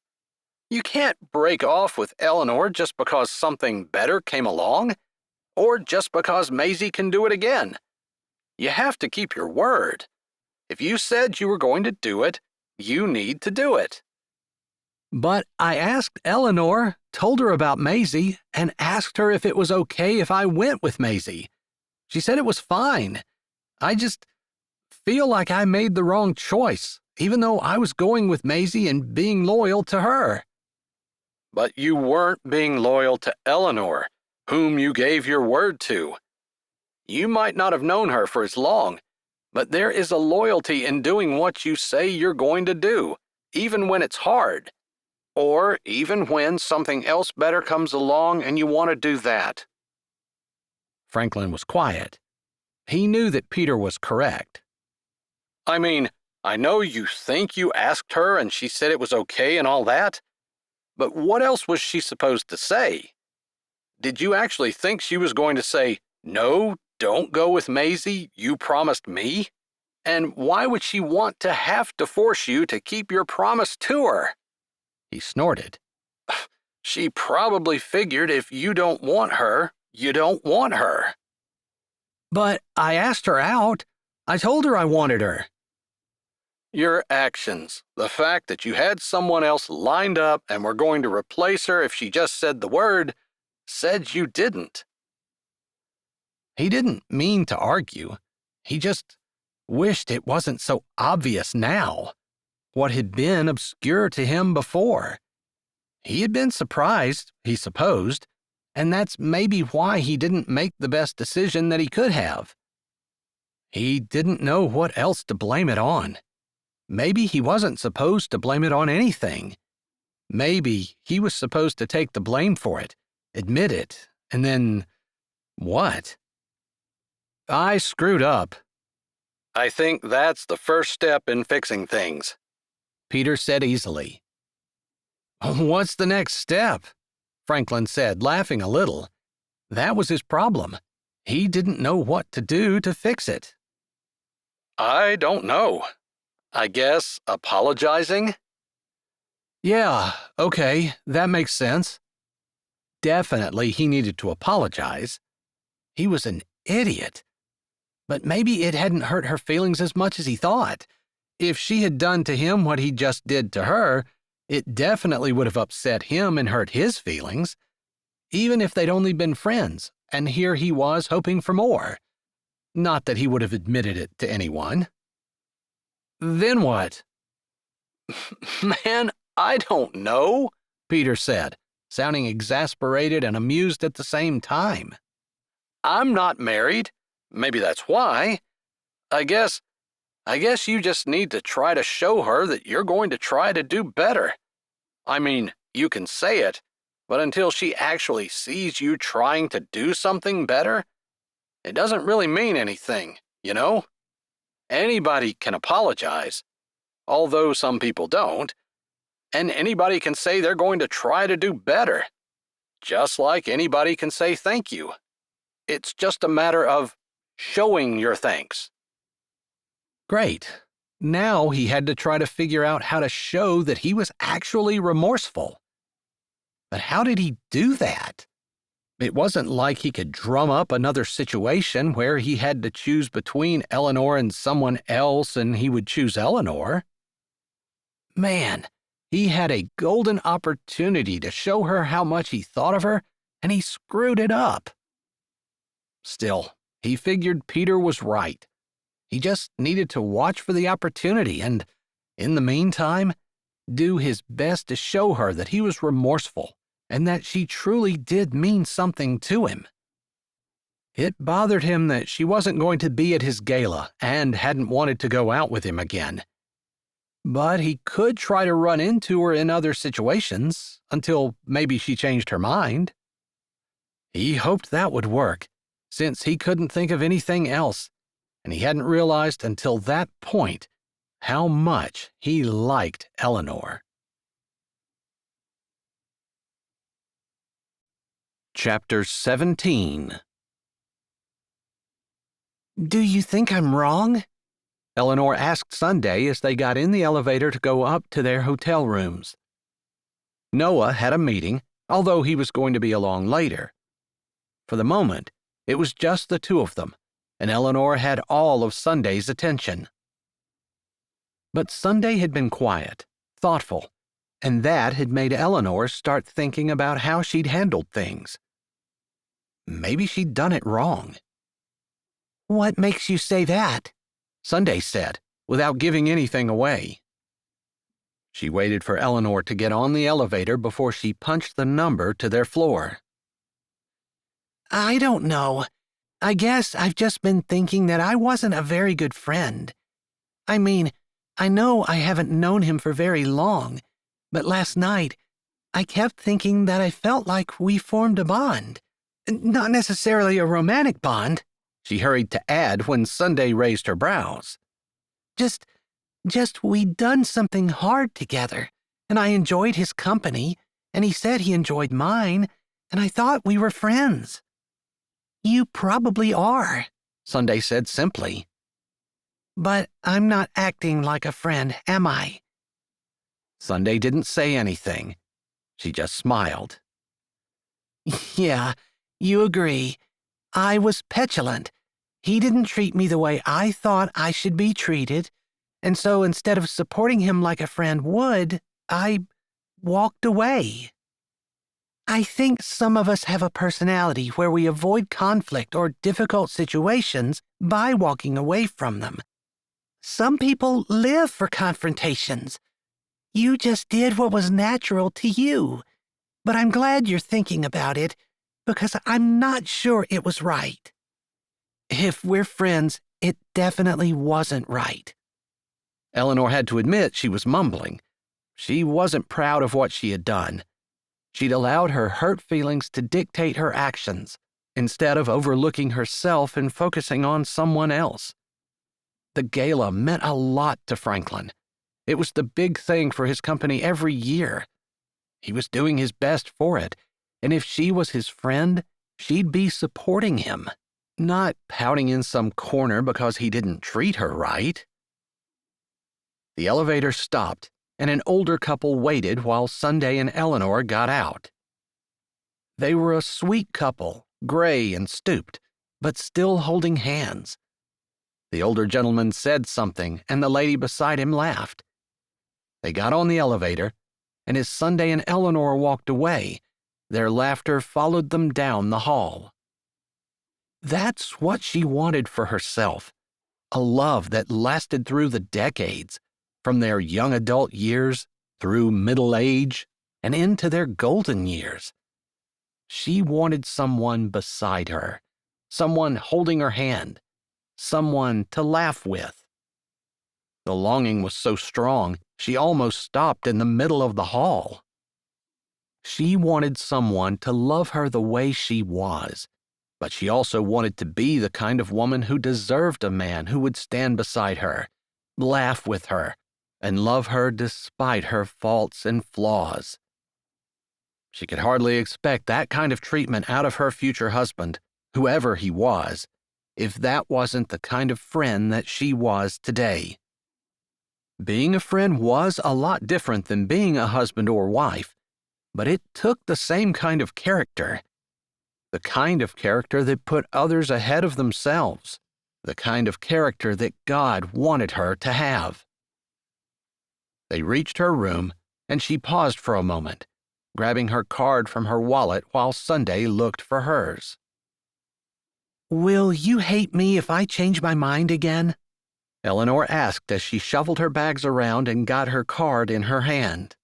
You can't break off with Eleanor just because something better came along, or just because Maisie can do it again. You have to keep your word. If you said you were going to do it, you need to do it. But I asked Eleanor, told her about Maisie, and asked her if it was okay if I went with Maisie. She said it was fine. I just feel like I made the wrong choice, even though I was going with Maisie and being loyal to her. But you weren't being loyal to Eleanor, whom you gave your word to. You might not have known her for as long, but there is a loyalty in doing what you say you're going to do, even when it's hard, or even when something else better comes along and you want to do that. Franklin was quiet. He knew that Peter was correct. I mean, I know you think you asked her and she said it was okay and all that, but what else was she supposed to say? Did you actually think she was going to say, "No, don't go with Maisie, you promised me"? And why would she want to have to force you to keep your promise to her? He snorted. She probably figured if you don't want her, you don't want her. But I asked her out. I told her I wanted her. Your actions, the fact that you had someone else lined up and were going to replace her if she just said the word, said you didn't. He didn't mean to argue. He just wished it wasn't so obvious now. What had been obscure to him before. He had been surprised, he supposed, and that's maybe why he didn't make the best decision that he could have. He didn't know what else to blame it on. Maybe he wasn't supposed to blame it on anything. Maybe he was supposed to take the blame for it, admit it, and then what? I screwed up. I think that's the first step in fixing things, Peter said easily. What's the next step? Franklin said, laughing a little. That was his problem. He didn't know what to do to fix it. I don't know. I guess apologizing? Yeah, okay, that makes sense. Definitely he needed to apologize. He was an idiot. But maybe it hadn't hurt her feelings as much as he thought. If she had done to him what he just did to her, it definitely would have upset him and hurt his feelings, even if they'd only been friends, and here he was hoping for more. Not that he would have admitted it to anyone. Then what? Man, I don't know, Peter said. sounding exasperated and amused at the same time. "I'm not married. Maybe that's why. I guess you just need to try to show her that you're going to try to do better. I mean, you can say it, but until she actually sees you trying to do something better, it doesn't really mean anything, you know? Anybody can apologize, although some people don't, and anybody can say they're going to try to do better, just like anybody can say thank you. It's just a matter of showing your thanks." Great. Now he had to try to figure out how to show that he was actually remorseful. But how did he do that? It wasn't like he could drum up another situation where he had to choose between Eleanor and someone else and he would choose Eleanor. Man, he had a golden opportunity to show her how much he thought of her, and he screwed it up. Still, he figured Peter was right. He just needed to watch for the opportunity and, in the meantime, do his best to show her that he was remorseful and that she truly did mean something to him. It bothered him that she wasn't going to be at his gala and hadn't wanted to go out with him again. But he could try to run into her in other situations until maybe she changed her mind. He hoped that would work, since he couldn't think of anything else, and he hadn't realized until that point how much he liked Eleanor. Chapter 17. Do you think I'm wrong? Eleanor asked Sunday as they got in the elevator to go up to their hotel rooms. Noah had a meeting, although he was going to be along later. For the moment, it was just the two of them, and Eleanor had all of Sunday's attention. But Sunday had been quiet, thoughtful, and that had made Eleanor start thinking about how she'd handled things. Maybe she'd done it wrong. What makes you say that? Sunday said, without giving anything away. She waited for Eleanor to get on the elevator before she punched the number to their floor. I don't know. I guess I've just been thinking that I wasn't a very good friend. I mean, I know I haven't known him for very long, but last night I kept thinking that I felt like we formed a bond. Not necessarily a romantic bond, she hurried to add when Sunday raised her brows. Just we'd done something hard together, and I enjoyed his company, and he said he enjoyed mine, and I thought we were friends. You probably are, Sunday said simply. But I'm not acting like a friend, am I? Sunday didn't say anything. She just smiled. Yeah, you agree. I was petulant. He didn't treat me the way I thought I should be treated, and so instead of supporting him like a friend would, I walked away. I think some of us have a personality where we avoid conflict or difficult situations by walking away from them. Some people live for confrontations. You just did what was natural to you, but I'm glad you're thinking about it because I'm not sure it was right. If we're friends, it definitely wasn't right. Eleanor had to admit she was mumbling. She wasn't proud of what she had done. She'd allowed her hurt feelings to dictate her actions, instead of overlooking herself and focusing on someone else. The gala meant a lot to Franklin. It was the big thing for his company every year. He was doing his best for it, and if she was his friend, she'd be supporting him, not pouting in some corner because he didn't treat her right. The elevator stopped, and an older couple waited while Sunday and Eleanor got out. They were a sweet couple, gray and stooped, but still holding hands. The older gentleman said something, and the lady beside him laughed. They got on the elevator, and as Sunday and Eleanor walked away, their laughter followed them down the hall. That's what she wanted for herself, a love that lasted through the decades, from their young adult years through middle age and into their golden years. She wanted someone beside her, someone holding her hand, someone to laugh with. The longing was so strong, she almost stopped in the middle of the hall. She wanted someone to love her the way she was, but she also wanted to be the kind of woman who deserved a man who would stand beside her, laugh with her, and love her despite her faults and flaws. She could hardly expect that kind of treatment out of her future husband, whoever he was, if that wasn't the kind of friend that she was today. Being a friend was a lot different than being a husband or wife, but it took the same kind of character. The kind of character that put others ahead of themselves. The kind of character that God wanted her to have. They reached her room, and she paused for a moment, grabbing her card from her wallet while Sunday looked for hers. "Will you hate me if I change my mind again?" Eleanor asked as she shuffled her bags around and got her card in her hand.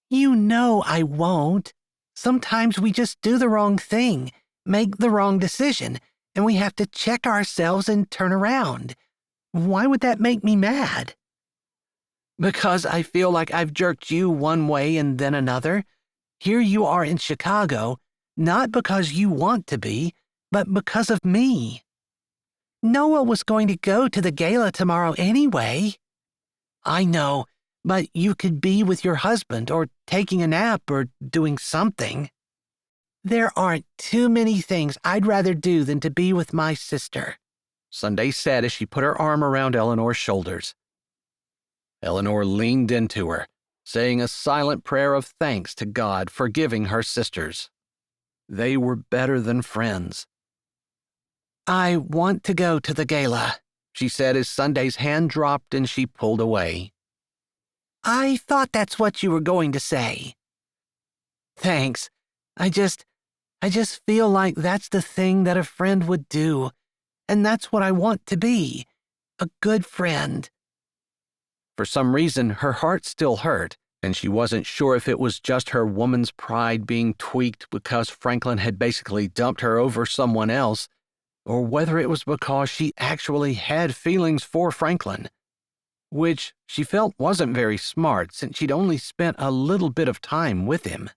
"You know I won't. Sometimes we just do the wrong thing, make the wrong decision, and we have to check ourselves and turn around. Why would that make me mad?" "Because I feel like I've jerked you one way and then another. Here you are in Chicago, not because you want to be, but because of me. Noah was going to go to the gala tomorrow anyway." "I know, but you could be with your husband or taking a nap or doing something." "There aren't too many things I'd rather do than to be with my sister," Sunday said as she put her arm around Eleanor's shoulders. Eleanor leaned into her, saying a silent prayer of thanks to God for giving her sisters. They were better than friends. "I want to go to the gala," she said as Sunday's hand dropped and she pulled away. "I thought that's what you were going to say." "Thanks. I just feel like that's the thing that a friend would do, and that's what I want to be, a good friend." For some reason, her heart still hurt, and she wasn't sure if it was just her woman's pride being tweaked because Franklin had basically dumped her over someone else, or whether it was because she actually had feelings for Franklin, which she felt wasn't very smart since she'd only spent a little bit of time with him.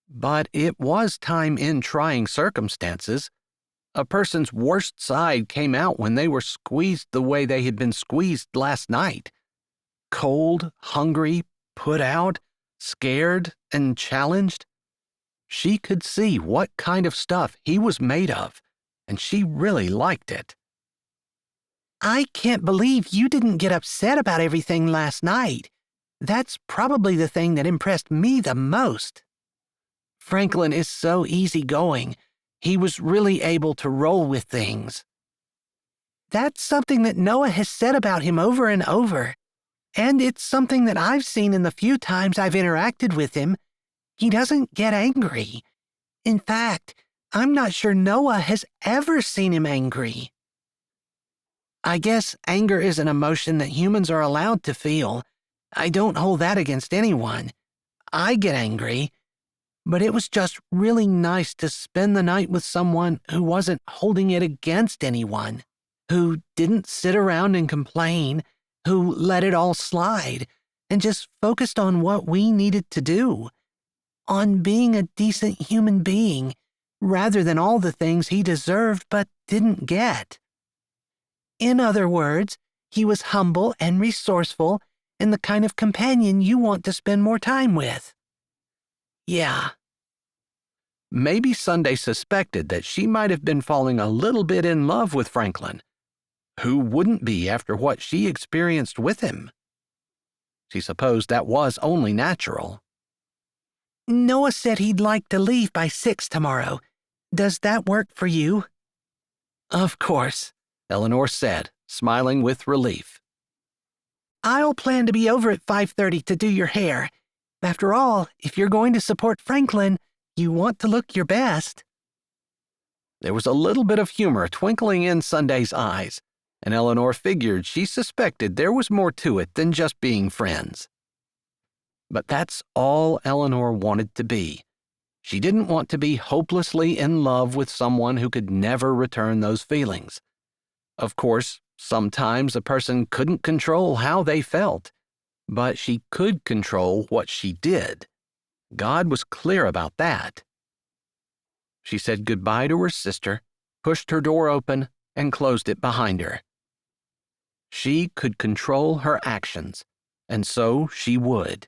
But it was time in trying circumstances. A person's worst side came out when they were squeezed the way they had been squeezed last night. Cold, hungry, put out, scared, and challenged. She could see what kind of stuff he was made of, and she really liked it. "I can't believe you didn't get upset about everything last night. That's probably the thing that impressed me the most. Franklin is so easygoing. He was really able to roll with things." "That's something that Noah has said about him over and over. And it's something that I've seen in the few times I've interacted with him. He doesn't get angry. In fact, I'm not sure Noah has ever seen him angry." "I guess anger is an emotion that humans are allowed to feel. I don't hold that against anyone. I get angry. But it was just really nice to spend the night with someone who wasn't holding it against anyone, who didn't sit around and complain, who let it all slide, and just focused on what we needed to do, on being a decent human being, rather than all the things he deserved but didn't get. In other words, he was humble and resourceful and the kind of companion you want to spend more time with." "Yeah." Maybe Sunday suspected that she might have been falling a little bit in love with Franklin. Who wouldn't be after what she experienced with him? She supposed that was only natural. "Noah said he'd like to leave by 6 tomorrow. Does that work for you?" "Of course," Eleanor said, smiling with relief. "I'll plan to be over at 5:30 to do your hair. After all, if you're going to support Franklin, you want to look your best." There was a little bit of humor twinkling in Sunday's eyes, and Eleanor figured she suspected there was more to it than just being friends. But that's all Eleanor wanted to be. She didn't want to be hopelessly in love with someone who could never return those feelings. Of course, sometimes a person couldn't control how they felt, but she could control what she did. God was clear about that. She said goodbye to her sister, pushed her door open, and closed it behind her. She could control her actions, and so she would.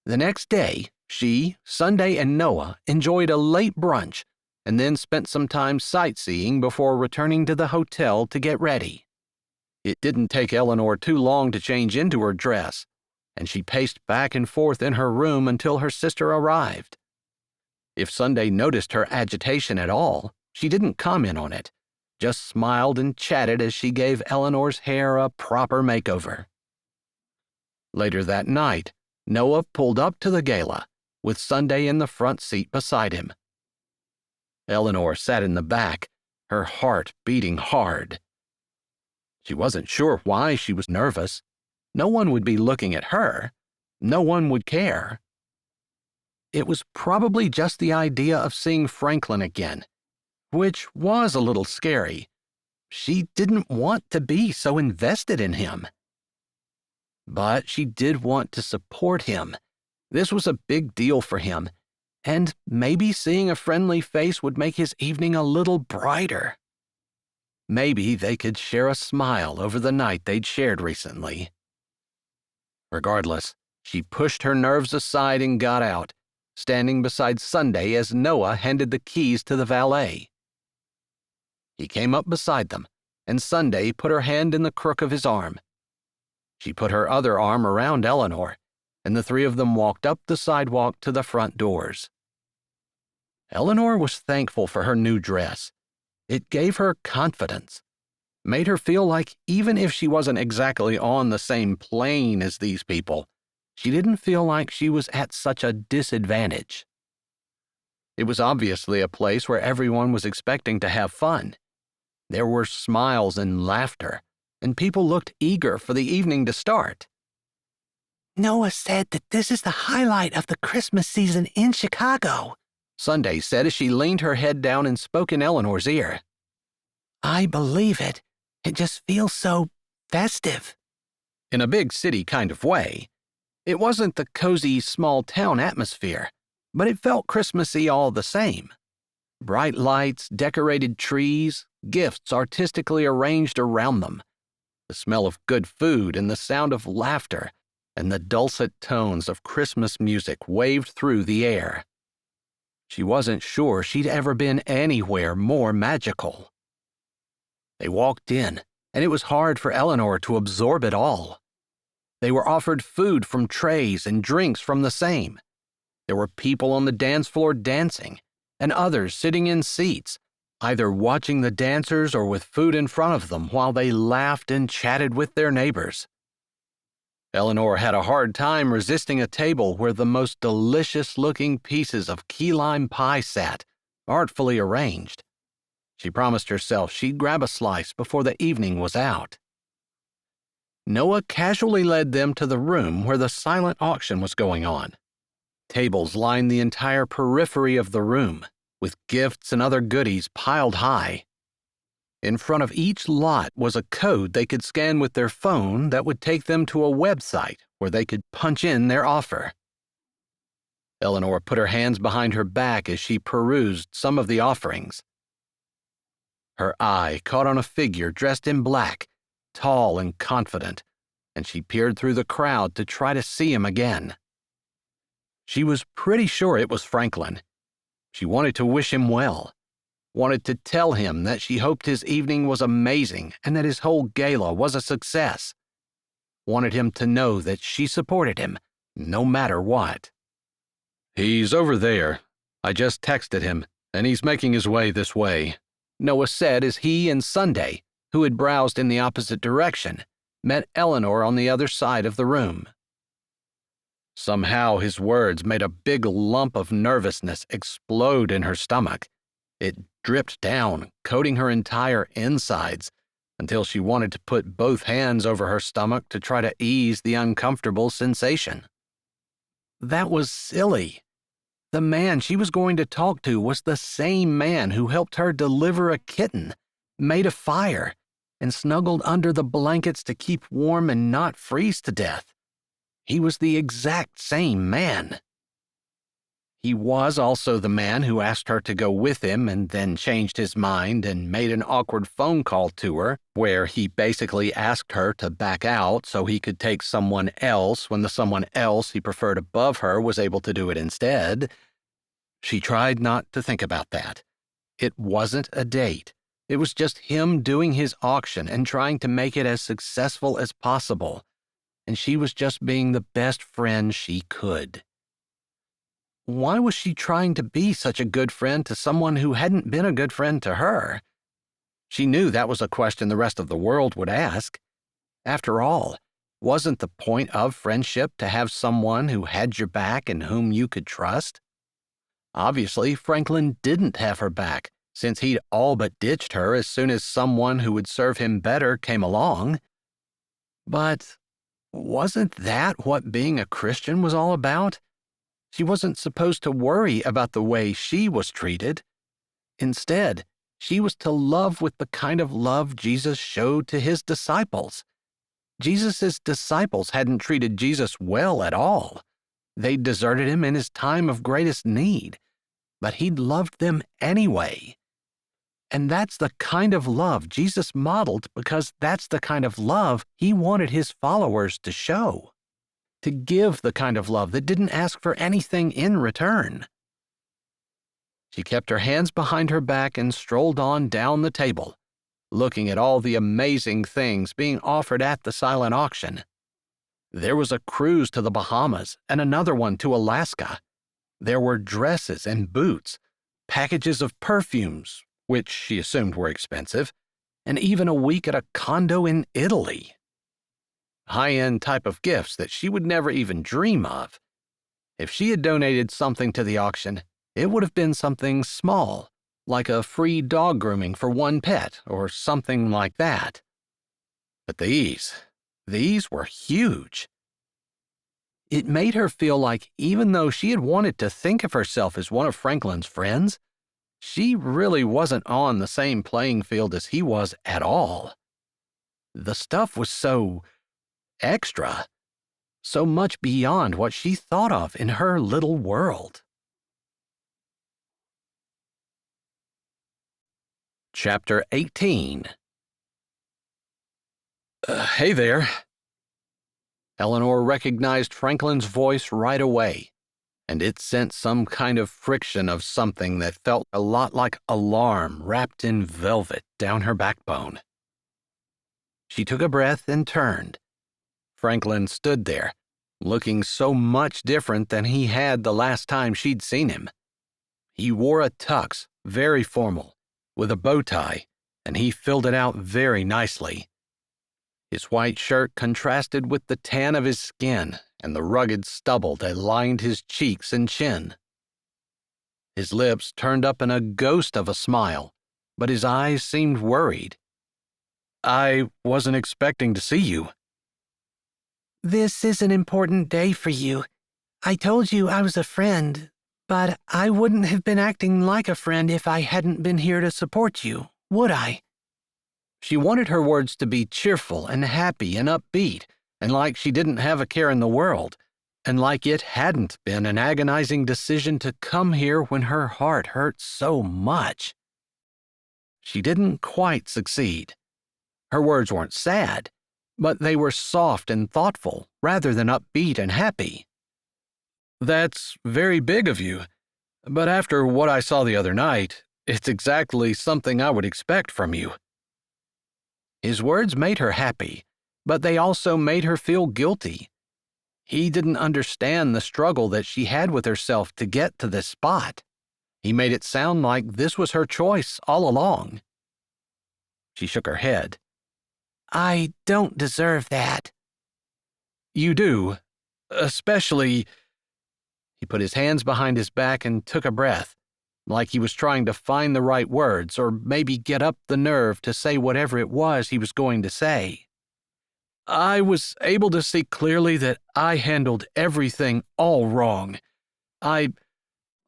The next day, she, Sunday, and Noah enjoyed a late brunch and then spent some time sightseeing before returning to the hotel to get ready. It didn't take Eleanor too long to change into her dress, and she paced back and forth in her room until her sister arrived. If Sunday noticed her agitation at all, she didn't comment on it, just smiled and chatted as she gave Eleanor's hair a proper makeover. Later that night, Noah pulled up to the gala, with Sunday in the front seat beside him. Eleanor sat in the back, her heart beating hard. She wasn't sure why she was nervous. No one would be looking at her. No one would care. It was probably just the idea of seeing Franklin again, which was a little scary. She didn't want to be so invested in him. But she did want to support him. This was a big deal for him, and maybe seeing a friendly face would make his evening a little brighter. Maybe they could share a smile over the night they'd shared recently. Regardless, she pushed her nerves aside and got out, standing beside Sunday as Noah handed the keys to the valet. He came up beside them, and Sunday put her hand in the crook of his arm. She put her other arm around Eleanor, and the three of them walked up the sidewalk to the front doors. Eleanor was thankful for her new dress. It gave her confidence, made her feel like even if she wasn't exactly on the same plane as these people, she didn't feel like she was at such a disadvantage. It was obviously a place where everyone was expecting to have fun. There were smiles and laughter, and people looked eager for the evening to start. Noah said that this is the highlight of the Christmas season in Chicago, Sunday said as she leaned her head down and spoke in Eleanor's ear. I believe it. It just feels so festive. In a big city kind of way. It wasn't the cozy small-town atmosphere, but it felt Christmassy all the same. Bright lights, decorated trees, gifts artistically arranged around them. The smell of good food and the sound of laughter and the dulcet tones of Christmas music waved through the air. She wasn't sure she'd ever been anywhere more magical. They walked in, and it was hard for Eleanor to absorb it all. They were offered food from trays and drinks from the same. There were people on the dance floor dancing, and others sitting in seats, either watching the dancers or with food in front of them while they laughed and chatted with their neighbors. Eleanor had a hard time resisting a table where the most delicious-looking pieces of key lime pie sat, artfully arranged. She promised herself she'd grab a slice before the evening was out. Noah casually led them to the room where the silent auction was going on. Tables lined the entire periphery of the room, with gifts and other goodies piled high. In front of each lot was a code they could scan with their phone that would take them to a website where they could punch in their offer. Eleanor put her hands behind her back as she perused some of the offerings. Her eye caught on a figure dressed in black, tall and confident, and she peered through the crowd to try to see him again. She was pretty sure it was Franklin. She wanted to wish him well, wanted to tell him that she hoped his evening was amazing and that his whole gala was a success, wanted him to know that she supported him, no matter what. "He's over there. I just texted him, and he's making his way this way," Noah said as he and Sunday, who had browsed in the opposite direction, met Eleanor on the other side of the room. Somehow his words made a big lump of nervousness explode in her stomach. It dripped down, coating her entire insides, until she wanted to put both hands over her stomach to try to ease the uncomfortable sensation. That was silly. The man she was going to talk to was the same man who helped her deliver a kitten, made a fire, and snuggled under the blankets to keep warm and not freeze to death. He was the exact same man. He was also the man who asked her to go with him and then changed his mind and made an awkward phone call to her where he basically asked her to back out so he could take someone else when the someone else he preferred above her was able to do it instead. She tried not to think about that. It wasn't a date. It was just him doing his auction and trying to make it as successful as possible, and she was just being the best friend she could. Why was she trying to be such a good friend to someone who hadn't been a good friend to her? She knew that was a question the rest of the world would ask. After all, wasn't the point of friendship to have someone who had your back and whom you could trust? Obviously, Franklin didn't have her back, since he'd all but ditched her as soon as someone who would serve him better came along. But wasn't that what being a Christian was all about? She wasn't supposed to worry about the way she was treated. Instead, she was to love with the kind of love Jesus showed to his disciples. Jesus' disciples hadn't treated Jesus well at all. They deserted him in his time of greatest need, but he'd loved them anyway. And that's the kind of love Jesus modeled because that's the kind of love he wanted his followers to show. To give the kind of love that didn't ask for anything in return. She kept her hands behind her back and strolled on down the table, looking at all the amazing things being offered at the silent auction. There was a cruise to the Bahamas and another one to Alaska. There were dresses and boots, packages of perfumes, which she assumed were expensive, and even a week at a condo in Italy. High-end type of gifts that she would never even dream of. If she had donated something to the auction, it would have been something small, like a free dog grooming for one pet or something like that. But these were huge. It made her feel like even though she had wanted to think of herself as one of Franklin's friends, she really wasn't on the same playing field as he was at all. The stuff was so extra, so much beyond what she thought of in her little world. Chapter 18. Hey there. Eleanor recognized Franklin's voice right away, and it sent some kind of friction of something that felt a lot like alarm wrapped in velvet down her backbone. She took a breath and turned. Franklin stood there, looking so much different than he had the last time she'd seen him. He wore a tux, very formal, with a bow tie, and he filled it out very nicely. His white shirt contrasted with the tan of his skin and the rugged stubble that lined his cheeks and chin. His lips turned up in a ghost of a smile, but his eyes seemed worried. "I wasn't expecting to see you." This is an important day for you. I told you I was a friend, but I wouldn't have been acting like a friend if I hadn't been here to support you, would I? She wanted her words to be cheerful and happy and upbeat, and like she didn't have a care in the world, and like it hadn't been an agonizing decision to come here when her heart hurt so much. She didn't quite succeed. Her words weren't sad, but they were soft and thoughtful rather than upbeat and happy. "That's very big of you, but after what I saw the other night, it's exactly something I would expect from you." His words made her happy, but they also made her feel guilty. He didn't understand the struggle that she had with herself to get to this spot. He made it sound like this was her choice all along. She shook her head. I don't deserve that. "You do, especially..." He put his hands behind his back and took a breath. like he was trying to find the right words or maybe get up the nerve to say whatever it was he was going to say. I was able to see clearly that I handled everything all wrong. I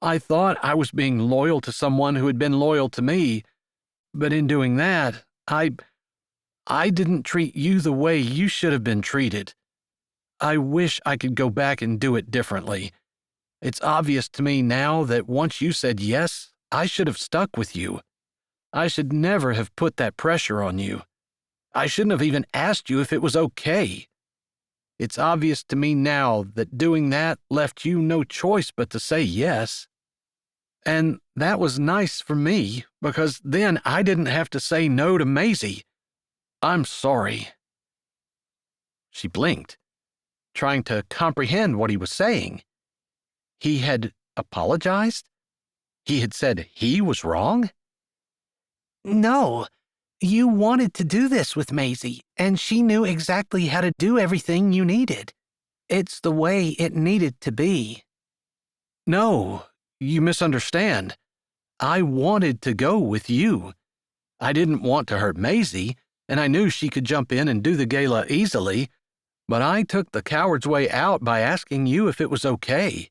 thought I was being loyal to someone who had been loyal to me, but in doing that, I didn't treat you the way you should have been treated. I wish I could go back and do it differently. It's obvious to me now that once you said yes, I should have stuck with you. I should never have put that pressure on you. I shouldn't have even asked you if it was okay. It's obvious to me now that doing that left you no choice but to say yes. And that was nice for me, because then I didn't have to say no to Maisie. I'm sorry. She blinked, trying to comprehend what he was saying. He had apologized? He had said he was wrong? No, you wanted to do this with Maisie, and she knew exactly how to do everything you needed. It's the way it needed to be. No, you misunderstand. I wanted to go with you. I didn't want to hurt Maisie, and I knew she could jump in and do the gala easily, but I took the coward's way out by asking you if it was okay.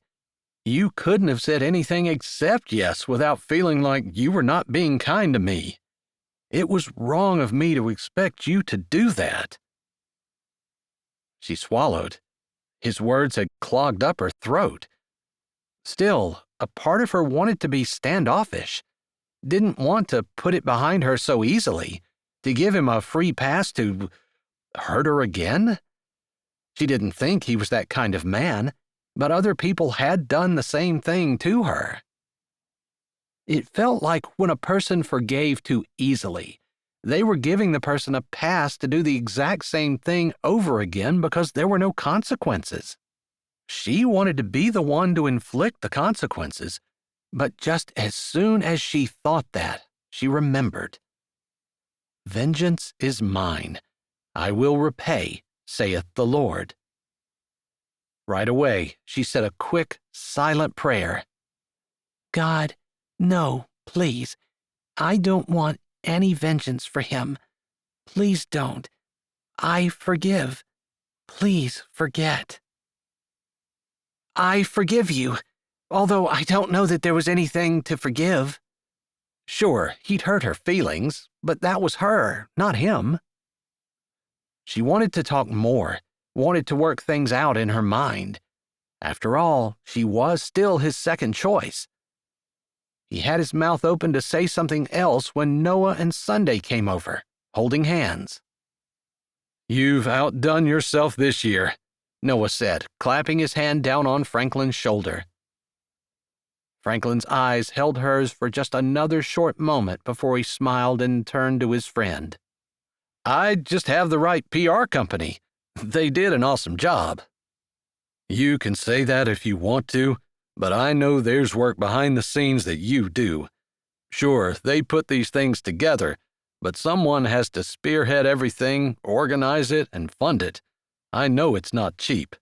You couldn't have said anything except yes without feeling like you were not being kind to me. It was wrong of me to expect you to do that. She swallowed. His words had clogged up her throat. Still, a part of her wanted to be standoffish, didn't want to put it behind her so easily, to give him a free pass to hurt her again. She didn't think he was that kind of man, but other people had done the same thing to her. It felt like when a person forgave too easily, they were giving the person a pass to do the exact same thing over again because there were no consequences. She wanted to be the one to inflict the consequences, but just as soon as she thought that, she remembered. Vengeance is mine. I will repay, saith the Lord. Right away, she said a quick, silent prayer. God, no, please. I don't want any vengeance for him. Please don't. I forgive. Please forget. I forgive you, although I don't know that there was anything to forgive. Sure, he'd hurt her feelings, but that was her, not him. She wanted to talk more, wanted to work things out in her mind. After all, she was still his second choice. He had his mouth open to say something else when Noah and Sunday came over, holding hands. You've outdone yourself this year, Noah said, clapping his hand down on Franklin's shoulder. Franklin's eyes held hers for just another short moment before he smiled and turned to his friend. I just have the right PR company. They did an awesome job. You can say that if you want to, but I know there's work behind the scenes that you do. Sure, they put these things together, but someone has to spearhead everything, organize it, and fund it. I know it's not cheap.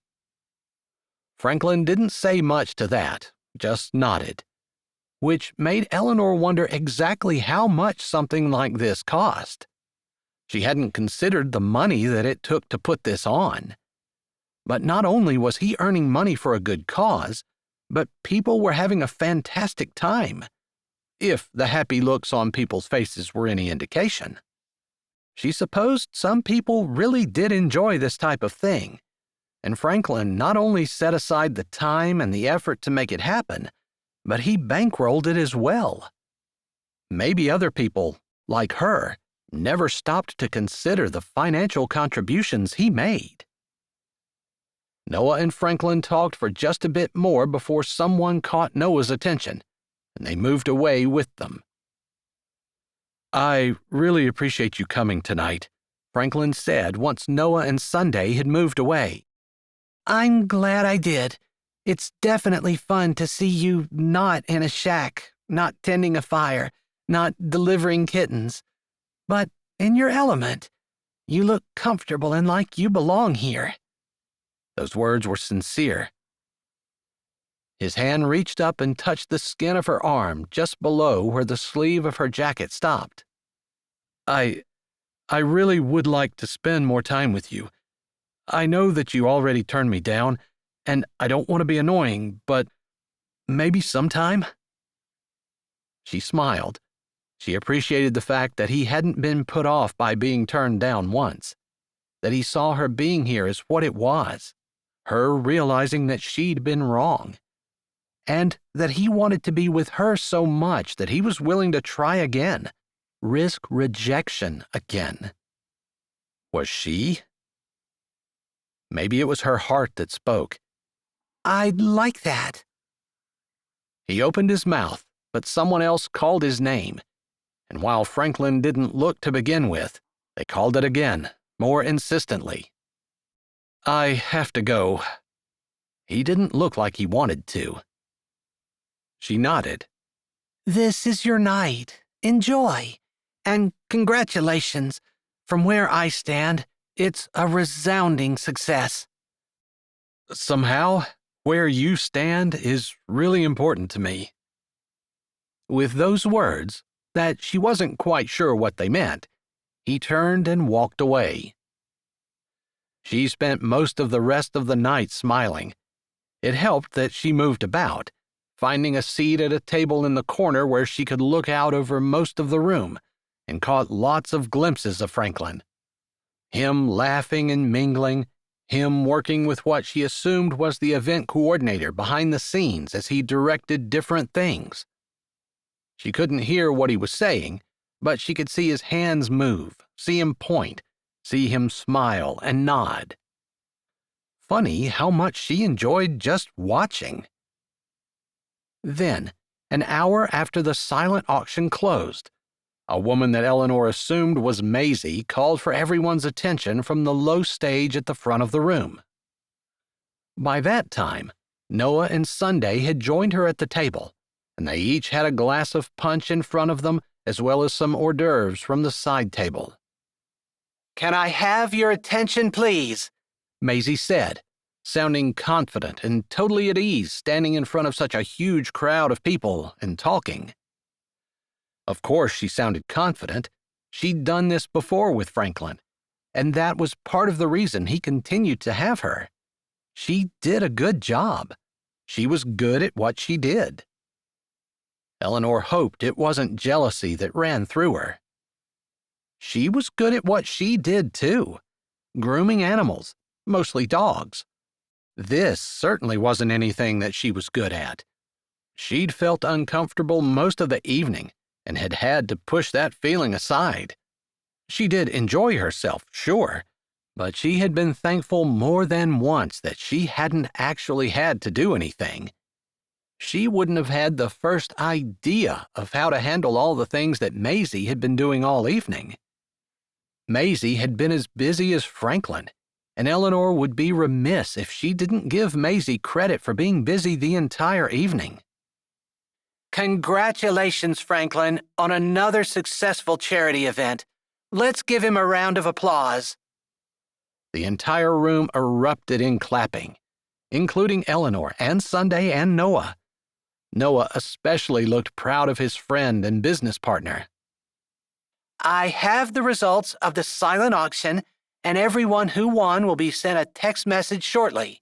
Franklin didn't say much to that, just nodded, which made Eleanor wonder exactly how much something like this cost. She hadn't considered the money that it took to put this on. But not only was he earning money for a good cause, but people were having a fantastic time, if the happy looks on people's faces were any indication. She supposed some people really did enjoy this type of thing, and Franklin not only set aside the time and the effort to make it happen, but he bankrolled it as well. Maybe other people, like her, never stopped to consider the financial contributions he made. Noah and Franklin talked for just a bit more before someone caught Noah's attention, and they moved away with them. I really appreciate you coming tonight, Franklin said once Noah and Sunday had moved away. I'm glad I did. It's definitely fun to see you not in a shack, not tending a fire, not delivering kittens, but in your element. You look comfortable and like you belong here. Those words were sincere. His hand reached up and touched the skin of her arm just below where the sleeve of her jacket stopped. I really would like to spend more time with you. I know that you already turned me down, and I don't want to be annoying, but maybe sometime?" She smiled. She appreciated the fact that he hadn't been put off by being turned down once, that he saw her being here as what it was, her realizing that she'd been wrong, and that he wanted to be with her so much that he was willing to try again, risk rejection again. Was she? Maybe it was her heart that spoke. "I'd like that." He opened his mouth, but someone else called his name, and while Franklin didn't look to begin with, they called it again, more insistently. "I have to go." He didn't look like he wanted to. She nodded. "This is your night. Enjoy. And congratulations. From where I stand, it's a resounding success." "Somehow, where you stand is really important to me." With those words, that she wasn't quite sure what they meant, he turned and walked away. She spent most of the rest of the night smiling. It helped that she moved about, finding a seat at a table in the corner where she could look out over most of the room, and caught lots of glimpses of Franklin. Him laughing and mingling, him working with what she assumed was the event coordinator behind the scenes as he directed different things. She couldn't hear what he was saying, but she could see his hands move, see him point, see him smile and nod. Funny how much she enjoyed just watching. Then, an hour after the silent auction closed, a woman that Eleanor assumed was Maisie called for everyone's attention from the low stage at the front of the room. By that time, Noah and Sunday had joined her at the table, and they each had a glass of punch in front of them as well as some hors d'oeuvres from the side table. "Can I have your attention, please?" Maisie said, sounding confident and totally at ease standing in front of such a huge crowd of people and talking. Of course she sounded confident. She'd done this before with Franklin, and that was part of the reason he continued to have her. She did a good job. She was good at what she did. Eleanor hoped it wasn't jealousy that ran through her. She was good at what she did too, grooming animals, mostly dogs. This certainly wasn't anything that she was good at. She'd felt uncomfortable most of the evening and had had to push that feeling aside. She did enjoy herself, sure, but she had been thankful more than once that she hadn't actually had to do anything. She wouldn't have had the first idea of how to handle all the things that Maisie had been doing all evening. Maisie had been as busy as Franklin, and Eleanor would be remiss if she didn't give Maisie credit for being busy the entire evening. "Congratulations, Franklin, on another successful charity event. Let's give him a round of applause." The entire room erupted in clapping, including Eleanor and Sunday and Noah. Noah especially looked proud of his friend and business partner. "I have the results of the silent auction, and everyone who won will be sent a text message shortly.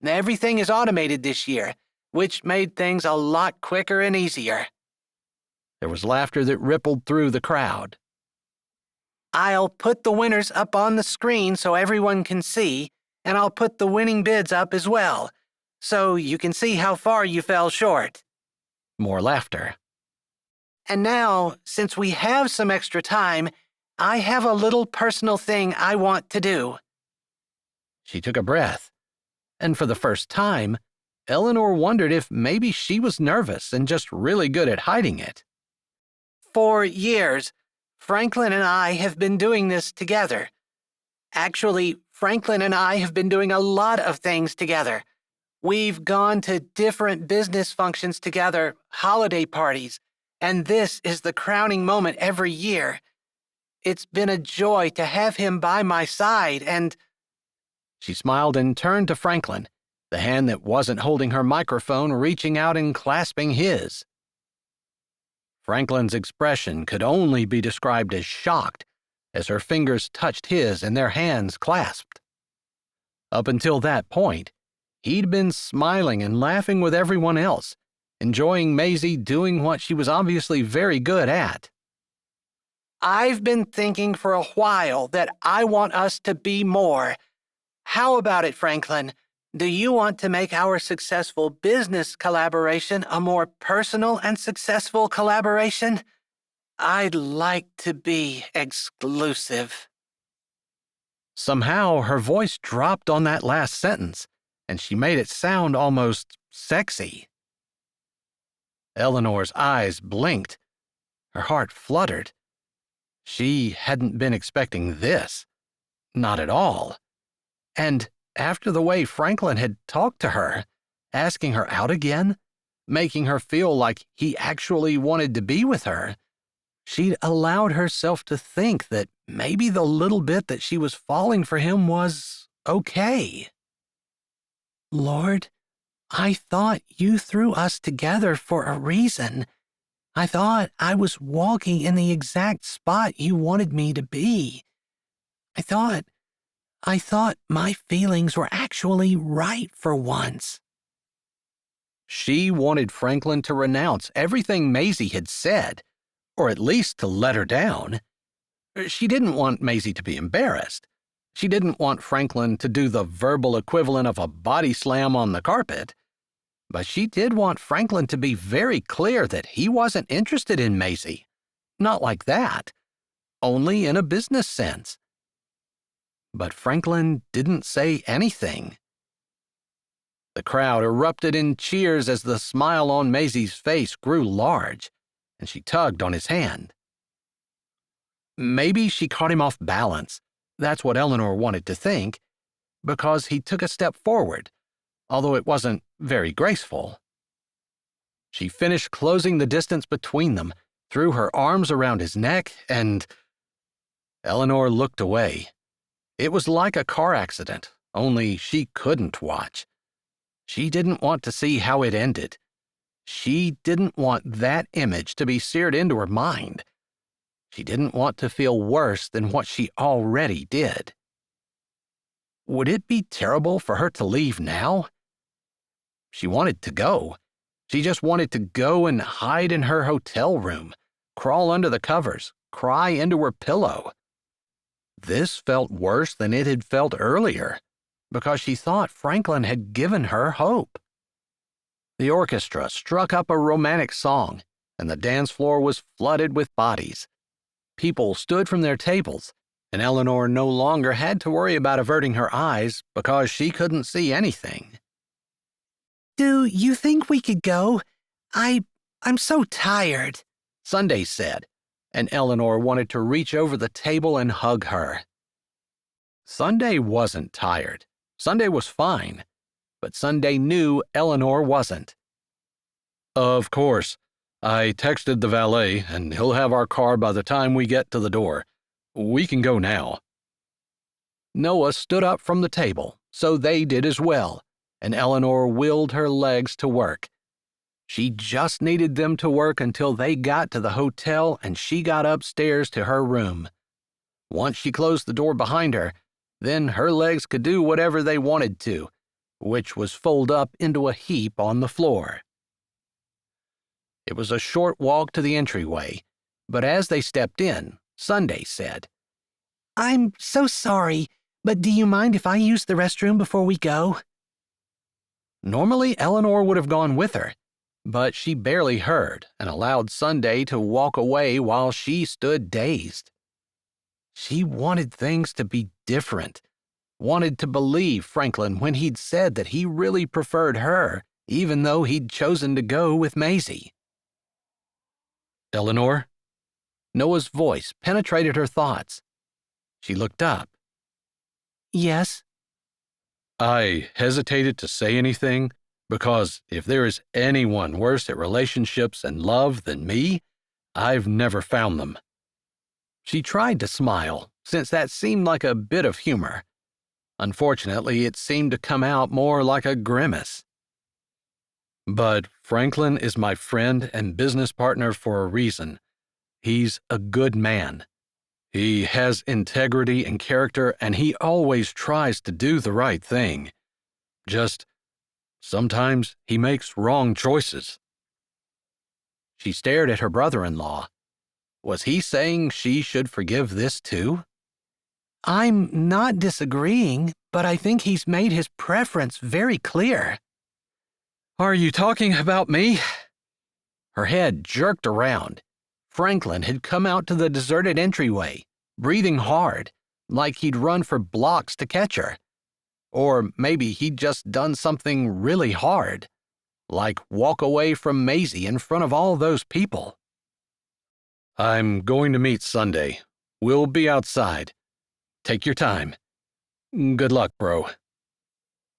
Everything is automated this year, which made things a lot quicker and easier." There was laughter that rippled through the crowd. "I'll put the winners up on the screen so everyone can see, and I'll put the winning bids up as well, so you can see how far you fell short." More laughter. "And now, since we have some extra time, I have a little personal thing I want to do." She took a breath, and for the first time, Eleanor wondered if maybe she was nervous and just really good at hiding it. "For years, Franklin and I have been doing this together. Actually, Franklin and I have been doing a lot of things together. We've gone to different business functions together, holiday parties, and this is the crowning moment every year. It's been a joy to have him by my side, and—" She smiled and turned to Franklin, the hand that wasn't holding her microphone reaching out and clasping his. Franklin's expression could only be described as shocked as her fingers touched his and their hands clasped. Up until that point, he'd been smiling and laughing with everyone else, enjoying Maisie doing what she was obviously very good at. I've been thinking for a while that I want us to be more. How about it, Franklin? Do you want to make our successful business collaboration a more personal and successful collaboration? I'd like to be exclusive. Somehow her voice dropped on that last sentence, and she made it sound almost sexy. Eleanor's eyes blinked. Her heart fluttered. She hadn't been expecting this. Not at all. And after the way Franklin had talked to her, asking her out again, making her feel like he actually wanted to be with her, she'd allowed herself to think that maybe the little bit that she was falling for him was okay. Lord, I thought you threw us together for a reason. I thought I was walking in the exact spot you wanted me to be. I thought my feelings were actually right for once. She wanted Franklin to renounce everything Maisie had said, or at least to let her down. She didn't want Maisie to be embarrassed. She didn't want Franklin to do the verbal equivalent of a body slam on the carpet. But she did want Franklin to be very clear that he wasn't interested in Maisie. Not like that. Only in a business sense. But Franklin didn't say anything. The crowd erupted in cheers as the smile on Maisie's face grew large, and she tugged on his hand. Maybe she caught him off balance. That's what Eleanor wanted to think, because he took a step forward, although it wasn't very graceful. She finished closing the distance between them, threw her arms around his neck, and Eleanor looked away. It was like a car accident, only she couldn't watch. She didn't want to see how it ended. She didn't want that image to be seared into her mind. She didn't want to feel worse than what she already did. Would it be terrible for her to leave now? She wanted to go. She just wanted to go and hide in her hotel room, crawl under the covers, cry into her pillow. This felt worse than it had felt earlier, because she thought Franklin had given her hope. The orchestra struck up a romantic song, and the dance floor was flooded with bodies. People stood from their tables, and Eleanor no longer had to worry about averting her eyes because she couldn't see anything. Do you think we could go? I'm so tired, Sunday said, and Eleanor wanted to reach over the table and hug her. Sunday wasn't tired. Sunday was fine, but Sunday knew Eleanor wasn't. Of course. I texted the valet, and he'll have our car by the time we get to the door. We can go now. Noah stood up from the table, so they did as well, and Eleanor willed her legs to work. She just needed them to work until they got to the hotel and she got upstairs to her room. Once she closed the door behind her, then her legs could do whatever they wanted to, which was fold up into a heap on the floor. It was a short walk to the entryway, but as they stepped in, Sunday said, I'm so sorry, but do you mind if I use the restroom before we go? Normally, Eleanor would have gone with her, but she barely heard and allowed Sunday to walk away while she stood dazed. She wanted things to be different, wanted to believe Franklin when he'd said that he really preferred her, even though he'd chosen to go with Maisie. Eleanor? Noah's voice penetrated her thoughts. She looked up. Yes? I hesitated to say anything because if there is anyone worse at relationships and love than me, I've never found them. She tried to smile, since that seemed like a bit of humor. Unfortunately, it seemed to come out more like a grimace. But Franklin is my friend and business partner for a reason. He's a good man. He has integrity and character, and he always tries to do the right thing. Just sometimes he makes wrong choices. She stared at her brother-in-law. Was he saying she should forgive this too? I'm not disagreeing, but I think he's made his preference very clear. Are you talking about me? Her head jerked around. Franklin had come out to the deserted entryway, breathing hard, like he'd run for blocks to catch her. Or maybe he'd just done something really hard, like walk away from Maisie in front of all those people. I'm going to meet Sunday. We'll be outside. Take your time. Good luck, bro.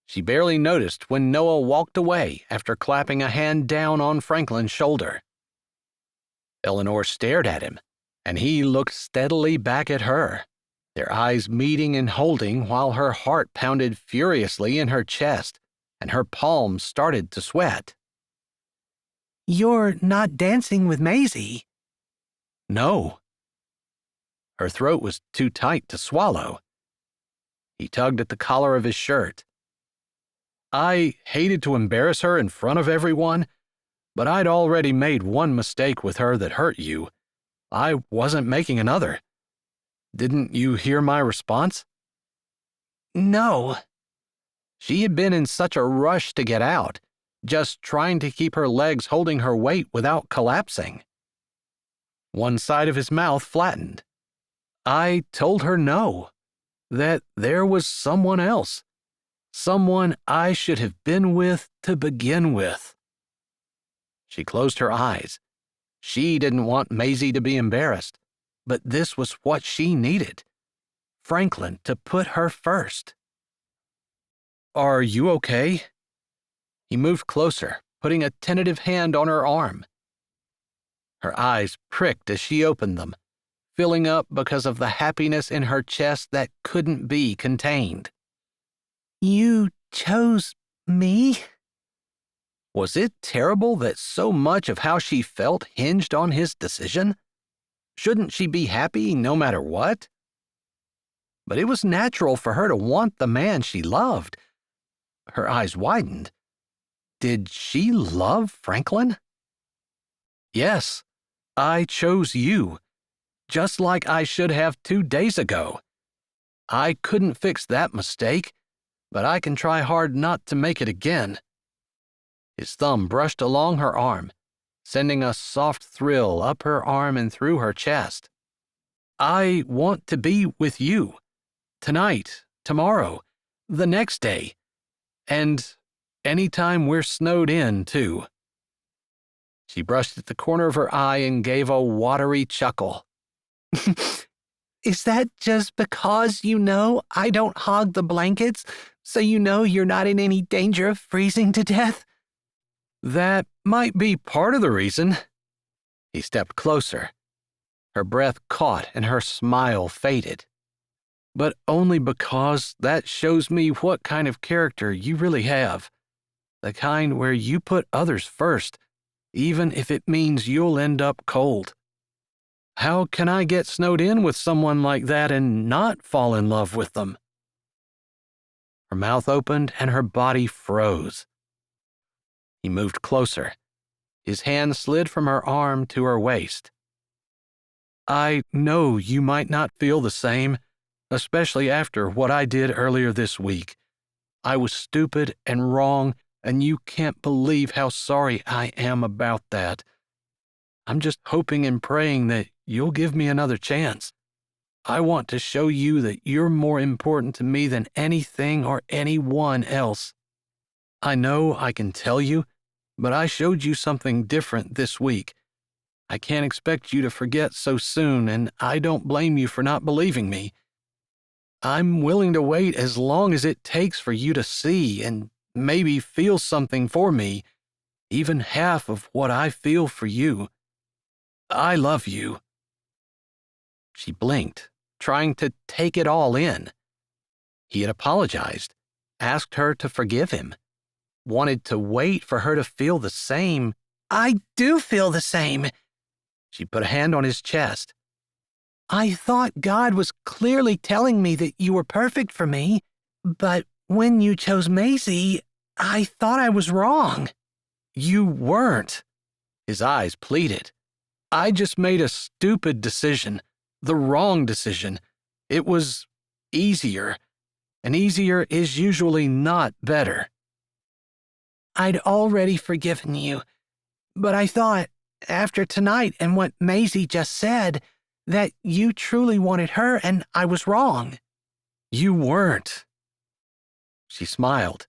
She barely noticed when Noah walked away after clapping a hand down on Franklin's shoulder. Eleanor stared at him, and he looked steadily back at her, their eyes meeting and holding while her heart pounded furiously in her chest and her palms started to sweat. You're not dancing with Maisie? No. Her throat was too tight to swallow. He tugged at the collar of his shirt. I hated to embarrass her in front of everyone, but I'd already made one mistake with her that hurt you. I wasn't making another. Didn't you hear my response? No. She had been in such a rush to get out, just trying to keep her legs holding her weight without collapsing. One side of his mouth flattened. I told her no, that there was someone else, someone I should have been with to begin with. She closed her eyes. She didn't want Maisie to be embarrassed, but this was what she needed. Franklin to put her first. Are you okay? He moved closer, putting a tentative hand on her arm. Her eyes pricked as she opened them, filling up because of the happiness in her chest that couldn't be contained. You chose me? Was it terrible that so much of how she felt hinged on his decision? Shouldn't she be happy no matter what? But it was natural for her to want the man she loved. Her eyes widened. Did she love Franklin? Yes, I chose you, just like I should have 2 days ago. I couldn't fix that mistake, but I can try hard not to make it again. His thumb brushed along her arm, sending a soft thrill up her arm and through her chest. I want to be with you, tonight, tomorrow, the next day, and anytime we're snowed in, too. She brushed at the corner of her eye and gave a watery chuckle. Is that just because you know I don't hog the blankets, so you know you're not in any danger of freezing to death? That might be part of the reason. He stepped closer. Her breath caught and her smile faded. But only because that shows me what kind of character you really have. The kind where you put others first, even if it means you'll end up cold. How can I get snowed in with someone like that and not fall in love with them? Her mouth opened and her body froze. He moved closer. His hand slid from her arm to her waist. I know you might not feel the same, especially after what I did earlier this week. I was stupid and wrong, and you can't believe how sorry I am about that. I'm just hoping and praying that you'll give me another chance. I want to show you that you're more important to me than anything or anyone else. I know I can tell you, but I showed you something different this week. I can't expect you to forget so soon, and I don't blame you for not believing me. I'm willing to wait as long as it takes for you to see and maybe feel something for me, even half of what I feel for you. I love you. She blinked, trying to take it all in. He had apologized, asked her to forgive him, wanted to wait for her to feel the same. I do feel the same. She put a hand on his chest. I thought God was clearly telling me that you were perfect for me, but when you chose Maisie, I thought I was wrong. You weren't. His eyes pleaded. I just made a stupid decision, the wrong decision. It was easier, and easier is usually not better. I'd already forgiven you, but I thought, after tonight and what Maisie just said, that you truly wanted her and I was wrong. You weren't. She smiled.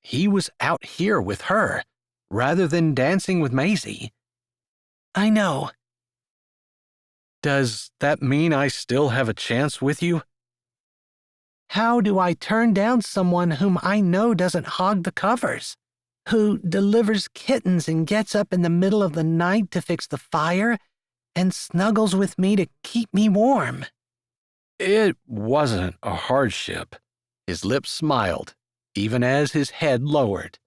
He was out here with her, rather than dancing with Maisie. I know. Does that mean I still have a chance with you? How do I turn down someone whom I know doesn't hog the covers? Who delivers kittens and gets up in the middle of the night to fix the fire and snuggles with me to keep me warm? It wasn't a hardship. His lips smiled, even as his head lowered.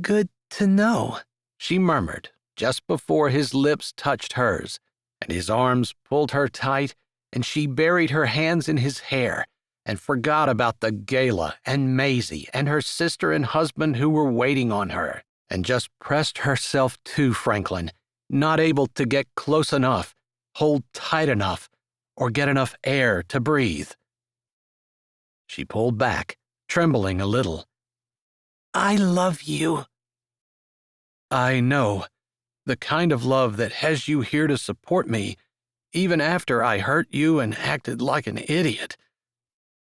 Good to know, she murmured, just before his lips touched hers, and his arms pulled her tight, and she buried her hands in his hair and forgot about the gala and Maisie and her sister and husband who were waiting on her, and just pressed herself to Franklin, not able to get close enough, hold tight enough, or get enough air to breathe. She pulled back, trembling a little. I love you. I know. The kind of love that has you here to support me, even after I hurt you and acted like an idiot.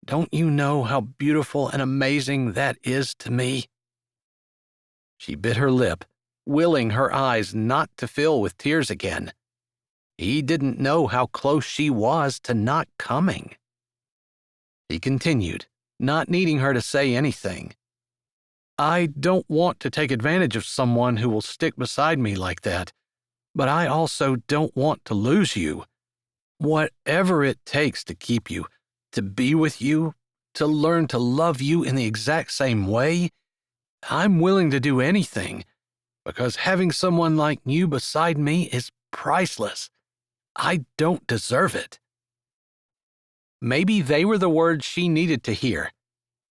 Don't you know how beautiful and amazing that is to me? She bit her lip, willing her eyes not to fill with tears again. He didn't know how close she was to not coming. He continued, not needing her to say anything. I don't want to take advantage of someone who will stick beside me like that, but I also don't want to lose you. Whatever it takes to keep you, to be with you, to learn to love you in the exact same way, I'm willing to do anything, because having someone like you beside me is priceless. I don't deserve it. Maybe they were the words she needed to hear,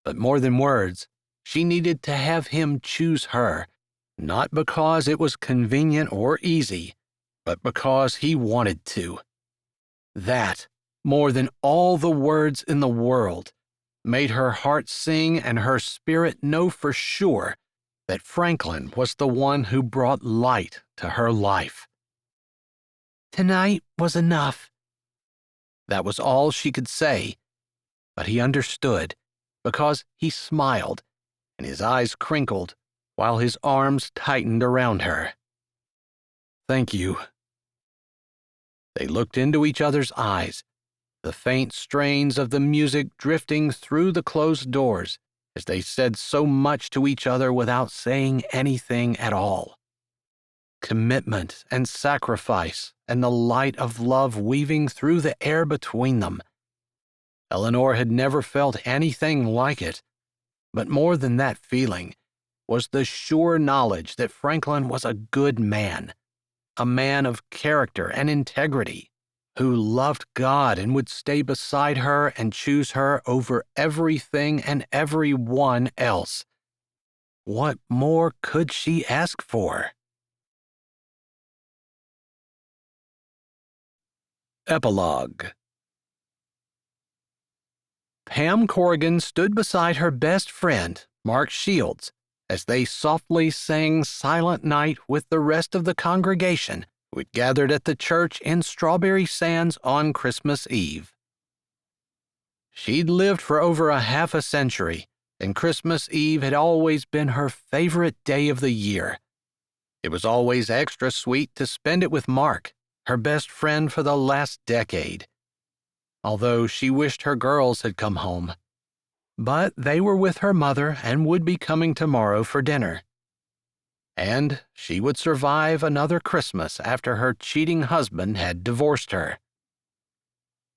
but more than words, she needed to have him choose her, not because it was convenient or easy, but because he wanted to. That, more than all the words in the world, made her heart sing and her spirit know for sure that Franklin was the one who brought light to her life. Tonight was enough. That was all she could say, but he understood because he smiled and his eyes crinkled while his arms tightened around her. Thank you. They looked into each other's eyes, the faint strains of the music drifting through the closed doors as they said so much to each other without saying anything at all. Commitment and sacrifice and the light of love weaving through the air between them. Eleanor had never felt anything like it, but more than that feeling was the sure knowledge that Franklin was a good man, a man of character and integrity, who loved God and would stay beside her and choose her over everything and everyone else. What more could she ask for? Epilogue. Pam Corrigan stood beside her best friend, Mark Shields, as they softly sang Silent Night with the rest of the congregation who had gathered at the church in Strawberry Sands on Christmas Eve. She'd lived for over a half a century, and Christmas Eve had always been her favorite day of the year. It was always extra sweet to spend it with Mark, her best friend for the last decade, although she wished her girls had come home. But they were with her mother and would be coming tomorrow for dinner. And she would survive another Christmas after her cheating husband had divorced her.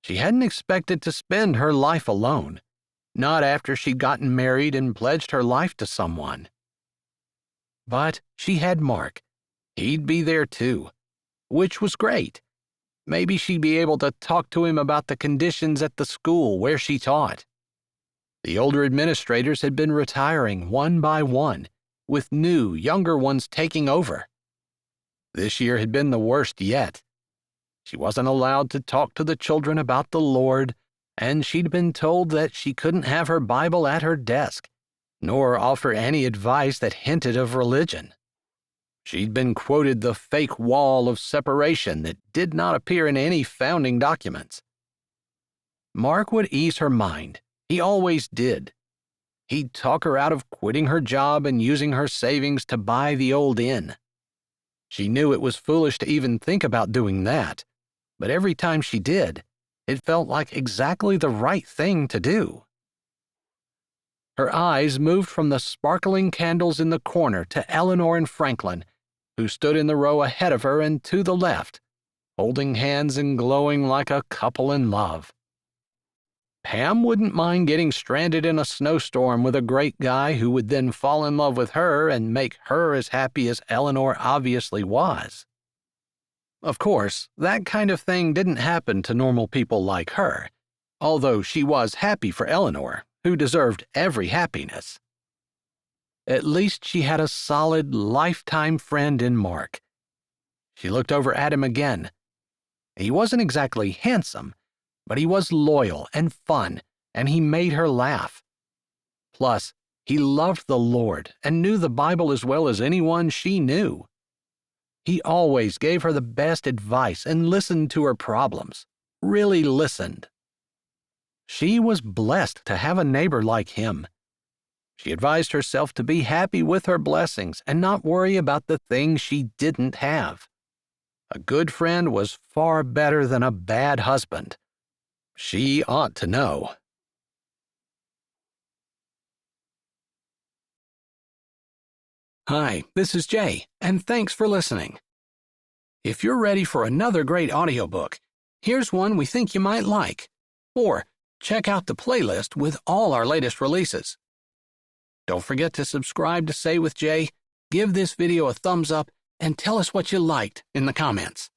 She hadn't expected to spend her life alone, not after she'd gotten married and pledged her life to someone. But she had Mark. He'd be there too, which was great. Maybe she'd be able to talk to him about the conditions at the school where she taught. The older administrators had been retiring one by one, with new, younger ones taking over. This year had been the worst yet. She wasn't allowed to talk to the children about the Lord, and she'd been told that she couldn't have her Bible at her desk, nor offer any advice that hinted of religion. She'd been quoted the fake wall of separation that did not appear in any founding documents. Mark would ease her mind. He always did. He'd talk her out of quitting her job and using her savings to buy the old inn. She knew it was foolish to even think about doing that, but every time she did, it felt like exactly the right thing to do. Her eyes moved from the sparkling candles in the corner to Eleanor and Franklin, who stood in the row ahead of her and to the left, holding hands and glowing like a couple in love. Pam wouldn't mind getting stranded in a snowstorm with a great guy who would then fall in love with her and make her as happy as Eleanor obviously was. Of course, that kind of thing didn't happen to normal people like her, although she was happy for Eleanor, who deserved every happiness. At least she had a solid, lifetime friend in Mark. She looked over at him again. He wasn't exactly handsome, but he was loyal and fun, and he made her laugh. Plus, he loved the Lord and knew the Bible as well as anyone she knew. He always gave her the best advice and listened to her problems. Really listened. She was blessed to have a neighbor like him. She advised herself to be happy with her blessings and not worry about the things she didn't have. A good friend was far better than a bad husband. She ought to know. Hi, this is Jay, and thanks for listening. If you're ready for another great audiobook, here's one we think you might like. Or check out the playlist with all our latest releases. Don't forget to subscribe to Say with Jay, give this video a thumbs up, and tell us what you liked in the comments.